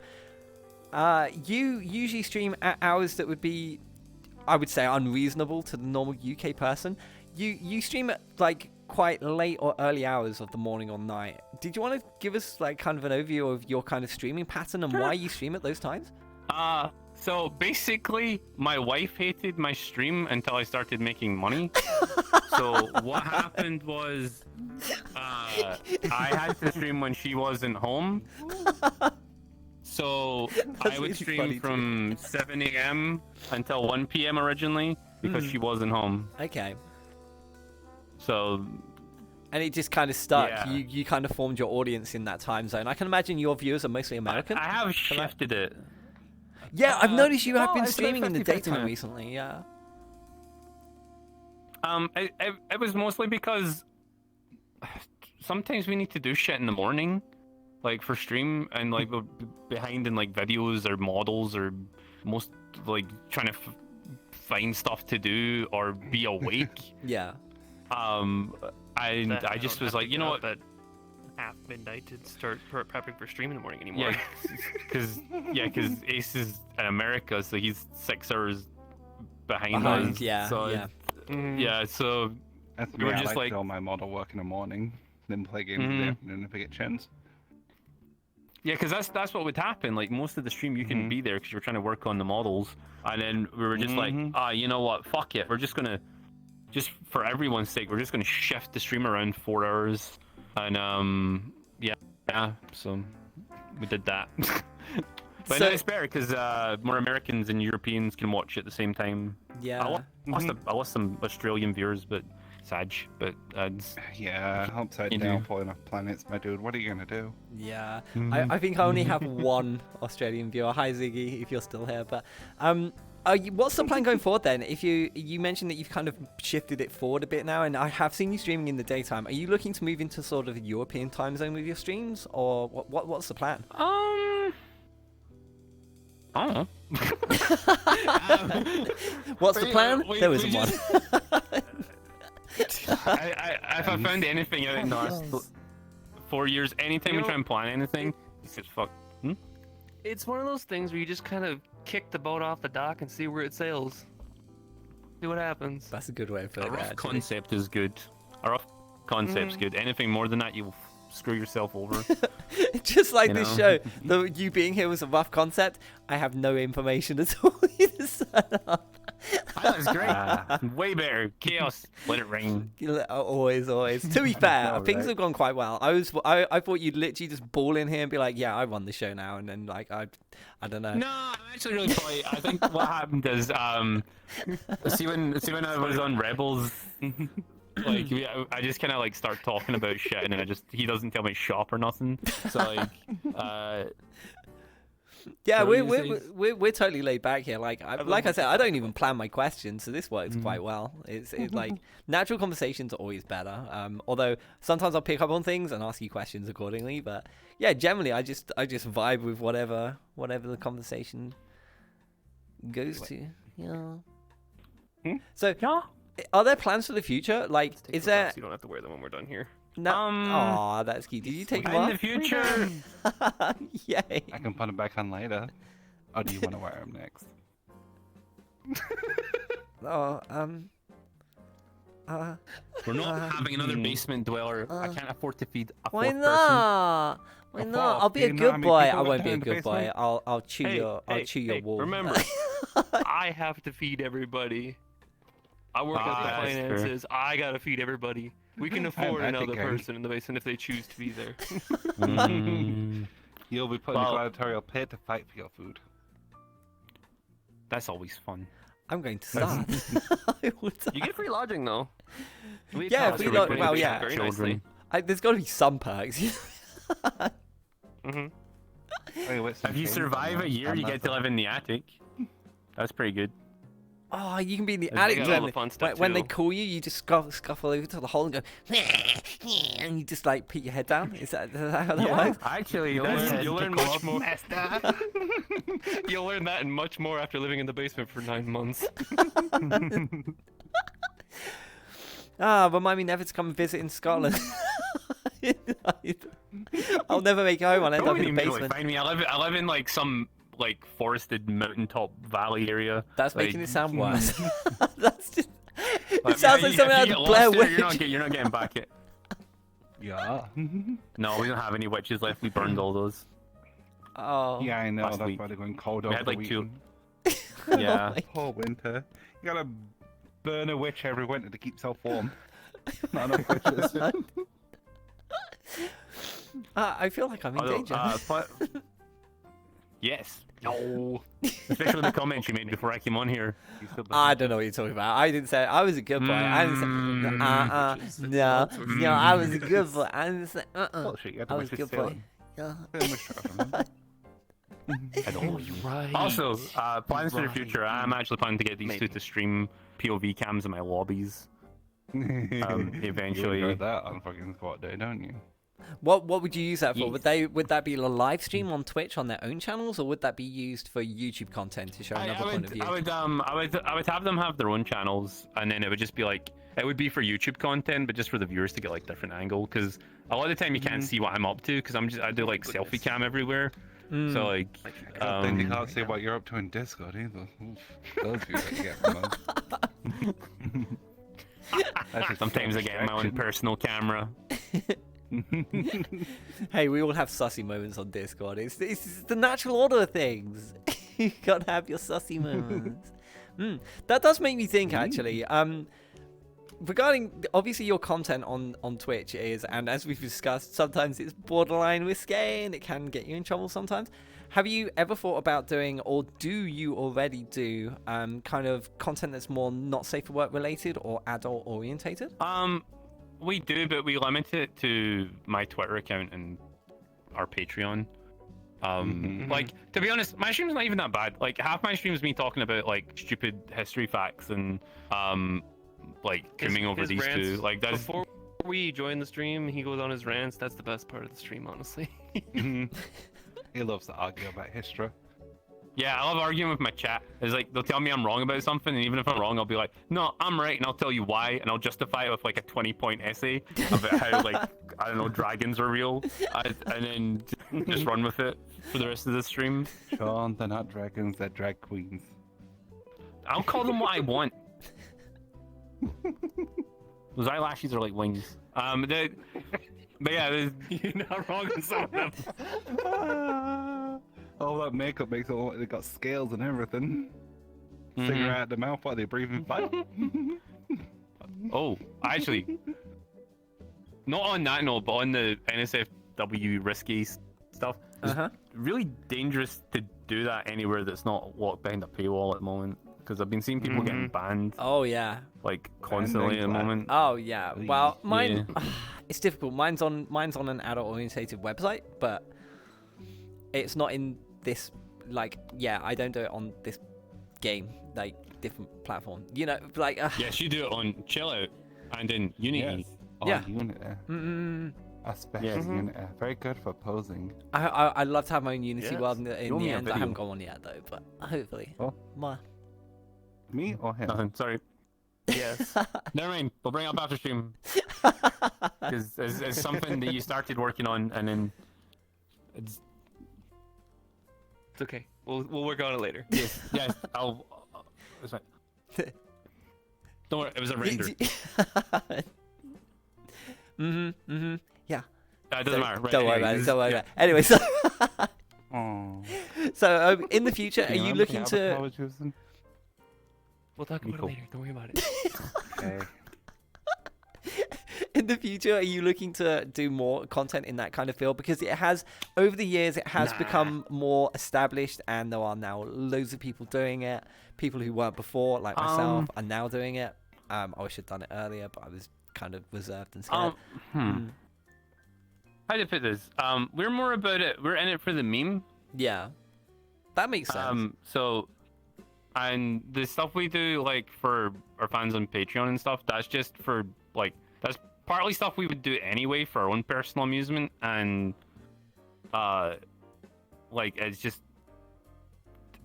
You usually stream at hours that would be, I would say, unreasonable to the normal UK person. You stream at like quite late or early hours of the morning or night. Did you want to give us like kind of an overview of your kind of streaming pattern and why you stream at those times? So basically, my wife hated my stream until I started making money. So what happened was, I had to stream when she wasn't home. So I would stream from 7 a.m. until 1 p.m. originally because she wasn't home. Okay. So. And it just kind of stuck. Yeah. You kind of formed your audience in that time zone. I can imagine your viewers are mostly American. I have shifted it. Yeah, I've noticed you have been it's streaming in the 50-50. daytime recently. Yeah. It was mostly because sometimes we need to do shit in the morning, like for stream, and like we're behind in like videos or models or most like trying to find stuff to do or be awake. Yeah. I just was like, you know what? At half midnight to start prepping for stream in the morning anymore. Yeah, because Ace is in America, so he's 6 hours behind us. Yeah, so yeah. Yeah, so That's we me. were I just like to like, do all my model work in the morning, then play games in the afternoon if I get a chance. yeah, because that's what would happen. Like most of the stream, you can be there because you're trying to work on the models, and then we were just like, you know what? Fuck it. We're just gonna, just for everyone's sake, we're just gonna shift the stream around 4 hours, and yeah. So we did that. But So- no, it's better because more Americans and Europeans can watch at the same time. Yeah. I lost some Australian viewers, but Sag, but Yeah, upside You down do. falling off planets, my dude. What are you gonna do? Yeah. I think I only have one Australian viewer. Hi Ziggy, if you're still here. But what's the plan going forward then? If you mentioned that you've kind of shifted it forward a bit now, and I have seen you streaming in the daytime. Are you looking to move into sort of a European time zone with your streams, or what's the plan? I don't know. What's the plan? There isn't one. If I found anything out in the last 4 years, anytime we try and plan anything, it's just fuck. It's one of those things where you just kind of kick the boat off the dock and see where it sails. See what happens. That's a good way of A putting it. rough actually. concept is good. A rough concept's good. Anything more than that, you'll screw yourself over. Just like You this know? show, you being here was a rough concept. I have no information at all. You just set up. That was great. Way better. Chaos. Let it rain. Always. To be fair, know, things right? have gone quite well. I thought you'd literally just ball in here and be like, "Yeah, I won the show now," and then like I don't know. No, I'm actually really polite. I think what happened is, see when I was on Rebels, like I just kind of like start talking about shit, and then he doesn't tell me shop or nothing. So like, yeah, so we're totally laid back here. Like I said, I don't even plan my questions, so this works quite well. It's like natural conversations are always better. Although sometimes I'll pick up on things and ask you questions accordingly. But yeah, generally I just vibe with whatever the conversation goes to. Yeah. So are there plans for the future? Like, is there? You don't have to wear them when we're done here. No. Aw, that's cute. Did you take them in off? the future. Yay. I can put them back on later. Or do you want to wear them next? We're not having another basement dweller. I can't afford to feed a Why fourth not? Why not? I'll be a good boy. I won't be a good boy. I'll chew your wall. Remember, I have to feed everybody. I work out the finances. I gotta feed everybody. We can afford another person in the basement if they choose to be there. You'll be put in a gladiatorial pit to fight for your food. That's always fun. I'm going to start. You get free lodging though. Yeah, free lodging. Well, yeah. Very nicely. There's got to be some perks. If you survive a year, you get to live in the attic. That's pretty good. Oh, you can be in the They attic got all the fun stuff, when they too. call you just scuffle over to the hole and go, and you just like put your head down. Is that how that works? Actually, you'll learn much more. You'll learn that and much more after living in the basement for 9 months. Remind me never to come and visit in Scotland. I'll never make it home. I'll end up in the basement. Find me. I live in like some like forested mountaintop valley area. That's like, making it sound worse. That's just. It sounds like something out of Blair Witch. You're not getting back it. Yeah. No, we don't have any witches left. We burned all those. Oh. Yeah, I know. Last That's week. why they're going cold We over had the like two. weekend. Yeah. Poor winter. You gotta burn a witch every winter to keep yourself warm. Not enough witches. I feel like I'm in danger. Yes. No. Especially the comments you made before I came on here. I don't know what you're talking about. I didn't say I was a good boy. I didn't say no. I was a good boy. I didn't say Bullshit, you had to I was a wish good it boy. still. Yeah. I don't know. Also, plans for the future. I'm actually planning to get these two to stream POV cams in my lobbies. Eventually. You enjoy that on fucking squat day, don't you? What would you use that for? Would that be a live stream on Twitch on their own channels, or would that be used for YouTube content to show another point of view? I would have them have their own channels, and then it would just be like it would be for YouTube content, but just for the viewers to get like different angle. Because a lot of the time you can't see what I'm up to, because I do like selfie cam everywhere. So like, Then you can't see what you're up to in Discord either. Oof. Those views I get from them. sometimes I get my own personal camera. Hey, we all have sussy moments on Discord. It's the natural order of things. You gotta have your sussy moments. That does make me think, actually. Regarding obviously your content on Twitch is, and as we've discussed, sometimes it's borderline risque and it can get you in trouble sometimes. Have you ever thought about doing, or do you already do, kind of content that's more not safe for work related or adult orientated? We do, but we limit it to my Twitter account and our Patreon. Like, to be honest, my stream's not even that bad. Like, half my stream is me talking about like stupid history facts and like coming over these two. Like, that's before we join the stream, he goes on his rants. That's the best part of the stream, honestly. He loves to argue about history. Yeah, I love arguing with my chat. It's like, they'll tell me I'm wrong about something, and even if I'm wrong, I'll be like, no, I'm right, and I'll tell you why, and I'll justify it with like a 20-point essay about how, like, I don't know, dragons are real, and then just run with it for the rest of the stream. Sean, they're not dragons, they're drag queens. I'll call them what I want. Those eyelashes are like wings. But yeah, you're not wrong on some of them. All that makeup makes it look like they got scales and everything. Cigarette out the mouth while they breathing fire. Oh, actually, not on that note, but on the NSFW risky stuff. It's really dangerous to do that anywhere that's not locked behind a paywall at the moment. Because I've been seeing people getting banned. Oh yeah. Like constantly at the moment. Oh yeah. Well, mine. It's difficult. Mine's on an adult-orientated website, but it's not in this. Like, yeah, I don't do it on this game. Like, different platform. You know, like. Yes, you do it on Chill Out and in Unity. Yes. Oh, Yeah. Unity. Especially Unity. Very good for posing. I'd love to have my own Unity world in the Show me a end. I video. haven't got one yet though, but hopefully. Oh. Me or him? Nothing. Sorry. Yes. Never mind. We'll bring it up after stream. Because it's something that you started working on, and then it's okay. We'll work on it later. Yes. Yes. It's fine. Don't worry. It was a render. Yeah. It doesn't matter. Right, Don't worry about it. anyways, Don't worry yeah. about it. Anyway, so. Oh. So in the future, are you looking to? We'll talk about it later. Don't worry about it. Okay. In the future, are you looking to do more content in that kind of field? Because it has, over the years, it has become more established, and there are now loads of people doing it. People who weren't before, like myself, are now doing it. I wish I'd done it earlier, but I was kind of reserved and scared. How to put this? We're more about it. We're in it for the meme. Yeah, that makes sense. So, and the stuff we do, like for our fans on Patreon and stuff, that's just for like that's partly stuff we would do anyway for our own personal amusement, and like it's just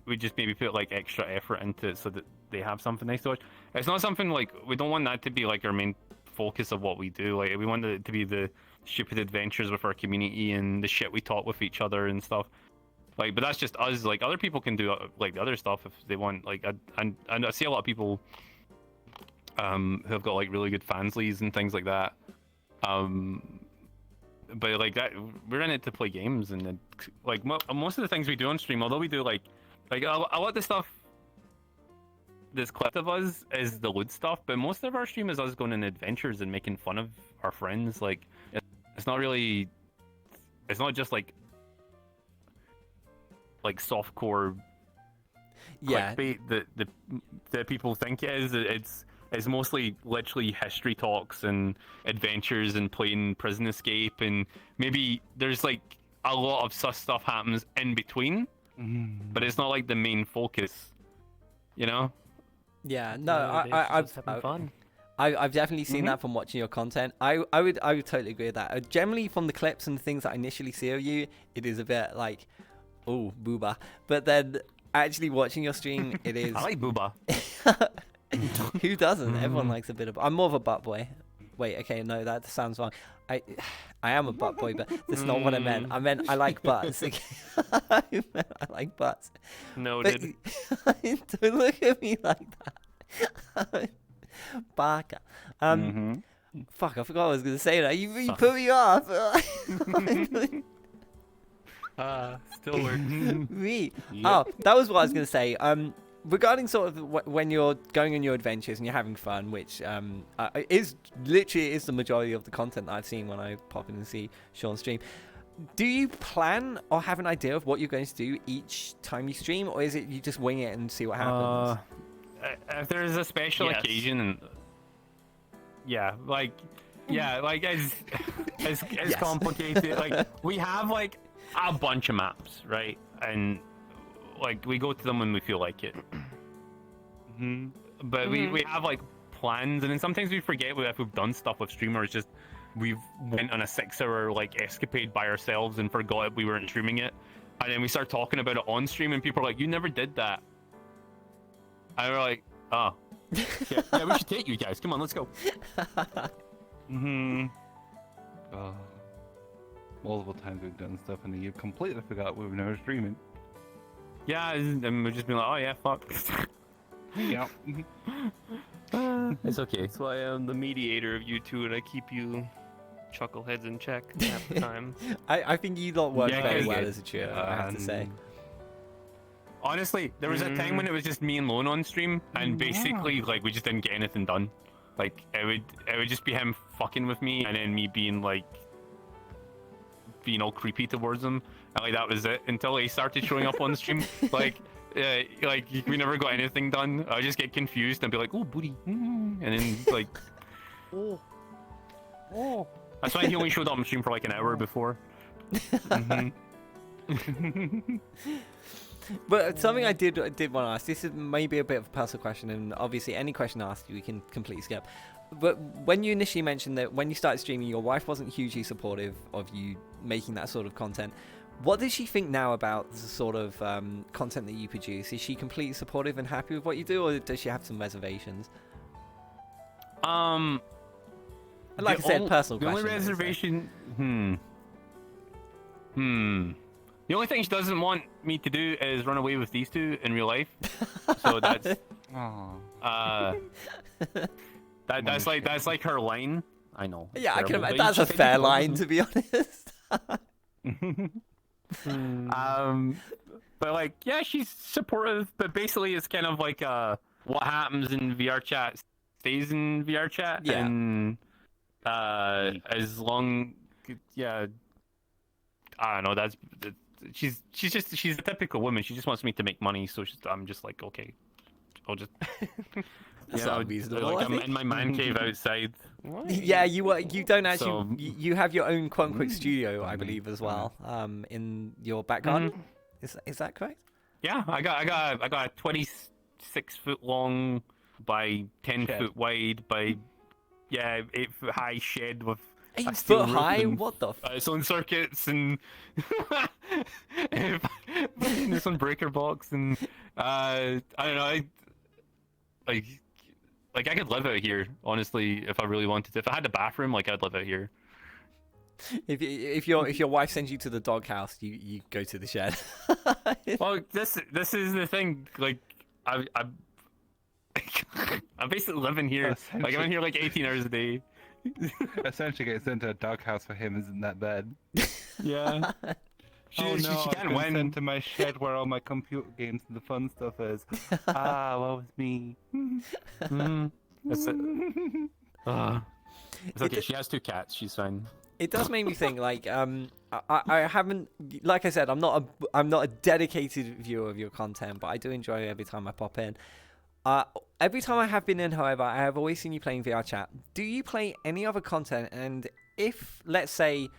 we just maybe put like extra effort into it so that they have something nice to watch. It's not something like we don't want that to be like our main focus of what we do. Like we want it to be the stupid adventures with our community and the shit we talk with each other and stuff. Like, but that's just us. Like other people can do like the other stuff if they want. Like, and I see a lot of people who have got like really good fanslies and things like that. But like that, we're in it to play games, and like most of the things we do on stream, although we do like a lot of the stuff this clip of us is the loot stuff, but most of our stream is us going on adventures and making fun of our friends. Like, it's not really, it's not just like softcore clickbait that people think it is. It's mostly literally history talks and adventures and playing Prison Escape, and maybe there's like a lot of sus stuff happens in between, but it's not like the main focus, you know? Yeah, no, I've definitely seen that from watching your content. I would totally agree with that. Generally, from the clips and the things that I initially see of you, it is a bit like, oh, booba. But then actually watching your stream, it is. I like booba. Who doesn't? Everyone likes a bit of. I'm more of a butt boy. Wait, okay, no, that sounds wrong. I am a butt boy, but that's not what I meant. I meant I like butts. Okay? I like butts. Noted. Don't look at me like that. Baka. Fuck, I forgot what I was going to say now. You put me off. Still works. Me. Yep. Oh, that was what I was going to say. Regarding sort of when you're going on your adventures and you're having fun, which is the majority of the content that I've seen when I pop in and see Sean's stream. Do you plan or have an idea of what you're going to do each time you stream, or is it you just wing it and see what happens? If there's a special occasion, like it's complicated. Like we have like a bunch of maps, right? And like we go to them when we feel like it. But we have like plans, and then sometimes we forget if we've done stuff with streamers. Just we've went on a 6-hour like escapade by ourselves and forgot we weren't streaming it, and then we start talking about it on stream, and people are like, "You never did that." And we're like, "Oh, yeah, we should take you guys. Come on, let's go." Multiple times we've done stuff and you completely forgot we were never streaming. Yeah, and we've just been like, "Oh yeah, fuck." Yeah. It's okay. That's why I'm the mediator of you two, and I keep you chuckleheads in check half the time. I think you lot work Yeah, very yeah, well yeah. as a trio, I have to say. Honestly, there was a time when it was just me and Lone on stream, and basically, like, we just didn't get anything done. Like, it would just be him fucking with me, and then me being all creepy towards him, and like that was it until he started showing up on the stream. Like we never got anything done. I just get confused and be like, "Oh, booty," and then like, oh. That's why he only showed up on stream for like an hour before. But something I did want to ask. This is maybe a bit of a personal question, and obviously any question asked we can completely skip. But when you initially mentioned that when you started streaming, your wife wasn't hugely supportive of you making that sort of content. What does she think now about the sort of content that you produce? Is she completely supportive and happy with what you do, or does she have some reservations? And like I said, personal the question. only reservation. The only thing she doesn't want me to do is run away with these two in real life. So that's. That's like her line. I know. Yeah, I can terrible, imagine. but That's she a said fair she line, wasn't. to be honest. But like, yeah, she's supportive. But basically, it's kind of like what happens in VR chat stays in VR chat. Yeah. And as long, yeah, I don't know. She's a typical woman. She just wants me to make money. So I'm just like, okay, I'll just. That's not reasonable. Like I I'm think. in my man cave outside. Yeah, you don't actually. So- You have your own quote unquote studio, I believe, as well. In your back garden. Is that correct? Yeah, I got a 26-foot long by 10-foot wide by 8-foot high shed with 8 a steel foot roof high? and, What the? its own circuits and its own breaker box and I don't know. Like I could live out here, honestly, if I really wanted to. If I had a bathroom, like I'd live out here. If your wife sends you to the doghouse, you go to the shed. Well, this is the thing. Like I'm basically living here. Like I'm in here like 18 hours a day. Essentially, gets into a doghouse for him isn't that bad. Yeah. She I've can't been win. sent Sent to my shed where all my computer games and the fun stuff is. What was me? That's it. It's okay. She has 2 cats. She's fine. It does make me think. Like I haven't. Like I said, I'm not a dedicated viewer of your content, but I do enjoy it every time I pop in. Every time I have been in, however, I have always seen you playing VR chat. Do you play any other content? And if, let's say,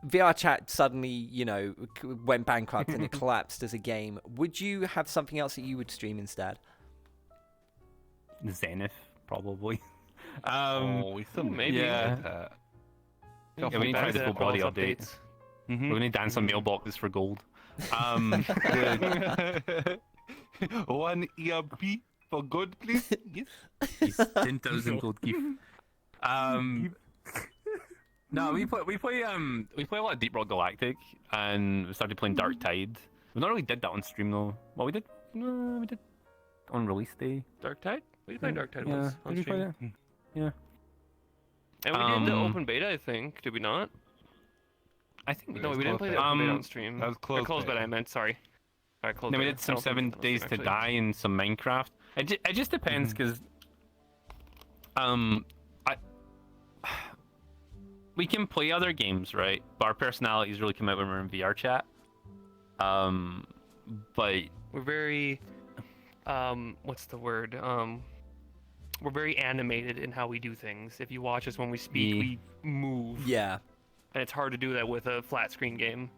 VR chat suddenly, went bankrupt and it collapsed as a game, would you have something else that you would stream instead? Zenith, probably. We still maybe. Yeah. that. Yeah, we need to try the full body updates. We need to dance on mailboxes for gold. 1 ERP for good, please. Yes. 10,000 gold gift. No, we play a lot of Deep Rock Galactic, and we started playing Dark Tide. We not really did that on stream though. Well, we did on release day. Dark Tide? We played Dark Tide Yeah, once on did we play stream. that? Yeah. And we did the open beta, I think. Did we not? I think No, we didn't play the open beta on stream. That was Or closed beta, I meant. Sorry. Alright, closed Then we beta. did some I don't 7 think Days that to was Die and some Minecraft. It just depends because we can play other games, right? But our personalities really come out when we're in VR chat. But we're very what's the word? We're very animated in how we do things. If you watch us when we speak, we move. Yeah. And it's hard to do that with a flat screen game.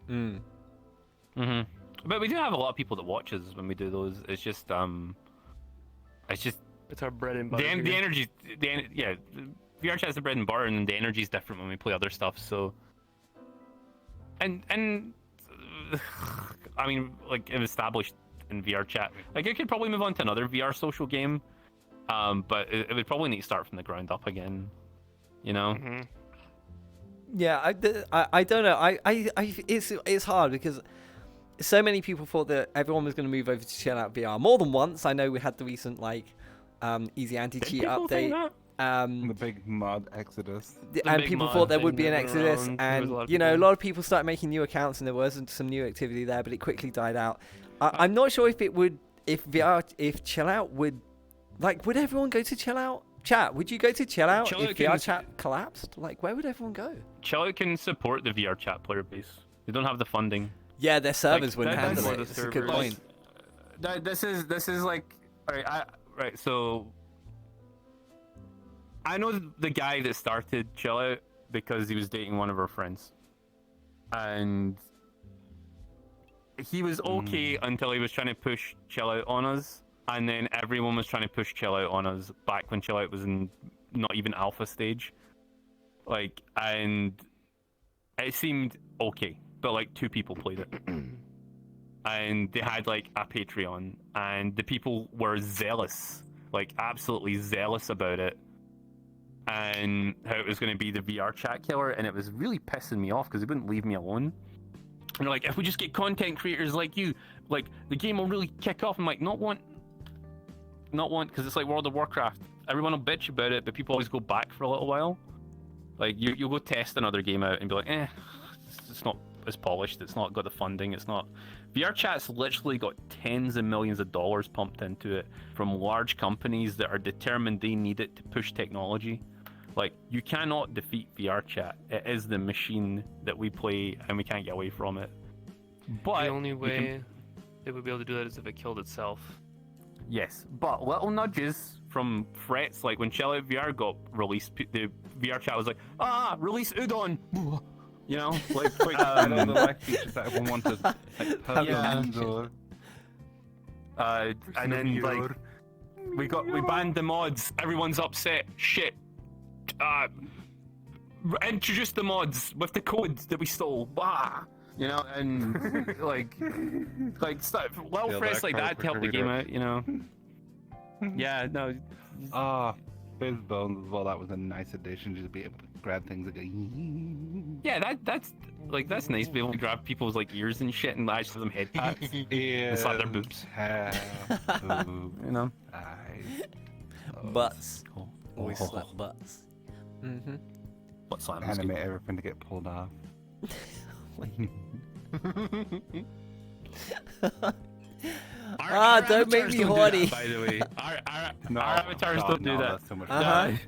But we do have a lot of people that watch us when we do those. It's just it's our bread and butter. The energy, VR chat's the bread and butter, and the energy is different when we play other stuff. So, and I mean, like it was established in VR chat. Like it could probably move on to another VR social game, but it would probably need to start from the ground up again. Yeah, I don't know. It's hard because so many people thought that everyone was going to move over to chill out VR more than once. I know we had the recent Easy Anti-Cheat people think update. The big mod exodus. And people thought there would be an exodus, and you know, a lot of people started making new accounts, and there wasn't some new activity there, but it quickly died out. I'm not sure if if Chill Out would, like, would everyone go to Chill Out? Chat, would you go to Chill Out if VR chat collapsed? Like, where would everyone go? Chill Out can support the VR chat player base. They don't have the funding. Yeah, their servers wouldn't handle it. That's a good point. This is like, right. So I know the guy that started Chill Out because he was dating one of our friends, and he was okay until he was trying to push Chill Out on us, and then everyone was trying to push Chill Out on us back when Chill Out was in not even alpha stage, like, and it seemed okay, but like 2 people played it. And they had like a Patreon, and the people were zealous, like absolutely zealous about it, and how it was going to be the VR chat killer, and it was really pissing me off because they wouldn't leave me alone. And they're like, if we just get content creators like you, like the game will really kick off. I'm like, not one, because it's like World of Warcraft. Everyone will bitch about it, but people always go back for a little while. Like you'll go test another game out and be like, it's not as polished. It's not got the funding. It's not. VR chat's literally got tens of millions of dollars pumped into it from large companies that are determined they need it to push technology. Like, you cannot defeat VR chat. It is the machine that we play, and we can't get away from it. But the only way it would be able to do that is if it killed itself. Yes, but little nudges from threats, like when Chill Out VR got released, the VR chat was like, release Udon! You know, like quick. I know the like features that everyone wanted, like puzzles or. And then like we banned the mods. Everyone's upset. Shit. Introduce the mods with the codes that we stole. Bah. You know, and like stuff, little threats like that to help the game out. You know. Yeah. No. Fizz Bones as well. That was a nice addition. Just be able to grab things and go. Yeah, that's nice. Be able to grab people's like ears and shit and actually them head pats. And slap their boobs. You know. Butts. Always slap butts. Butt slap. Animate everything to get pulled off. Don't make me horny. By the way, our avatars don't do that. So much I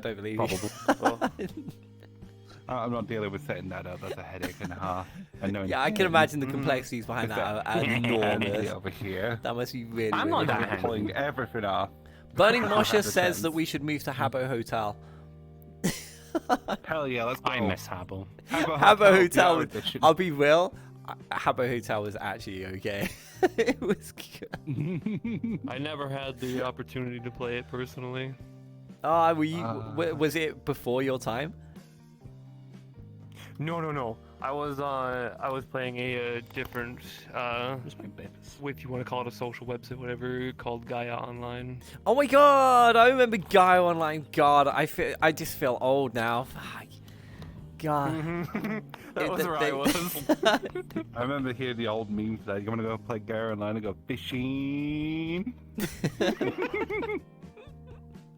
don't believe you. I'm not dealing with setting that up. That's a headache and a half. Yeah, I can imagine the complexities behind that are enormous. Over here. That must be really. I'm not that pulling everything off. Burning Moshe says that we should move to Habbo Hotel. Hell yeah, let's go. I miss Habbo. Habbo Hotel. I'll be real. Habbo Hotel was actually okay. It was good. I never had the opportunity to play it personally. Oh, were you? Was it before your time? No. I was playing a different, if you want to call it a social website, whatever, called Gaia Online. Oh my god, I remember Gaia Online. God, I just feel old now. Fuck. God. That was where I was. I remember hearing the old memes that you want to go play Gaia Online and go fishing.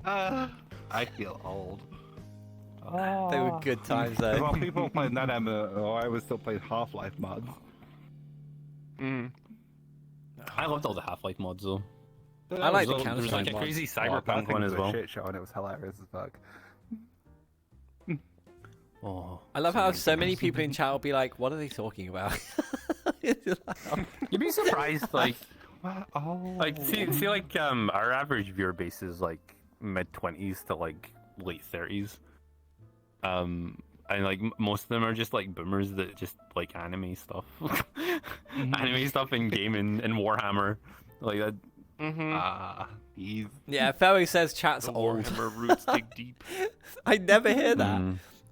I feel old. They were good times though. While people were playing that MMO, I was still playing Half-Life mods. I loved all the Half-Life mods though. I like the Counter-Strike mods. There's like a crazy Cyberpunk one as well. Shit show and it was hilarious as fuck. I love how so many people in chat will be like, "What are they talking about?" You'd be surprised, like see like our average viewer base is like mid-20s to like late 30s. And like most of them are just like boomers that just like anime stuff, anime stuff and gaming and Warhammer, like that. Yeah, Pharaoh says chat's old. Warhammer roots dig deep. I never hear that.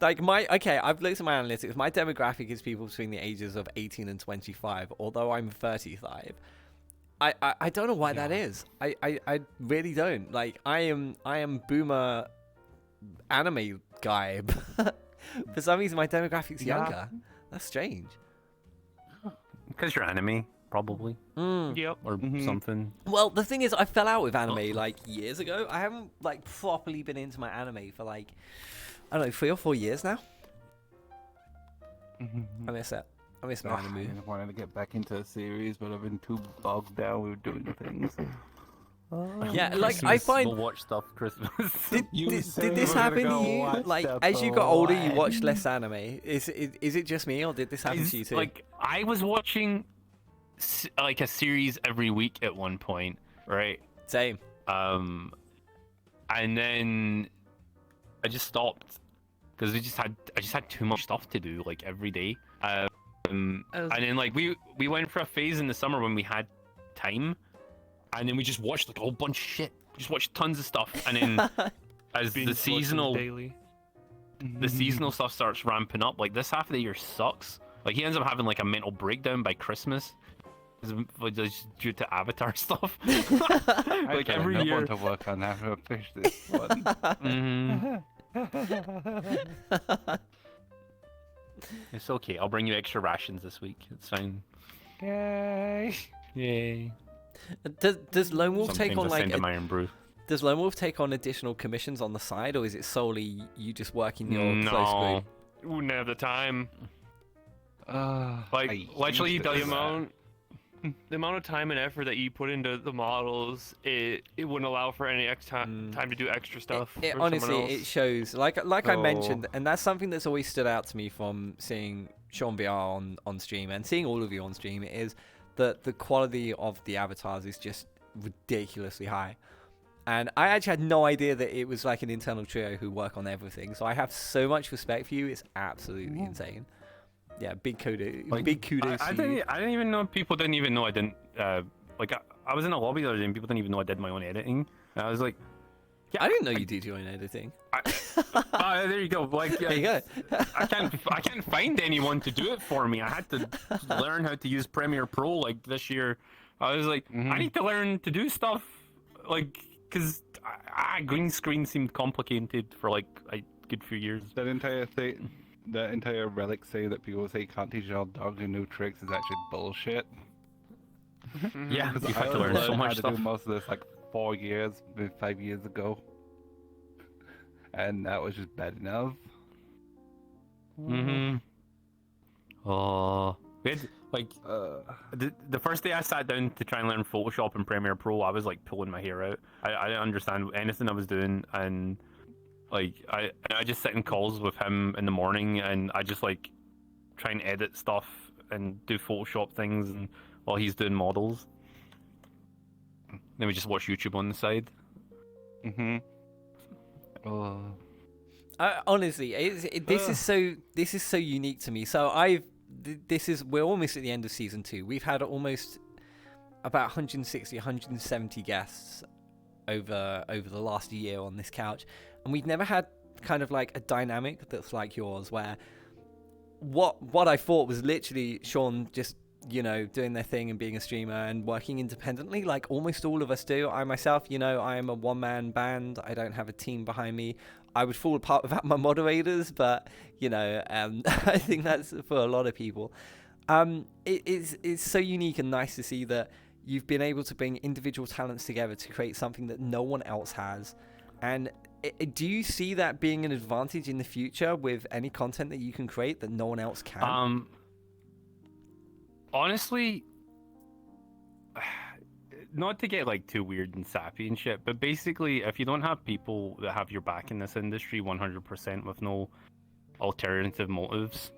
Like I've looked at my analytics. My demographic is people between the ages of 18 and 25. Although I'm 35, I don't know why that is. I really don't. Like I am boomer anime guy. For some reason, my demographic's younger. That's strange. Because you're anime. probably. Yep. Or something. Well, the thing is, I fell out with anime like years ago. I haven't like properly been into my anime for like, I don't know, 3 or 4 years now. I miss it. I miss my anime. I wanted to get back into a series, but I've been too bogged down with doing things. Yeah, like I find. We'll watch stuff Christmas. Did this happen to you? Like, as you got older, you watched less anime. Is it just me, or did this happen to you too? Like, I was watching like a series every week at one point, right? Same. And then I just stopped because I just had too much stuff to do like every day. And then like we went for a phase in the summer when we had time, and then we just watched like a whole bunch of shit. Just watched tons of stuff, and then as the seasonal stuff starts ramping up, like this half of the year sucks. Like he ends up having like a mental breakdown by Christmas. Just due to Avatar stuff. Like every year. I want to work on that to finish this one. It's okay. I'll bring you extra rations this week. It's fine. Yay! Yay! Does Lone Wolf take on like? Iron Brew. Does Lone Wolf take on additional commissions on the side, or is it solely you just working your close group? We wouldn't have the time. Like literally the amount of time and effort that you put into the models, it wouldn't allow for any time to do extra stuff. It for honestly, someone else. it shows. Like I mentioned, and that's something that's always stood out to me from seeing SeanVR on stream and seeing all of you on stream, is that the quality of the avatars is just ridiculously high. And I actually had no idea that it was like an internal trio who work on everything. So I have so much respect for you. It's absolutely insane. Yeah, big kudos. Like, big kudos. I to you. didn't even know. People didn't even know I didn't. Like I was in a lobby the other day and people didn't even know I did my own editing. And I was like, yeah, I didn't know you did your own editing. There you go. Like, there you go. I can't find anyone to do it for me. I had to learn how to use Premiere Pro like this year. I was like, I need to learn to do stuff, like, because green screen seemed complicated for like a good few years. That entire thing, that entire relic say that people say can't teach your dog new tricks is actually bullshit. Yeah, because you have to I learn so learned how much to stuff. do most of this like 4 years, maybe 5 years ago, and that was just bad enough. Oh, we had, like the first day I sat down to try and learn Photoshop and Premiere Pro, I was like pulling my hair out. I didn't understand anything I was doing, and like I just sit in calls with him in the morning, and I just like try and edit stuff and do Photoshop things, and while he's doing models. Then we just watch YouTube on the side. Honestly, this is so unique to me. So we're almost at the end of season 2. We've had almost about 160, 170 guests over the last year on this couch, and we've never had kind of like a dynamic that's like yours, where what I thought was literally Sean just, you know, doing their thing and being a streamer and working independently like almost all of us do. I myself, you know, I am a one-man band. I don't have a team behind me. I would fall apart without my moderators, but, you know, I think that's for a lot of people. It's so unique and nice to see that you've been able to bring individual talents together to create something that no one else has. And do you see that being an advantage in the future with any content that you can create that no one else can? Honestly, not to get like too weird and sappy and shit, but basically, if you don't have people that have your back in this industry 100% with no alternative motives,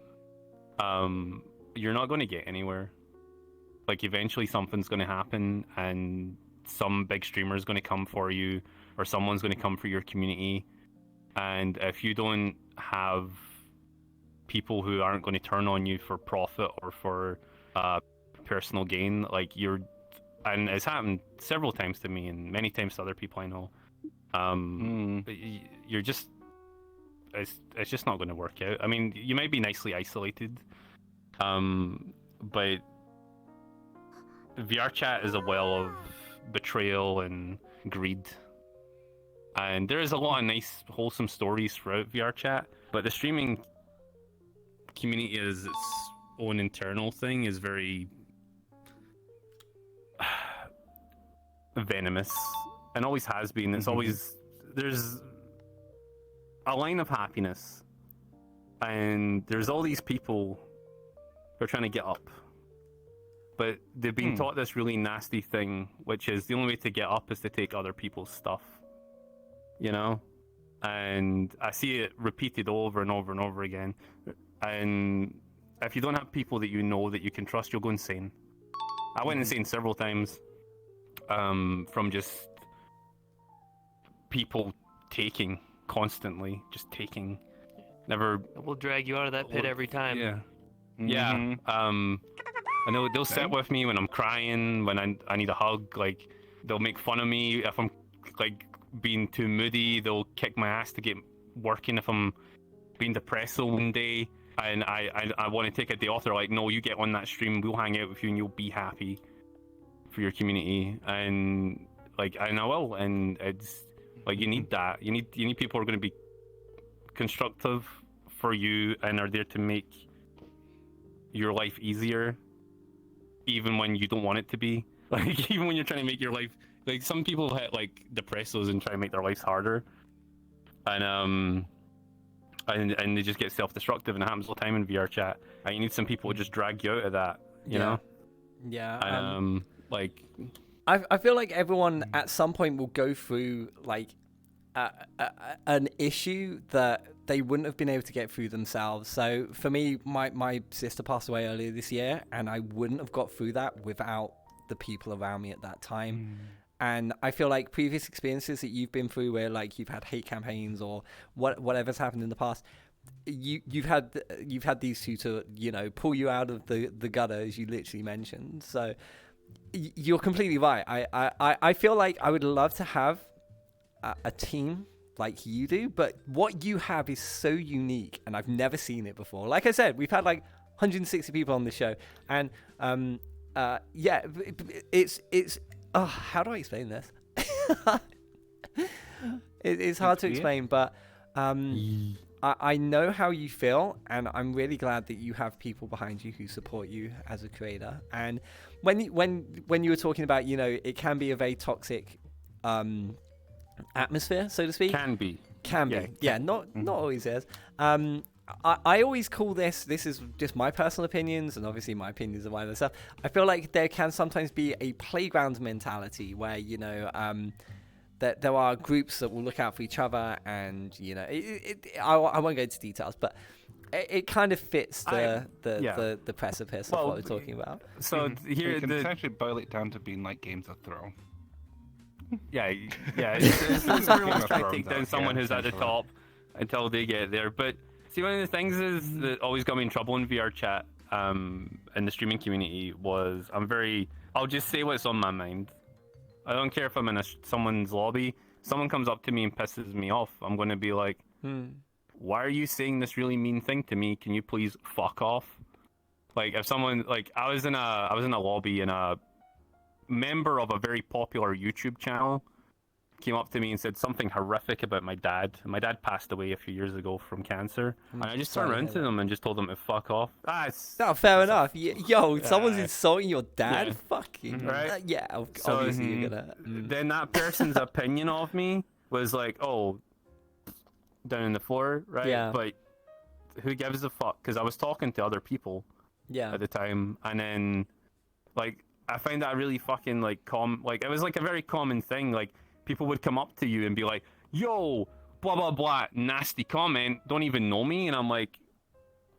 you're not going to get anywhere. Like, eventually something's going to happen, and some big streamer is going to come for you, or someone's going to come for your community. And if you don't have people who aren't going to turn on you for profit or for personal gain, like and it's happened several times to me and many times to other people I know, you're just, it's just not going to work out. I mean, you might be nicely isolated, but VR chat is a well of betrayal and greed, and there is a lot of nice wholesome stories throughout VR chat, but the streaming community is its own internal thing, is very venomous and always has been. It's always, there's a line of happiness, and there's all these people who are trying to get up, but they've been taught this really nasty thing, which is the only way to get up is to take other people's stuff, you know? And I see it repeated over and over and over again. And if you don't have people that you know that you can trust, you'll go insane. I went insane several times from just people taking constantly, just taking. Never. We'll drag you out of that pit every time. Yeah. Yeah. I know they'll sit with me when I'm crying, when I need a hug. Like, they'll make fun of me if I'm like being too moody. They'll kick my ass to get working if I'm being depressed one day and I want to take a day off. They're like, no, you get on that stream, we'll hang out with you and you'll be happy for your community. And like, I will. And it's like, you need that. You need people who are going to be constructive for you and are there to make your life easier, even when you don't want it to be. Like, even when you're trying to make your life, like, some people hit like depressos and try to make their lives harder, and they just get self-destructive, and it happens all the time in VR chat. And you need some people to just drag you out of that, you know? Yeah. And like, I feel like everyone at some point will go through like an issue that they wouldn't have been able to get through themselves. So for me, my sister passed away earlier this year, and I wouldn't have got through that without the people around me at that time. And I feel like previous experiences that you've been through, where like you've had hate campaigns or whatever's happened in the past, you've had these two to, you know, pull you out of the gutter, as you literally mentioned. So you're completely right. I feel like I would love to have a team like you do, but what you have is so unique, and I've never seen it before. Like I said, we've had like 160 people on the show, and yeah, it's how do I explain this? It's hard to explain, but I know how you feel, and I'm really glad that you have people behind you who support you as a creator. And when you were talking about, you know, it can be a very toxic atmosphere, so to speak. Can be. Yeah, not always is. I always call this is just my personal opinions, and obviously my opinions are my other stuff. I feel like there can sometimes be a playground mentality where, you know, that there are groups that will look out for each other, and, you know, I won't go into details, but it kind of fits the precipice of what we're talking about. So here you can essentially boil it down to being like Games of Thrones. Yeah. It's everyone's trying to take down someone who's at the top until they get there. But see, one of the things is that always got me in trouble in VR chat, in the streaming community, was I'll just say what's on my mind. I don't care if I'm in someone's lobby. Someone comes up to me and pisses me off, I'm going to be like, why are you saying this really mean thing to me? Can you please fuck off? Like, if someone, like, I was in a lobby, and a member of a very popular YouTube channel came up to me and said something horrific about my dad. My dad passed away a few years ago from cancer, and I just turned around to them and just told them to fuck off. Fair enough. Yo, someone's insulting your dad. Yeah. Fucking right. Yeah, obviously you're gonna. Then that person's opinion of me was like, oh, down in the floor, right? Yeah. But who gives a fuck? Because I was talking to other people. Yeah. At the time, and then like I find that really fucking like it was like a very common thing. Like, people would come up to you and be like, yo, blah blah blah, nasty comment, don't even know me, and I'm like,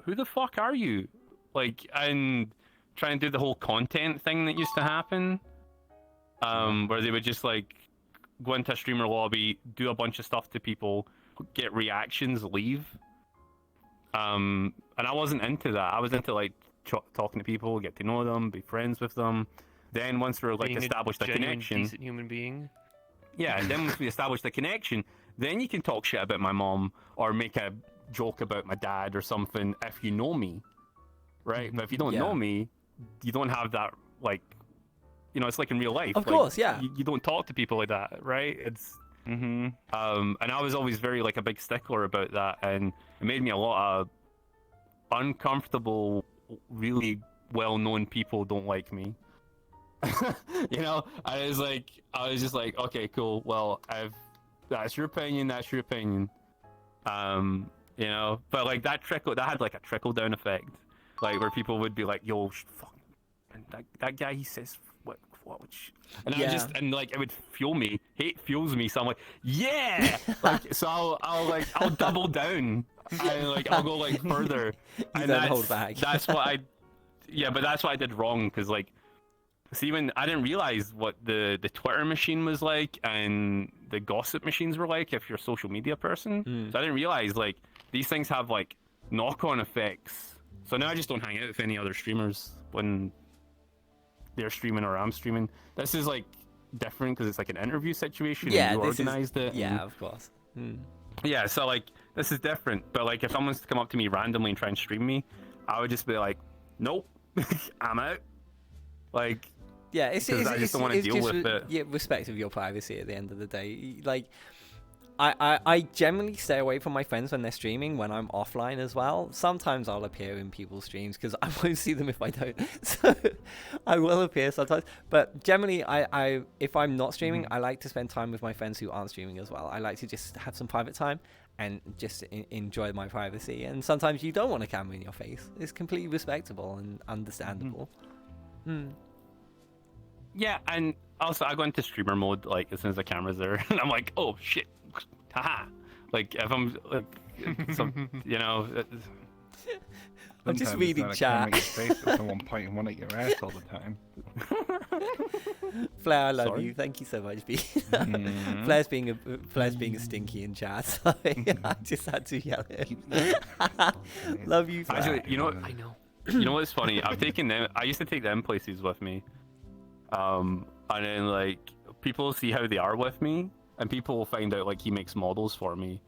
who the fuck are you? Like, and trying to do the whole content thing that used to happen, where they would just like go into a streamer lobby, do a bunch of stuff to people, get reactions, leave. And I wasn't into that. I was into like talking to people, get to know them, be friends with them. Then once we're like established a connection, decent human being. Yeah, then once we established a connection, then you can talk shit about my mom or make a joke about my dad or something if you know me, right? But if you don't know me, you don't have that, like, you know, it's like in real life. Of course, yeah. You don't talk to people like that, right? It's and I was always very like a big stickler about that, and it made me a lot of uncomfortable. Really well-known people don't like me. You know, I was just like, okay, cool. Well, that's your opinion. That's your opinion. You know, but like that had like a trickle down effect, like where people would be like, yo, fuck, and that guy, he says what and I just, and like it would fuel me. Hate fuels me, so I'm like, yeah, like, so I'll double down, and like I'll go like further, and don't hold back. That's what but that's what I did wrong, because like, see, when I didn't realize what the Twitter machine was like and the gossip machines were like if you're a social media person, so I didn't realize like these things have like knock-on effects. So now I just don't hang out with any other streamers when they're streaming or I'm streaming. This is like different because it's like an interview situation. Yeah, and you organized it. Yeah, of course. Yeah, so like this is different. But like if someone's to come up to me randomly and try and stream me, I would just be like, nope, I'm out. Like, yeah, it's I just don't want to deal with it. Yeah, respect of your privacy at the end of the day. Like, I generally stay away from my friends when they're streaming when I'm offline as well. Sometimes I'll appear in people's streams because I won't see them if I don't. So I will appear sometimes. But generally, I if I'm not streaming, I like to spend time with my friends who aren't streaming as well. I like to just have some private time and just enjoy my privacy. And sometimes you don't want a camera in your face. It's completely respectable and understandable. Yeah, and also I go into streamer mode like as soon as the camera's there, and I'm like, oh shit, haha. Like if I'm like, you know. I'm just reading chat. Someone pointing one at your ass all the time. Flair, I love Sorry? you. Thank you so much, B. Flair's being a stinky in chat. So I just had to yell it. Love you, Flair. Actually, you know what? I know. You know what's funny? I've taken them. I used to take them places with me. And then like people see how they are with me, and people will find out like he makes models for me.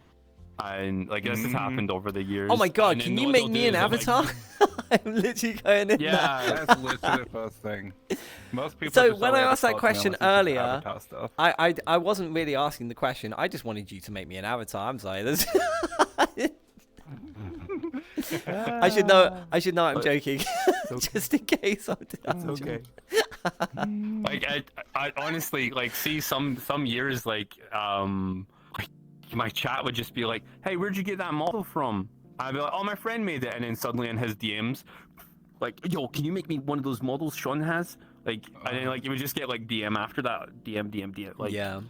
And like this has happened over the years. Oh my god, can you make me an avatar? Like... I'm literally going in Yeah, that's literally the first thing. Most people. So just when I asked that avatars question unless it's just earlier, avatar stuff. I wasn't really asking the question. I just wanted you to make me an avatar. I'm sorry. I should know I'm joking. Just in case I'm okay. Like I honestly like see some years like my chat would just be like, hey, where'd you get that model from? I'd be like, oh, my friend made it, and then suddenly in his DMs, like, yo, can you make me one of those models Sean has? Like, and then like you would just get like DM after that, DM, like, yeah.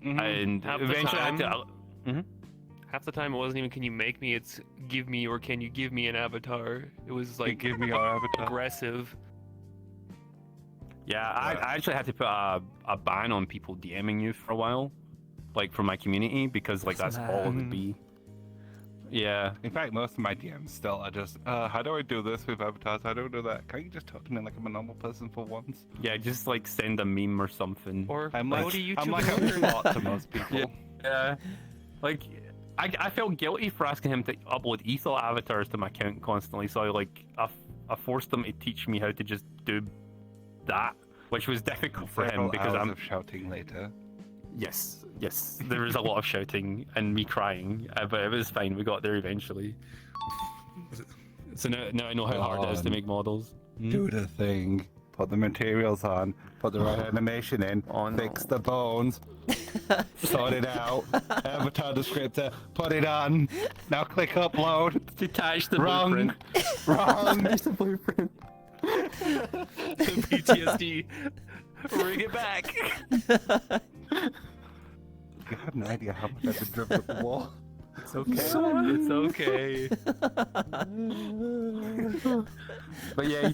And Half the eventually I had time- to. Half the time it wasn't even can you make me, it's give me or can you give me an avatar. It was like Give me our avatar. aggressive. Yeah, I actually had to put a ban on people DMing you for a while, like from my community, because like that's all it would be. Yeah. In fact, most of my DMs still are just, how do I do this with avatars? How do I do that? Can't you just talk to me like I'm a normal person for once? Yeah, just like send a meme or something. Or I'm go like, to YouTube. I'm like a bot to most people. Yeah. Like, I felt guilty for asking him to upload ethel avatars to my account constantly, so I forced him to teach me how to just do that, which was difficult for him because I'm shouting later. Yes, there was a lot of shouting and me crying, but it was fine. We got there eventually. So now I know how hard it is to make models. Do the thing. Put the materials on. Put the right animation in. Fix the bones. Sort it out. Avatar descriptor. Put it on. Now click upload. Detach the Wrong. blueprint. Wrong. Detach the blueprint. The PTSD. Bring it back. You have no idea how much I've been driven up the wall. It's okay. It's okay. But yeah,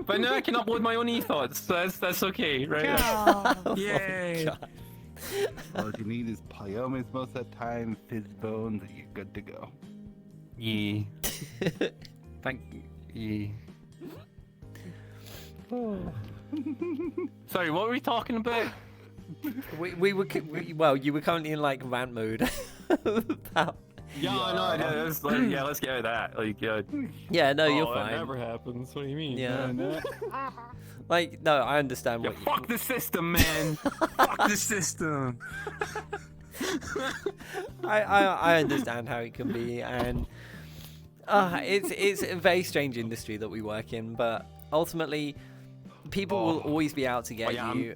but now I can upload my own e-thoughts, so that's okay, right? Oh, yay! All you need is Plyomis most of the time, fizz bones, and you're good to go. Yeah. Thank you. Yeah. Sorry, what were we talking about? We were well, you were currently in like rant mode. About... Let's get at that. Like, yeah, no, you're that fine. never happens. What do you mean? Yeah. Like, no, I understand what. Fuck the system, man. Fuck the system. I understand how it can be, and it's a very strange industry that we work in, but ultimately, people will always be out to get I am. you.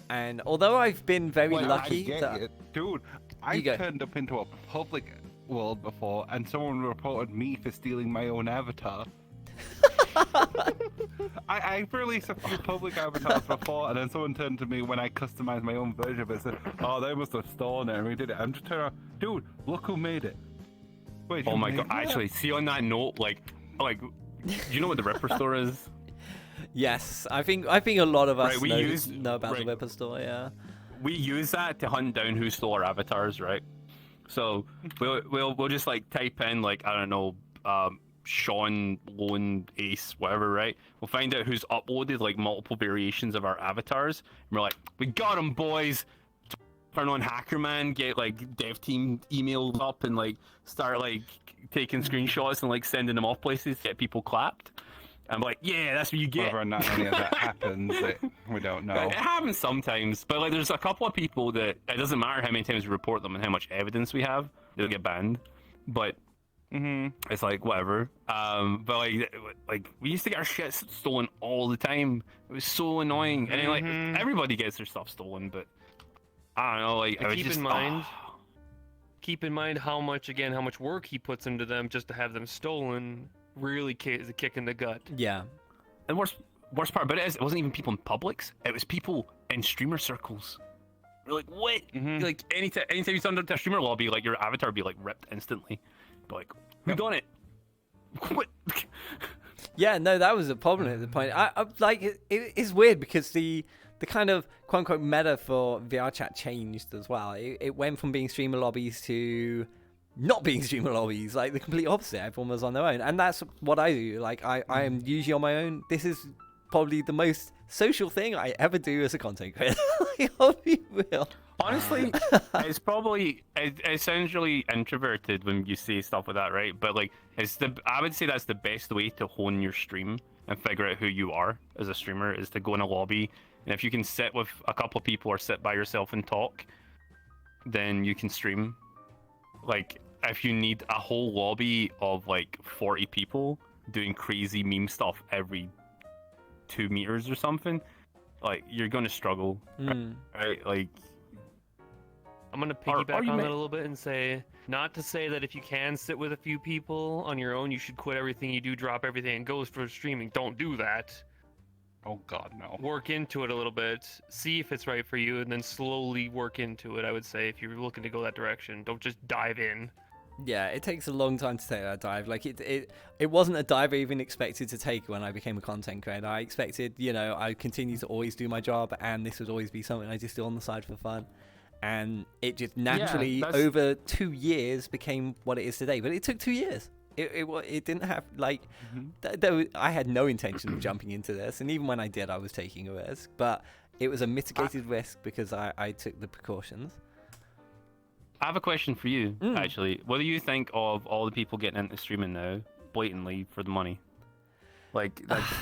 And although I've been very Well, I lucky get that you. Dude, I turned up into a public world before, and someone reported me for stealing my own avatar. I've released a few public avatars before, and then someone turned to me when I customized my own version of it and said, "Oh, they must have stolen it and we did it." I'm just turning around, dude, look who made it. Wait, Oh you my made god! that? Actually, see on that note, like, do you know what the Ripper store is? Yes, I think a lot of us Right, we know about the right. Ripper store. Yeah. We use that to hunt down who stole our avatars, right? So we'll just like type in like, I don't know, Sean, Lone, Ace, whatever, right? We'll find out who's uploaded like multiple variations of our avatars, and we're like, we got them, boys. Turn on Hackerman, get like dev team emails up, and like start like taking screenshots and like sending them off places to get people clapped. I'm like, yeah, that's what you get. Whether or not any of that happens, we don't know. It happens sometimes, but like, there's a couple of people that it doesn't matter how many times we report them and how much evidence we have, they'll get banned. But it's like whatever. But like we used to get our shit stolen all the time. It was so annoying, and then, like everybody gets their stuff stolen, but I don't know. Like, I was keep just, in mind. Keep in mind how much work he puts into them just to have them stolen. Really is a kick in the gut. Yeah. And worst part about it is, it wasn't even people in Publix. It was people in streamer circles. We're like, what? Like anytime you send it to a streamer lobby, like your avatar would be like ripped instantly. But like, who done it? What? Yeah, no, that was a problem at the point. I like it is weird because the kind of quote unquote meta for VR chat changed as well. It went from being streamer lobbies to not being streamer lobbies, like the complete opposite. Everyone was on their own, and that's what I do. Like I am usually on my own. This is probably the most social thing I ever do as a content creator. Like, I'll be real. Honestly, it's probably essentially introverted when you say stuff like that, right? But like, I would say that's the best way to hone your stream and figure out who you are as a streamer, is to go in a lobby, and if you can sit with a couple of people or sit by yourself and talk, then you can stream. Like, if you need a whole lobby of like 40 people doing crazy meme stuff every 2 meters or something, like, you're gonna struggle, right? Like, I'm gonna piggyback on that a little bit and say, not to say that if you can sit with a few people on your own, you should quit everything you do, drop everything, and go for streaming. Don't do that. Oh God, no. Work into it a little bit, see if it's right for you, and then slowly work into it. I would say, if you're looking to go that direction, don't just dive in. Yeah, it takes a long time to take that dive. Like it wasn't a dive I even expected to take when I became a content creator. I expected, I'd continue to always do my job, and this would always be something I just do on the side for fun. And it just naturally, over 2 years, became what it is today. But it took 2 years. It didn't have, like, I had no intention of jumping into this. And even when I did, I was taking a risk. But it was a mitigated risk because I took the precautions. I have a question for you, actually. What do you think of all the people getting into streaming now, blatantly, for the money? Like, that's...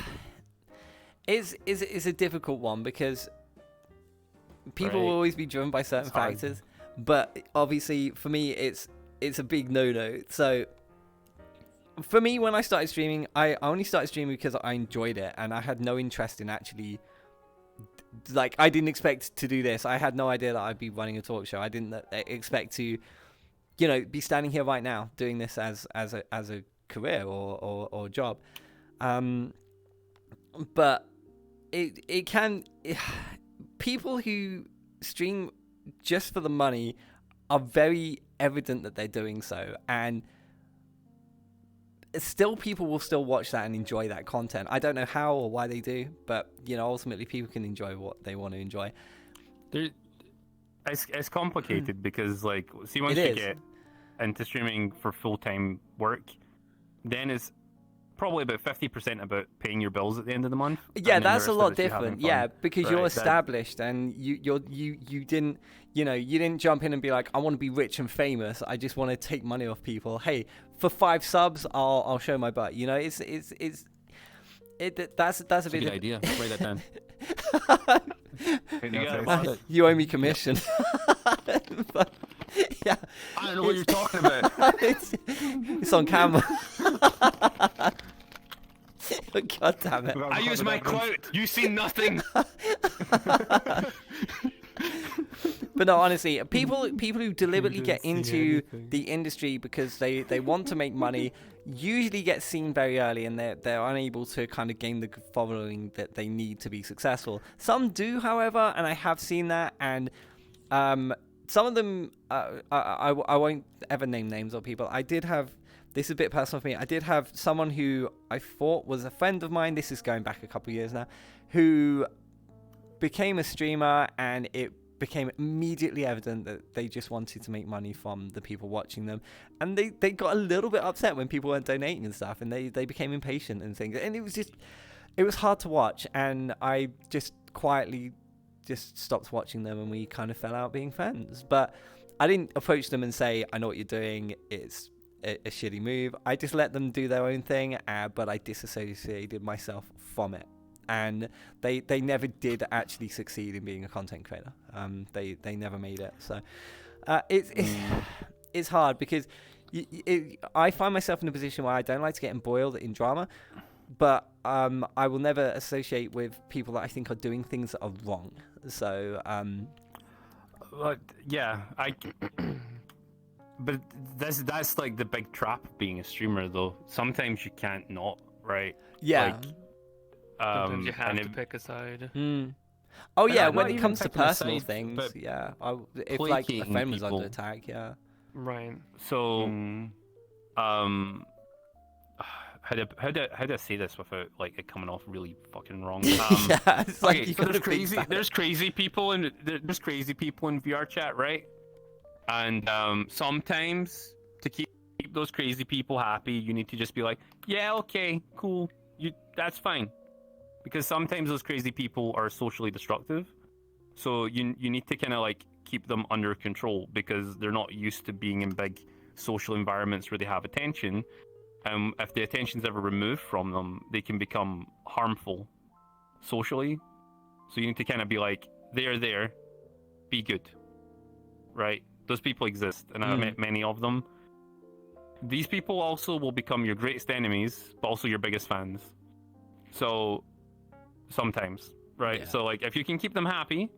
It's a difficult one because people will always be driven by certain factors. But obviously, for me, it's a big no-no. So, for me, when I started streaming, I only started streaming because I enjoyed it. And I had no interest in actually... Like, I didn't expect to do this. I had no idea that I'd be running a talk show. I didn't expect to, be standing here right now doing this as a career or job. But it can... People who stream just for the money are very evident that they're doing so. And still, people will still watch that and enjoy that content. I don't know how or why they do, but ultimately people can enjoy what they want to enjoy. It's complicated because, like, see, once you get into streaming for full-time work, then it's probably about 50% about paying your bills at the end of the month. Yeah, that's a lot of it is you different. having fun. Yeah, because you're Right, established and you didn't you didn't jump in and be like, I want to be rich and famous. I just want to take money off people. Hey, for 5 subs, I'll show my butt. That's a bit good idea. Write that down. You owe me commission. But, yeah, I don't know what you're talking about. It's on camera. God damn it. I use my clout. You see nothing. But no, honestly, people who deliberately get into the industry because they want to make money usually get seen very early, and they're unable to kind of gain the following that they need to be successful. Some do, however, and I have seen that, and some of them I won't ever name names of people. I did have, this is a bit personal for me, I did have someone who I thought was a friend of mine, this is going back a couple of years now, who became a streamer, and it became immediately evident that they just wanted to make money from the people watching them, and they got a little bit upset when people weren't donating and stuff, and they became impatient and things, and it was hard to watch, and I just quietly just stopped watching them, and we kind of fell out being friends. But I didn't approach them and say, I know what you're doing, it's a shitty move. I just let them do their own thing, but I disassociated myself from it. And they never did actually succeed in being a content creator. They never made it. So it's hard because I find myself in a position where I don't like to get embroiled in drama, but I will never associate with people that I think are doing things that are wrong. So yeah, but that's like the big trap of being a streamer, though. Sometimes you can't not, right? Yeah. Like, sometimes you have to pick a side. Oh yeah, not when it even comes to picking a personal side, things, but yeah. If like a placating friend was people. under attack, yeah. Right. So, how do I say this without like it coming off really fucking wrong? Yeah, it's like okay, you so gotta think about it. there's crazy people in VR chat, right? And sometimes to keep those crazy people happy, you need to just be like, yeah, okay, cool, that's fine, because sometimes those crazy people are socially destructive. So you need to kind of like keep them under control, because they're not used to being in big social environments where they have attention. If the attention's ever removed from them, they can become harmful socially. So you need to kind of be like, they're there, be good, right? Those people exist, and I've met many of them. These people also will become your greatest enemies, but also your biggest fans. So sometimes, right? Yeah. So like, if you can keep them happy,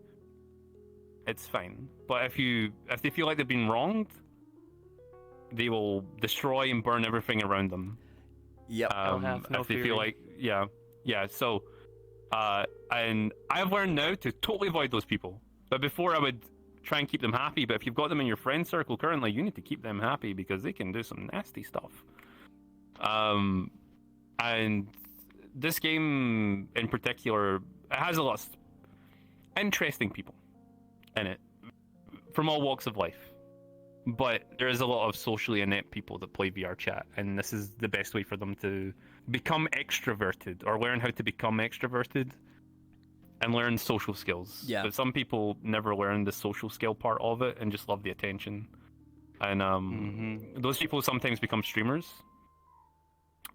it's fine. But if they feel like they've been wronged, they will destroy and burn everything around them. Yep. If they feel like, yeah. So, and I've learned now to totally avoid those people. But before I would try and keep them happy. But if you've got them in your friend circle currently, you need to keep them happy, because they can do some nasty stuff. And this game in particular, it has a lot of interesting people in it from all walks of life. But there is a lot of socially inept people that play VR chat, and this is the best way for them to become extroverted, or learn how to become extroverted and learn social skills. Yeah. But some people never learn the social skill part of it and just love the attention. And those people sometimes become streamers.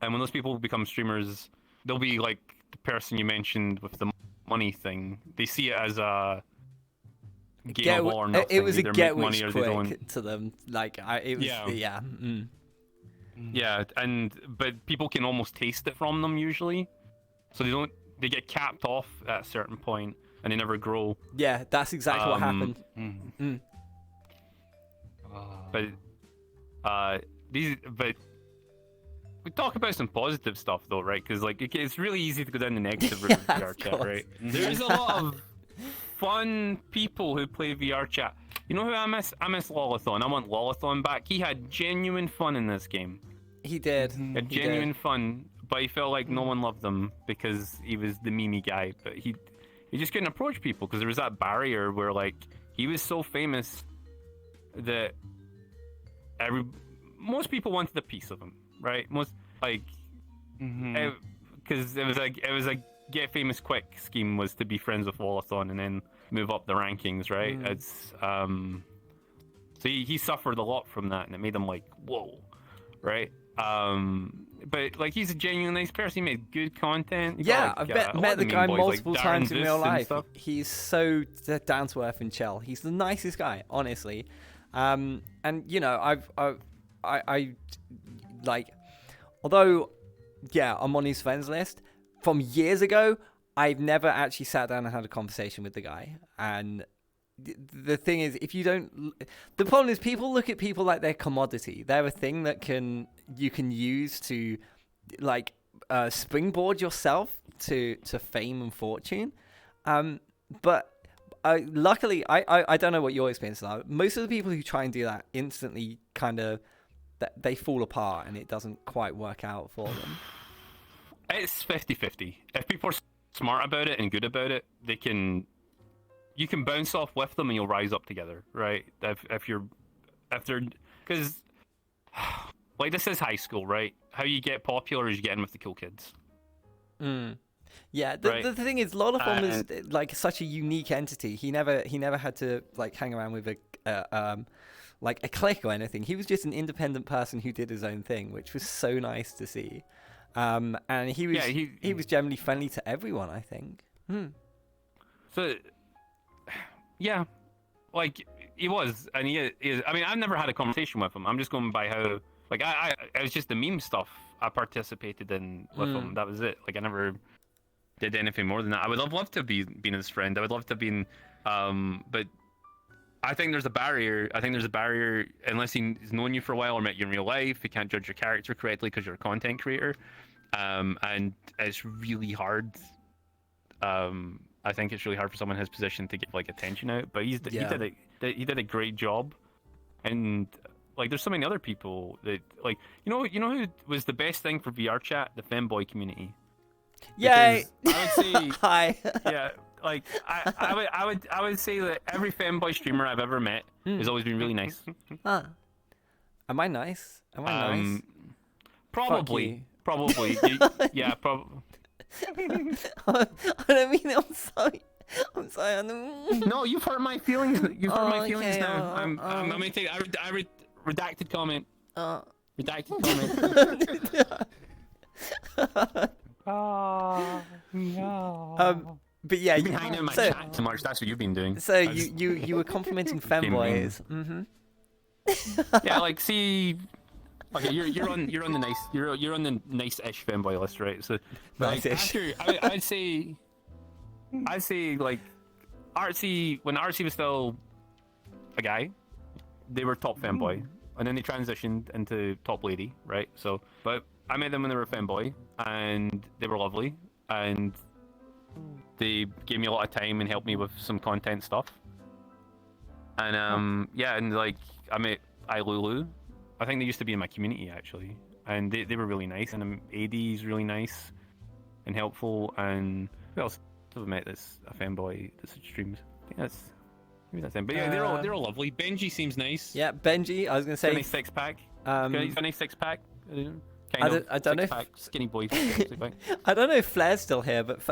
And when those people become streamers, they'll be like the person you mentioned with the money thing. They see it as a game or nothing. It was a Either get make money rich or they don't. quick to them. Like it was, yeah. Yeah, but people can almost taste it from them usually, so they get capped off at a certain point and they never grow. Yeah, that's exactly what happened. But we talk about some positive stuff though, right? Because like it's really easy to go down the negative route with VR chat, right? There's a lot of fun people who play VR chat. You know who I miss? I miss Lolathon. I want Lolathon back. He had genuine fun in this game. He did. Had genuine fun, but he felt like no one loved him because he was the memey guy. But he just couldn't approach people because there was that barrier where like he was so famous that most people wanted a piece of him, right? Most like because it was like get famous quick scheme was to be friends with Lolathon and then move up the rankings, right? It's so he suffered a lot from that, and it made him like whoa, right? But like he's a genuine nice person. He made good content. Yeah, I've met the guy multiple times in real life. Stuff. He's so down to earth and chill. He's the nicest guy, honestly. And you know, I like, although yeah, I'm on his friends list. from years ago, I've never actually sat down and had a conversation with the guy. And the thing is, if you don't, the problem is people look at people like they're commodity. They're a thing that you can use to like springboard yourself to fame and fortune. But luckily, I don't know what your experiences are. Most of the people who try and do that instantly kind of they fall apart and it doesn't quite work out for them. It's 50-50. If people are smart about it and good about it, you can bounce off with them and you'll rise up together, right? If they're, because like this is high school, right? How you get popular is you get in with the cool kids. Yeah, the thing is, Lolafon is like such a unique entity. He never had to like hang around with like a clique or anything. He was just an independent person who did his own thing, which was so nice to see. And he was generally friendly to everyone, I think. So yeah, like he was, and he is. I mean, I've never had a conversation with him. I'm just going by how, like, it was just the meme stuff I participated in with him. That was it. Like, I never did anything more than that. I would have loved to been his friend. I would love to have been, but I think there's a barrier. Unless he's known you for a while or met you in real life. He can't judge your character correctly because you're a content creator, and it's really hard. I think it's really hard for someone in his position to get like attention out. But he did a great job, and like there's so many other people that like you know who was the best thing for VR chat? The femboy community. Yay! I would say hi. Yeah. Like I would say that every femboy streamer I've ever met has always been really nice. Am I nice? Nice? Probably. Yeah, probably. I don't mean I'm sorry. I'm sorry. No, you've hurt my feelings. You've hurt my feelings now. I'm gonna take redacted comment. Redacted comment. Oh no. But yeah, you've been hanging in my chat too much. That's what you've been doing. So you were complimenting femboys. Yeah, like see, okay, you're on the nice-ish femboy list, right? So like, Nice-ish. I'd say like Artsy, when Artsy was still a guy, they were top femboy, and then they transitioned into top lady, right? So, but I met them when they were a femboy, and they were lovely, and they gave me a lot of time and helped me with some content stuff. And yeah, and like I met iLulu. I think they used to be in my community actually, and they were really nice. And AD's really nice and helpful. And who else have I met that's a fanboy that streams? I think maybe that's them. But yeah, they're all lovely. Benji seems nice. Yeah, Benji. I was gonna say. He's got a nice six pack. He's got a nice six pack. I don't know. Skinny boy. I don't know if Flair's still here, but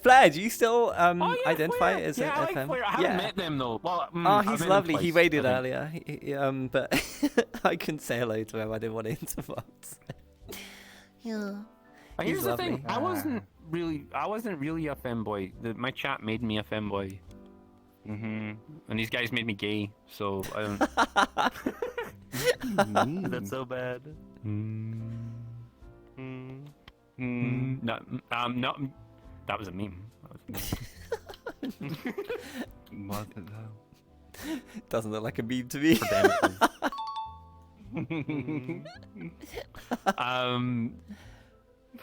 Flair, do you still identify Flair. as a FM? like Flair. I haven't met them though. Well, he's lovely. He raided earlier. But I couldn't say hello to him. I didn't want to interrupt. Yeah. Here's the thing. I wasn't really a femboy. My chat made me a femboy. And these guys made me gay. So I don't. That's so bad. No, that was a meme. Doesn't look like a meme to me.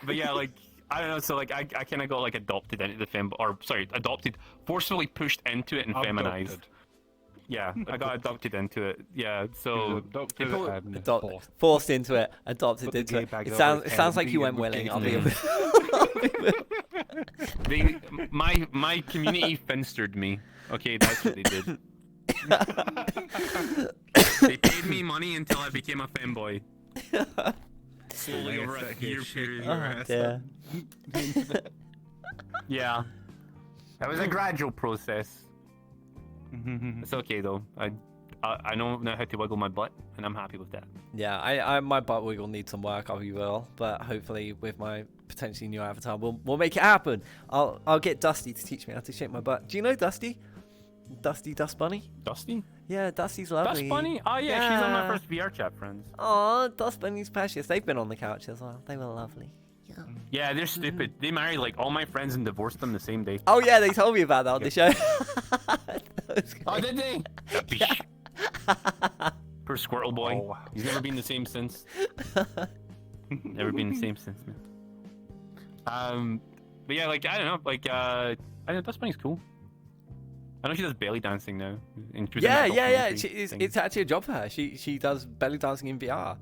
But yeah, like I don't know. So like I kind of got like adopted into the forcibly pushed into it and feminized. Yeah, I got adopted into it. Yeah, so forced into it, adopted into it. It sounds like you went willing. I'll be my community finstered me. Okay, that's what they did. They paid me money until I became a femboy. Slowly over a year period. Yeah, that was a gradual process. It's okay though. I know now how to wiggle my butt, and I'm happy with that. Yeah, my butt wiggle needs some work. I will, but hopefully with my potentially new avatar, we'll make it happen. I'll get Dusty to teach me how to shake my butt. Do you know Dusty? Dust Bunny? Dusty? Yeah, Dusty's lovely. Dust Bunny? Oh yeah, she's on my first VR chat, friends. Oh, Dust Bunny's precious. They've been on the couch as well. They were lovely. Yeah, they're stupid. They married like all my friends and divorced them the same day. Oh yeah, they told me about that on the show. Oh, did they? Poor Squirtle boy. Oh, wow. He's never been the same since. Never been the same since, man. But yeah, like I don't know, like I don't know, Dust Bunny's cool. I know she does belly dancing now. Yeah. It's actually a job for her. She does belly dancing in VR.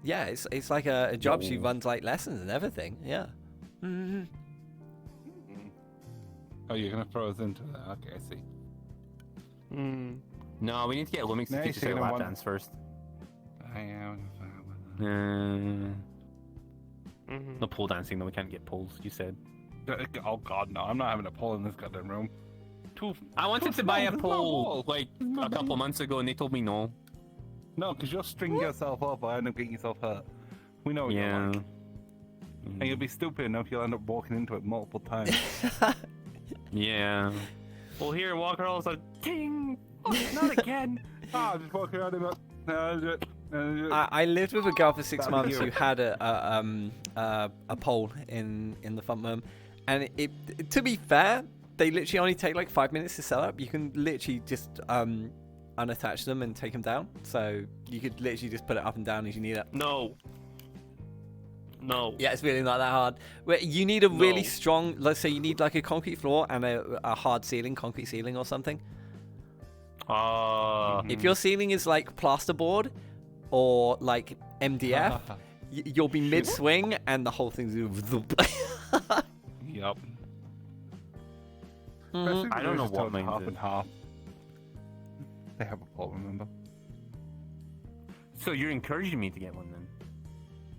Yeah, it's like a job. She runs like lessons and everything. Yeah. Mm-hmm. Oh, you're gonna throw us into that? Okay, I see. No, we need to get Lumix to teach us how to lap dance first. I am. No pole dancing though. We can't get poles. You said. Oh God, no! I'm not having a pole in this goddamn room. I wanted to buy a pole like a couple months ago, and they told me no. No, because you'll string yourself up or end up getting yourself hurt. We know what you're like. And you'll be stupid enough you'll end up walking into it multiple times. Yeah. Well, here, Walker all of a sudden, ting! Oh, not again! Just walking around in that. I lived with a girl for 6 months who had a pole in the front room, and it to be fair, they literally only take like 5 minutes to set up. You can literally just unattach them and take them down, so you could literally just put it up and down as you need it. No. Yeah, it's really not that hard. You need a really strong, let's say you need like a concrete floor and a hard ceiling, concrete ceiling or something. If your ceiling is like plasterboard or like MDF, you'll be mid-swing and the whole thing's Yup. I don't know what mine half is. and half. They have a pole, remember? So you're encouraging me to get one then?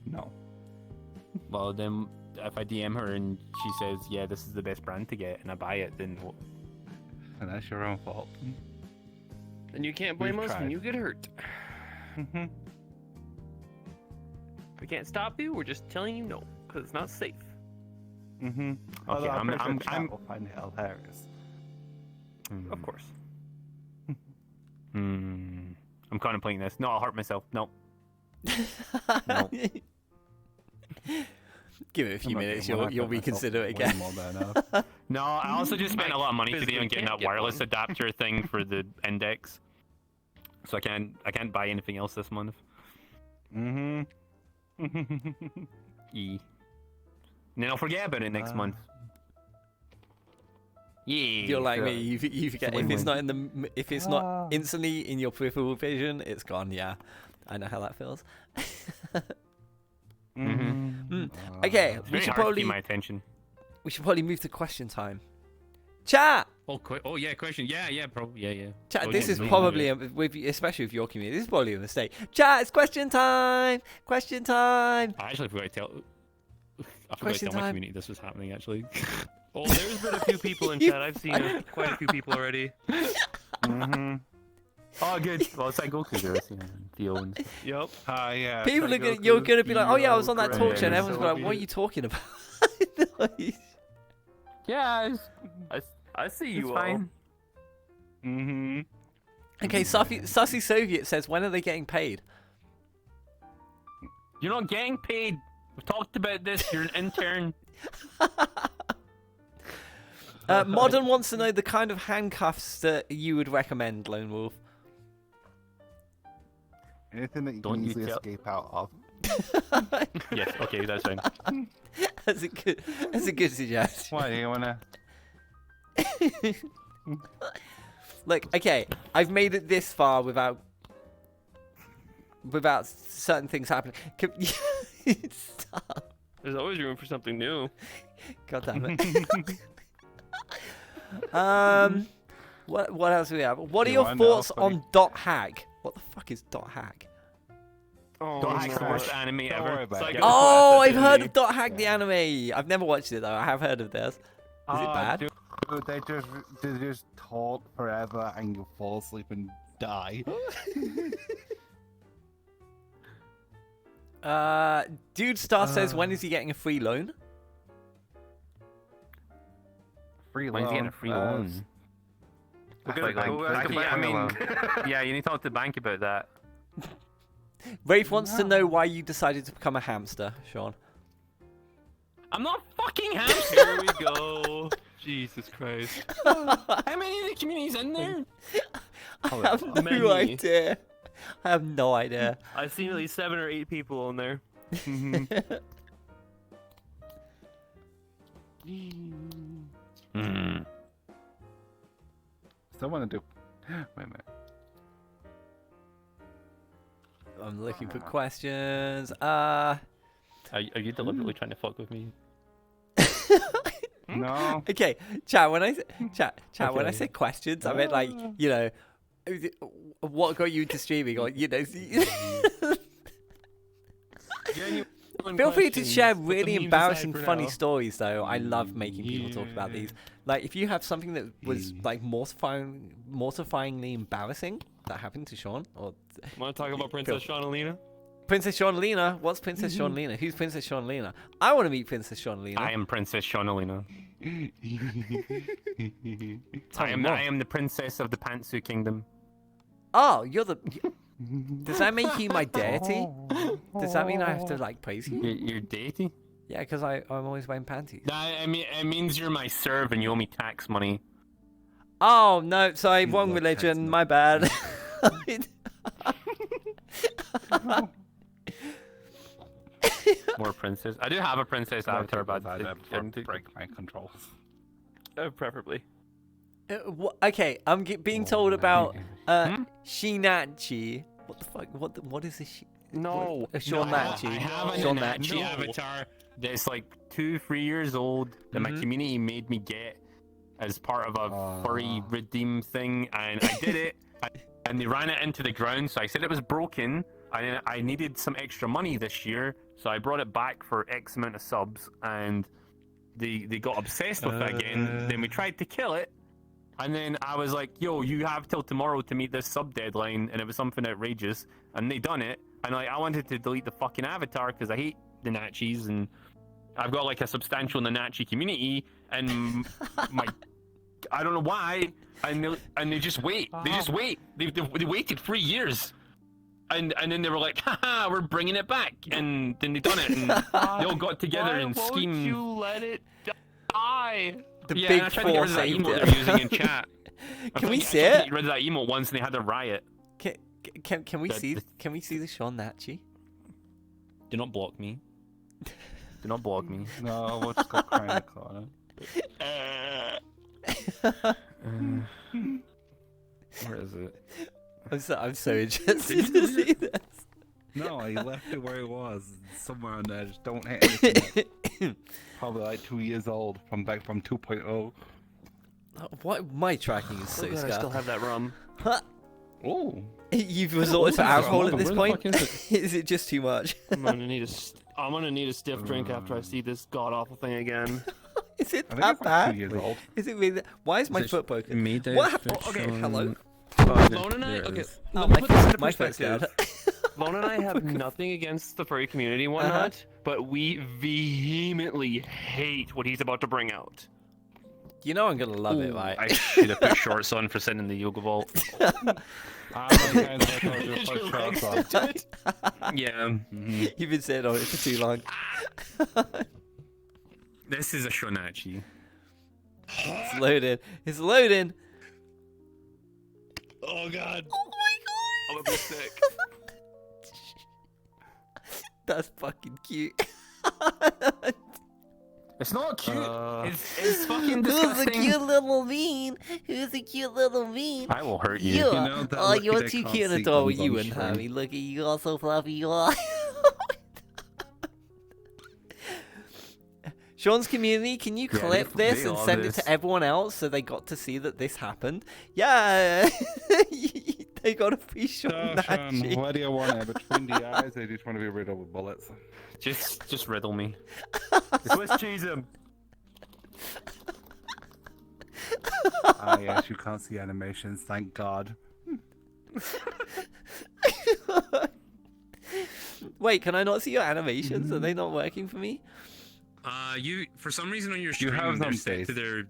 No. Well, then if I DM her and she says, yeah, this is the best brand to get, and I buy it, then what? And that's your own fault. Then you can't blame us when you get hurt. Mhm. We can't stop you. We're just telling you no, because it's not safe. Mhm. Okay, I'm find it hilarious. Of course. I'm contemplating this. No, I'll hurt myself. No. No. Give it a few minutes, you'll reconsider it again. No, I also just spent a lot of money today on getting that wireless one. adapter thing for the index. So I can't buy anything else this month. Mhm. And then I'll forget about it next month. Yeah. You're like me. You forget if it's not if it's not instantly in your peripheral vision, it's gone. Yeah, I know how that feels. Okay, It's very hard to keep my attention. We should probably move to question time. Chat. Oh yeah, question. Yeah, probably. Yeah. Chat. Oh, This yeah, is me, probably yeah. especially with your community. This is probably a mistake. Chat. It's question time. Question time. I actually forgot to tell. I forgot to Question tell my time. community this was happening actually. Oh, there's been a few people in chat. I've seen quite a few people already. Oh, good. Well, it's like Goku girls, Theo and Yep. Yeah. People are gonna, you're gonna be like, oh yeah, I was on that talk show, and everyone's gonna be like, what are you talking about? Yeah, I see you it's all. fine. Okay, Sussy Soviet says, when are they getting paid? You're not getting paid. We talked about this. You're an intern. Modern wants to know the kind of handcuffs that you would recommend, Lone Wolf. Anything that you Don't can you easily tell- escape out of. Yes. Okay, that's fine. That's a good suggestion. Why do you wanna? Look, okay, I've made it this far without certain things happening. Stop. There's always room for something new. God damn it. What else do we have? What are You your wanna know, thoughts buddy? on Dot Hack? What the fuck is Dot Hack? Oh, Dot Hack's the no. worst anime Don't ever. worry about Psycho it. Oh, Pass, I've that's heard anime. of Dot Hack the anime. I've never watched it though. I have heard of this. Is it bad? Dude, they just talk forever and you fall asleep and die. Dude Star says, when is he getting a free loan? Free When's he getting a free loan? Yeah, you need to talk to the bank about that. Rafe wants to know why you decided to become a hamster, Sean. I'm not fucking hamster. Here we go. Jesus Christ. How many of the communities in there? I have no Many. idea. I have no idea. I've seen at least 7 or 8 people in there. Still want to do. Wait a minute. I'm looking for questions. Are you deliberately trying to fuck with me? No. Okay, chat. When I when I Okay. say questions, I meant like what got you into streaming, or Feel free to share really embarrassing, funny stories, though. I love making people talk about these. Like, if you have something that was like mortifyingly embarrassing that happened to Sean, or Want to talk about Princess Shawnalina? Princess Shawnalina. What's Princess Shawnalina? Who's Princess Shawnalina? I want to meet Princess Shawnalina. I am Princess Shawnalina. I am the princess of the Pantsu Kingdom. Oh, you're the. Does that make you my deity? Does that mean I have to like praise you? You're deity? Yeah, because I'm always wearing panties. I mean, it means you're my serf and you owe me tax money. Oh no, sorry, wrong religion. My bad. More princess. I do have a princess avatar, but I'd have to break my controls. Preferably. Okay, I'm being told about Shinachi. What the fuck? What is this? No. Shornachi. I have an Shornachi avatar that's like 2-3 years old that my community made me get as part of a furry redeem thing, and I did it, and they ran it into the ground, so I said it was broken, and I needed some extra money this year, so I brought it back for X amount of subs, and they got obsessed with it again. Then we tried to kill it, and then I was like, yo, you have till tomorrow to meet this sub deadline, and it was something outrageous, and they done it, and like, I wanted to delete the fucking avatar because I hate the Nachis, and I've got like a substantial Nanachi community, and I don't know why, and they just wait. They just wait. They waited 3 years, and then they were like, haha, we're bringing it back, and then they done it, and they all got together and schemed. Why won't you let it die? The yeah, big and I tried to get rid of that saved emote it. they're using in chat. Can we I see tried to it? get rid of that emote once, and they had a riot. Can we see? Can we see the Shornachi? Do not block me. Do not block me. No, we'll just go cry in the corner. Where is it? I'm so interested to see this. No, I left it where it was, somewhere on there. Just don't hit anything. Probably like 2 years old, from 2.0. What? My tracking is so God, I scarce. still have that rum. Oh. You've resorted to alcohol at this point. Where the fuck Is it just too much? I'm gonna need a stiff drink after I see this god awful thing again. Is it I think that it's like bad? 2 years old. Is it really? Why is my foot broken? What happened? Okay, hello. Lone and I, okay, Oh, let me put this into my foot's perspective. Lone and I have nothing against the furry community and whatnot, but we vehemently hate what he's about to bring out. You know I'm gonna love it, right? I should have put shorts on for sending the yoga vault. Yeah. You've been sitting on it for too long. This is a Shonachi. It's loading. It's loading. Oh god. Oh my god. I'm gonna be sick. That's fucking cute. It's not cute. It's fucking disgusting. Who's a cute little bean? Who's a cute little bean? I will hurt you. You You are. know that Oh, lucky you're they too can't cute see and adorable. guns on You the wouldn't hurt stream. me. Look at you, all so fluffy you are. Sean's community, can you Yeah, clip this they and are send this. it to everyone else so they got to see that this happened? Yeah, they got a free Sean Nachi. Why do you want it? Between the eyes, they just want to be riddled with bullets. Just riddle me. Swiss cheese him. Ah, yes, you can't see animations, thank God. Wait, can I not see your animations? Are they not working for me? You for some reason on your You stream have they're them set to saved. their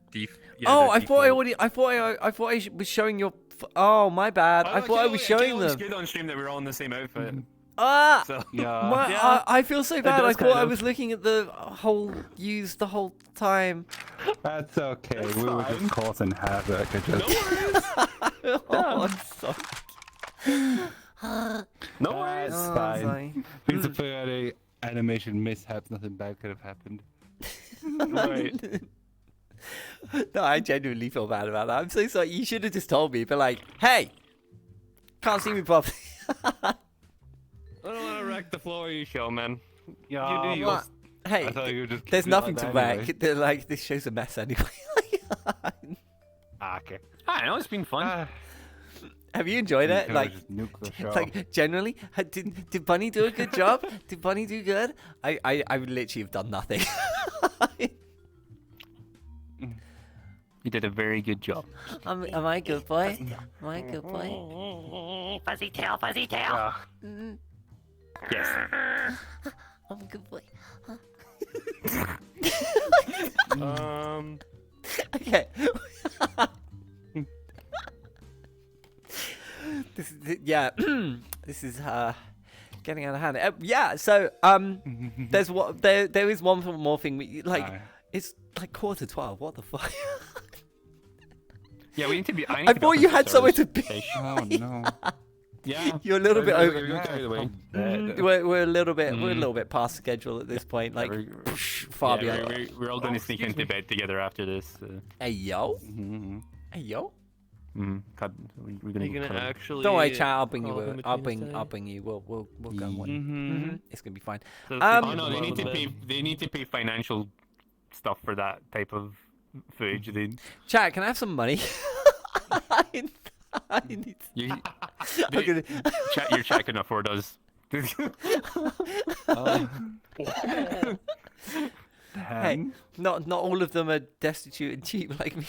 Oh, I thought I already. I thought I was showing your. Oh, my bad. I thought I was showing them. It's good on stream that we're all in the same outfit. Ah! So Yeah. I feel so bad. I does thought kind I of. was looking at the whole used the whole time. That's okay. We were just causing havoc. I just... Oh, I'm sorry. No worries. That's Oh, fine. sorry. These are pretty animation mishaps. Nothing bad could have happened. Right. No, I genuinely feel bad about that. I'm so sorry. You should have just told me, but like, hey, can't see me properly. I don't want to wreck the floor of your show, man. Yeah, you do What? yours. Hey, I thought you were just there's keeping it nothing like to that wreck. anyway. They're like, this show's a mess anyway. Okay. I know it's been fun. Have you enjoyed it? Could've Like, just nuked the show. like generally, did Bunny do a good job? Did Bunny do good? I would literally have done nothing. You did a very good job. Am I a good boy? Am I a good boy? Fuzzy tail, fuzzy tail. Yes. I'm a good boy. Okay. This is yeah. This is getting out of hand. Yeah. So there's what there is one more thing. It's like 11:45. What the fuck? Yeah, we need to be. I thought you had somewhere to be. Oh no. Yeah. You're a little bit over. You're carried away. We're a little bit past schedule at this point. Like far beyond. We're all going to sneak into bed together after this. Hey yo. Hey yo. We're Are gonna you gonna actually? Don't worry, chat. I'll bring call him you. I'll between us, bring you. We'll go and watch. It's gonna be fine. So Oh no, they need to pay. They need to pay financial stuff for that type of footage. They. Chat, can I have some money? I need. You, I'm gonna... your chat can afford us. Hey, not all of them are destitute and cheap like me.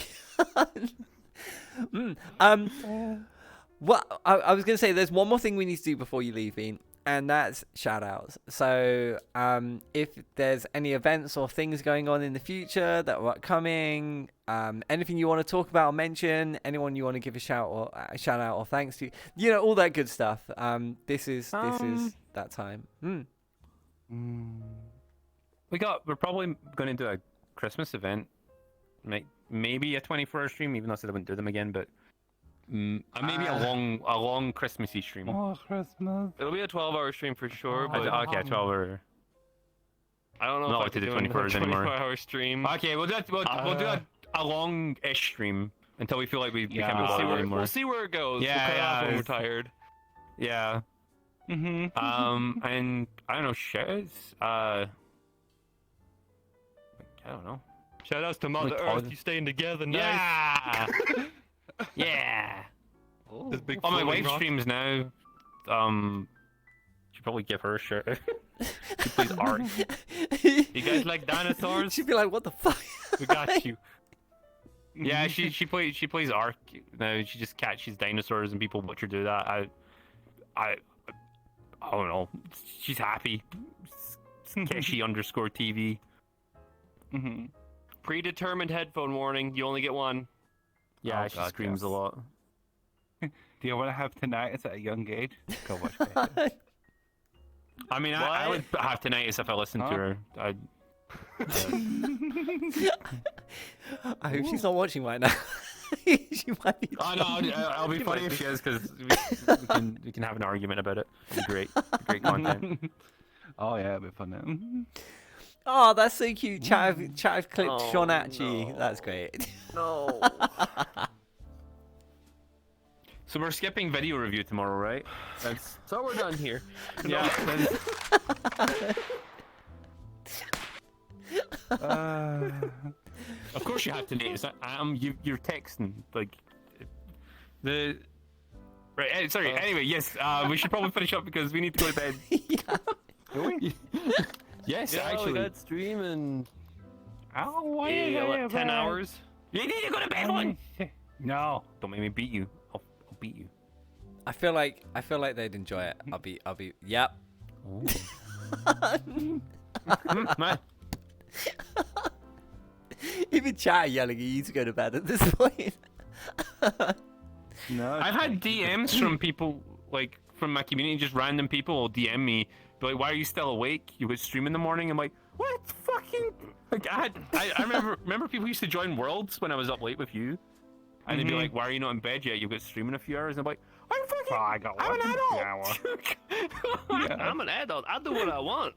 What I was gonna say, there's one more thing we need to do before you leave, Ian, and that's shout outs. So if there's any events or things going on in the future that are upcoming, anything you want to talk about or mention, anyone you want to give a shout out or thanks to, you know, all that good stuff. This is that time. We're probably going to do a Christmas event, maybe a 24-hour stream, even though I said I wouldn't do them again, but maybe a long Christmassy stream. Oh, Christmas. It'll be a 12-hour stream for sure. But Okay, 12-hour. I don't know Not if I like to could do do 24 hours anymore. 24-hour stream. Okay, we'll do a long-ish stream until we feel like we can't be bothered anymore. We'll see where it goes. Yeah, we'll cut off when yeah, we're tired. Yeah. And I don't know, shouts. I don't know. Shout outs to Mother Earth. You staying together, nice. Yeah. Yeah. This big On my floating wife's rock. streams now, should probably give her a shout. She plays art. You guys like dinosaurs? She'd be like, "What the fuck?" We got you. Yeah, she plays Ark now. She just catches dinosaurs and people watch her do that. I don't know. She's happy. Keshi_TV. Predetermined headphone warning. You only get one. Yeah, Oh, she God, screams yes. a lot. Do you want to have tinnitus at a young age? Go watch that. I mean, I would have tinnitus if I listened to her. I hope she's not watching right now. She might be. Oh no, I'll be funny if she is, because we can have an argument about it. It'd be great, great content. Oh yeah, it'll be fun then. Oh, that's so cute. Chat have clipped Sean Atchie. That's great. No. So we're skipping video review tomorrow, right? So we're done here. Yeah. Of course you have to notice. You're texting like the. Right. Sorry. Anyway, yes. We should probably finish up because we need to go to bed. Yes, Yeah, actually. we got streaming. Oh, why Yeah, what, 10 hours? You need to go to bed, one. No, don't make me beat you. I'll beat you. I feel like they'd enjoy it. I'll be. Yep. Even chat are yelling at you to go to bed at this point. No. I've had DMs from people like from my community, just random people will DM me, be like, "Why are you still awake? You would stream in the morning." I'm like, "What? Fucking!" Like I remember people used to join Worlds when I was up late with you, and they'd be like, "Why are you not in bed yet? You'll get stream in a few hours." And I'm like, I'm an adult. I'm an adult. I do what I want.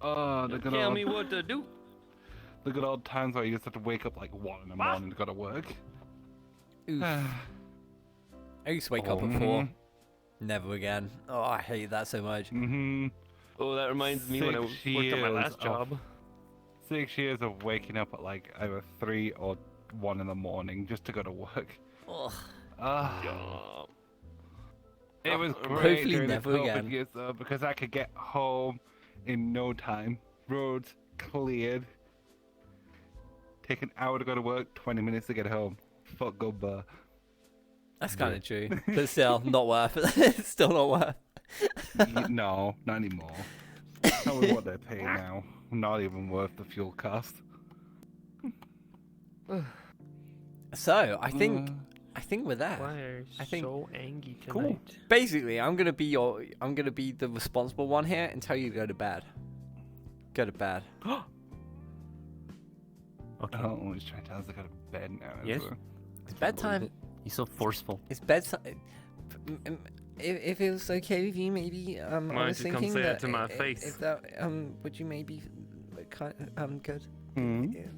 The good Tell old, me what to do. the good old times where you just have to wake up like 1 in the morning to go to work. Oof. I used to wake up at 4. Never again. Oh, I hate that so much. Oh, that reminds me when I worked at my last job. 6 years of waking up at like either 3 or 1 in the morning just to go to work. It was great. Hopefully during the never COVID again. years, though, because I could get home in no time. Roads cleared. Take an hour to go to work, 20 minutes to get home. Fuck goodbye. That's kind of true, but still not worth it. It's still not worth. No, not anymore. Not with what they're paying now. Not even worth the fuel cost. So I think with that, Why are I think so angry tonight? cool. Basically, I'm gonna be the responsible one here and tell you to go to bed. Go to bed. Okay. Oh, he's trying to tell us to go to bed now. Yes. It's bedtime. He's so forceful. It's bedtime. If it was okay with you, maybe I Why was don't you come thinking say that that to my if face? that would you maybe good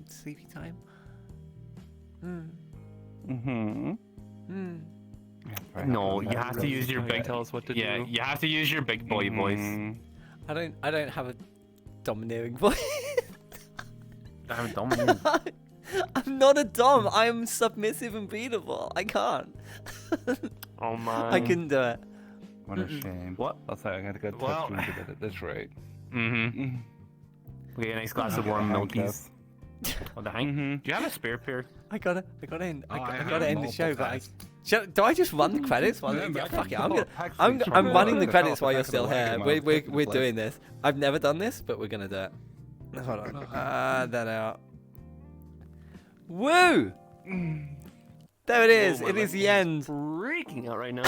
sleepy time. No, you have to use your big. Tell us what to do. Yeah, you have to use your big boy voice. I don't have a domineering voice. I'm dominating. I'm not a dom. I'm submissive and beatable. I can't. Oh man. I couldn't do it. What a shame. What? I'll say I'm going to go touch room to bed at this rate. We get a nice glass of warm milkies. Oh, the hang. Do you have a spare pair? I gotta end the show, but do I just run the credits? While fuck it, I'm running the credits while you're still here. We're doing this. I've never done this, but we're gonna do it. Hold on. That out. Woo! There it is. It is the end. Freaking out right now.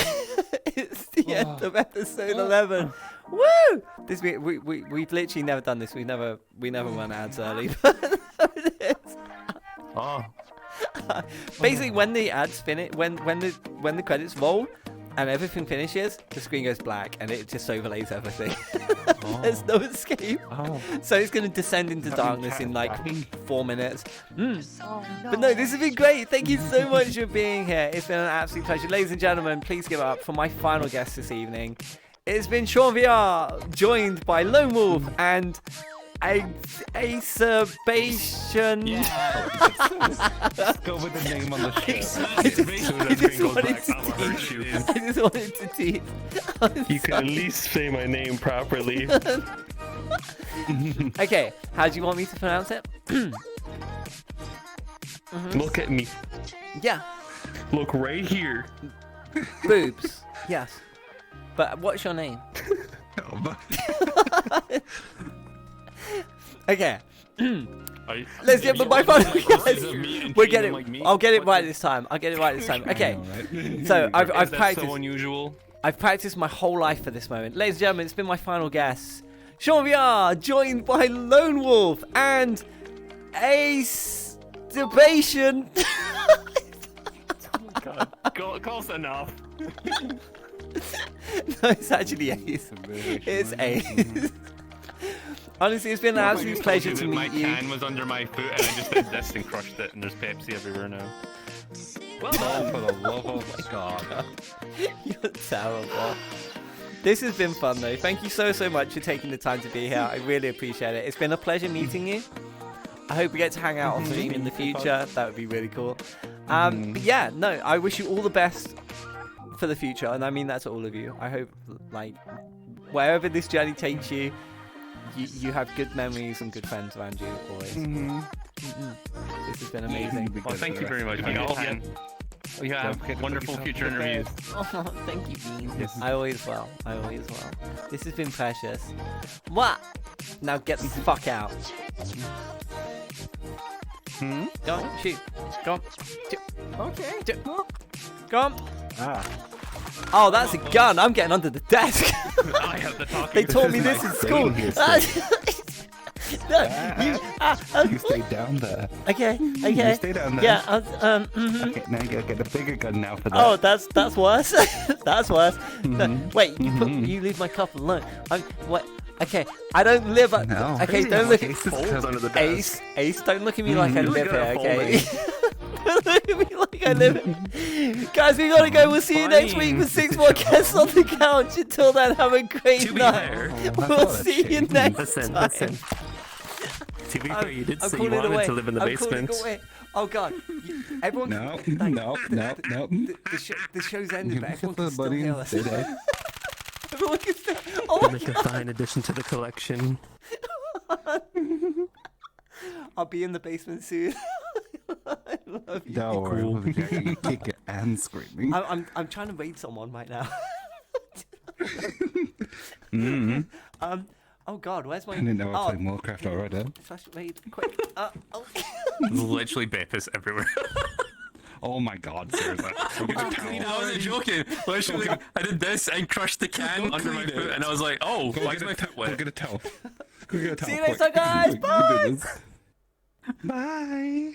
It's the end of episode 11. Woo! This we've literally never done this. We never run ads early. But there it is. Oh. Basically, when the ads finish, when the credits roll, and everything finishes, the screen goes black, and it just overlays everything. There's no escape. So it's going to descend into darkness in like 4 minutes. But no, this has been great. Thank you so much for being here. It's been an absolute pleasure. Ladies and gentlemen, please give it up for my final guest this evening. It's been SeanVR, joined by Lone Wolf and Acerbation. Let's go with the name on the show. I just wanted to tease. You can at least say my name properly. Okay, how do you want me to pronounce it? Look at me. Yeah. Look right here. Boobs. Yes. But what's your name? Okay. Let's get my phone. We're getting. I'll get it right this time. Okay. So I've practiced. So unusual. I've practiced my whole life for this moment. Ladies and gentlemen, it's been my final guess. SeanVR, joined by Lone Wolf and Acerbation. God, close enough. No, it's actually Ace. It's Ace. Honestly, it's been an absolute pleasure to meet you. My can was under my foot, and I just did this and crushed it, and there's Pepsi everywhere now. Well done. For the love of God. You're terrible. This has been fun, though. Thank you so much for taking the time to be here. I really appreciate it. It's been a pleasure meeting you. I hope we get to hang out on stream in the future. That would be really cool. But yeah, no, I wish you all the best for the future, and I mean that to all of you. I hope, like, wherever this journey takes you, you have good memories and good friends around you always. This has been amazing. Well, thank you very much. We have wonderful future interviews. Oh, thank you, Bean. Yes. I always will. This has been precious. What? Now get the fuck out. Go on, shoot. Go on. Okay. Go on. Oh, that's a gun. I'm getting under the desk. I have the talking. They taught me this in school. No, You stay down there. Okay. You stay down there. Yeah. Okay, now you gotta get a bigger gun now for that. Oh, that's worse. That's worse. No, wait, you leave my cup alone. What? Okay, I don't live at. No. Okay, don't look at Ace. Ace, don't look at me like I Really live good here. at Okay. Don't look at me like I live here. Guys, we gotta go. We'll see you next week with 6 more guests on the couch. Until then, have a great To be night. fair, We'll see you next time. Listen. To be fair, you did say you calling it wanted away. to live in the I'm calling basement. it away. Oh God! Everyone. No. The show's ended, but everyone can still buddy hear us. instead, Everyone can still. We'll make a fine addition to the collection. I'll be in the basement soon. I love you. Don't worry, we'll be there. You kick it and screaming. I'm trying to raid someone right now. Oh God, where's my? I didn't know I played Warcraft already. Flash raid, quick. Literally papers everywhere. Oh my God, seriously. I wasn't joking. Literally, I did this and crushed the can under my foot, and I was like, "Oh, why is my foot wet?" Go get a towel. Go get a towel. See you next time, guys. Bye. Bye.